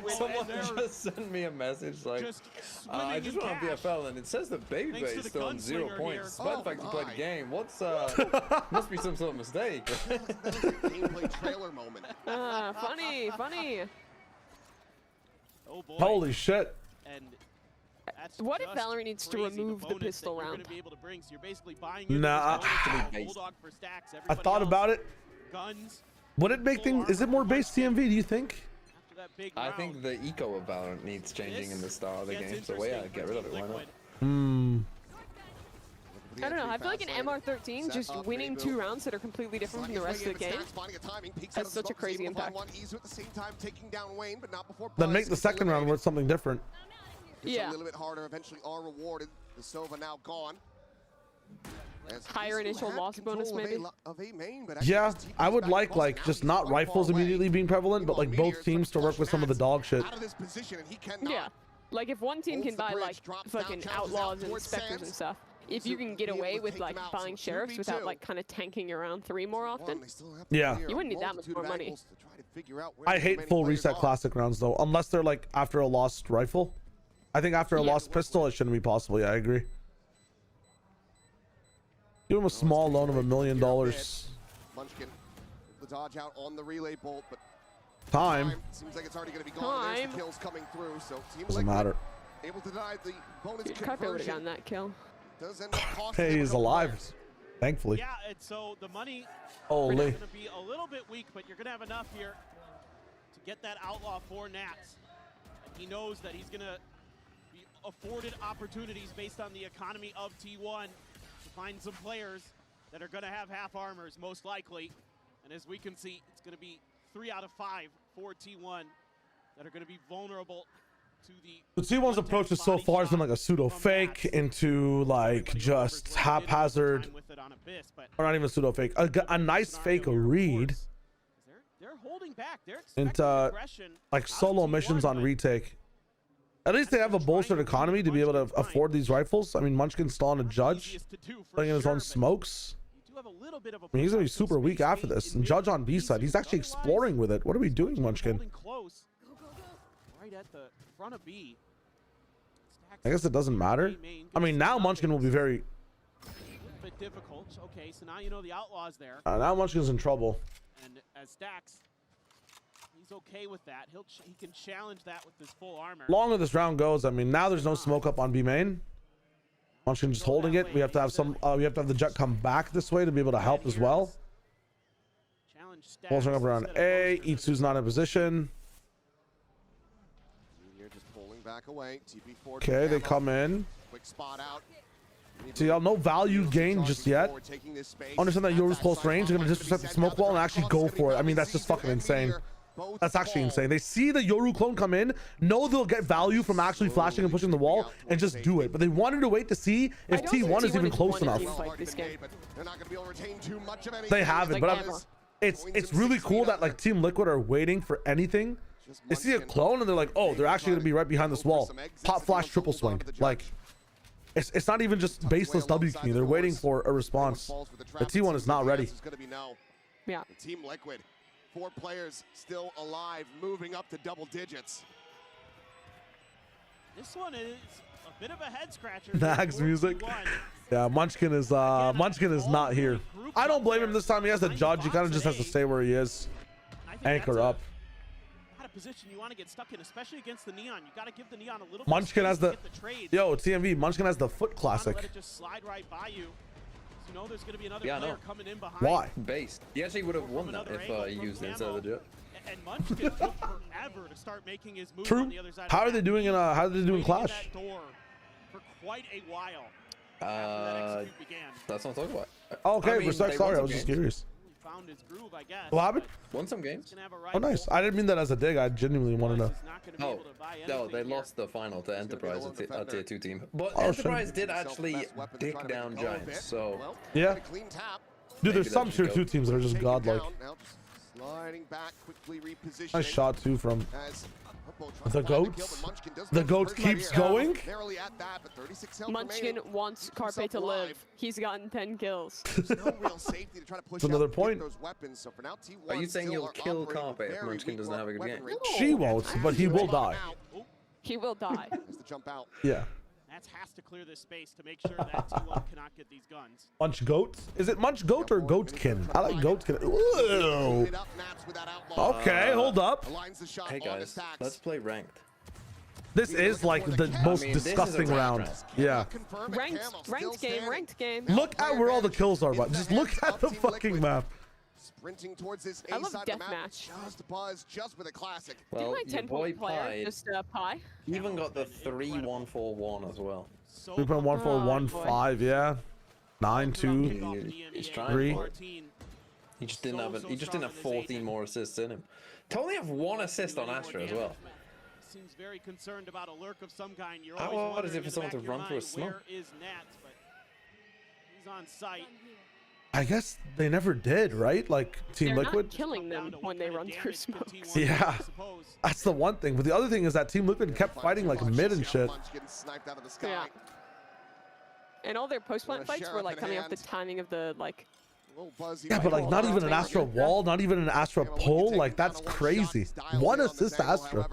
Someone just sent me a message like, I just went on BFL and it says that Baby Bay is still on 0 points, despite the fact he played the game. What's, must be some sort of mistake. Gameplay trailer moment. Funny, funny. Oh boy. Holy shit. And That's What if just Valorant needs to crazy, remove the bonus pistol that you're round? gonna be able to bring. So you're basically buying your Nah. Bulldog for stacks. I Everybody thought else, about it. Guns. Would it make things? Is it more base TMV? Do you think? After that big I round, think the eco of Valorant needs changing in the style of the gets game. So yeah, interesting get for rid of it. Team Why not? Liquid. Hmm. I don't know. I feel like an MR13 just winning 2 rounds that are completely different from the rest of the game has such a crazy impact. Then make the second round worth something different. Yeah. A little bit harder. Eventually are rewarded. The Sova now gone. Higher initial loss bonus maybe. Yeah, I would like just not rifles immediately being prevalent, but like both teams to work with some of the dog shit. Yeah. Like if one team can buy like fucking outlaws and specters and stuff, if you can get away with like buying sheriffs without like kind of tanking around 3 more often, Yeah. you wouldn't need that much more money. I hate full reset classic rounds though, unless they're like after a lost rifle. I think after a lost pistol, it shouldn't be possible. Yeah, I agree. Give him a small loan of $1 million. Munchkin, the dodge out on the relay bolt, but Time. seems like it's already going to be gone. There's the kills coming through, so Team Doesn't Liquid matter. able to deny the bonus Dude, Carpe would have gotten conversion. that kill. Does end up costing Hey, them a he's couple alive. players. Thankfully. Yeah, and so the money Holy. is going to be a little bit weak, but you're going to have enough here to get that outlaw for Nats. And he knows that he's going to be afforded opportunities based on the economy of T1 to find some players that are going to have half armors, most likely. And as we can see, it's going to be 3 out of 5 for T1 that are going to be vulnerable to the The T1's approach is so far has been like a pseudo fake into like just haphazard, or not even pseudo fake, a nice fake read They're holding back. They're into aggression like solo missions on retake. At least they have a bolstered economy to be able to afford these rifles. I mean, Munchkin's still on a judge, putting in his own smokes. I mean, he's gonna be super weak after this. And Judge on B side, he's actually exploring with it. What are we doing, Munchkin? close. Right at the front of B. I guess it doesn't matter. I mean, now Munchkin will be very. A bit difficult. Okay, so now you know the outlaw's there. Now Munchkin's in trouble. And as Stacks, he's okay with that. He can challenge that with his full armor. Longer this round goes, I mean, now there's no smoke up on B main. Munchkin just holding it. We have to have some. We have to have the jet come back this way to be able to help as well. Pulsing up around A. Itsu's not in position. Just pulling back away. TP4 Okay, they come in. Quick spot out. So y'all, no value gain just yet. Understand that Yoru's close range. They're gonna disrespect the smoke wall and actually go for it. I mean, that's just fucking insane. That's actually insane. They see the Yoru clone come in, know they'll get value from actually flashing and pushing the wall, and just do it. But they wanted to wait to see if T1 is even close enough. They haven't, but it's really cool that like Team Liquid are waiting for anything. They see a clone and they're like, oh, they're actually gonna be right behind this wall. Pop flash, triple swing. Like, it's not even just baseless W key. They're waiting for a response. The T1 is not ready. Yeah. Team Liquid, 4 players still alive, moving up to double digits. This one is a bit of a head scratcher. Nags music. Yeah, Munchkin is not here. I don't blame him this time. He has the judge. He kind of just has to stay where he is. Anchor up. Not a position you want to get stuck in, especially against the Neon. You got to give the Neon a little Munchkin has the trade. yo TMV. Munchkin has the foot classic. Let it just slide right by you. You know there's going to be another Yeah, player no. coming in behind. Why? Based. He actually would have won that if he used it instead of the jet. And Munchkin took forever to start making his move True. on the other side. How are they doing in how are they doing Clash? That door for quite a while. That's what I'm talking about. Okay, I mean, respect. they Sorry, won I was some just games. curious. Found his groove, I guess. What happened? Won some games. Oh, nice. I didn't mean that as a dig. I genuinely wanted to. Oh, no, they lost the final to Enterprise, a tier 2 team. But Oh, Enterprise shit. did actually dick down Giants, so... Yeah. Dude, there's Maybe some that tier should 2 go. teams that are just godlike. Sliding back, quickly repositioning. Nice shot too from As the goats. The goats keeps going. Barely at that, but 36 health Munchkin remaining. wants Carpe to live. He's gotten 10 kills. There's no real safety to try to push That's another out and point. get those weapons. So for now, T1 Are you saying still you'll are kill operating Carpe if very Munchkin weak doesn't have a good game? weaponry. She won't, but he will die. He will die. Has to jump out. Yeah. Nats has to clear this space to make sure that T1 cannot get these guns. Munch goats? Is it Munch goat or goatkin? I like goatkin. Ooh. Okay, hold up. Hey guys, let's play ranked. This is like the most disgusting round. Yeah. Ranked game. Look at where all the kills are, but just look at the fucking map. Sprinting towards this I love side of the map. deathmatch. Just buzz, just with a classic. Well, Didn't my your boy 10-point player Pi just Pi? even got the 3-1-4-1 as well. 3.1415, yeah. 9-2. He's trying 3. for it. He just didn't have 14 more assists in him. To only have 1 assist on Astra as well. Seems very concerned about a lurk of some kind. You're How always hard is it wondering for in the someone back to of your run through a mind, smoke? where is Nats? But he's on site. I guess they never did, right? Like Team They're Liquid. not killing them when they run through smokes. Yeah, that's the one thing. But the other thing is that Team Liquid kept fighting like mid and shit. Yeah. And all their post-plant fights were like coming off the timing of the like. Yeah, but like not even an Astra wall, not even an Astra pull. Like that's crazy. 1 assist Astra.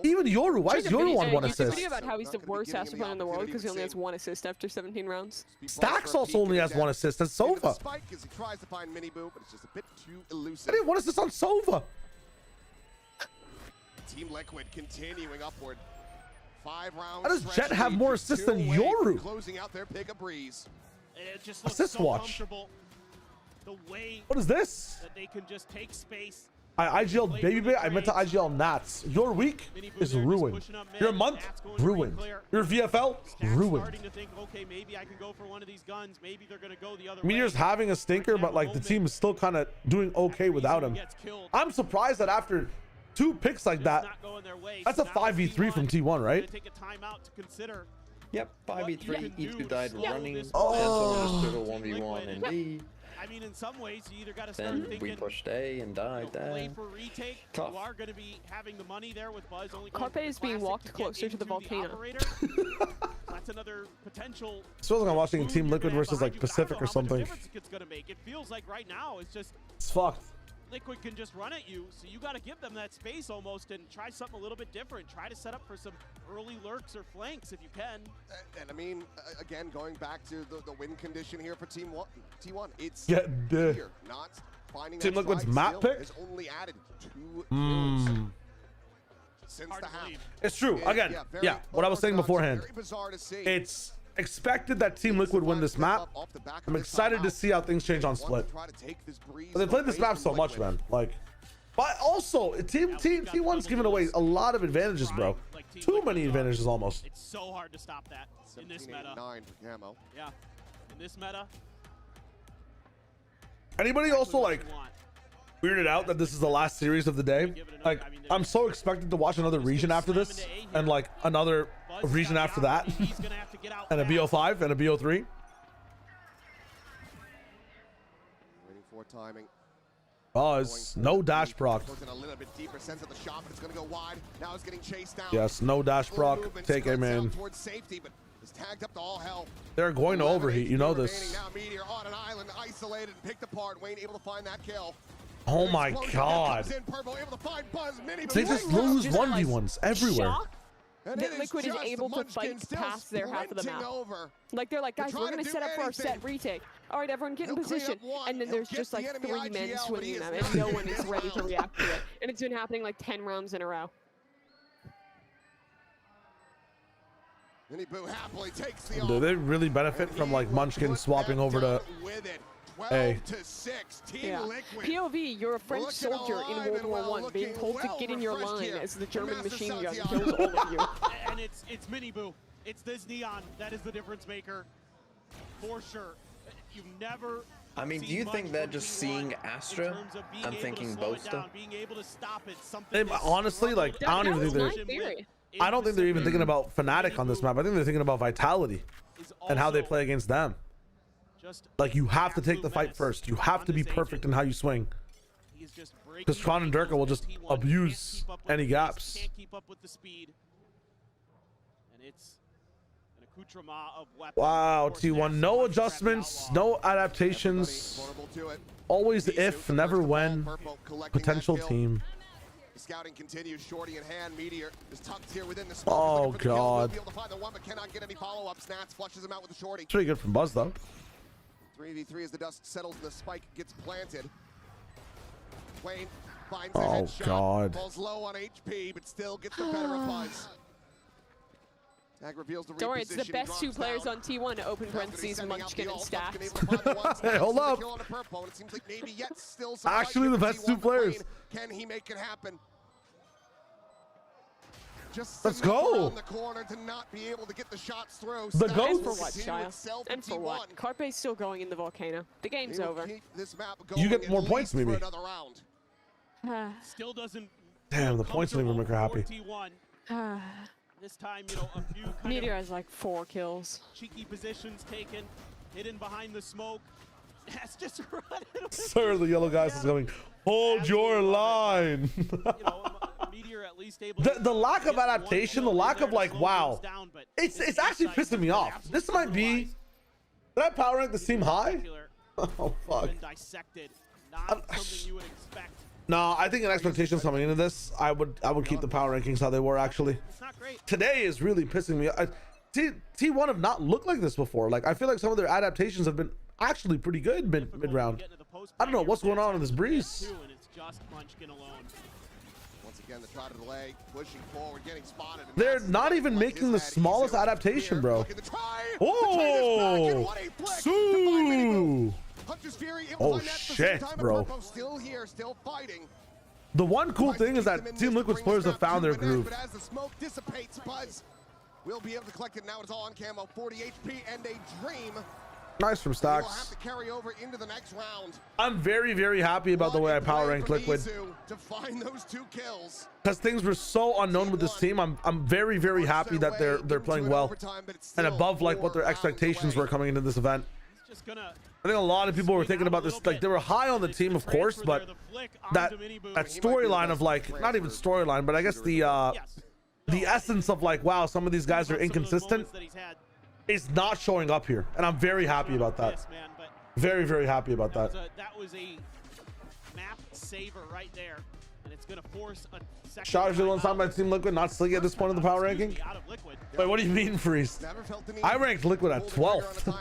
Even Yoru. Why is Yoru on 1 A assist? video about how he's the worst Astra player in the world because he only has 1 assist after 17 rounds. Stacks also only has 1 assist. That's Sova. I didn't 1 assist on Sova. Team Liquid continuing upward. 5 rounds. How does Jet have more assists than Yoru? Closing out their pick a breeze. It just looks Assist so watch. comfortable. The way What is this? that they can just take space. I IGL Baby Bay. I meant to IGL Nats. Your week is ruined. Your month ruined. Your VFL ruined. Starting to think, okay, maybe I can go for one of these guns. Maybe they're gonna go the other Meteor's having a stinker, but like the team is still kind of doing okay without him. I'm surprised that after 2 picks like that, that's a 5v3 from T1, right? Take a timeout to consider. Yep, 5v3. Each who died running. Oh. And someone just did a 1v1 in B. I mean, in some ways, you either got to start Then thinking, we pushed A and died play there. for retake. Tough. You are going to be having the money there with Buzz. Only Carpe is being walked closer to the volcano. That's another potential. It feels like I'm watching Team Liquid versus like Pacific or something. It's going to make. It feels like right now it's just It's fucked. Liquid can just run at you, so you got to give them that space almost and try something a little bit different. Try to set up for some early lurks or flanks if you can. And I mean, again, going back to the win condition here for T1, it's Get the here, not finding Team that Liquid's stride map still pick? has only added 2 kills since the half. It's true. Again, yeah, what I was saying beforehand. It's expected that Team Liquid win this map. I'm excited to see how things change on Split. But they played this map so much, man. Like, but also T1's giving away a lot of advantages, bro. Too many advantages almost. It's so hard to stop that in this meta. Yeah, in this meta. Anybody also like weirded out that this is the last series of the day? Like, I'm so expected to watch another region after this, and like another region after that, and a BO5 and a BO3. Waiting for timing. Oh, it's no dash proc. Goes in a little bit deeper sense of the shot, but it's going to go wide. Now it's getting chased down. Yes, no dash proc. Take aim in. Towards safety, but is tagged up to all hell. They're going to overheat. You know this. Now Meteor on an island, isolated and picked apart. Wayne able to find that kill. Oh my god. They just lose 1v1s everywhere. That Liquid is able to fight past their half of the map. Like they're like, guys, we're gonna set up for our set retake. All right, everyone get in position. And then there's just like 3 men swinging them and no one is ready to react to it. And it's been happening like 10 rounds in a row. Do they really benefit from like Munchkin swapping over to A? Yeah. POV, you're a French soldier in World War I, being told to get in your line as the German machine gun kills all of you. And it's Mini Boo. It's this Neon that is the difference maker, for sure. You've never. I mean, do you think they're just seeing Astra and thinking Boaster? Honestly, like I don't even think they're. I don't think they're even thinking about Fnatic on this map. I think they're thinking about Vitality and how they play against them. Like you have to take the fight first. You have to be perfect in how you swing. Because Tron and Durka will just abuse any gaps. Can't keep up with the speed. And it's an accoutrement of weapons. Wow, T1, no adjustments, no adaptations. Always if, never when. Potential team. The scouting continues, shorty in hand. Meteor is tucked here within the Oh god. Be able to find the one, but cannot get any follow-ups. Nats flushes him out with the shorty. It's pretty good from Buzz though. 3v3 as the dust settles and the spike gets planted. Wayne finds Oh a headshot. god. Falls low on HP, but still gets the better of Buzz. Mag reveals the Don't worry, it's the reposition. He best two drops players down. on T1, open parentheses, Munchkin and Stacks. Hey, hold up. It seems like maybe yet still some Actually, the best two players. Can he make it happen? Just Let's go. the corner to not be able to get the shots through. The And goats. for what, Giles? And for what? Carpe's still going in the volcano. The game's over. You get more points, maybe. Still doesn't. Damn, the points don't even make her happy. This time, you know, a few kind Meteor has like 4 kills. cheeky positions taken, hidden behind the smoke. That's just running. Sir, the yellow guys is going, hold your line. Meteor at least able the lack of adaptation, the lack of like, wow. It's actually pissing me off. This might be, did I power rank this team high? Oh, fuck. Dissected. Not something you would expect. No, I think in expectations coming into this, I would keep the power rankings how they were actually. It's not great. Today is really pissing me off. T1 have not looked like this before. Like, I feel like some of their adaptations have been actually pretty good mid-round. I don't know what's going on in this breeze. And it's just Munchkin alone. Once again, the try to delay, pushing forward, getting spotted. They're not even making the smallest adaptation, bro. Oh, Sue. Oh shit, bro. Still here, still fighting. The one cool thing is that Team Liquid's players have found their groove. As the smoke dissipates, Buzz will be able to collect it. Now it's all on camo. 40 HP and a dream. Nice from Will Stacks. have to carry over into the next round. I'm very, very happy about the way I power ranked Liquid. To find those 2 kills. Because things were so unknown with this team. I'm very, very happy that they're playing well and above like what their expectations were coming into this event. I think a lot of people were thinking about this, like they were high on the team, of course, but that storyline of like, not even storyline, but I guess the essence of like, wow, some of these guys are inconsistent is not showing up here, and I'm very happy about that. Very, very happy about that. That was a map saver right there, and it's gonna force a second. Shot is on by Team Liquid, not Sliggy at this point in the power ranking. Wait, what do you mean, Freeze? I ranked Liquid at 12th.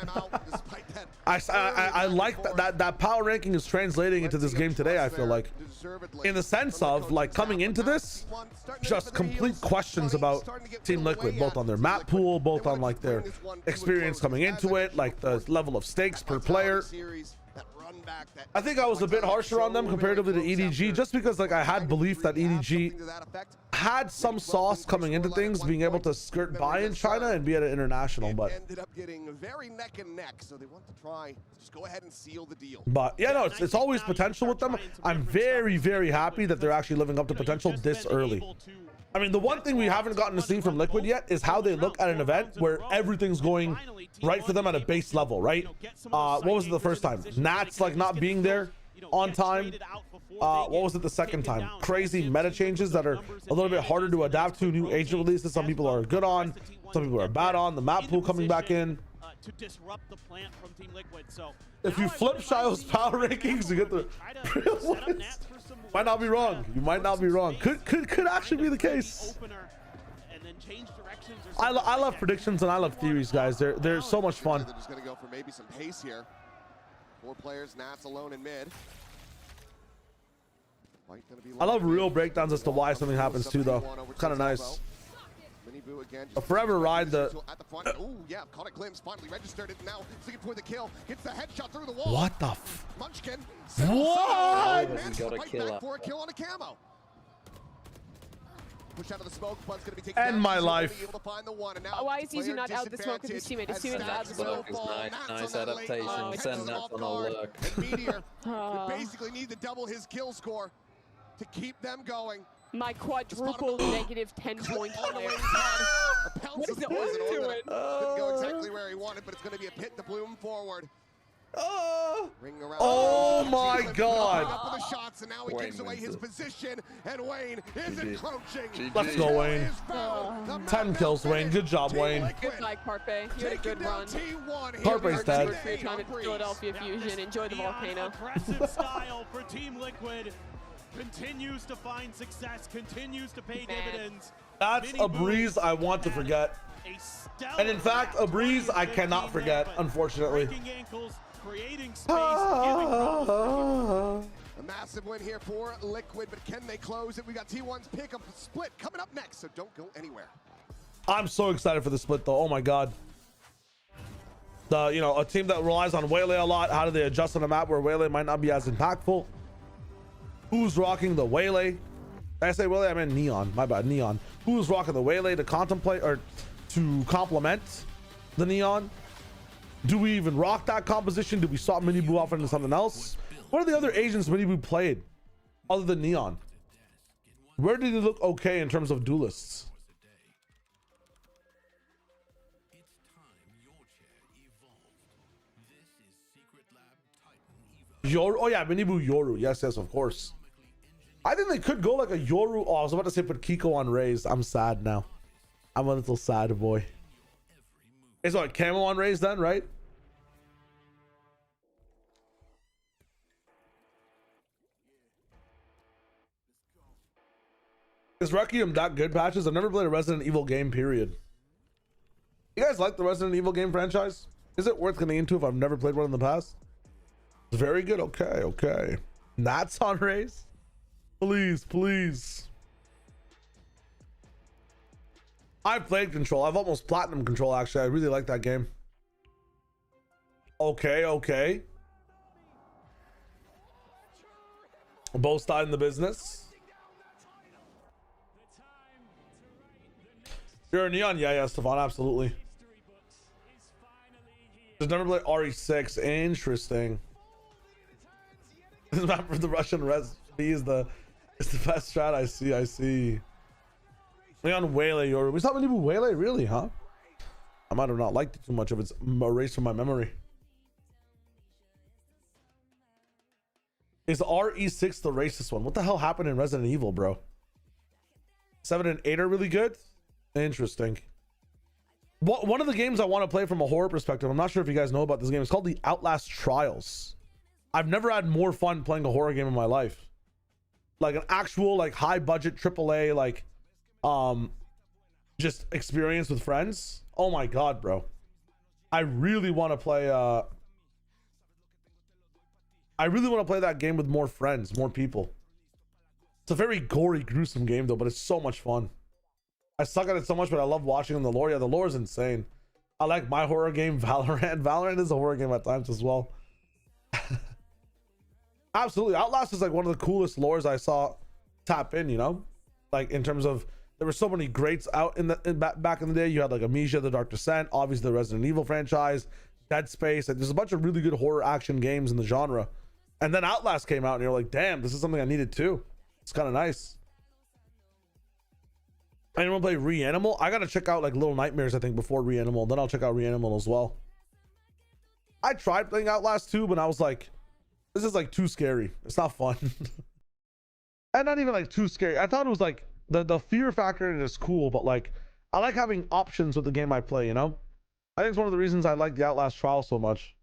I like that power ranking is translating into this game today. I feel like, in the sense of like coming into this, just complete questions about Team Liquid, both on their map pool, both on like their experience coming into it, like the level of stakes per player. I think I was a bit harsher on them comparatively to EDG, just because like I had belief that EDG had some sauce coming into things, being able to skirt by in China and be at an international, but ended up getting very neck and neck, so they want to try just go ahead and seal the deal. But yeah, no, it's always potential with them. I'm very, very happy that they're actually living up to potential this early. I mean, the one thing we haven't gotten to see from Liquid yet is how they look at an event where everything's going right for them at a base level, right? What was it the first time? Nats like not being there on time. What was it the second time? Crazy meta changes that are a little bit harder to adapt to. New agent releases, some people are good on, some people are bad on. The map pool coming back in. To disrupt the plant from Team Liquid. So if you flip Shiloh's power rankings, you get the real ones. Might not be wrong. You might not be wrong. Could actually be the case. I love predictions and I love theories, guys. They're so much fun. They're just gonna go for maybe some pace here. 4 players, Nats alone in mid. I love real breakdowns as to why something happens too, though. It's kind of nice. A forever ride. Oh yeah, caught a glimpse, finally registered it. Now looking for the kill, gets the headshot through the wall. What the f? Munchkin. What? For a kill on a camo. Push out of the smoke, Bud's gonna be taking End my life. Why is he not out the smoke with his teammate? His teammate is out the smoke. Nice adaptation. Send that on all work. Meteor basically need to double his kill score to keep them going. My quadruple negative 10 point player. What is it doing? Didn't go exactly where he wanted, but it's going to be a pit to bloom forward. Oh my God! Up with the shots, and now he gives away his position, and Wayne is encroaching. Let's go, Wayne. 10 kills, Wayne. Good job, Wayne. Goodbye, Carpe. You had a good run. Carpe's dead. For your time at Philadelphia Fusion. Enjoy the volcano. Aggressive style for Team Liquid. Continues to find success, continues to pay dividends. That's a breeze I want to forget. And in fact, a breeze I cannot forget, unfortunately. Creating space, A massive win here for Liquid, but can they close it? We got T1's pick up split coming up next, so don't go anywhere. I'm so excited for the split though. Oh my god. A team that relies on Waylay a lot. How do they adjust on a map where Waylay might not be as impactful? Who's rocking the Waylay? Did I say Waylay? I meant Neon. My bad, Neon. Who's rocking the Waylay to contemplate or to complement the Neon? Do we even rock that composition? Do we swap Minibu off into something else? What are the other agents Minibu played other than Neon? Where did he look okay in terms of duelists? Yoru. Oh yeah, Minibu Yoru. Yes, of course. I think they could go like a Yoru. Oh, I was about to say put Kiko on Raze. I'm sad now. I'm a little sad boy. It's what, Camo on Raze then, right? Is Requiem that good, Patches? I've never played a Resident Evil game, period. You guys like the Resident Evil game franchise? Is it worth getting into if I've never played one in the past? It's very good. Okay. That's on Raze. Please. I've played Control. I've almost platinum Control, actually. I really like that game. Okay. Both died in the business. You're a Neon? Yeah, Stefan, absolutely. Just never played RE6. Interesting. This map for the Russian Res B is the best strat. I see. Leon Waylay, Yoru. We saw Minibu Waylay, really, huh? I might have not liked it too much if it's erased from my memory. Is RE6 the racist one? What the hell happened in Resident Evil, bro? 7 and 8 are really good? Interesting. One of the games I want to play from a horror perspective, I'm not sure if you guys know about this game. It's called the Outlast Trials. I've never had more fun playing a horror game in my life. Like an actual like high budget AAA like just experience with friends. Oh my god, bro. I really want to play that game with more friends, more people. It's a very gory, gruesome game though, but it's so much fun. I suck at it so much, but I love watching the lore. Yeah, the lore is insane. I like my horror game, Valorant. Valorant is a horror game at times as well. Absolutely. Outlast is like one of the coolest lores I saw tap in, you know? Like in terms of, there were so many greats out back in the day. You had like Amnesia, The Dark Descent, obviously the Resident Evil franchise, Dead Space. Like, there's a bunch of really good horror action games in the genre. And then Outlast came out and you're like, damn, this is something I needed too. It's kind of nice. Anyone play Reanimal? I gotta check out like Little Nightmares, I think, before Reanimal. Then I'll check out Reanimal as well. I tried playing Outlast 2, but I was like, this is like too scary. It's not fun. And not even like too scary. I thought it was like the fear factor in it is cool, but like I like having options with the game I play, you know? I think it's one of the reasons I like the Outlast trial so much.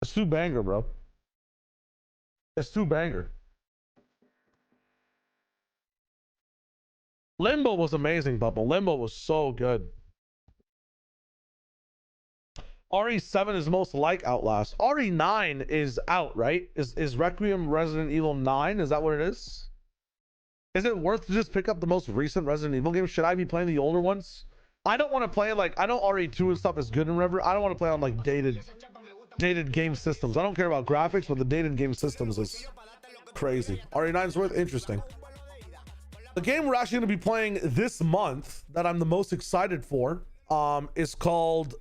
It's too banger, bro. It's too banger. Limbo was amazing, Bubble. Limbo was so good. RE7 is most like Outlast. RE9 is out, right? Is Requiem Resident Evil 9? Is that what it is? Is it worth to just pick up the most recent Resident Evil game? Should I be playing the older ones? I don't want to play like, I know RE2 and stuff is good and whatever. I don't want to play on like dated game systems. I don't care about graphics, but the dated game systems is crazy. RE9 is worth interesting. The game we're actually going to be playing this month that I'm the most excited for is called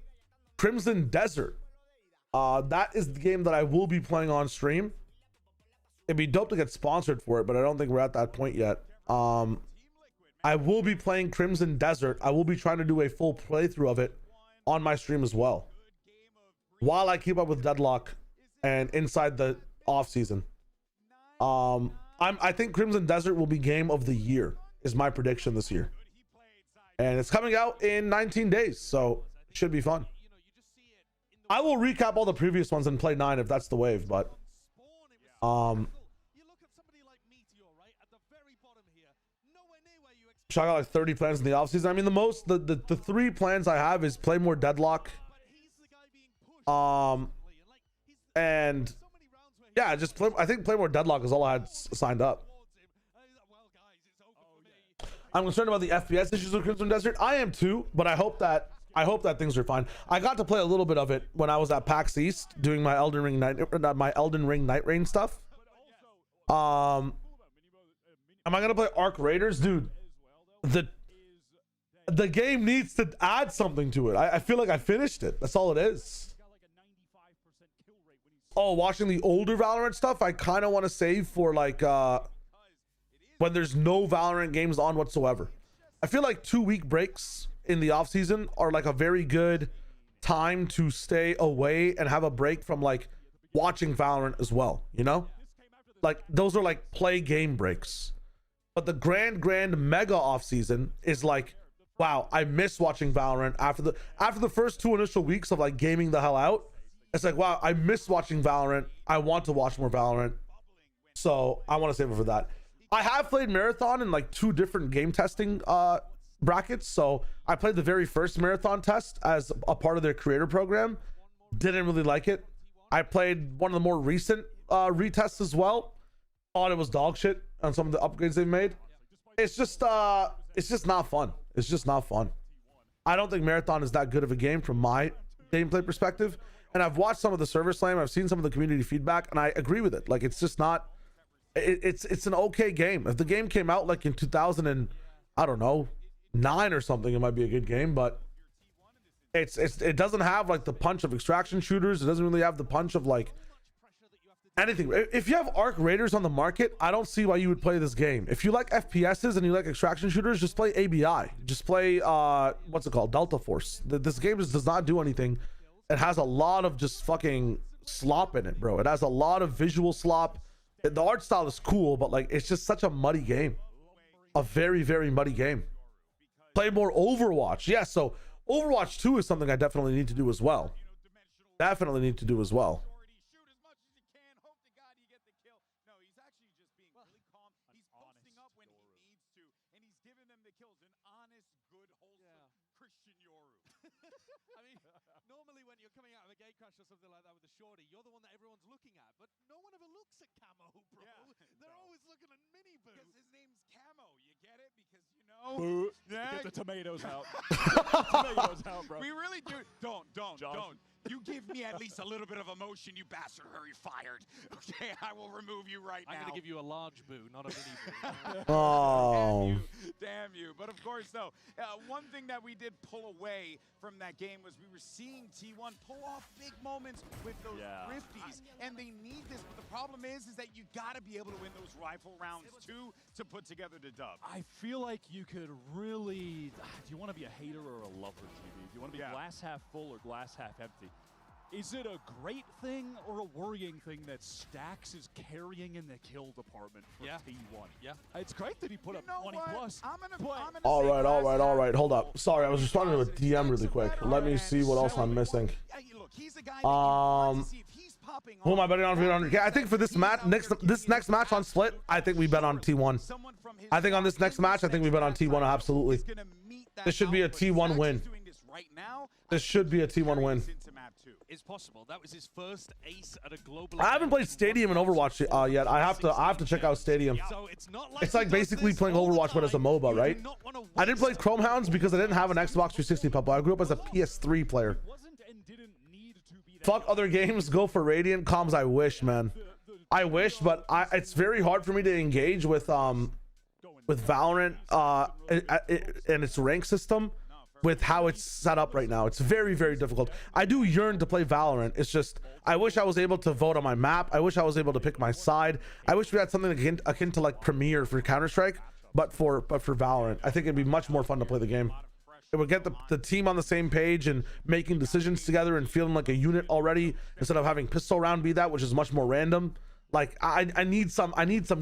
Crimson Desert. That is the game that I will be playing on stream. It'd be dope to get sponsored for it, but I don't think we're at that point yet. I will be playing Crimson Desert. I will be trying to do a full playthrough of it on my stream as well, while I keep up with Deadlock and inside the off season. I think Crimson Desert will be game of the year is my prediction this year, and it's coming out in 19 days, so it should be fun. I will recap all the previous ones and play 9 if that's the wave, but so I got like 30 plans in the off season. I mean, the 3 plans I have is play more Deadlock, And yeah, just play. I think Play More Deadlock is all I had signed up. I'm concerned about the FPS issues with Crimson Desert. I am too, but I hope that things are fine. I got to play a little bit of it when I was at PAX East doing my Elden Ring Night Rain stuff. Am I gonna play Arc Raiders, dude? The game needs to add something to it. I feel like I finished it. That's all it is. Oh, watching the older Valorant stuff, I kind of want to save for like when there's no Valorant games on whatsoever. I feel like 2-week breaks in the off season are like a very good time to stay away and have a break from like watching Valorant as well, you know? Like those are like play game breaks. But the grand mega off season is like, wow, I miss watching Valorant after the first 2 initial weeks of like gaming the hell out. It's like, wow, I miss watching Valorant. I want to watch more Valorant. So I want to save it for that. I have played Marathon in like 2 different game testing brackets. So I played the very first Marathon test as a part of their creator program. Didn't really like it. I played one of the more recent retests as well. Thought it was dog shit on some of the upgrades they've made. It's just not fun. It's just not fun. I don't think Marathon is that good of a game from my gameplay perspective. And I've watched some of the server slam. I've seen some of the community feedback, and I agree with it. Like, it's just not. It's an okay game. If the game came out like in 2000 and I don't know 9 or something, it might be a good game. But it doesn't have like the punch of extraction shooters. It doesn't really have the punch of like anything. If you have Arc Raiders on the market, I don't see why you would play this game. If you like FPSs and you like extraction shooters, just play ABI. Just play what's it called, Delta Force. This game just does not do anything. It has a lot of just fucking slop in it, bro. It has a lot of visual slop. The art style is cool, but like it's just such a muddy game. A very, very muddy game. Play more Overwatch. Yeah, so Overwatch 2 is something I definitely need to do as well. Definitely need to do as well. Normally when you're coming out of a gate crash or something like that with a shorty, you're the one that everyone's looking at, but no one ever looks at Camo, bro. Yeah, they're always looking at Mini Boo. Because his name's Camo, you get it? Because, you know... Boo. Yeah. Get the tomatoes out. Tomatoes out, bro. We really do... Don't. You give me at least a little bit of emotion, you bastard, or you're fired. Okay, I will remove you right now. I'm going to give you a large boo, not a mini boo. Oh. Damn you. But of course, though, one thing that we did pull away from that game was we were seeing T1 pull off big moments with those Rifties, and they need this. But the problem is that you got to be able to win those rifle rounds, too, to put together the dub. I feel like you could really... Do you want to be a hater or a lover, TV? Do you want to be glass half full or glass half empty? Is it a great thing or a worrying thing that Stax is carrying in the kill department for T1? Yeah. It's great that he put up 20 plus. All right. Hold up. Sorry, I was responding to a DM really quick. Let me see what else I'm missing. Who am I betting on for 100K? I think for this match, this next match on Split, I think we bet on T1. I think on this next match, I think we bet on T1 absolutely. This should be a T1 win. This should be a T1 win. It's possible. That was his first ace at a global. I haven't played Stadium in Overwatch yet. I have to check out Stadium. So it's like basically playing Overwatch but as a MOBA, right? I didn't play Chrome Hounds because I didn't have an Xbox 360 pup. I grew up as a PS3 player. Fuck other games. Go for Radiant comms. I wish, man. I wish, but it's very hard for me to engage with Valorant and its rank system. With how it's set up right now, it's very, very difficult. I do yearn to play Valorant. It's just I wish I was able to vote on my map. I wish I was able to pick my side. I wish we had something akin to like Premiere for Counter-Strike, but for Valorant. I think it'd be much more fun to play the game. It would get the team on the same page and making decisions together and feeling like a unit already instead of having pistol round be that, which is much more random. Like I need some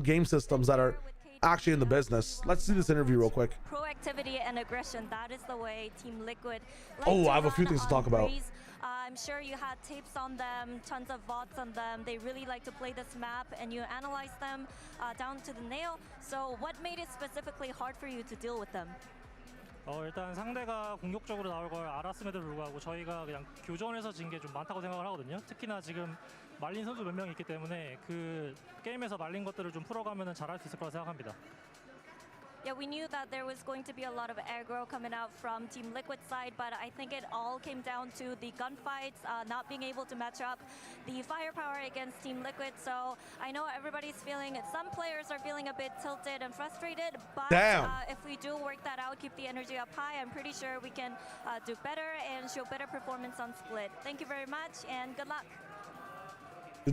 game systems that are actually in the business. Let's see this interview real quick. Proactivity and aggression, that is the way Team Liquid I have a few things to talk about. I'm sure you had tapes on them, tons of VODs on them. They really like to play this map and you analyze them down to the nail. So what made it specifically hard for you to deal with them? 일단 상대가 공격적으로 나올 걸 알았음에도 불구하고 저희가 그냥 교전에서 진 게 좀 많다고 생각을 하거든요. 특히나 지금 말린 선수 몇 명 있기 때문에 그 게임에서 말린 것들을 좀 풀어가면은 잘할 수 있을 거라 생각합니다. Yeah, we knew that there was going to be a lot of aggro coming out from Team Liquid side, but I think it all came down to the gunfights, not being able to match up the firepower against Team Liquid. So I know everybody's feeling, some players are feeling a bit tilted and frustrated, but if we do work that out, keep the energy up high, I'm pretty sure we can do better and show better performance on Split. Thank you very much and good luck.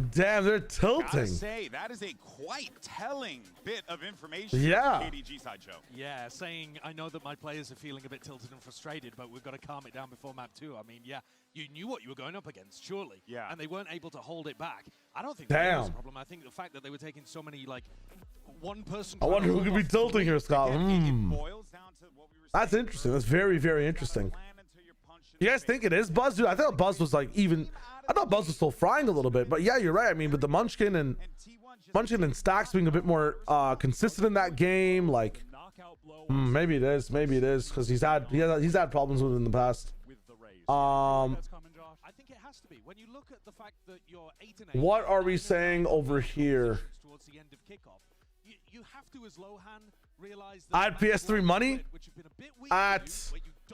Damn, they're tilting. Gotta say, that is a quite telling bit of information. Yeah. From KDG sideshow. Yeah, saying, I know that my players are feeling a bit tilted and frustrated, but we've got to calm it down before map 2. I mean, yeah, you knew what you were going up against, surely. Yeah. And they weren't able to hold it back. I don't think that was a problem. I think the fact that they were taking so many, like, one person... I wonder who could be tilting here, Scott. That's interesting. That's very, very interesting. You guys think it is Buzz? Dude, I thought Buzz was like even... I thought Buzz was still frying a little bit, but yeah, you're right. I mean, with the Munchkin and Stacks being a bit more consistent in that game, like maybe it is, because he's had problems with it in the past. I think it has to be. When you look at the fact that you're 8-8, what are we saying over here? Towards the end of kickoff, you have to, as Lohan, realize I had PS3 money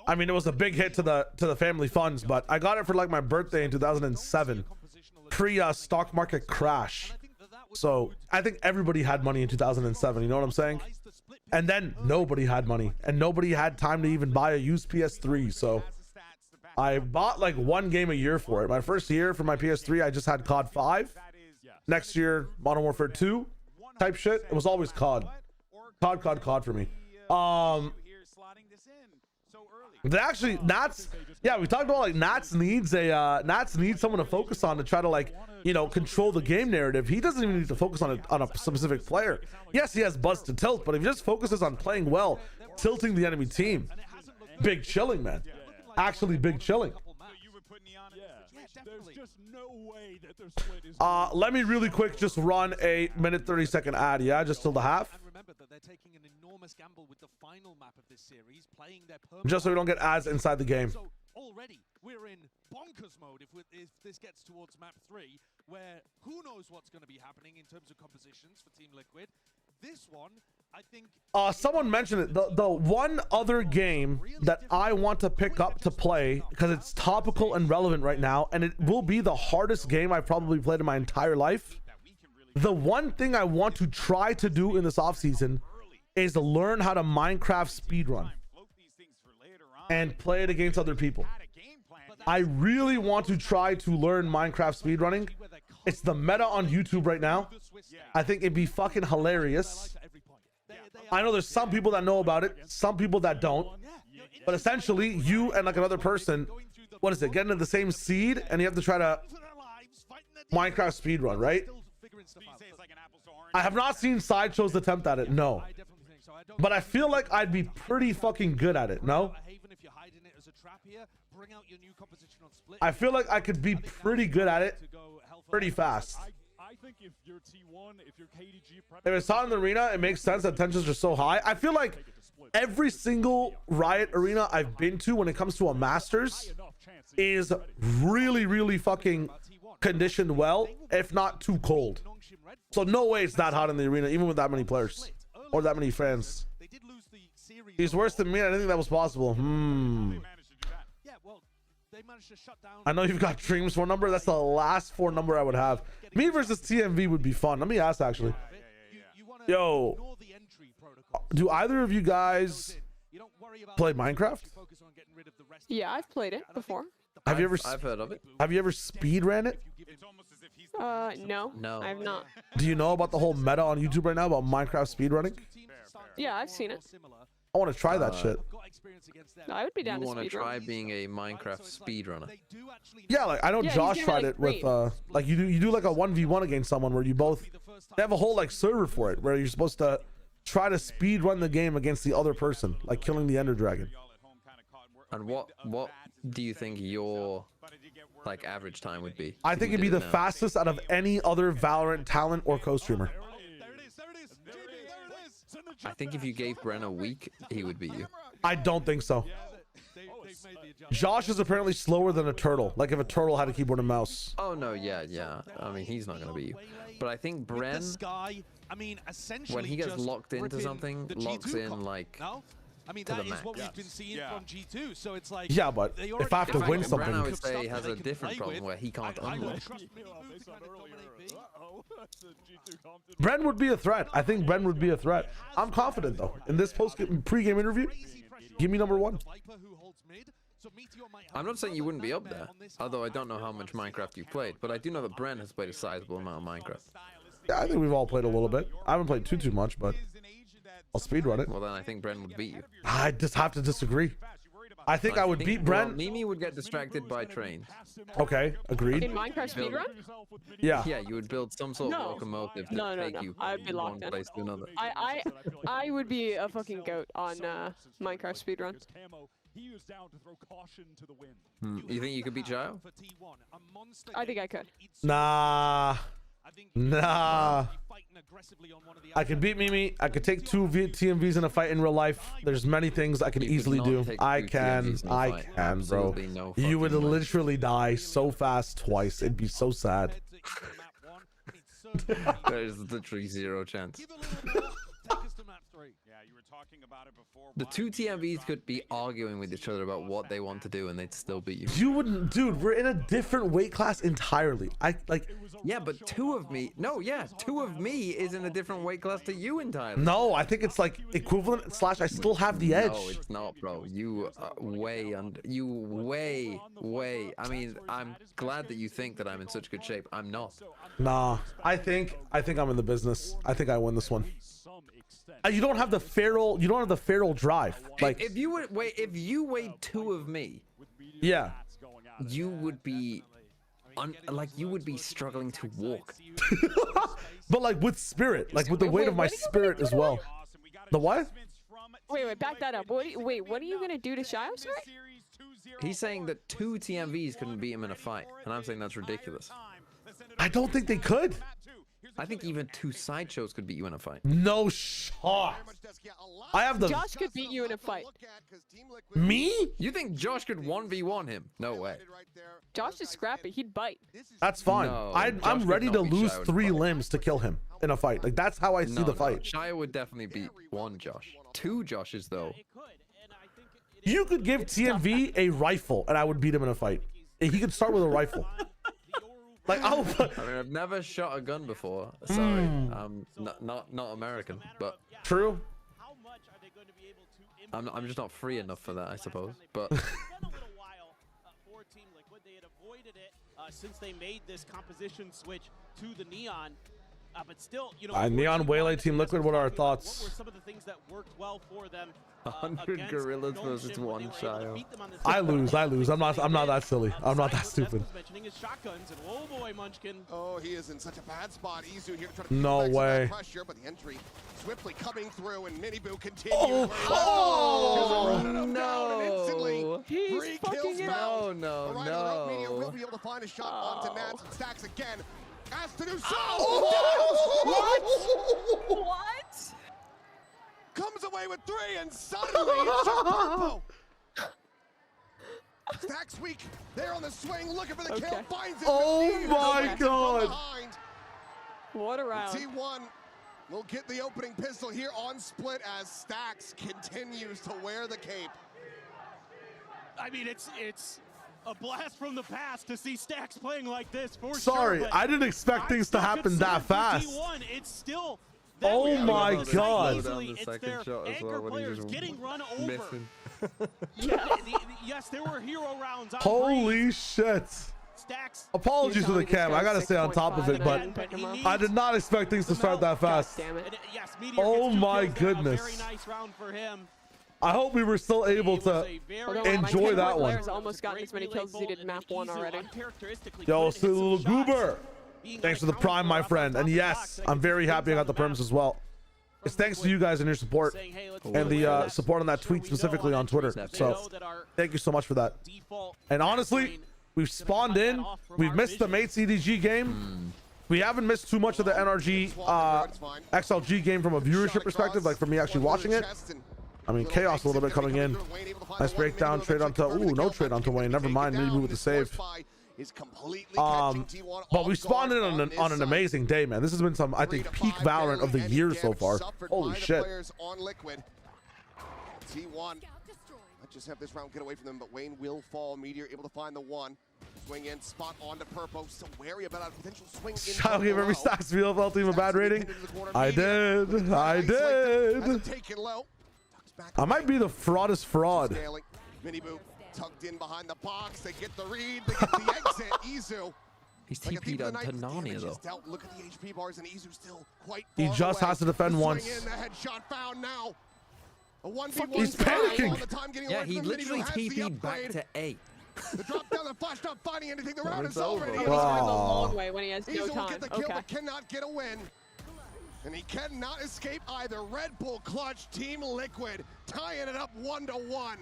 I mean, it was a big hit to the family funds, but I got it for like my birthday in 2007, pre stock market crash. So I think everybody had money in 2007. You know what I'm saying? And then nobody had money, and nobody had time to even buy a used PS3. So I bought like one game a year for it. My first year for my PS3, I just had COD 5. Next year, Modern Warfare 2 type shit. It was always COD for me. They actually, Nats, yeah, we talked about like Nats needs someone to focus on to try to, like, you know, control the game narrative. He doesn't even need to focus on a specific player. Yes, he has Buzz to tilt, but if he just focuses on playing well, tilting the enemy team, big chilling, man. Actually, big chilling. Let me really quick just run a minute 30-second ad, yeah, just till the half. Remember that they're taking an enormous gamble with the final map of this series, playing their just so we don't get ads inside the game. So already we're in bonkers mode if this gets towards map 3, where who knows what's going to be happening in terms of compositions for Team Liquid. This one, I think... Someone mentioned it. The one other game that I want to pick up to play, because it's topical and relevant right now, and it will be the hardest game I've probably played in my entire life. The one thing I want to try to do in this offseason is to learn how to Minecraft speedrun and play it against other people. I really want to try to learn Minecraft speedrunning. It's the meta on YouTube right now. I think it'd be fucking hilarious. I know there's some people that know about it, some people that don't. But essentially, you and like another person, what is it, get into the same seed, and you have to try to Minecraft speedrun, right? I have not seen sideshows attempt at it, no. But I feel like I'd be pretty fucking good at it, no? I feel like I could be pretty good at it pretty fast. I think if you're T1, if you're KDG, if it's not in the arena, it makes sense that tensions are so high. I feel like every single Riot arena I've been to when it comes to a Masters is really, really fucking conditioned well, if not too cold. So no way it's that hot in the arena, even with that many players or that many fans. He's worse than me. I didn't think that was possible. I know you've got Dream's phone number. That's the last 4 number I would have. Me versus TMV would be fun. Let me ask, actually. Yo, do either of you guys play Minecraft? Yeah, I've played it before. Have you ever? I've heard of it. Have you ever speed ran it? No. No. I have not. Do you know about the whole meta on YouTube right now about Minecraft speedrunning? Yeah, I've seen it. I want to try that shit. I would be down to You want to speedrun. try being a Minecraft speedrunner? Yeah, like I know Yeah, Josh he's gonna tried be, it like, with like you do like a 1v1 against someone where you both, they have a whole like server for it where you're supposed to try to speed run the game against the other person, like killing the Ender Dragon. And what do you think your like average time would be? I think it'd be the fastest out of any other Valorant talent or co-streamer. I think if you gave Bren a week, he would beat you. I don't think so. They've made the adjustment. Josh is apparently slower than a turtle. Like if a turtle had a keyboard and mouse. Oh no, yeah. I mean, he's not gonna beat you. But I think Bren, Sky, I mean, essentially when he gets just locked into ripping something, the locks G2 in like No? I mean, to that the is what max. we've been seeing from G2. So it's like, Yeah, but they if I have to already win have something, Bren, I would stuff say that has they a can different play problem with. where he can't I unlock. trust me, to kind of dominate B. Bren would be a threat. I think Bren would be a threat. I'm confident though. In this pre-game interview, give me number 1. I'm not saying you wouldn't be up there, although I don't know how much Minecraft you've played, but I do know that Bren has played a sizable amount of Minecraft. Yeah, I think we've all played a little bit. I haven't played too much, but I'll speedrun it. Well, then I think Bren would beat you. I just have to disagree. I think I would beat Bren. Mimi would get distracted by trains. Okay, agreed. In Minecraft speedrun? Yeah. Yeah, you would build some sort of locomotive to take you I'd be from locked one in. place to another. I would be a fucking goat on Minecraft speedrun. He was down to throw caution to the wind. You think you could beat Gio? I think I could. Nah. I can beat Mimi. I could take 2 TMVs in a fight in real life. There's many things I can easily do. I can, bro. You would literally die so fast twice. It'd be so sad. There's literally 0 chance. Yeah, you were talking about it before. The 2 TMVs could be arguing with each other about what they want to do, and they'd still beat you. You wouldn't, dude. We're in a different weight class entirely. Yeah, but 2 of me. No, yeah, 2 of me is in a different weight class to you entirely. No, I think it's like equivalent / I still have the edge. No, it's not, bro. You way under. You way. I mean, I'm glad that you think that I'm in such good shape. I'm not. Nah, I think I'm in the business. I think I win this one. You don't have the feral. You don't have the feral drive. Like if you would wait, if you weighed 2 of me, yeah, you would be. Like you would be struggling to walk. But like with spirit, like with the weight of my spirit as well. The what? Wait, back that up. What are you gonna do to Shio, sorry? He's saying that 2 TMVs couldn't beat him in a fight, and I'm saying that's ridiculous. I don't think they could. I think even 2 sideshows could beat you in a fight. No shot. I have the. Josh could beat you in a fight. Me? You think Josh could 1v1 him? No way. Josh is scrappy. He'd bite. That's fine. No, I'm ready to lose 3 limbs to kill him in a fight. Like that's how I see the fight. Shia would definitely beat 1 Josh. 2 Joshes though. You could give TMV a rifle and I would beat him in a fight. He could start with a rifle. Like I mean, I've never shot a gun before. Sorry, I'm not American, but true. I'm just not free enough for that, I suppose. But since they made this composition switch to the Neon, but still, you know, Neon Waylay Team Liquid. What are our thoughts? What were some of the things that worked well for them? 100 gorillas versus 1 Shio. I lose. I'm not that silly. I'm not that stupid. Mentioning his shotguns and oh boy, Munchkin. Oh, he is in such a bad spot. Izu here to try to no way. Pressure, but the entry swiftly coming through, and Miniboo continues. Oh no! He's fucking it up. No. Media will be able to find a shot onto Nats and Stacks again. Has to do so. What? Comes away with 3, and suddenly it's just purple. Stacks weak. They're on the swing, looking for the kill. Finds it. Oh my god! What a round. T1 will get the opening pistol here on split as Stacks continues to wear the cape. I mean, it's a blast from the past to see Stacks playing like this. Sorry, I didn't expect things to happen that fast. T1, it's still. Oh my god! It's their anchor players getting run over. Yes, there were hero rounds. Holy shit! Stacks. Apologies to the cam. I gotta stay on top of it, but I did not expect things to start that fast. Damn it. Oh my goodness! Very nice round for him. I hope we were still able to enjoy that one. Almost gotten as many kills as he did map 1 already. Yo, Little Goober. Thanks for the prime, my friend. And yes, I'm very happy I got the perms as well. It's thanks to you guys and your support and the support on that tweet specifically on Twitter. So thank you so much for that. And honestly, we've spawned in. We've missed the mate CDG game. We haven't missed too much of the NRG XLG game from a viewership perspective, like for me actually watching it. I mean, chaos a little bit coming in. Nice breakdown, trade onto, ooh, no trade onto Wayne. Never mind, Minibu with the save. But we spawned in on an amazing day, man. This has been some, I think, peak Valorant of the year so far. Holy shit. T1 might just have this round get away from them, but Wayne will fall. Meteor able to find the one. Swing in, spot onto Purpo. Still wary about a potential swing. Shall I give every Stacks VFL team a bad rating? I did. I did. I might be the fraudest fraud. Minibu tucked in behind the box. They get the read. They get the exit. Izu. He's TP'd on Tanania though. Look at the HP bars, and Izu still quite He far just away. has to defend The once. swing in, the headshot found now. A 1v1 He's panicking. Yeah, he literally TP'd back to A. The drop down, the flash, not finding anything. The round is over. He's running the long way when he has no Izu will time. get the kill, Okay. but cannot get a win. And he cannot escape either. Red Bull clutch, Team Liquid, tying it up 1-1.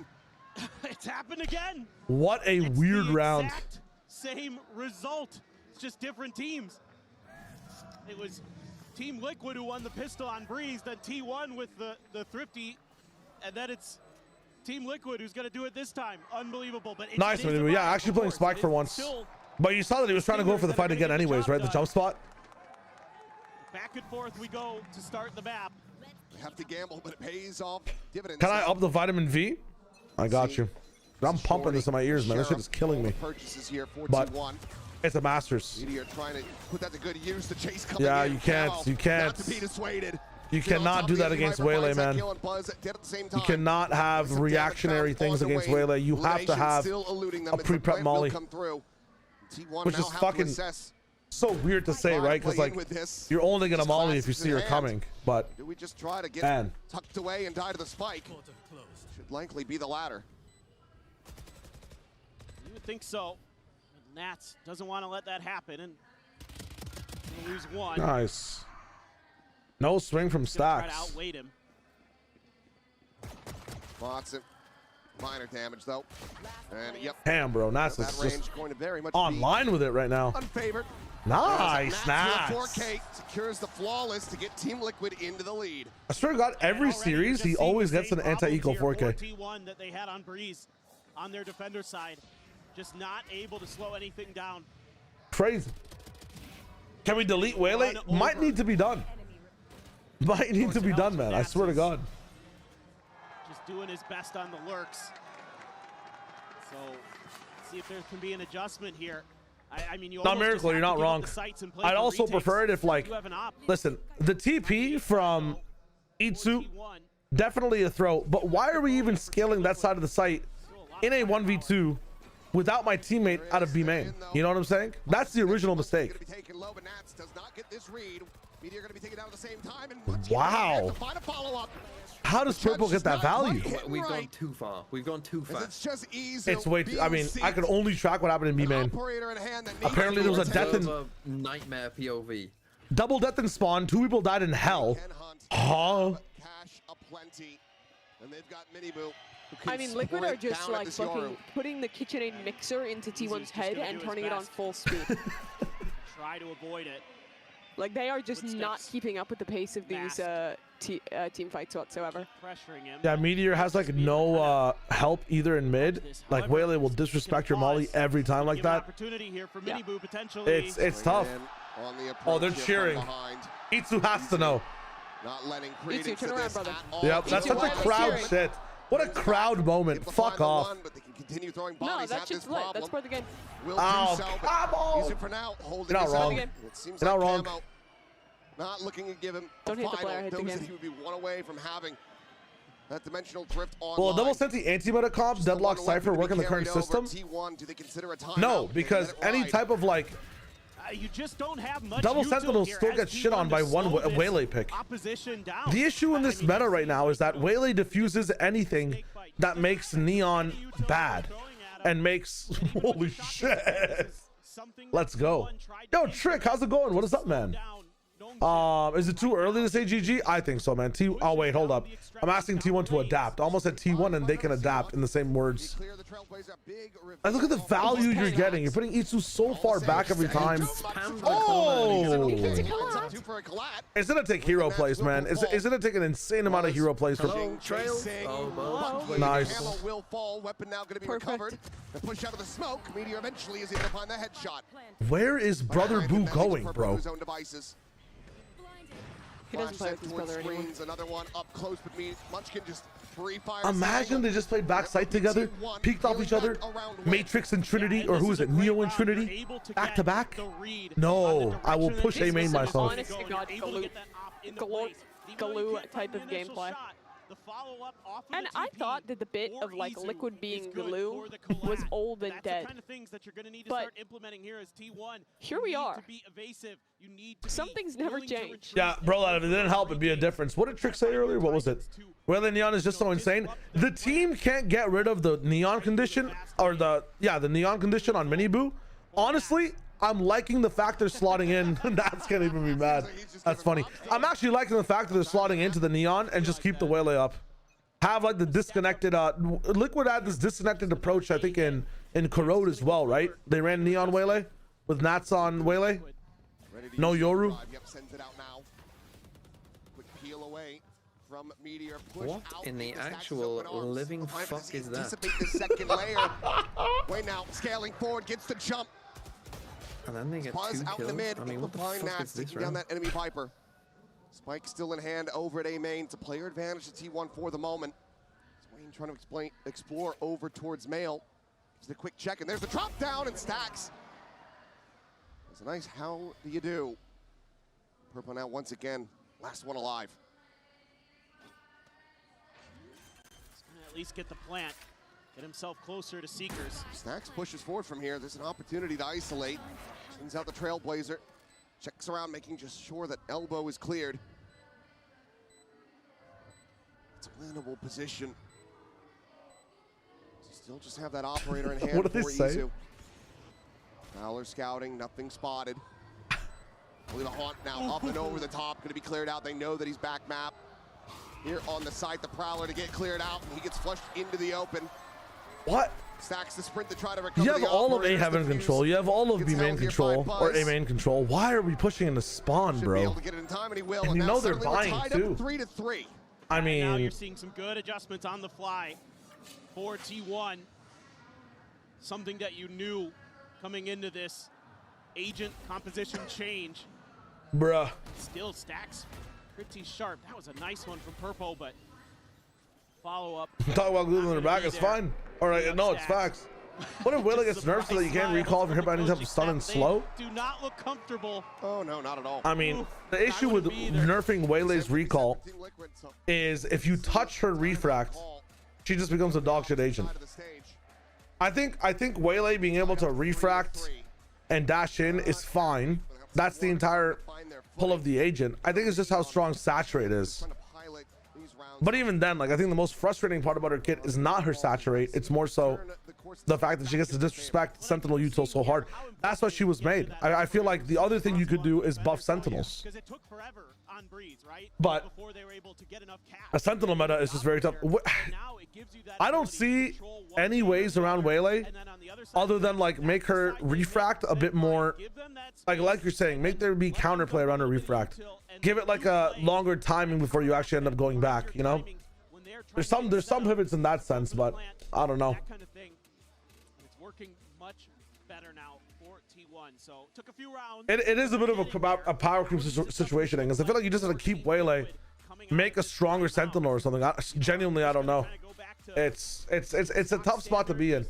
It's happened again. What a weird round. Exact same result. It's just different teams. It was Team Liquid who won the pistol on Breeze, then T1 with the Thrifty, and then it's Team Liquid who's going to do it this time. Unbelievable. But it Nice, Minibu. Yeah, actually playing Spike for once. But you saw that he was trying to go for the fight again anyways, right? The jump spot. Back and forth we go to start the map. They have to gamble, but it pays off dividends. Can I up the vitamin V? I got you. I'm pumping this in my ears, man. This shit is killing me. Purchases here, But 4-2-1. it's a Masters. Meteor trying to put that to good use. The chase coming Yeah, in. you can't. Camo You can't. not to be dissuaded. You Still on cannot top do of that the against Viper Waylay, finds that man. kill and Buzz dead at the same You time. cannot have Some damage reactionary found things on the against way. Waylay. You have to Elation have still eluding them. a It's pre-prep plant will molly. come through. T1 Which now is have to fucking assess. so weird to say, right? Because play in like with this. you're only gonna Just molly if you clasps see in her hand. coming. But Do we just try to get man, tucked away and die to the spike? Should likely be the latter. You would think so. But Nats doesn't want to let that happen, and he'll lose one. nice. No swing from He's gonna try to Stacks. outweight him. Watson, minor damage though. And yep. Damn, bro, Nats that is range just going to very much online with it right now. unfavored. Nice, Nats Nats. with a 4K secures the flawless to get Team Liquid into the lead. I swear to God, every series he always gets an anti-eco 4K. T1 that they had on Breeze on their defender side, just not able to slow anything down. Crazy. Can we delete Waylay? Might need to be done. Might need to be done, man. I swear to God. Just doing his best on the lurks. So see if there can be an adjustment here. I mean, you Not almost just Miracle, have you're to not give up wrong. the sights and play I'd for also retakes. prefer it if, like, You have an op. listen, the TP from Itsu, definitely a throw. But why are we even scaling that side of the site in a 1v2 without my teammate out of B main? You know what I'm saying? That's the original mistake. Taken low, but Nats does not get this read. Meteor going to be taken down at the same time. And Wow. find a follow-up. How does Purple get that value? We've gone too far. We've gone too fast. It's just easy. It's way too, I mean, I could only track what happened in B main. Apparently there was a death in nightmare POV. double death in spawn. 2 people died in hell. Huh? Cash aplenty. And they've got Minibu. I mean, Liquid are just like fucking putting the KitchenAid mixer into T1's head and turning it on full speed. Try to avoid it. Like they are just not keeping up with the pace of these team fights whatsoever. Pressuring him. Yeah, Meteor has like no help either in mid. Like Waylay will disrespect your molly every time like that. Opportunity here for Minibu potentially. It's tough. Oh, they're cheering. Itsu has to know. Not letting Itsu, turn around, brother. Yep, that's such a crowd shit. What a crowd moment. Fuck off. But they can continue throwing No, bodies that at this shit's lit. That's problem. part of the game. Will Oh, do so, but come on. Izu for now holding You're not his wrong. own. You're It seems not like wrong. Camo not looking to give him Don't a hit the final. player, hit the Knows game. that he would be one away from having that dimensional drift online. Well, double senti anti-meta comp, deadlock cipher work in the current system? T1, do they consider a timeout? No, They because let it any ride. type of like You just don't have much. double util sentinel here still as gets shit on T1 by to one slow this Waylay pick. Opposition down. The issue in this meta right now is that Waylay diffuses anything that makes Neon bad and makes holy shit. Let's go. Yo, Trick, how's it going? What is up, man? Is it too early to say GG? I think so, man. Oh wait, hold up. I'm asking T1 to adapt. I almost said T1 and they can adapt in the same words. And look at the value you're getting. You're putting Itsu so far back every time. Oh! It's gonna take hero plays, man. It's gonna take an insane amount of hero plays for nice. Will fall. Weapon now gonna be recovered. The push out of the smoke. Meteor eventually is able to find the headshot. Where is Brother Boo going, bro? He doesn't play with his brother anymore. Another one up close with me. Munchkin just free fire. Imagine they just played backside together, peeked off each other. Matrix and Trinity, or who is it? Neo and Trinity, back to back. No, I will push A main myself. Honest to God, Galoo type of gameplay. And I thought that the bit of like Liquid being Galoo was old and dead. But here we are. Some things never change. Yeah, bro, if it didn't help, it'd be a difference. What did Trick say earlier? What was it? Well, the Neon is just so insane. The team can't get rid of the Neon condition, or the Neon condition on Mini Boo. Honestly, I'm liking the fact they're slotting in. That's gonna even be mad. That's funny. I'm actually liking the fact that they're slotting into the Neon and just keep the Waylay up. Have like the disconnected Liquid had this disconnected approach, I think in Corrode as well, right? They ran Neon Waylay with Nats on Waylay. No Yoru. What in the actual living fuck is that? The second layer. Wait now, scaling forward, gets the jump. And then they get Buzz 2 out kills. in the mid. I mean, what the fuck is this, taking down that enemy Viper. Spike still in hand over at A main. It's a player advantage to T1 for the moment. Wayne trying to explore over towards Mail. Just a quick check, and there's the drop down and Stacks. It's a nice how do you do. Purple now once again, last one alive. He's gonna at least get the plant. Get himself closer to Seekers. Stacks pushes forward from here. There's an opportunity to isolate. Sends out the Trailblazer. Checks around, making just sure that elbow is cleared. It's a winnable position. Still just have that operator in hand. What did they say? Fowler scouting, nothing spotted. Only the Haunt now up and over the top, going to be cleared out. They know that he's back map. Here on the side, the Prowler to get cleared out, and he gets flushed into the open. What? Stacks the sprint to try to recover. You have all of A heaven control. You have all of B main control, or A main control. Why are we pushing into spawn, bro? And you know they're buying too. 3-3. I mean, now you're seeing some good adjustments on the fly for T1. Something that you knew coming into this agent composition change. Bruh. Still Stacks pretty sharp. That was a nice one from Purple, but follow up. Talk about gluing their back, it's fine. All right, no, it's facts. What if Waylay gets nerfed so that you can't recall if you're hit by any type of stun and slow? Do not look comfortable. Oh no, not at all. I mean, the issue with nerfing Waylay's recall is if you touch her refract, she just becomes a dog shit agent. I think Waylay being able to refract and dash in is fine. That's the entire pull of the agent. I think it's just how strong Saturate is. But even then, like, I think the most frustrating part about her kit is not her Saturate. It's more so the fact that she gets to disrespect Sentinel util so hard. That's why she was made. I feel like the other thing you could do is buff Sentinels. But a Sentinel meta is just very tough. I don't see any ways around Waylay other than like make her refract a bit more, like you're saying, make there be counterplay around her refract. Give it like a longer timing before you actually end up going back, you know? There's some pivots in that sense, but I don't know. It's working much better now for T1. So took a few rounds. It is a bit of a power creep situation, because I feel like you just have to keep Waylay, make a stronger Sentinel or something. Genuinely, I don't know. It's a tough spot to be in.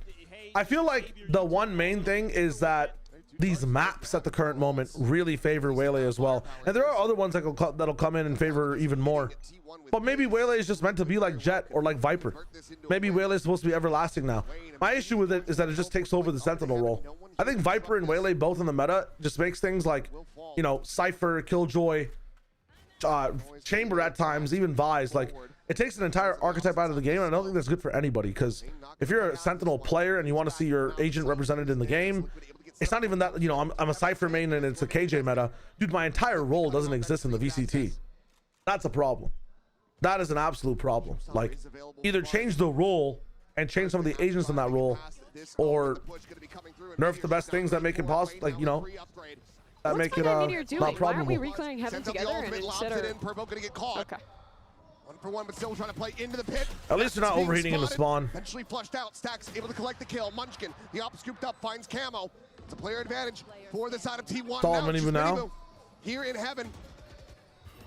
I feel like the one main thing is that these maps at the current moment really favor Waylay as well, and there are other ones that'll come in and favor her even more. But maybe Waylay is just meant to be like Jet or like Viper. Maybe Waylay is supposed to be everlasting now. My issue with it is that it just takes over the Sentinel role. I think Viper and Waylay both in the meta just makes things like, you know, Cypher, Killjoy, chamber at times, even Vise. Like, it takes an entire archetype out of the game, and I don't think that's good for anybody, because if you're a Sentinel player and you want to see your agent represented in the game, it's not even that, you know, I'm a Cypher main and it's a KJ meta. Dude, my entire role doesn't exist in the VCT. That's a problem. That is an absolute problem. Like, either change the role and change some of the agents in that role, or nerf the best things that make it possible, like, you know, that make it not probable. Why aren't we reclaiming heaven together and instead of... Okay. 1-for-1, but still trying to play into the pit. At least they're not overheating in the spawn. Eventually flushed out. Stacks able to collect the kill. Munchkin, the op scooped up, finds Camo. It's a player advantage for the side of T1. Now. Here in heaven.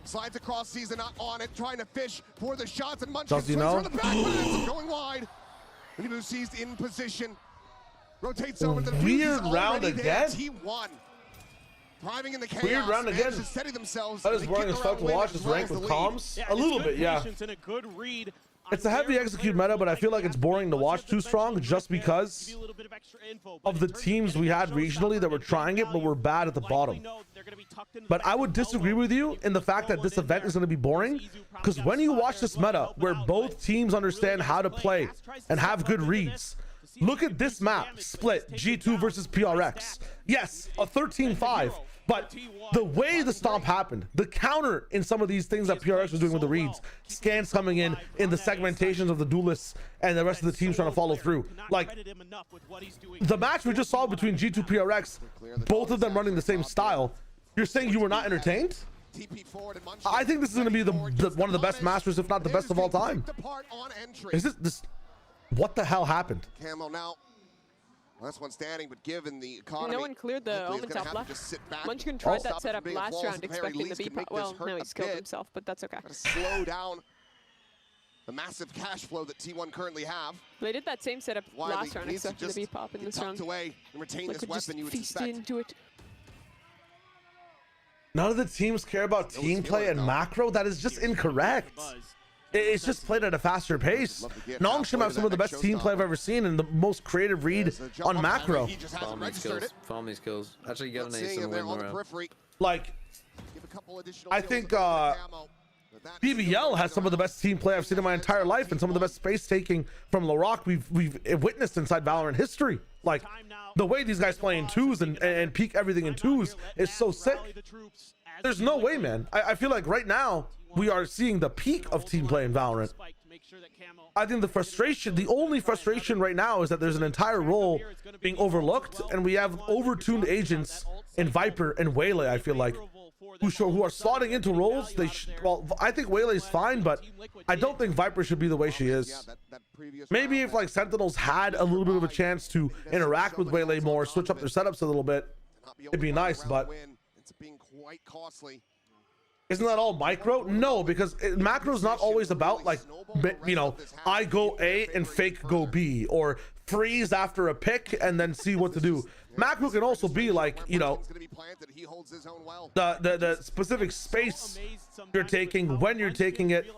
Slides across, sees not on it, trying to fish for the shots, and Munchkin swings for the back, but it's going wide. Minibu seized in position. Rotates over to the weird round again. T1. Thriving in the chaos. Weird round again. That is boring as fuck to watch. This rank with comms. A little bit, yeah. It's a heavy execute meta, but I feel like it's boring to watch too strong just because of the teams we had regionally that were trying it, but were bad at the bottom. But I would disagree with you in the fact that this event is going to be boring, because when you watch this meta where both teams understand how to play and have good reads, look at this map split, G2 versus PRX. Yes, a 13-5. But the way the stomp happened, the counter in some of these things that PRX was doing with the reads, scans coming in the segmentations of the duelists, and the rest of the teams trying to follow through. Like, the match we just saw between G2 PRX, both of them running the same style, you're saying you were not entertained? I think this is going to be one of the best Masters, if not the best of all time. Is this what the hell happened? Camo now. Last one standing, but given the economy, no one cleared the Omen top left. Munchkin tried that setup last round, expecting the B-pot. Well, no, he's killed himself, but that's okay. Slow down the massive cash flow that T1 currently have. They did that same setup last round, except for the B-pop in this round. Away and retain this weapon, you would feast into it. None of the teams care about team play and macro. That is just incorrect. It's just played at a faster pace. Nongshim have some of the best team play I've ever seen and the most creative read on macro. Farm these kills. Actually get an ace and win the round. Like, I think BBL has some of the best team play I've seen in my entire life, and some of the best space taking from LaRock we've witnessed inside Valorant history. Like, the way these guys play in twos and peak everything in twos is so sick. There's no way, man. I feel like right now we are seeing the peak of team play in Valorant. I think the only frustration right now is that there's an entire role being overlooked, and we have overtuned agents in Viper and Waylay, I feel like, who are slotting into roles. Well, I think Waylay's fine, but I don't think Viper should be the way she is. Maybe if like Sentinels had a little bit of a chance to interact with Waylay more, switch up their setups a little bit, it'd be nice, but it's being quite costly. Isn't that all micro? No, because macro is not always about, like, you know, I go A and fake go B, or freeze after a pick and then see what to do. Macro can also be like, you know, the specific space you're taking, when you're taking it,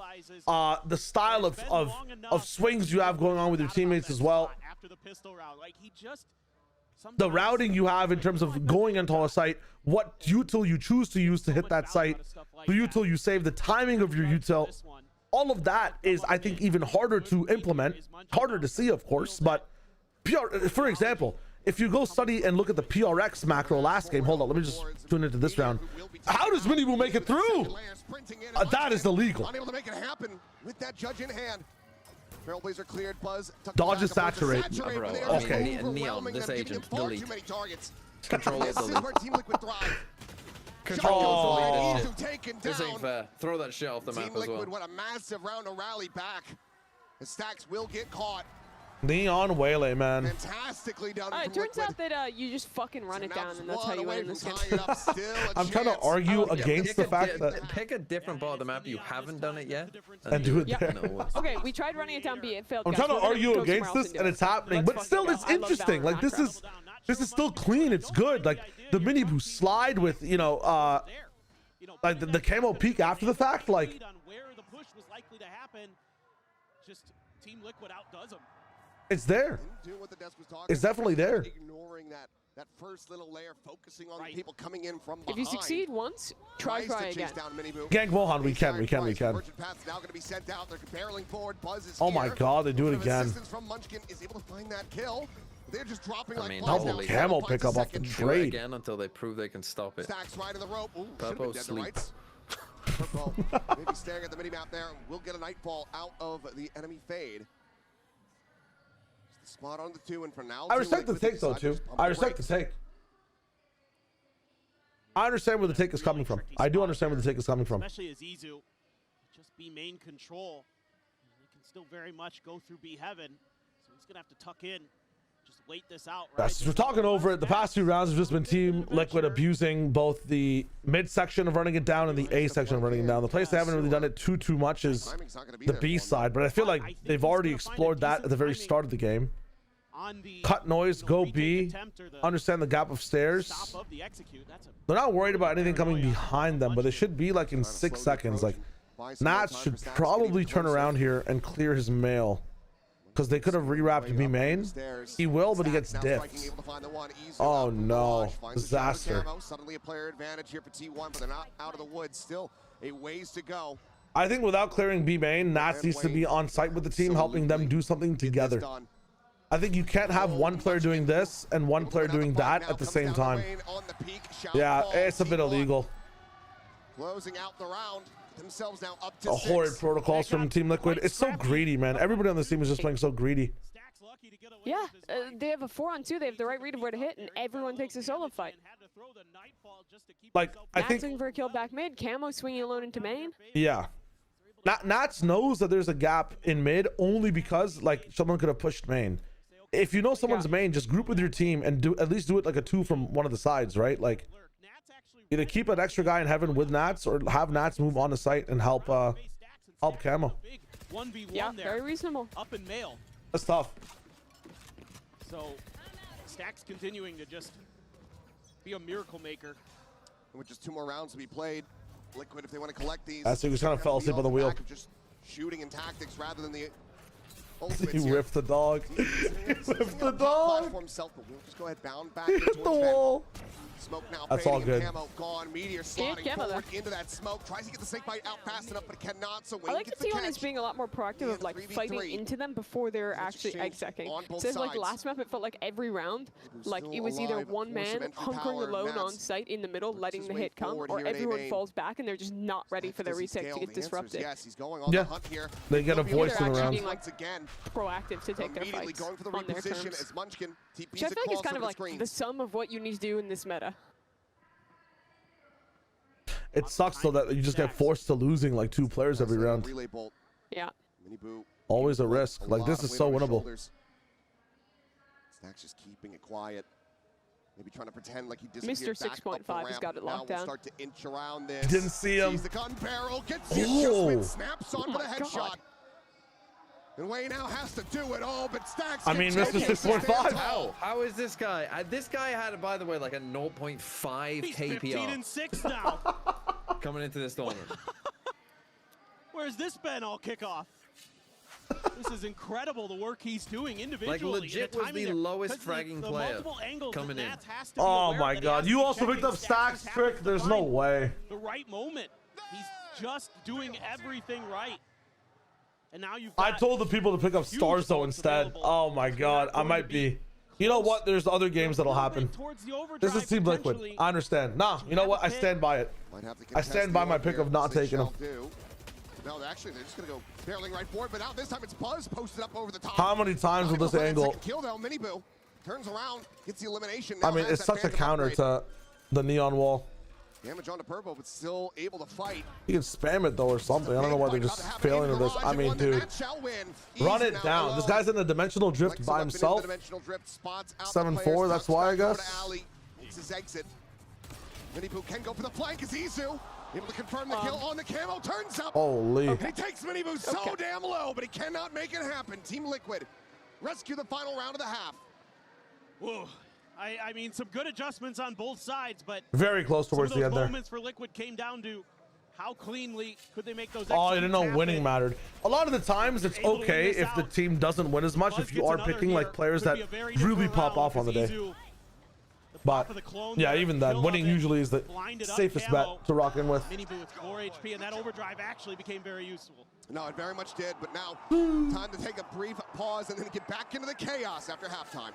the style of swings you have going on with your teammates as well. The routing you have in terms of going into a site, what util you choose to use to hit that site, the util you save, the timing of your util, all of that is, I think, even harder to implement, harder to see, of course. But for example, if you go study and look at the PRX macro last game, hold on, let me just tune into this round. How does Minibu make it through? That is illegal. Unable to make it happen with that judge in hand. Trailblazer cleared, Buzz. Dodge is saturate. Okay. Neon, this agent, delete. Control is delete. Control is deleted. This ain't fair. Throw that shit off the map as well. What a massive round to rally back. The Stacks will get caught. Neon Waylay, man. Fantastically done. It turns out that you just fucking run it down, and that's how you win in this game. I'm trying to argue against the fact that pick a different part of the map you haven't done it yet and do it there. Okay, we tried running it down B, it failed. I'm trying to argue against this, and it's happening, but still, it's interesting. Like, this is still clean. It's good. Like the Minibu slide with, you know, like the camo peak after the fact. Like, it's there. It's definitely there. Ignoring that That first little layer focusing on the people coming in from If behind. you succeed once, try again. Gank Mohan, we can. Emergent path's now going to be sent out. They're barreling forward. Buzz is Oh my here. god, they do it again. Assistance from Munchkin is able to find that kill. They're just dropping like double camo pickup off the trade. Again until they prove they can stop it. Stacks right in the rope. Ooh, Purple dead to sleep. rights. Purple maybe staring at the mini-map there. We'll get a Nightfall out of the enemy fade. Just the spot on the 2, and for now, I respect the take though too. I respect the take. I understand where the take is coming from. I do understand where the take is coming from. Especially as Izu just be main control. They can still very much go through B heaven. So he's gonna have to tuck in. Just wait this out, right? Yes, we're talking over it. The past 2 rounds have just been Team Liquid abusing both the mid section of running it down and the A section of running it down. The place they haven't really done it too much is the B side, but I feel like they've already explored that at the very start of the game. Cut noise, go B, understand the gap of stairs. They're not worried about anything coming behind them, but they should be like in 6 seconds. Like Nats should probably turn around here and clear his mail, because they could have rewrapped B main. He will, but he gets diffed. Oh no, disaster. Suddenly a player advantage here for T1, but they're not out of the woods. Still a ways to go. I think without clearing B main, Nats needs to be on site with the team, helping them do something together. I think you can't have one player doing this and one player doing that at the same time. Yeah, it's a bit illegal. Closing out the round. Themselves now up to A horrid protocols from Team Liquid. It's so greedy, man. Everybody on this team is just playing so greedy. Yeah, they have a 4-on-2. They have the right read of where to hit, and everyone takes a solo fight. Like, I Nats think, looking for a kill back mid. Camo swinging alone into main. yeah. Nats knows that there's a gap in mid only because, like, someone could have pushed main. If you know someone's main, just group with your team and at least do it like a 2 from one of the sides, right? Like, either keep an extra guy in heaven with Nats or have Nats move on the site and help Camo. Yeah, very reasonable. Up in mail. That's tough. So Stacks continuing to just be a miracle maker. With just 2 more rounds to be played, Liquid, if they want to collect these, That's he was kind of fell asleep on the wheel. just shooting and tactics rather than the He ripped the dog. He ripped the dog. Himself, but we'll just go ahead bound back Hit the wall. Smoke now. That's all good. Camo gone. Meteor slotting forward into that smoke. Tries to get the snake bite out fast enough, but cannot. So I like the T1 is being a lot more proactive of like fighting into them before they're actually egg-secking. So it's like last map, it felt like every round, like it was either one man hunkering alone on site in the middle, letting the hit come, or everyone falls back and they're just not ready for their retake to get disrupted. Yes, he's going on Yeah, the hunt here. they get a voice in the round. Being, like, proactive to take their fights going for the on their reposition terms. as Munchkin Which I feel like is kind of like the sum of what you need to do in this meta. It sucks though that you just get forced to losing like 2 players every round. Yeah. Always a risk. Like this is so winnable. Stacks just keeping it quiet. Maybe trying to pretend like he disappeared Mr. 6.5 has got it locked down. Start to inch around this. Didn't see him. Sees the gun barrel, gets the adjustment, snaps onto the my headshot. God. And Way now has to do it all, but Stacks. I mean, Mr. 6.5. How is this guy? This guy had, by the way, like a 0.5 He's KPR 15-6 now. coming into this tournament. Where's this been all kickoff? This is incredible, the work he's doing individually. Like legit was the lowest fragging player coming in. Oh my god, you also picked up Stacks trick? There's no way. The right moment. He's just doing everything right. And now you've I told the people to pick up Stars though instead. Oh my god, I might be. You know what? There's other games that'll happen. This is Team Liquid. I understand. Nah, you know what? I stand by it. I stand by my pick of not taking him. No, actually, they're just going to go barreling right forward, but now this time it's Buzz posted up over the top. How many times will this angle? Kill though, Miniboo turns around, gets the elimination. I mean, it's such a counter to the neon wall. Damage on the Purple, but still able to fight. You can spam it though or something. I don't know why they're just failing at this. I mean, dude, run it down. This guy's in the dimensional drift by himself. 7-4, that's why I guess. Makes his exit. Miniboo can go for the flank as Izu able to confirm the kill on the camo, turns up. Holy. And he takes Miniboo so damn low, but he cannot make it happen. Team Liquid rescue the final round of the half. Whoa. I mean, some good adjustments on both sides, but very close towards the end there. Moments for Liquid came down to how cleanly could they make those. Oh, I didn't know winning mattered. A lot of the times it's okay if the team doesn't win as much if you are picking like players that really pop off on the day. But yeah, even then, winning usually is the safest bet to rock in with. Mini with 4 HP, and that overdrive actually became very useful. No, it very much did, but now time to take a brief pause and then get back into the chaos after halftime.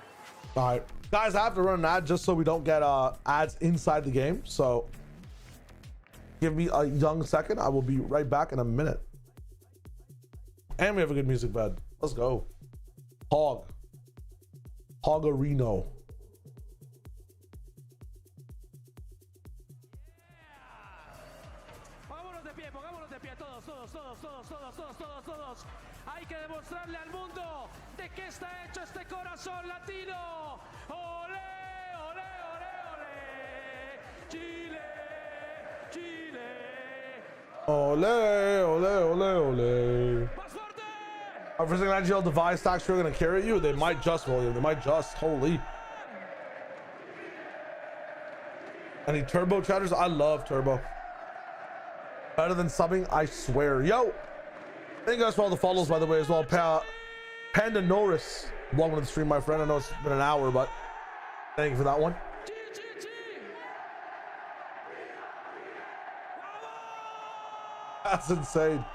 All right, guys, I have to run an ad just so we don't get ads inside the game. So give me a young second. I will be right back in a minute. And we have a good music bed. Let's go. Hogarino. Todos. Hay que demostrarle al mundo de qué está hecho este corazón latino. Olé, olé, olé, olé. Chile, Chile. Ole, ole, ole, ole. Our first IGL device stacks are gonna carry you. They might just, William. They might just. Holy. Any turbo chatters? I love turbo. Better than subbing, I swear. Yo, thank you guys for all the follows, by the way, as well. Panda Norris, welcome to the stream, my friend. I know it's been an hour, but thank you for that one. That's insane.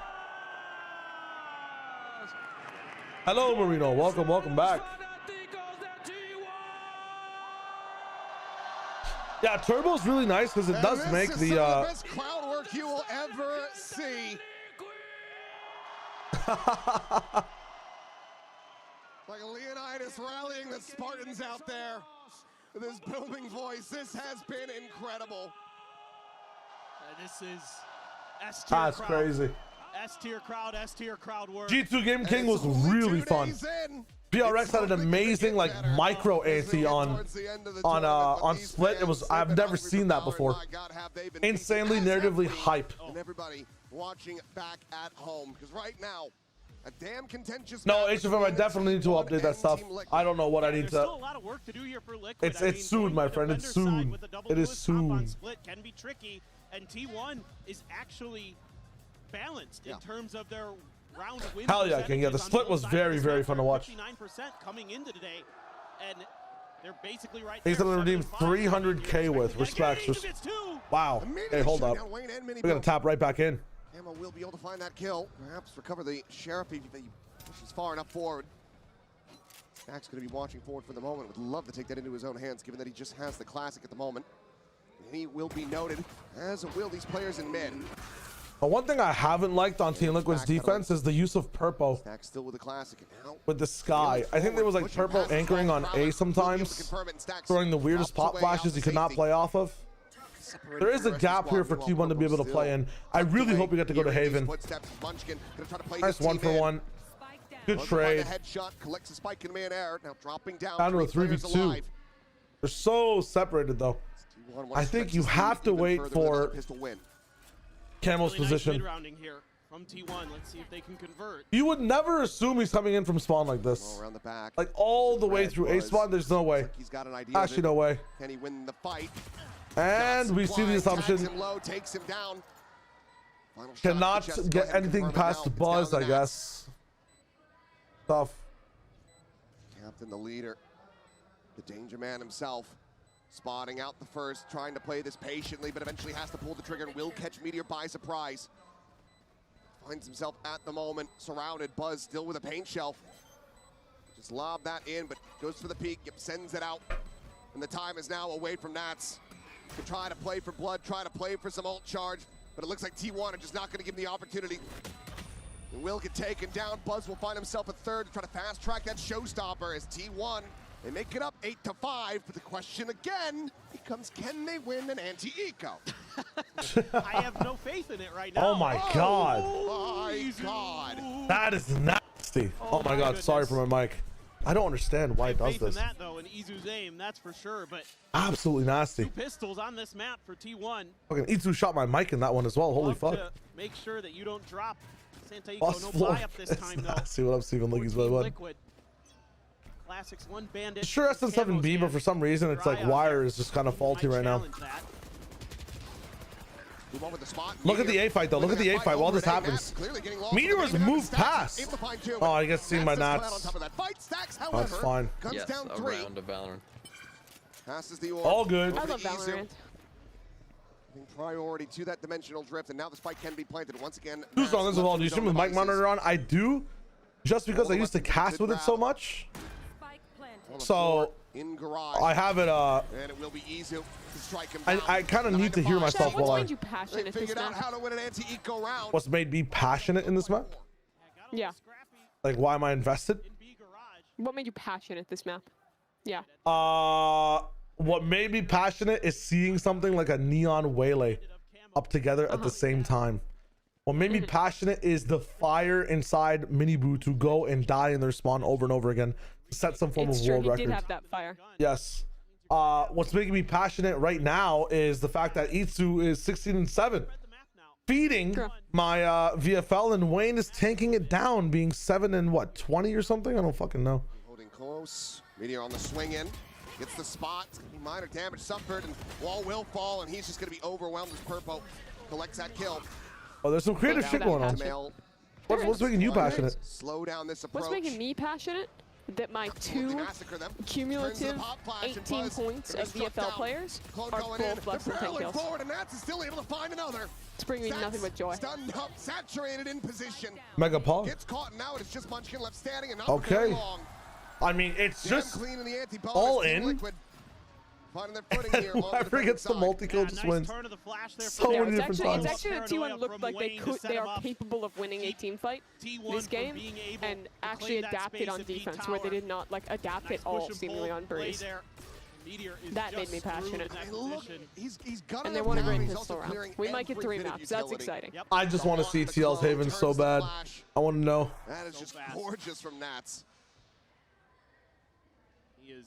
Hello, Marino. Welcome back. Yeah, turbo's really nice because it does make the best crowd work you will ever see. Like Leonidas rallying the Spartans out there with his booming voice. This has been incredible. This is S-tier That's crowd. crazy. S-tier crowd work. G2 Game King was really fun. PRX had an amazing like micro anti on Split. It was, I've never seen that before. Insanely narratively hype. And everybody watching back at home, because right now a damn contentious. No, HFM, I definitely need to update that stuff. I don't know what I need to. Still a lot of work to do here for Liquid. It's soon, my friend. It's soon. It is soon. Split can be tricky, and T1 is actually balanced in terms of their round win. Hell yeah, King. Yeah, the split was very, very fun to watch. 59% coming into today, and they're basically right He's gonna redeem 300K with respects. Wow. Hey, hold up. We're gonna tap right back in. Emma will be able to find that kill. Perhaps recover the Sheriff if he pushes far enough forward. Stack's going to be watching forward for the moment. Would love to take that into his own hands, given that he just has the classic at the moment. And he will be noted, as will these players in mid. But one thing I haven't liked on Team Liquid's defense is the use of Purpo Stack still with the classic. Now, with the Sky. I think there was like Purpo anchoring on A sometimes, throwing the weirdest pop flashes you could not play off of. There is a gap here for T1 to be able to play in. I really hope we get to go to Haven. Nice 1-for-1. Good trade. Down to a 3v2. They're so separated though. I think you have to wait for Camel's position. From T1, let's see if they can convert. You would never assume he's coming in from spawn like this. Like all the way through A spawn, there's no way. Actually, no way. Can he win the fight? And we see the assumption. Takes him down. Cannot get anything past the Buzz, I guess. Tough. Captain, the leader, the danger man himself, spotting out the first, trying to play this patiently, but eventually has to pull the trigger and will catch Meteor by surprise. Finds himself at the moment surrounded. Buzz still with a paint shell. Just lob that in, but goes for the peek, sends it out. And the time is now away from Nats. To try to play for blood, try to play for some ult charge, but it looks like T1 are just not going to give him the opportunity. And will get taken down. Buzz will find himself a third to try to fast track that showstopper as T1. They make it up 8-5, but the question again becomes, can they win an anti-eco? I have no faith in it right now. Oh my God. Oh my God. That is nasty. Oh my God, sorry for my mic. I don't understand why it does this. That though, in Izu's aim, that's for sure. But absolutely nasty. 2 pistols on this map for T1. Fucking Izu shot my mic in that one as well. Holy fuck. To make sure that you don't drop Santiago. No buy up this time though. See what I'm seeing. Liggy's by one. Classics, 1 bandit. Sure, SM7B, but for some reason it's like wire is just kind of faulty right now. Look at the A fight though. Look at the A fight while this happens. Meteors move past. Oh, I guess seen my Nats. Oh, it's fine. Yes, a round of Valorant. Passes the orb. All good. I love Valorant. Giving priority to that dimensional drift, and now the spike can be planted once again. Who's on this as well? Do you stream with mic monitor on? I do, just because I used to cast with it so much. So in garage, I have it. And it will be easy to strike him down. I kind of need to hear myself while I. What's made you passionate this Figured out map? how to win an anti-eco round. What's made me passionate in this map? Yeah. Like, why am I invested? What made you passionate this map? Yeah. What made me passionate is seeing something like a neon waylay up together at the same time. What made me passionate is the fire inside Miniboo to go and die in their spawn over and over again to set some form of world He record. did have that fire. Yes. What's making me passionate right now is the fact that Itsu is 16-7, feeding my VFL, and Wayne is tanking it down, being 7-20 or something. I don't fucking know. Holding close. Meteor on the swing in. Gets the spot. It's gonna be minor damage suffered, and wall will fall, and he's just gonna be overwhelmed as Purpo collects that kill. Oh, there's some creative shit going on. What's making you passionate? Slow down this approach. What's making me passionate? That my 2 cumulative 18 points of VFL players are full flex and 10 kills. Forward, and Nats is still able to find another. It's bringing me nothing but joy. Stunned up, saturated in position. Mega Paul. Gets caught, and now it's just Munchkin left standing, and not for very Okay. long. I mean, it's Damn just clean in the anti-bonus. all Team in. Liquid finding their footing here. Whoever gets the multi-kill just wins. So many different times. It's actually the T1 looked like they are capable of winning a team fight this game and actually adapted on defense, where they did not like adapt at all seemingly on Breeze. That made me passionate. And they won a great pistol round. We might get 3 maps. That's exciting. I just want to see TL's Haven so bad. I want to know. That is just gorgeous from Nats. He is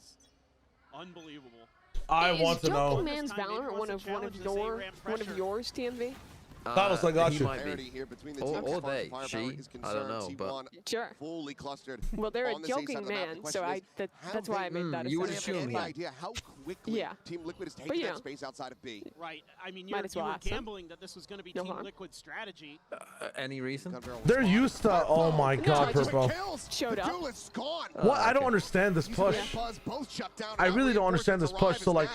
unbelievable. I want to know. Is Man's Valorant one of yours, TMV? Carlos, I got you. Or they, she, I don't know, but Sure. Fully clustered. Well, they're a on this A side joking of the map. man, The so question is, that's why I made that you would assumption. assume any that. idea how quickly Yeah. Team Liquid is But, taking you that know. space outside of B. Right. I mean, Might you as well were ask them. gambling that this was going to be No Team harm. Liquid's strategy. any reason? They're used to. Oh my God, Purple. Showed up. Duelist's gone. What? I don't understand this push. Buzz both shut down. I really don't understand this push. So like,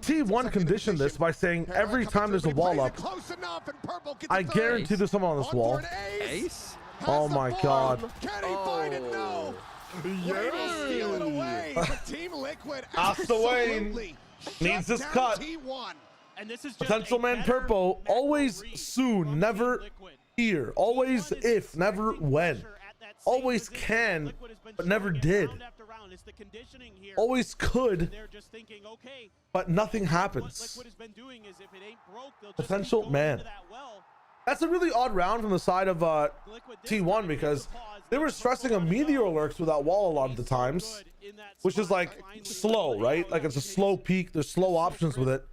T1 conditioned this by saying every time there's a wall up, Close enough, and Purple gets I the third. guarantee there's someone on this wall. Ace? Oh my God. Can he find it? No. Steal it away. But Team Liquid Asta Wayne absolutely needs shut this down cut. T1. And this is just Potential man Purple, always soon, never here. Always if, never when. Always can, but never did. Always could, but nothing happens. Potential man. That's a really odd round from the side of T1 because they were stressing a meteor lurks through that wall a lot of the times, which is like slow, right? Like it's a slow peak. There's slow options with it.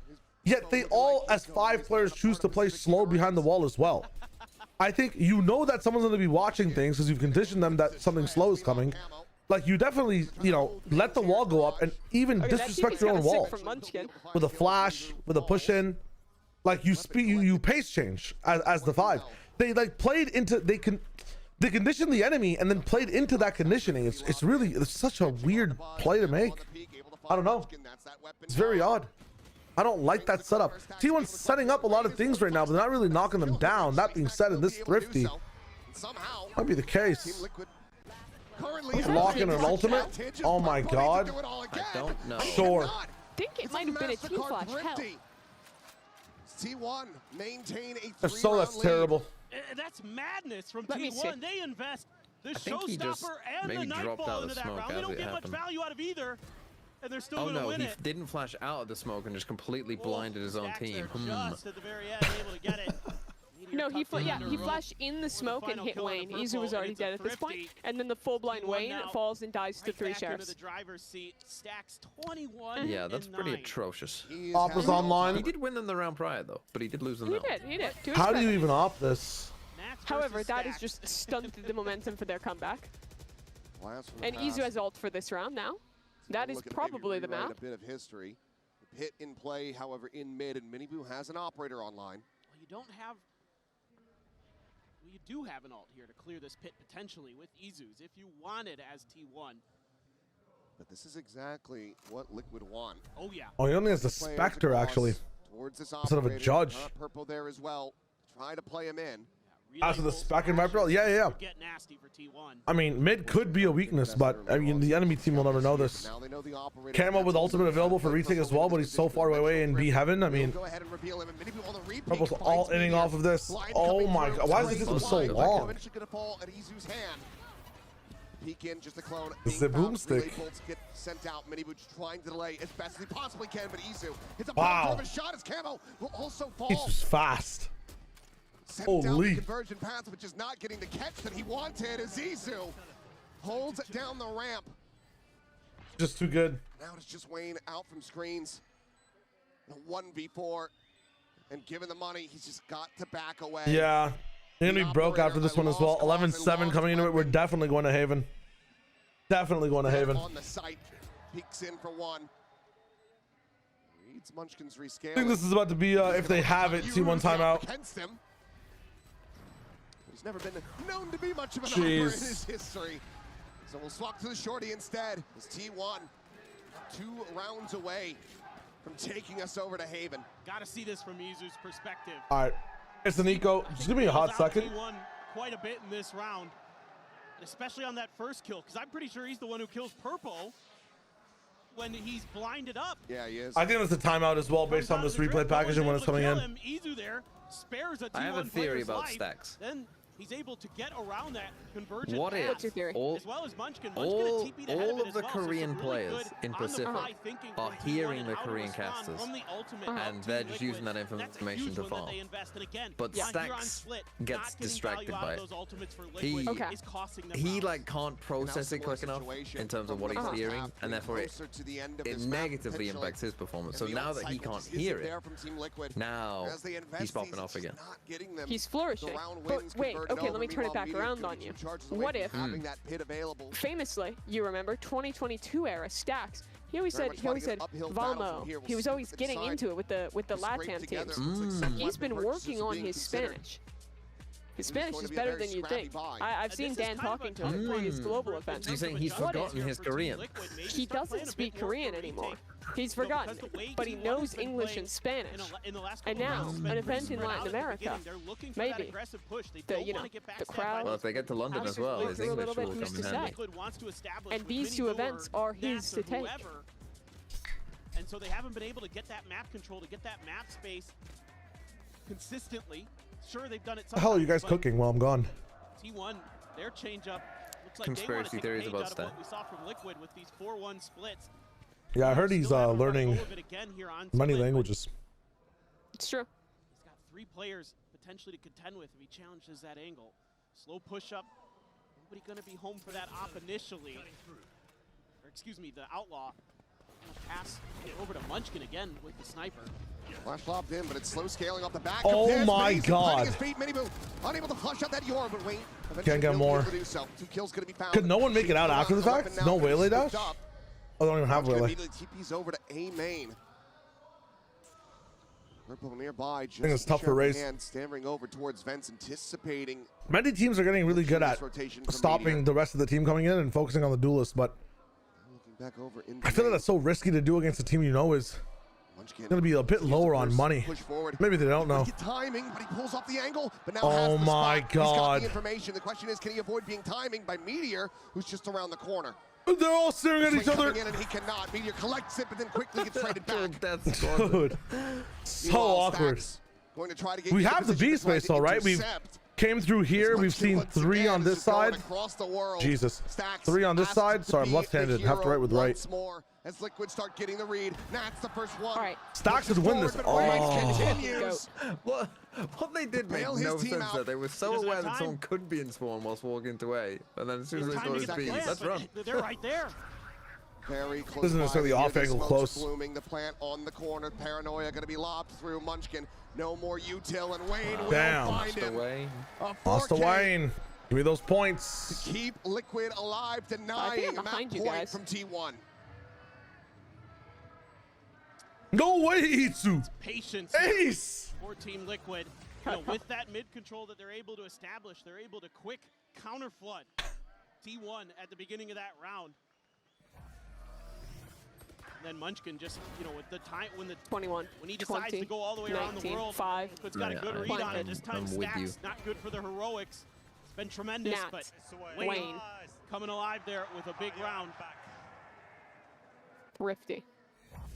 Yet they all, as 5 players, choose to play slow behind the wall as well. I think you know that someone's going to be watching things because you've conditioned them that something slow is coming. Like you definitely, you know, let the wall go up and even disrespect your own wall with a flash, with a push in. Like you pace change as the 5. They like played into they conditioned the enemy and then played into that conditioning. It's such a weird play to make. I don't know. It's very odd. I don't like that setup. T1's setting up a lot of things right now, but they're not really knocking them down. That being said, in this Thrifty, might be the case. Locking an ultimate? Oh my God. I don't know. Sure. I think it might have been a team flash. Hell. T1 maintain a 3-round If so, that's terrible. That's madness from Let me see. T1. They invest the think he just showstopper and the maybe dropped nightfall out of into that smoke round. They as don't it get much happened. value out of either, and they're still Oh going to no, win he it. didn't flash out of the smoke and just completely blinded his own Stacks team. there just at the very end, able to get it. No, he flashed in the smoke and hit Wayne. Izu was already dead at this point, and then the full blind Wayne falls and dies to 3 sheriffs. Stacks 21. Yeah, that's pretty atrocious. Opera's online. He did win them the round prior though, but he did lose them. He did. To his How do you credit. even op this? However, that has just stunted the momentum for their comeback. And Izu has ult for this round now. That is probably the map. A bit of history. Hit in play, however, in mid, and Miniboo has an operator online. Well, you don't have. Well, you do have an ult here to clear this pit potentially with Izus if you wanted as T1. But this is exactly what Liquid want. Oh yeah. Oh, he only has the Spectre actually, Towards this instead of a operator. judge. Purple there as well. Try to play him in. After the Spectre Viper, yeah. Get nasty for T1. I mean, mid could be a weakness, but I mean, the enemy team will never know this. Now they know the operator. Camo with ultimate available for retake as well, but he's so far away in B heaven. I mean, Go ahead and reveal him. And many people on the repeat Purple's all inning off of this. Oh my god, why does it take them so long? Eventually gonna fall at Izu's hand. Peek in, just a clone. It's the boomstick. Bolts get sent out. Minibu trying to delay as best as he possibly can, but Izu hits a Wow. of a shot as Camo will also fall. He's just fast. Sent down the Holy. conversion path, which is not getting the catch that he wanted as Izu holds down the ramp. Just too good. Now it's just Wayne out from screens. A 1v4. And given the money, he's just got to back away. Yeah. Enemy broke after this one as well. 11-7 coming into it. We're definitely going to Haven. Definitely going to Haven. On the site, peeks in for one. Reads Munchkin's rescale. I think this is about to be, if they have it, T1 timeout. Against him. He's never been known to be much of an offer in his history. So we'll swap to the shorty instead. As T1 2 rounds away from taking us over to Haven. Gotta see this from Izu's perspective. All right. It's an eco. Just give me a hot second. T1 quite a bit in this round, especially on that first kill, because I'm pretty sure he's the one who kills Purple when he's blinded up. Yeah, he is. I think it's a timeout as well based on this replay package and when it's coming in. Izu there spares a T1 I have a theory about life. stacks. Then he's able to get around that convergent What if path, all, as well as Munchkin. all TP'd ahead of it as the well, so Korean some really players good in on the Pacific fly thinking are from T1 hearing and the how to Korean respond casters, from the ultimate and of they're Team just Liquid? using that That's a information huge to one that farm. they invest in. Again, But not here on Stacks Split, gets not getting distracted value out by of it. those ultimates for He Liquid is costing them he rounds. like can't process it quick enough in terms of what he's hearing, and therefore it negatively impacts his performance. So now that he can't hear it, now he's popping off again. He's flourishing. But wait, okay, let me turn it back around on you. What if, famously, you remember 2022 era Stacks? He always said Valmo. He was always getting into it with the Latam teams. He's been working on his Spanish. His Spanish is better than you think. I've seen Dan talking to him at previous global events. So you're saying he's forgotten his Korean? He doesn't speak Korean anymore. He's forgotten it, but he knows English and Spanish. And now, an event in Latin America, maybe the crowd. Well, if they get to London as well, his English will come in handy. And these two events are his to take. And so they haven't been able to get that map control, to get that map space consistently. Sure, they've done it. The hell are you guys cooking while I'm gone? T1, their changeup looks like Conspiracy theories about Stack. What we saw from Liquid with these 4-1 splits. Yeah, I heard he's learning many languages. It's true. He's got 3 players potentially to contend with if he challenges that angle. Slow push up. Nobody going to be home for that op initially. Or excuse me, the outlaw. Pass over to Munchkin again with the sniper. Flash lobbed in, but it's slow scaling off the back. Oh my god. Minibu unable to flush out that Yor, but Wayne Can't get more. 2 kills gonna be found. Could no one make it out after the fact? No Waylay dash? Oh, they don't even have Waylay. Immediately TP's over to A main. Purple nearby, just I think it's tough for Raze. stammering over towards Vents, anticipating. Many teams are getting really good at stopping the rest of the team coming in and focusing on the duelist, but back over I feel like that's so risky to do against a team you know is going to be a bit lower on money. Maybe they don't know. Timing, but he pulls off the angle. But now oh my god! He's got the information. The question is, can he avoid being timing by Meteor, who's just around the corner? They're all staring at each other. In and he cannot. Meteor collects it, but then quickly gets traded back. Dude, so awkward. Going to try to get we have the B space, all right. We've came through here. We've seen 3 on this side. Jesus. 3 on this side. Sorry, I'm left-handed. Have to write with right. As Liquid start getting the read, that's the first one. All right. Stacks should win this. Oh. What they did made no sense there. They were so aware that someone could be in spawn whilst walking to A, and then as soon as they saw his B, let's run. They're right there. Very close. This isn't necessarily off angle close. Blooming, the plant on the corner. Paranoia going to be lobbed through. Munchkin. No more util, and Wayne will find him. Lost to Wayne. Give me those points. To keep Liquid alive, denying map point from T1. No way, Itsu. Patience. Ace. For Team Liquid. You know, with that mid control that they're able to establish, they're able to quick counter flood T1 at the beginning of that round. then Munchkin just, you know, with the time when the 21, when he decides 20, to go all the way 19, around the world, 5. Liquid's got a good read on it. This time stacks, not good for the heroics. It's been tremendous, Nat. but Wayne coming alive there with a big round. Thrifty.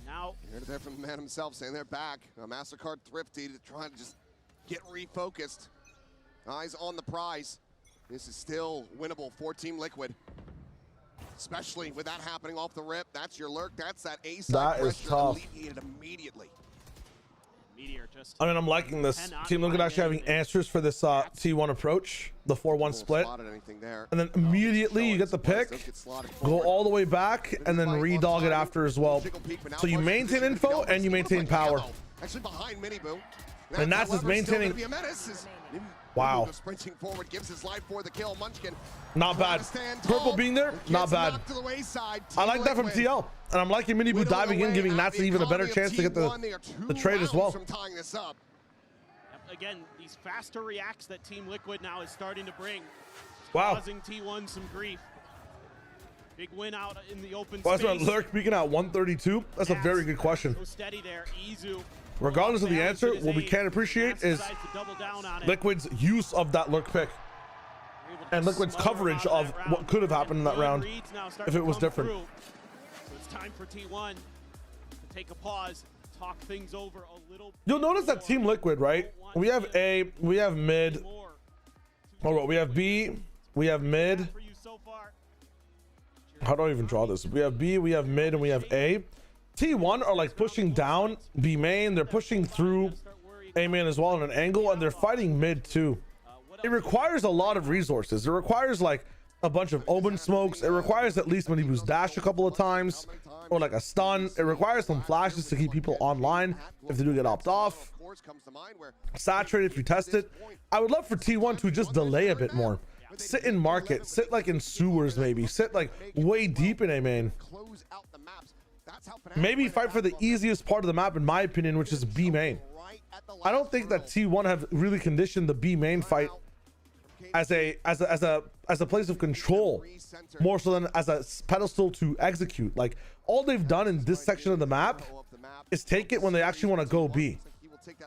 Now, you heard that from the man himself saying they're back. MasterCard Thrifty to try and just get refocused. Eyes on the prize. This is still winnable for Team Liquid. Especially with that happening off the rip. That's your lurk. That's that A side That is pressure tough. alleviated immediately. Meteor just I mean, I'm liking this. Team Liquid actually having answers for this T1 approach, the 4-1 split. And then immediately you get the pick, go all the way back, and then re-dog it after as well. So you maintain info and you maintain power. Actually behind Miniboo. And that's just maintaining. Wow. Sprinting forward, gives his life for the kill. Munchkin. Not bad. Purple being there, not bad. I like that from TL. And I'm liking Miniboo diving in, giving Nats even a better chance to get the trade as well. Again, these faster reacts that Team Liquid now is starting to bring. Wow. Causing T1 some grief. Big win out in the open Why is my space. lurk peaking at 132? That's a very good question. So steady there. Izu. Regardless of the answer, what we can appreciate is Liquid's use of that lurk pick and Liquid's coverage of what could have happened in that round if it was different. So it's time for T1 to take a pause, talk things over a little. You'll notice that Team Liquid, right? We have A, we have mid. Oh, we have B, we have mid. How do I even draw this? We have B, we have mid, and we have A. T1 are like pushing down B main. They're pushing through A main as well in an angle, and they're fighting mid too. It requires a lot of resources. It requires like a bunch of open smokes. It requires at least Miniboo's dash a couple of times, or like a stun. It requires some flashes to keep people online if they do get opted off. Saturate if you test it. I would love for T1 to just delay a bit more. Sit in market, sit like in sewers maybe, sit like way deep in A main. Maybe fight for the easiest part of the map in my opinion, which is B main. I don't think that T1 have really conditioned the B main fight as a place of control more so than as a pedestal to execute. Like all they've done in this section of the map is take it when they actually want to go B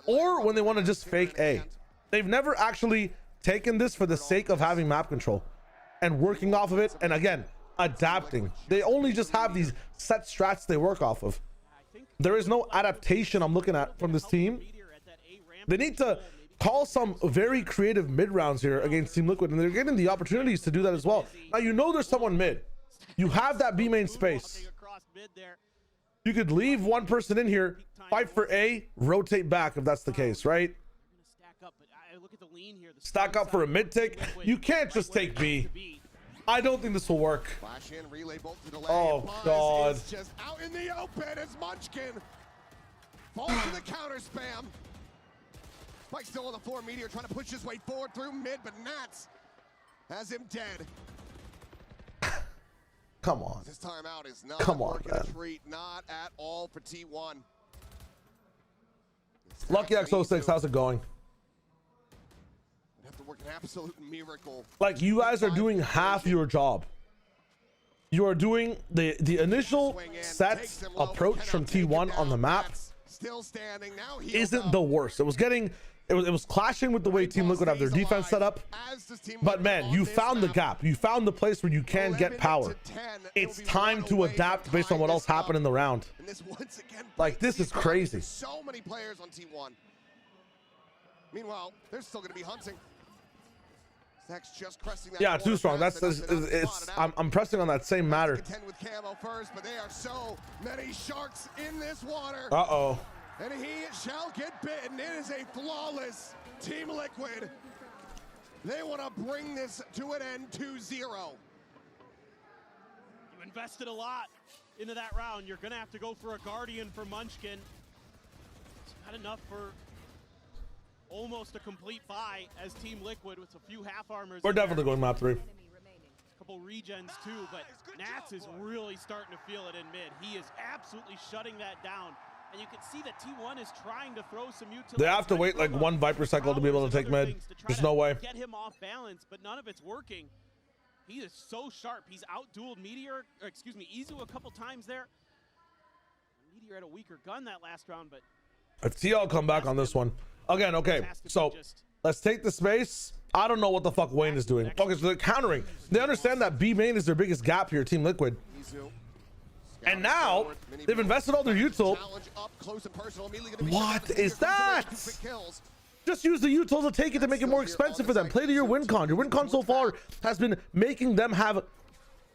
or when they want to just fake A. They've never actually taken this for the sake of having map control and working off of it, and again adapting. They only just have these set strats they work off of. There is no adaptation I'm looking at from this team. They need to call some very creative mid rounds here against Team Liquid, and they're getting the opportunities to do that as well. Now you know there's someone mid. You have that B main space. You could leave one person in here, fight for A, rotate back if that's the case, right? Stack up for a mid take. You can't just take B. I don't think this will work. Oh God. It's just out in the open as Munchkin falls to the counter spam. Spike still on the floor. Meteor trying to push his way forward through mid, but Nats has him dead. Come on. This time out is not man. a treat, not at all for T1. Lucky X06, how's it going? Have to work an absolute miracle. Like you guys are doing half your job. You are doing the initial set approach from T1 on the map isn't the worst. It was clashing with the way Team Liquid have their defense set up. But man, you found the gap. You found the place where you can get power. It's time to adapt based on what else happened in the round. Like this is crazy. So many players on T1. Meanwhile, they're still going to be hunting. Just yeah, too strong. I'm pressing on that same matter. Contend with Camo first, but they are so many sharks in this water. Uh-oh. And he shall get bitten. It is a flawless Team Liquid. They want to bring this to an end 2-0. You invested a lot into that round. You're going to have to go for a Guardian for Munchkin. It's not enough for almost a complete buy as Team Liquid with a few half armors. We're definitely going map 3. A couple regens too, but Nats is really starting to feel it in mid. He is absolutely shutting that down. And you can see that T1 is trying to throw some utility. They have to wait like one Viper cycle to be able to take mid. There's no way. Get him off balance, but none of it's working. He is so sharp. He's out-dueled Izu a couple times there. Meteor had a weaker gun that last round, but If TL come back on this one again, okay. So let's take the space. I don't know what the fuck Wayne is doing. Okay, so they're countering. They understand that B main is their biggest gap here, Team Liquid. And now they've invested all their util. What is that? Just use the util to take it to make it more expensive for them. Play to your win con. Your win con so far has been making them have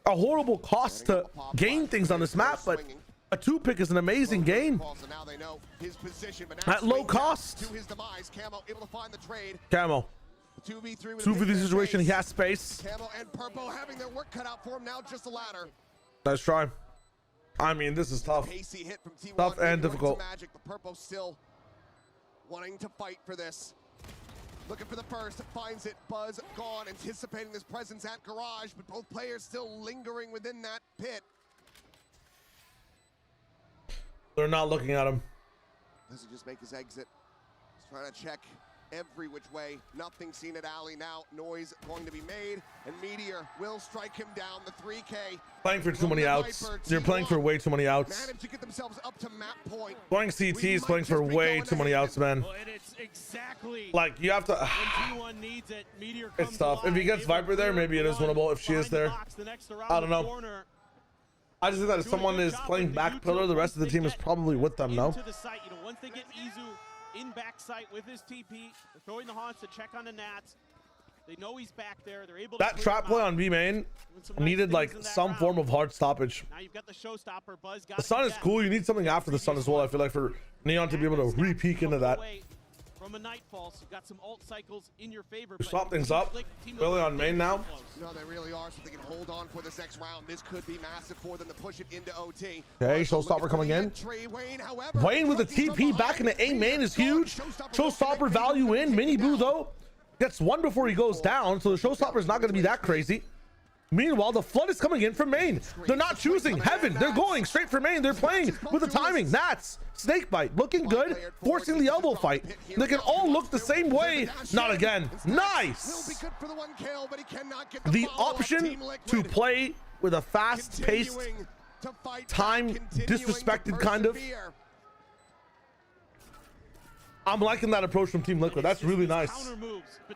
a horrible cost to gain things on this map, but a 2-pick is an amazing gain at low cost. Camo. 2v3 situation. He has space. Camo and Purple having their work cut out for him now. Just a ladder. Nice try. I mean, this is tough. Tough and difficult. Magic, the Purple still wanting to fight for this. Looking for the first, finds it. Buzz gone, anticipating this presence at Garage, but both players still lingering within that pit. They're not looking at him. Does he just make his exit? He's trying to check every which way. Nothing seen at Alley now. Noise going to be made, and Meteor will strike him down. The 3K. Playing for too many outs. You're playing for way too many outs. Managed to get themselves up to map point. Going CT is playing for way too many outs, man. Like, you have to... It's tough. If he gets Viper there, maybe it is winnable. If she is there, I don't know. I just think that if someone is playing back pillar, the rest of the team is probably with them, no? Once they get Izu in backside with his TP, they're throwing the haunts to check on the Nats. They know he's back there. They're able to that trap play on B main needed like some form of hard stoppage. Now you've got the showstopper. Buzz got the sun is cool. You need something after the sun as well. I feel like for Neon to be able to re-peek into that. From a nightfall, so you've got some alt cycles in your favor. Swap things up. Really on main now. No, they really are, so they can hold on for this next round. This could be massive for them to push it into OT. Okay, showstopper coming in. Wayne with a TP back in the A main is huge. Showstopper value in. Mini Boo though gets one before he goes down, so the showstopper is not going to be that crazy. Meanwhile, the flood is coming in from main. They're not choosing heaven. They're going straight for main. They're playing with the timing. Nats, Snakebite, looking good, forcing the elbow fight. They can all look the same way. Not again. Nice. The option to play with a fast-paced, time disrespected kind of. I'm liking that approach from Team Liquid. That's really nice.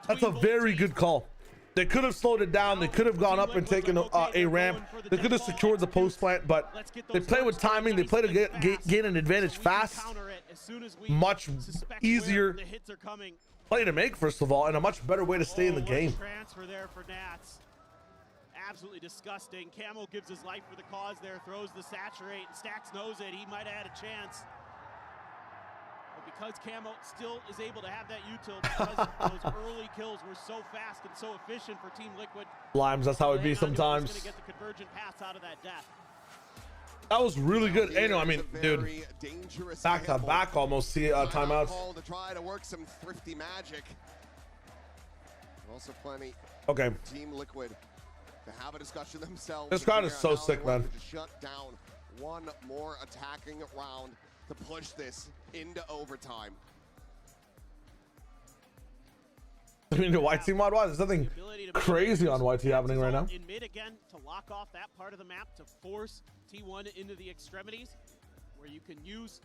That's a very good call. They could have slowed it down. They could have gone up and taken a ramp. They could have secured the post plant, but they play with timing. They play to gain an advantage fast. Much easier play to make, first of all, and a much better way to stay in the game. Transfer there for Nats. Absolutely disgusting. Camo gives his life for the cause there, throws the saturate, and Stacks knows it. He might have had a chance. Because Camo still is able to have that util, because those early kills were so fast and so efficient for Team Liquid. Limes, that's how it be sometimes. Get the convergent pass out of that death. That was really good. And I mean, dude, back to back almost timeouts. To try to work some thrifty magic. Also plenty. Okay. Team Liquid to have a discussion themselves. This crowd is so sick, man. Shut down one more attacking round to push this into overtime. I mean, the YT mod wise, there's nothing crazy on YT happening right now. In mid again to lock off that part of the map to force T1 into the extremities, where you can use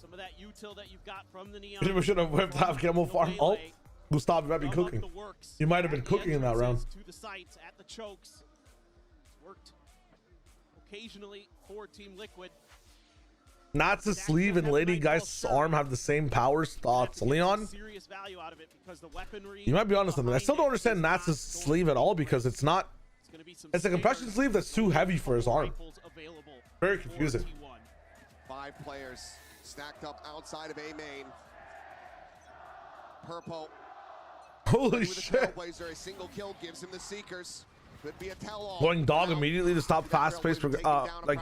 some of that util that you've got from the Neon. We should have whipped half Camel Farm ult. Gustav, you might be cooking. You might have been cooking in that round. To the sites at the chokes. It's worked occasionally for Team Liquid. Nat's sleeve and Lady Guy's arm have the same powers. Thoughts, Leon? You might be honest with me. I still don't understand Nat's sleeve at all because it's not. It's a compression sleeve that's too heavy for his arm. Very confusing. 5 players stacked up outside of A main. Purple. Holy shit! A single kill gives him the Seekers. Could be a tell-all. Going dog immediately to stop fast-paced, like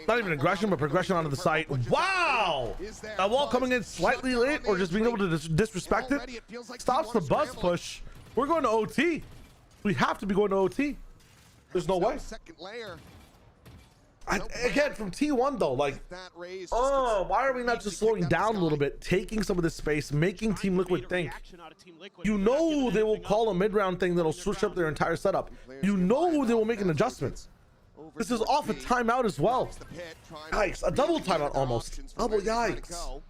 not even aggression, but progression onto the site. Wow! That wall coming in slightly late, or just being able to disrespect it, stops the buzz push. We're going to OT. We have to be going to OT. There's no way. Second layer. Again, from T1 though, like, oh, why are we not just slowing down a little bit, taking some of this space, making Team Liquid think? You know they will call a mid-round thing that'll switch up their entire setup. You know they will make an adjustment. This is off a timeout as well. Yikes, a double timeout almost. Double yikes.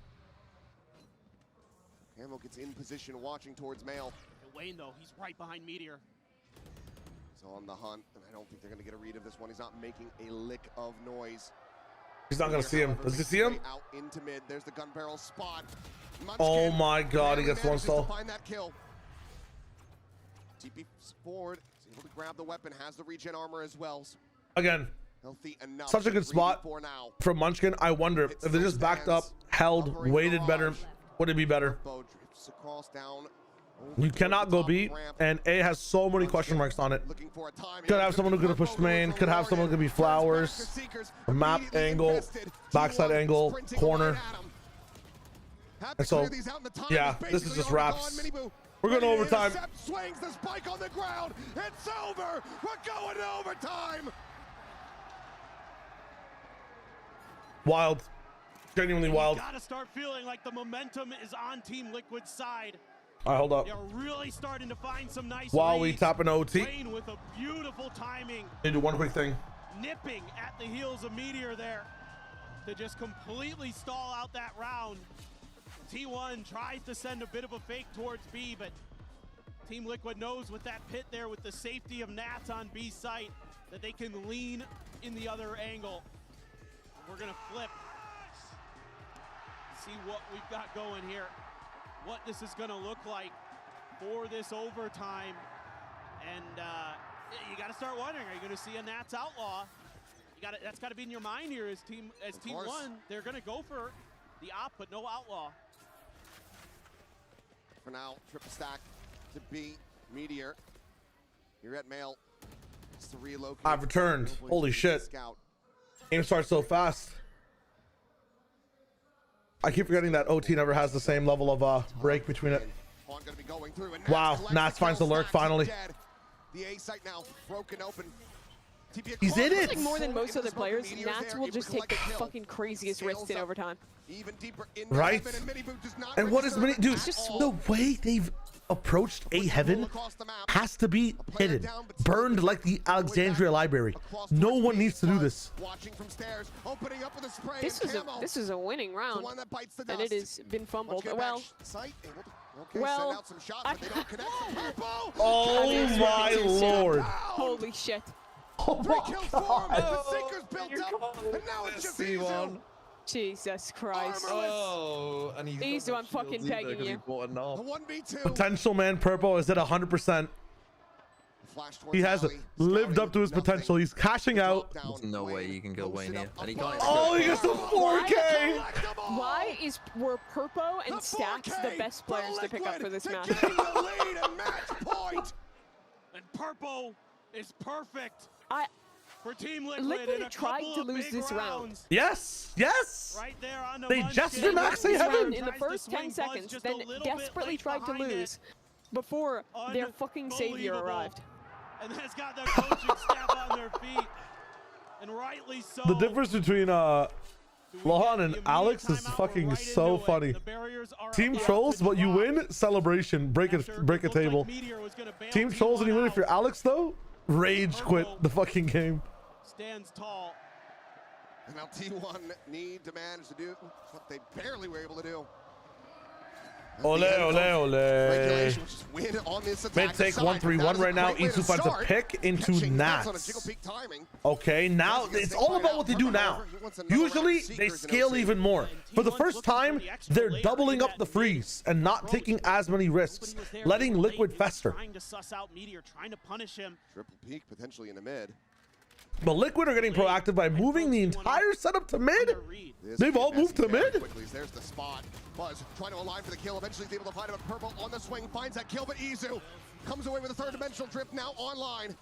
Camo gets in position, watching towards Mail. Wayne, though, he's right behind Meteor. He's on the hunt, and I don't think they're going to get a read of this one. He's not making a lick of noise. He's not going to see him. Does he see him? Out into mid. There's the gun barrel spot. Oh my god, he gets one stall. Find that kill. TP forward. He's able to grab the weapon. Has the regen armor as well. Again, such a good spot from Munchkin. I wonder if they just backed up, held, waited better, would it be better? You cannot go B, and A has so many question marks on it. Could have someone who could have pushed main, could have someone who could be Flowers, map angle, backside angle, corner. And so, yeah, this is just wraps. We're going to overtime. Swings the spike on the ground. It's over. We're going to overtime. Wild. Genuinely wild. You gotta start feeling like the momentum is on Team Liquid's side. All right, hold up. They're really starting to find some nice While we reads. tap an OT. Wayne with a beautiful timing. Need to do one quick thing. Nipping at the heels of Meteor there to just completely stall out that round. T1 tries to send a bit of a fake towards B, but Team Liquid knows with that pit there, with the safety of Nats on B site, that they can lean in the other angle. We're gonna flip. See what we've got going here. What this is gonna look like for this overtime. And you gotta start wondering, are you gonna see a Nats Outlaw? That's gotta be in your mind here as Team 1. They're gonna go for the op, but no Outlaw. For now, triple stack to B. Meteor. You're at Mail. It's to relocate. I've returned. Holy shit. Game starts so fast. I keep forgetting that OT never has the same level of break between it. Wow, Nats finds the lurk finally. The A site now broken open. He's in it. Like more than most other players, Nats will just take the fucking craziest risks in overtime. Right? And what is Mini? Dude, the way they've approached A Heaven has to be hidden, burned like the Alexandria Library. No one needs to do this. This is a winning round, and it has been fumbled. Well, oh my lord! Holy shit! Oh my god! Jesus Christ. Oh, and he's I'm fucking begging you. Potential man Purple is at 100%. He has lived up to his potential. He's cashing out. There's no way you can kill Wayne here. And he can't. Oh, he gets the 4K. Why were Purpo and Stacks the best players to pick up for this match? And Purple is perfect. For Team Liquid tried to lose this round. Yes, yes. Right there on the they just max A Heaven in the first 10 seconds, then desperately tried to lose before their fucking savior arrived. And has got their coaching staff on their feet, and rightly so. The difference between Lohan and Alex is fucking so funny. Team trolls, but you win. Celebration, break a table. Team trolls and you win. If you're Alex though, rage quit the fucking game. Stands tall. And now T1 need to manage to do what they barely were able to do. Ole, ole, ole. Mid take 1-3-1 right now. Isu finds a pick into Nats. Okay, now it's all about what they do now. Usually they scale even more. For the first time, they're doubling up the freeze and not taking as many risks, letting Liquid fester. Trying to suss out Meteor, trying to punish him. Triple peek potentially in the mid. But Liquid are getting proactive by moving the entire setup to mid. They've all moved to mid. There's the spot. Buzz trying to align for the kill. Eventually he's able to find him. Purple on the swing. Finds that kill, but Izu comes away with a third dimensional drift now online.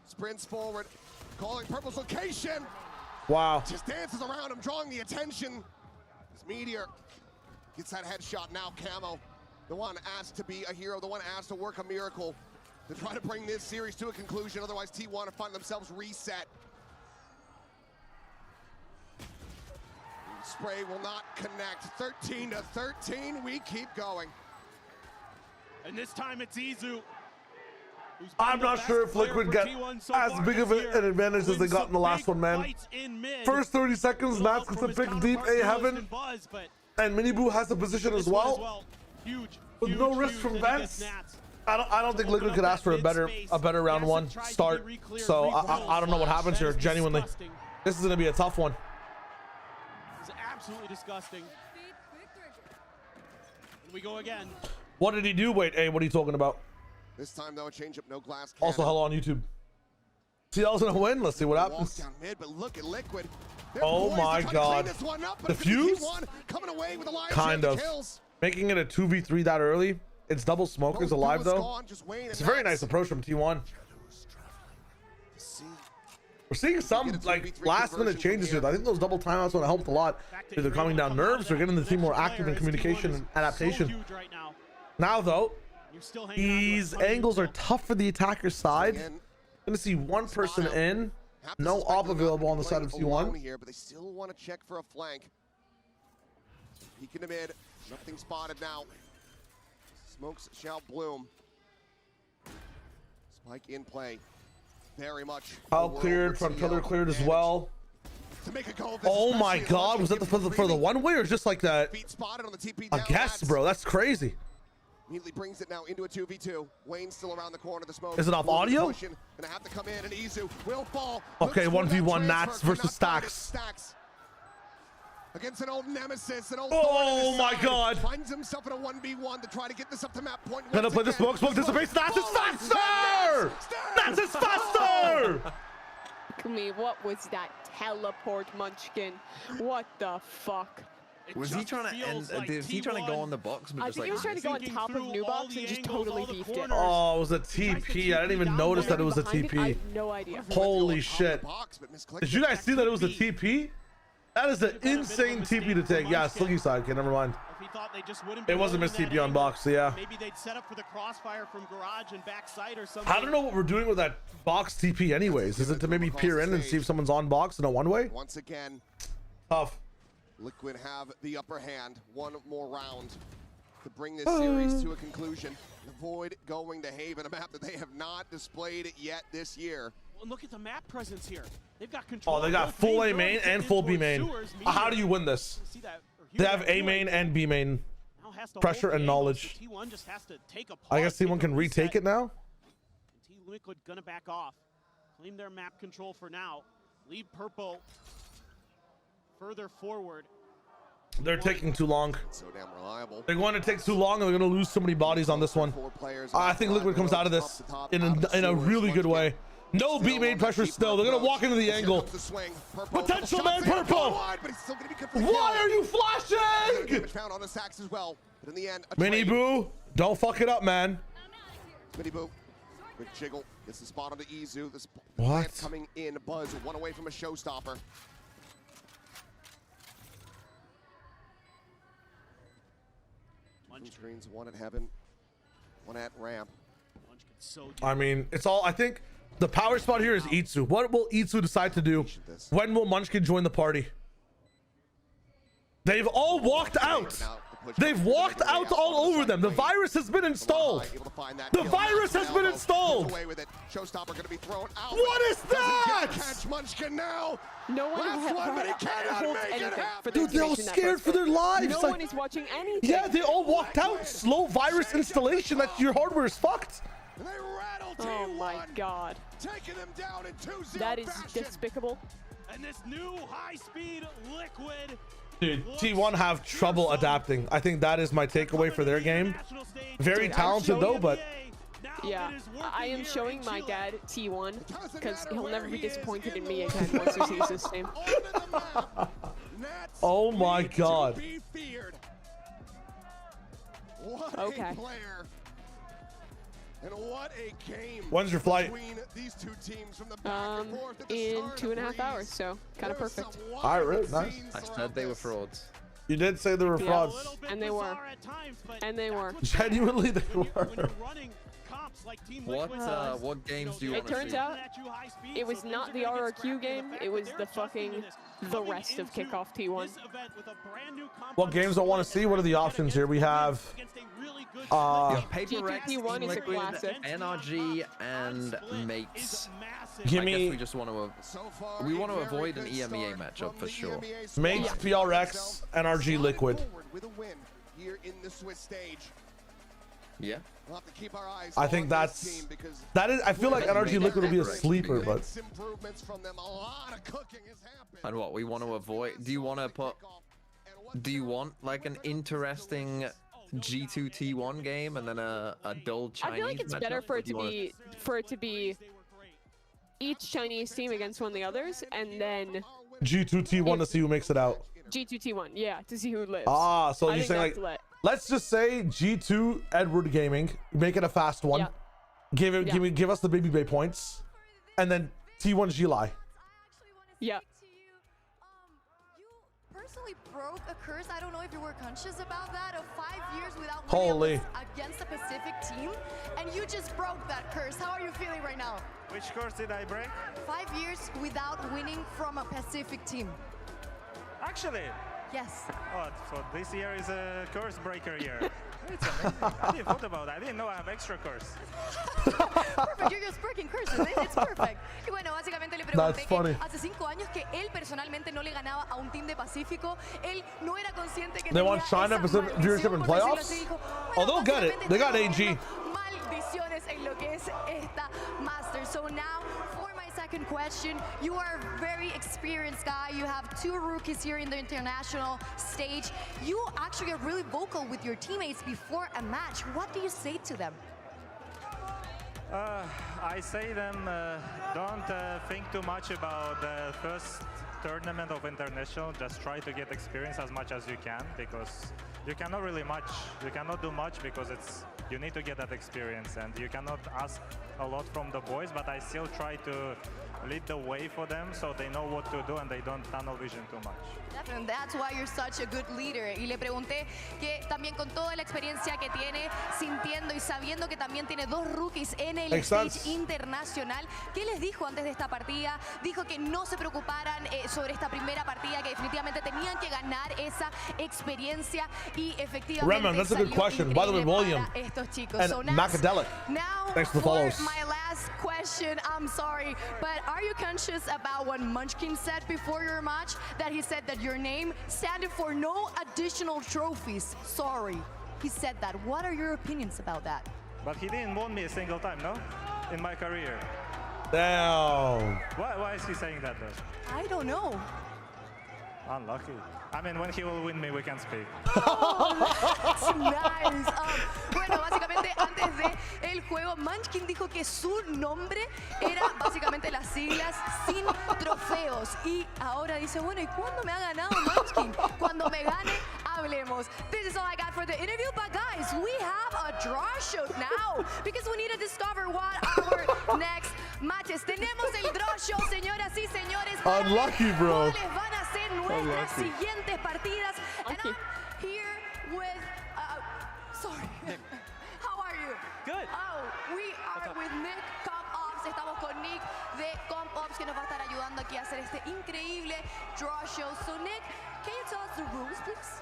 Sprints forward. Calling Purple's location. Wow. Just dances around him, drawing the attention. This Meteor gets that headshot now. Camo, the one asked to be a hero, the one asked to work a miracle to try to bring this series to a conclusion. Otherwise, T1 will find themselves reset. Spray will not connect. 13-13. We keep going. And this time it's Izu. I'm not sure if Liquid get as big of an advantage as they got in the last one, man. First 30 seconds, Nats gets a pick deep A heaven, and Miniboo has a position as well. With no risk from Vents. I don't think Liquid could ask for a better round one start. So I don't know what happens here. Genuinely, this is gonna be a tough one. It's absolutely disgusting. We go again. What did he do? Wait, hey, what are you talking about? This time though, a change up, no glass. Also, hello on YouTube. CL's gonna win. Let's see what happens. Down mid, but look at Liquid. Oh my God. The fuse? Kind of. Making it a 2v3 that early. It's double smokers alive though. It's a very nice approach from T1. We're seeing some like last minute changes here. I think those double timeouts would have helped a lot. Either calming down nerves or getting the team more active in communication and adaptation. Now though, these angles are tough for the attacker side. Gonna see one person in. No op available on the side of T1 here, but they still want to check for a flank. Peek in the mid. Nothing spotted now. Smokes shall bloom. Spike in play. Very much. Foul cleared, front pillar cleared as well. Oh my God, was that for the one way or just like that? I guess, bro, that's crazy. Immediately brings it now into a 2v2. Wayne's still around the corner. The smoke. Is it off audio? Gonna have to come in, and Izu will fall. Okay, 1v1 Nats versus Stacks. Against an old nemesis, an old oh my God! Finds himself in a 1v1 to try to get this up to map point. Gonna play the smoke dissipates. Nats is faster! Nats is faster! Look at me, what was that teleport, Munchkin? What the fuck? Was he trying to end? Is he trying to go on the box? But I just think he was trying to go on top of New Box and just totally beefed it. Oh, it was a TP. I didn't even notice that it was a TP. I have no idea. Holy shit. Did you guys see that it was a TP? That is an insane TP to take. Yeah, Slinky side. Okay, never mind. It wasn't Miss TP on box, so yeah. Maybe they'd set up for the crossfire from garage and backside or something. I don't know what we're doing with that box TP anyways. Is it to maybe peer in and see if someone's on box in a one-way? Once again, tough. Liquid have the upper hand. One more round to bring this series to a conclusion. Avoid going to Haven, a map that they have not displayed yet this year. Well, look at the map presence here. They've got control. Oh, they got full A main and full B main. How do you win this? They have A main and B main. Pressure and knowledge. I guess T1 can retake it now. Liquid gonna back off. Claim their map control for now. Leave purple further forward. They're taking too long. So damn reliable. They're going to take too long and they're going to lose so many bodies on this one. I think Liquid comes out of this in a really good way. No B main pressure still. They're going to walk into the angle. Potential man purple. Why are you flashing? Miniboo, don't fuck it up, man. Miniboo. Quick jiggle. Gets the spot onto Izu. This what? Coming in. Buzz one away from a showstopper. Screens, one at heaven, one at ramp. I mean, it's all, I think the power spot here is Itsu. What will Itsu decide to do? When will Munchkin join the party? They've all walked out. They've walked out all over them. The virus has been installed. The virus has been installed. What is that? Catch Munchkin now. No one holds anything for the dude, they're all scared for their lives. No one is watching anything. Yeah, they all walked out. Slow virus installation. That your hardware is fucked. Oh my God. That is despicable. And this new high-speed Liquid. Dude, T1 have trouble adapting. I think that is my takeaway for their game. Very talented though, but yeah, I am showing my dad T1 because he'll never be disappointed in me again once he sees this game. Oh my God. Okay. And what a game. When's your flight? These two teams from the in 2.5 hours, so kind of perfect. All right, really nice. I said they were frauds. You did say they were frauds. And they were. And they were. Genuinely, they were. What games do you want It to see? turns out it was not the RRQ game. It was the fucking the rest of Kickoff T1. What games I want to see? What are the options here? We have PaperX, T1 is a Liquid, classic. NRG, and Mates. Give I me- guess we just want to avoid an EMEA matchup for sure. Mates, PRX, NRG, Liquid. With a win here in the Swiss stage. Yeah. We'll have to keep our eyes I think on that's this team because that is. I feel like NRG Liquid will be a sleeper, but improvements from them. A lot of cooking has happened. And what we want to avoid? Do you want to put? Do you want like an interesting G2 T1 game and then a dull Chinese? I feel like it's better for it to be each Chinese team against one of the others, and then G2 T1 to see who makes it out. G2 T1, yeah, to see who lives. Ah, so I you're think saying that's like, lit. let's just say G2 Edward Gaming, make it a fast one. Yeah. Give us the Baby Bay points, and then T1 Gili. Yeah. Personally broke a curse. I don't know if you were conscious about that, of 5 years without Holy. winning against a Pacific team, and you just broke that curse. How are you feeling right now? Which curse did I break? 5 years without winning from a Pacific team. Actually. Yes. Oh, so this year is a curse breaker year. It's amazing. I didn't thought about that. I didn't know I have extra curse. Perfect, you're just breaking curses. It's perfect. Y bueno, básicamente le pregunté que hace 5 años que él personalmente no le ganaba a un team de Pacífico. Él no era consciente que They tenía want China esa Pacific viewership in maldición, por decirlo playoffs? así. Dijo, Oh, they'll get it. They got AG. maldiciones en lo que es esta Masters. So now, for my second question, you are a very experienced guy. You have 2 rookies here in the international stage. You actually get really vocal with your teammates before a match. What do you say to them? I say them don't think too much about the first tournament of international. Just try to get experience as much as you can, because you cannot do much because you need to get that experience, and you cannot ask a lot from the boys, but I still try to lead the way for them so they know what to do and they don't tunnel vision too much. Definitely, that's why you're such a good leader. Y le pregunté que también con toda la experiencia que tiene, sintiendo y sabiendo que también tiene 2 rookies en el stage internacional, ¿qué les dijo antes de esta partida? Dijo que no se preocuparan sobre esta primera partida, que definitivamente tenían que ganar esa experiencia y efectivamente Reman, that's a good question. By the way, William estos chicos. and So now, Macadelic. Thanks for the follows. my last question, I'm sorry, but are you conscious about what Munchkin said before your match? That he said that your name standing for no additional trophies. Sorry. He said that. What are your opinions about that? But he didn't won me a single time, no? In my career. Damn. Why is he saying that though? I don't know. Unlucky. I mean, when he will win me, we can speak. Oh, that's nice. Bueno, básicamente antes de el juego, Munchkin dijo que su nombre era básicamente las siglas sin trofeos. Y ahora dice, bueno, ¿y cuándo me ha ganado Munchkin? Cuando me gane, hablemos. This is all I got for the interview. But guys, we have a draw show now because we need to discover what our next matches. Tenemos el draw show, señoras y señores. Unlucky, bro. ¿Cuáles van a ser nuestras siguientes partidas? And I'm here with, sorry. How are you? Good. Oh, we are with Nick Comp Ops. Estamos con Nick de Comp Ops que nos va a estar ayudando aquí a hacer este increíble draw show. So Nick, can you tell us the rules, please?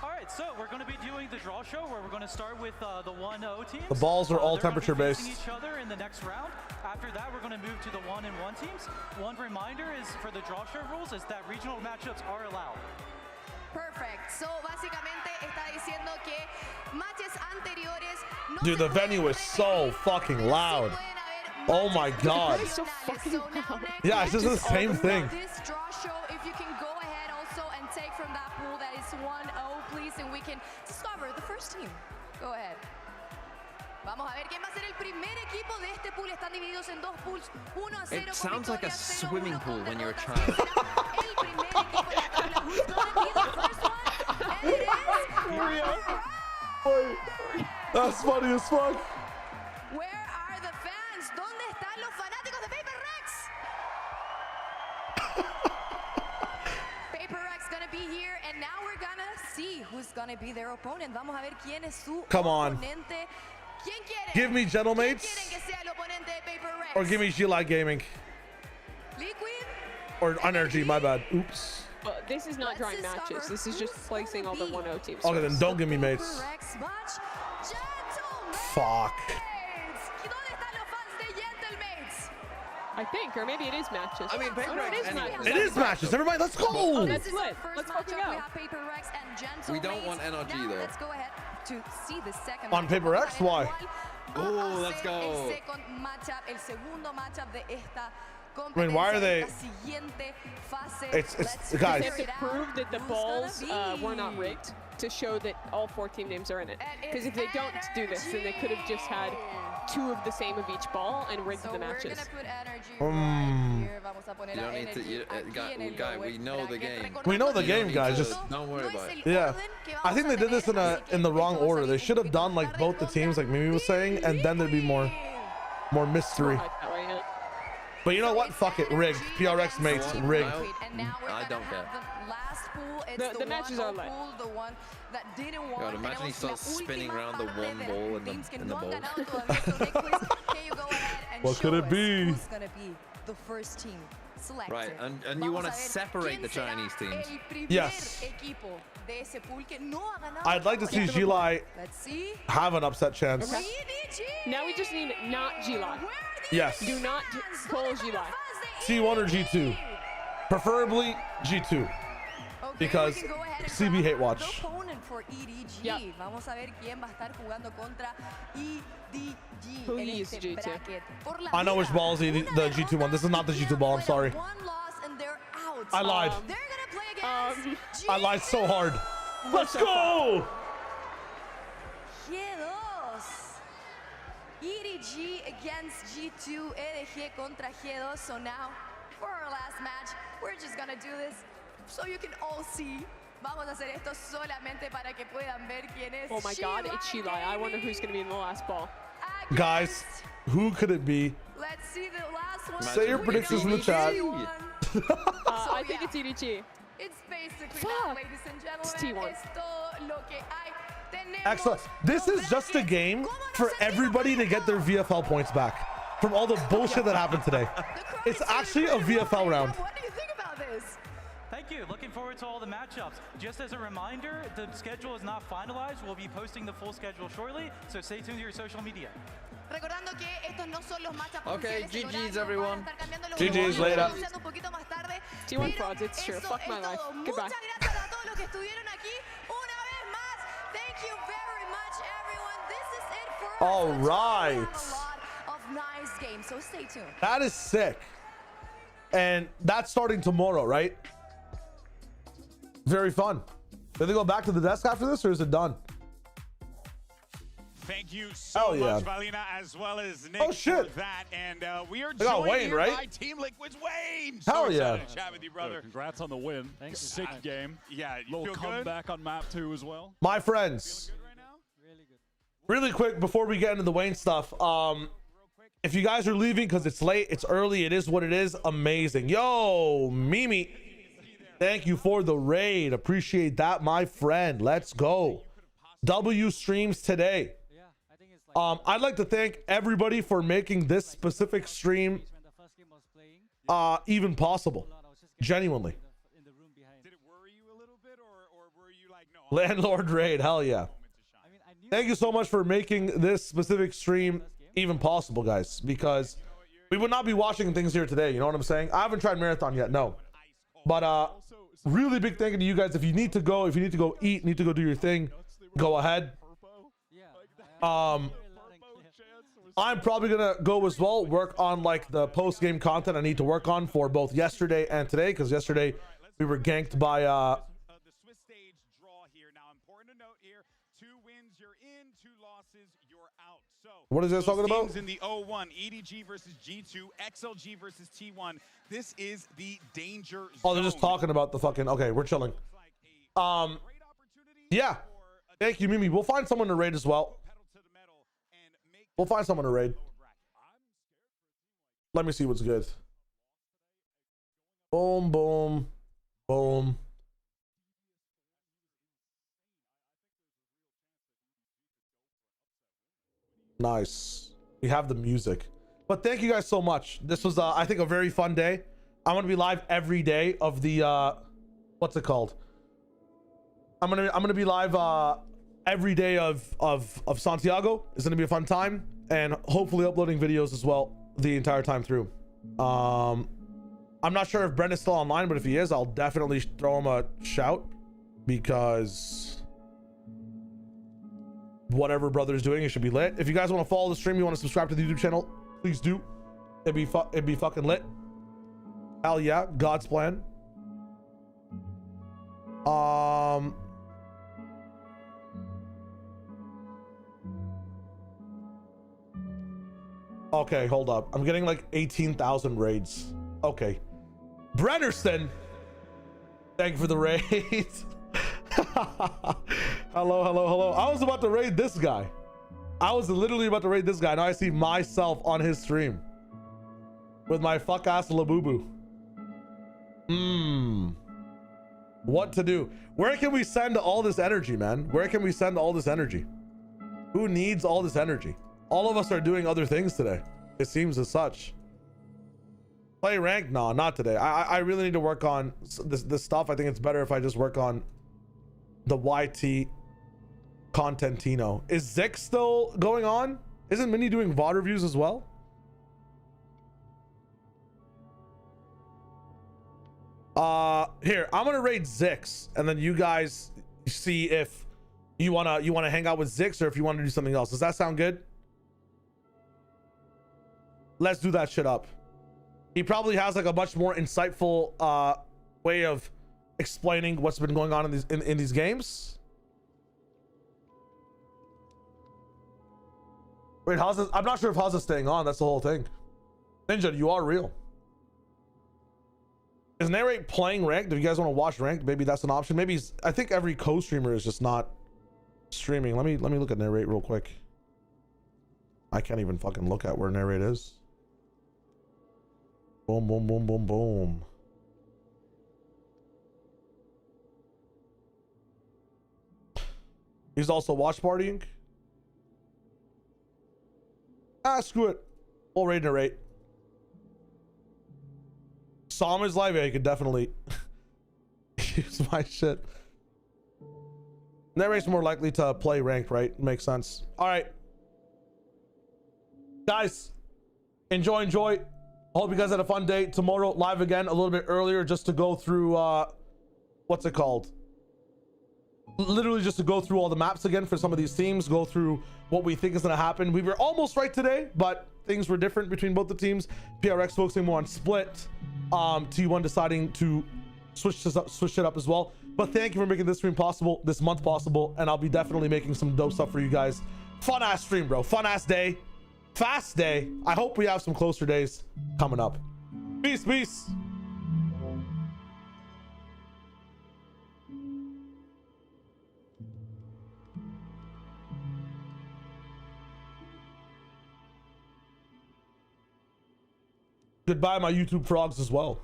All right, so we're going to be doing the draw show where we're going to start with the 1-0 teams. The balls are all They're gonna be temperature based. facing each other in the next round. After that, we're going to move to the 1-1 teams. One reminder is for the draw show rules is that regional matchups are allowed. Perfect. So básicamente está diciendo que matches anteriores no Dude, the venue is so fucking loud. Oh my god. So fucking loud. Yeah, it's just the same thing. This draw show, if you can go ahead also and take from that pool that is 1-0, please, and we can discover the first team. Go ahead. Vamos a ver quién va a ser el primer equipo de este pool. Están divididos en 2 pools. 1-0 It con sounds like a victorias, 0-1 swimming pool con when you're a derrotas. child. El primer equipo de la tabla. Who's gonna be the first one? And it is That's funny as fuck. Where are the fans? ¿Dónde están los fanáticos de PaperX? PaperX gonna be here, and now we're gonna see who's gonna be their opponent. Vamos a ver quién es su Come on. oponente. Give me Gentlemates. Or give me G-Light Gaming. Or Energy, my bad. Oops. But this is not drawing matches. This is just placing all the 1-0 teams. Okay, then don't give me mates. Fuck. I think, or maybe it is matches. I mean, PRX It is matches. Everybody, let's go. Oh, let's split. Let's fucking go. We don't want NRG though. Let's go ahead to see the second On PRX, why? Oh, let's go. I mean, why are they? It's guys. They have to prove that the balls were not rigged to show that all 4 team names are in it. Because if they don't do this, then they could have just had 2 of the same of each ball and rigged the matches. You don't need to, guy. We know the game. We know the game, guys. Just don't worry about it. Yeah, I think they did this in the wrong order. They should have done like both the teams, like Mimi was saying, and then there'd be more mystery. But you know what? Fuck it. Rigged. PRX mates. Rigged. I don't care. The matches are lit. God, imagine he starts spinning around the one ball in the bowl. What could it be? Who's gonna be the first team selected? Right, and you want to separate the Chinese teams. Yes. I'd like to see G-Lai have an upset chance. Okay. Now we just need not G-Lai. Yes. Do not pull G-Lai. C1 or G2. Preferably G2. Because CB hate watch. Yep. Vamos a ver quién va a estar jugando contra EDG. Please, G2. I know which ball is the G2 one. This is not the G2 ball. I'm sorry. I lied. I lied so hard. Let's go! EDG against G2, EDG contra G2. So now, for our last match, we're just gonna do this so you can all see. Vamos a hacer esto solamente para que puedan ver quién es. Oh my God, it's G-Lai. I wonder who's gonna be in the last ball. Guys, who could it be? Let's see the last one. Say your predictions in the chat. I think it's EDG. It's basically that, ladies and gentlemen. It's T1. Es todo lo que hay. Excellent. This is just a game for everybody to get their VFL points back from all the bullshit that happened today. It's actually a VFL round. What do you think about this? Thank you. Looking forward to all the matchups. Just as a reminder, the schedule is not finalized. We'll be posting the full schedule shortly, so stay tuned to your social media. Okay, GG's everyone. GG's later. T1 frauds, it's true. Fuck my life. Goodbye. All right. So stay tuned. That is sick. And that's starting tomorrow, right? Very fun. Do they go back to the desk after this, or is it done? Thank you so much, Valina, as well as Nick, for that. And we are joined Wayne, here right? by Team Liquid's Wayne. Hell So yeah. excited to chat with you, brother. Congrats on the win. Thanks. Sick game. Yeah, you little feel good? comeback on map 2 as well. My friends, really quick before we get into the Wayne stuff, if you guys are leaving because it's late, it's early, it is what it is, amazing. Yo, Mimi, thank you for the raid. Appreciate that, my friend. Let's go. W streams today. I'd like to thank everybody for making this specific stream even possible. Genuinely. Did it worry you a little bit, or were you like, no? Landlord raid, hell yeah. Thank you so much for making this specific stream even possible, guys, because we would not be watching things here today. You know what I'm saying? I haven't tried Marathon yet, no. But really big thank you to you guys. If you need to go eat, need to go do your thing, go ahead. I'm probably gonna go as well, work on like the post-game content I need to work on for both yesterday and today, because yesterday we were ganked by the Swiss stage draw here. Now, important to note here, 2 wins you're in, 2 losses you're out. So what is this talking about? Teams in the 0-1, EDG versus G2, XLG versus T1. This is the danger zone. Oh, they're just talking about the fucking, okay, we're chilling. Yeah, thank you, Mimi. We'll find someone to raid as well. We'll find someone to raid. Let me see what's good. Boom, boom, boom. Nice. We have the music. But thank you guys so much. This was, I think, a very fun day. I'm gonna be live every day of the, what's it called? I'm gonna be live every day of Santiago. It's gonna be a fun time, and hopefully uploading videos as well the entire time through. I'm not sure if Brent is still online, but if he is, I'll definitely throw him a shout, because whatever brother's doing, it should be lit. If you guys want to follow the stream, you want to subscribe to the YouTube channel, please do. It'd be fucking lit. Hell yeah, God's plan. Okay, hold up. I'm getting like 18,000 raids. Okay. Brennerston, thank you for the raid. Hello. I was about to raid this guy. I was literally about to raid this guy. Now I see myself on his stream with my fuck ass Labubu. What to do? Where can we send all this energy, man? Where can we send all this energy? Who needs all this energy? All of us are doing other things today. It seems as such. Play ranked? No, not today. I really need to work on this stuff. I think it's better if I just work on the YT Contentino. Is Zik still going on? Isn't Minnie doing VOD reviews as well? Here, I'm gonna raid Zix, and then you guys see if you wanna hang out with Zix, or if you want to do something else. Does that sound good? Let's do that shit up. He probably has like a much more insightful way of explaining what's been going on in these games. Wait, how's this? I'm not sure if how's it staying on. That's the whole thing. Ninja, you are real. Is Narrate playing ranked? If you guys want to watch ranked, maybe that's an option. Maybe I think every co-streamer is just not streaming. Let me look at Narrate real quick. I can't even fucking look at where Narrate is. Boom, boom, boom, boom, boom. He's also watch partying. Ah, screw it. We'll raid Narrate. Sam is live. Yeah, you could definitely use my shit. Narrate's more likely to play ranked, right? Makes sense. All right, guys, enjoy. Hope you guys had a fun day. Tomorrow live again a little bit earlier, just to go through what's it called? Literally just to go through all the maps again for some of these teams, go through what we think is going to happen. We were almost right today, but things were different between both the teams. PRX focusing more on split, T1 deciding to switch it up as well. But thank you for making this stream possible, this month possible, and I'll be definitely making some dope stuff for you guys. Fun ass stream, bro. Fun ass day. Fast day. I hope we have some closer days coming up. Peace. Goodbye, my YouTube frogs as well.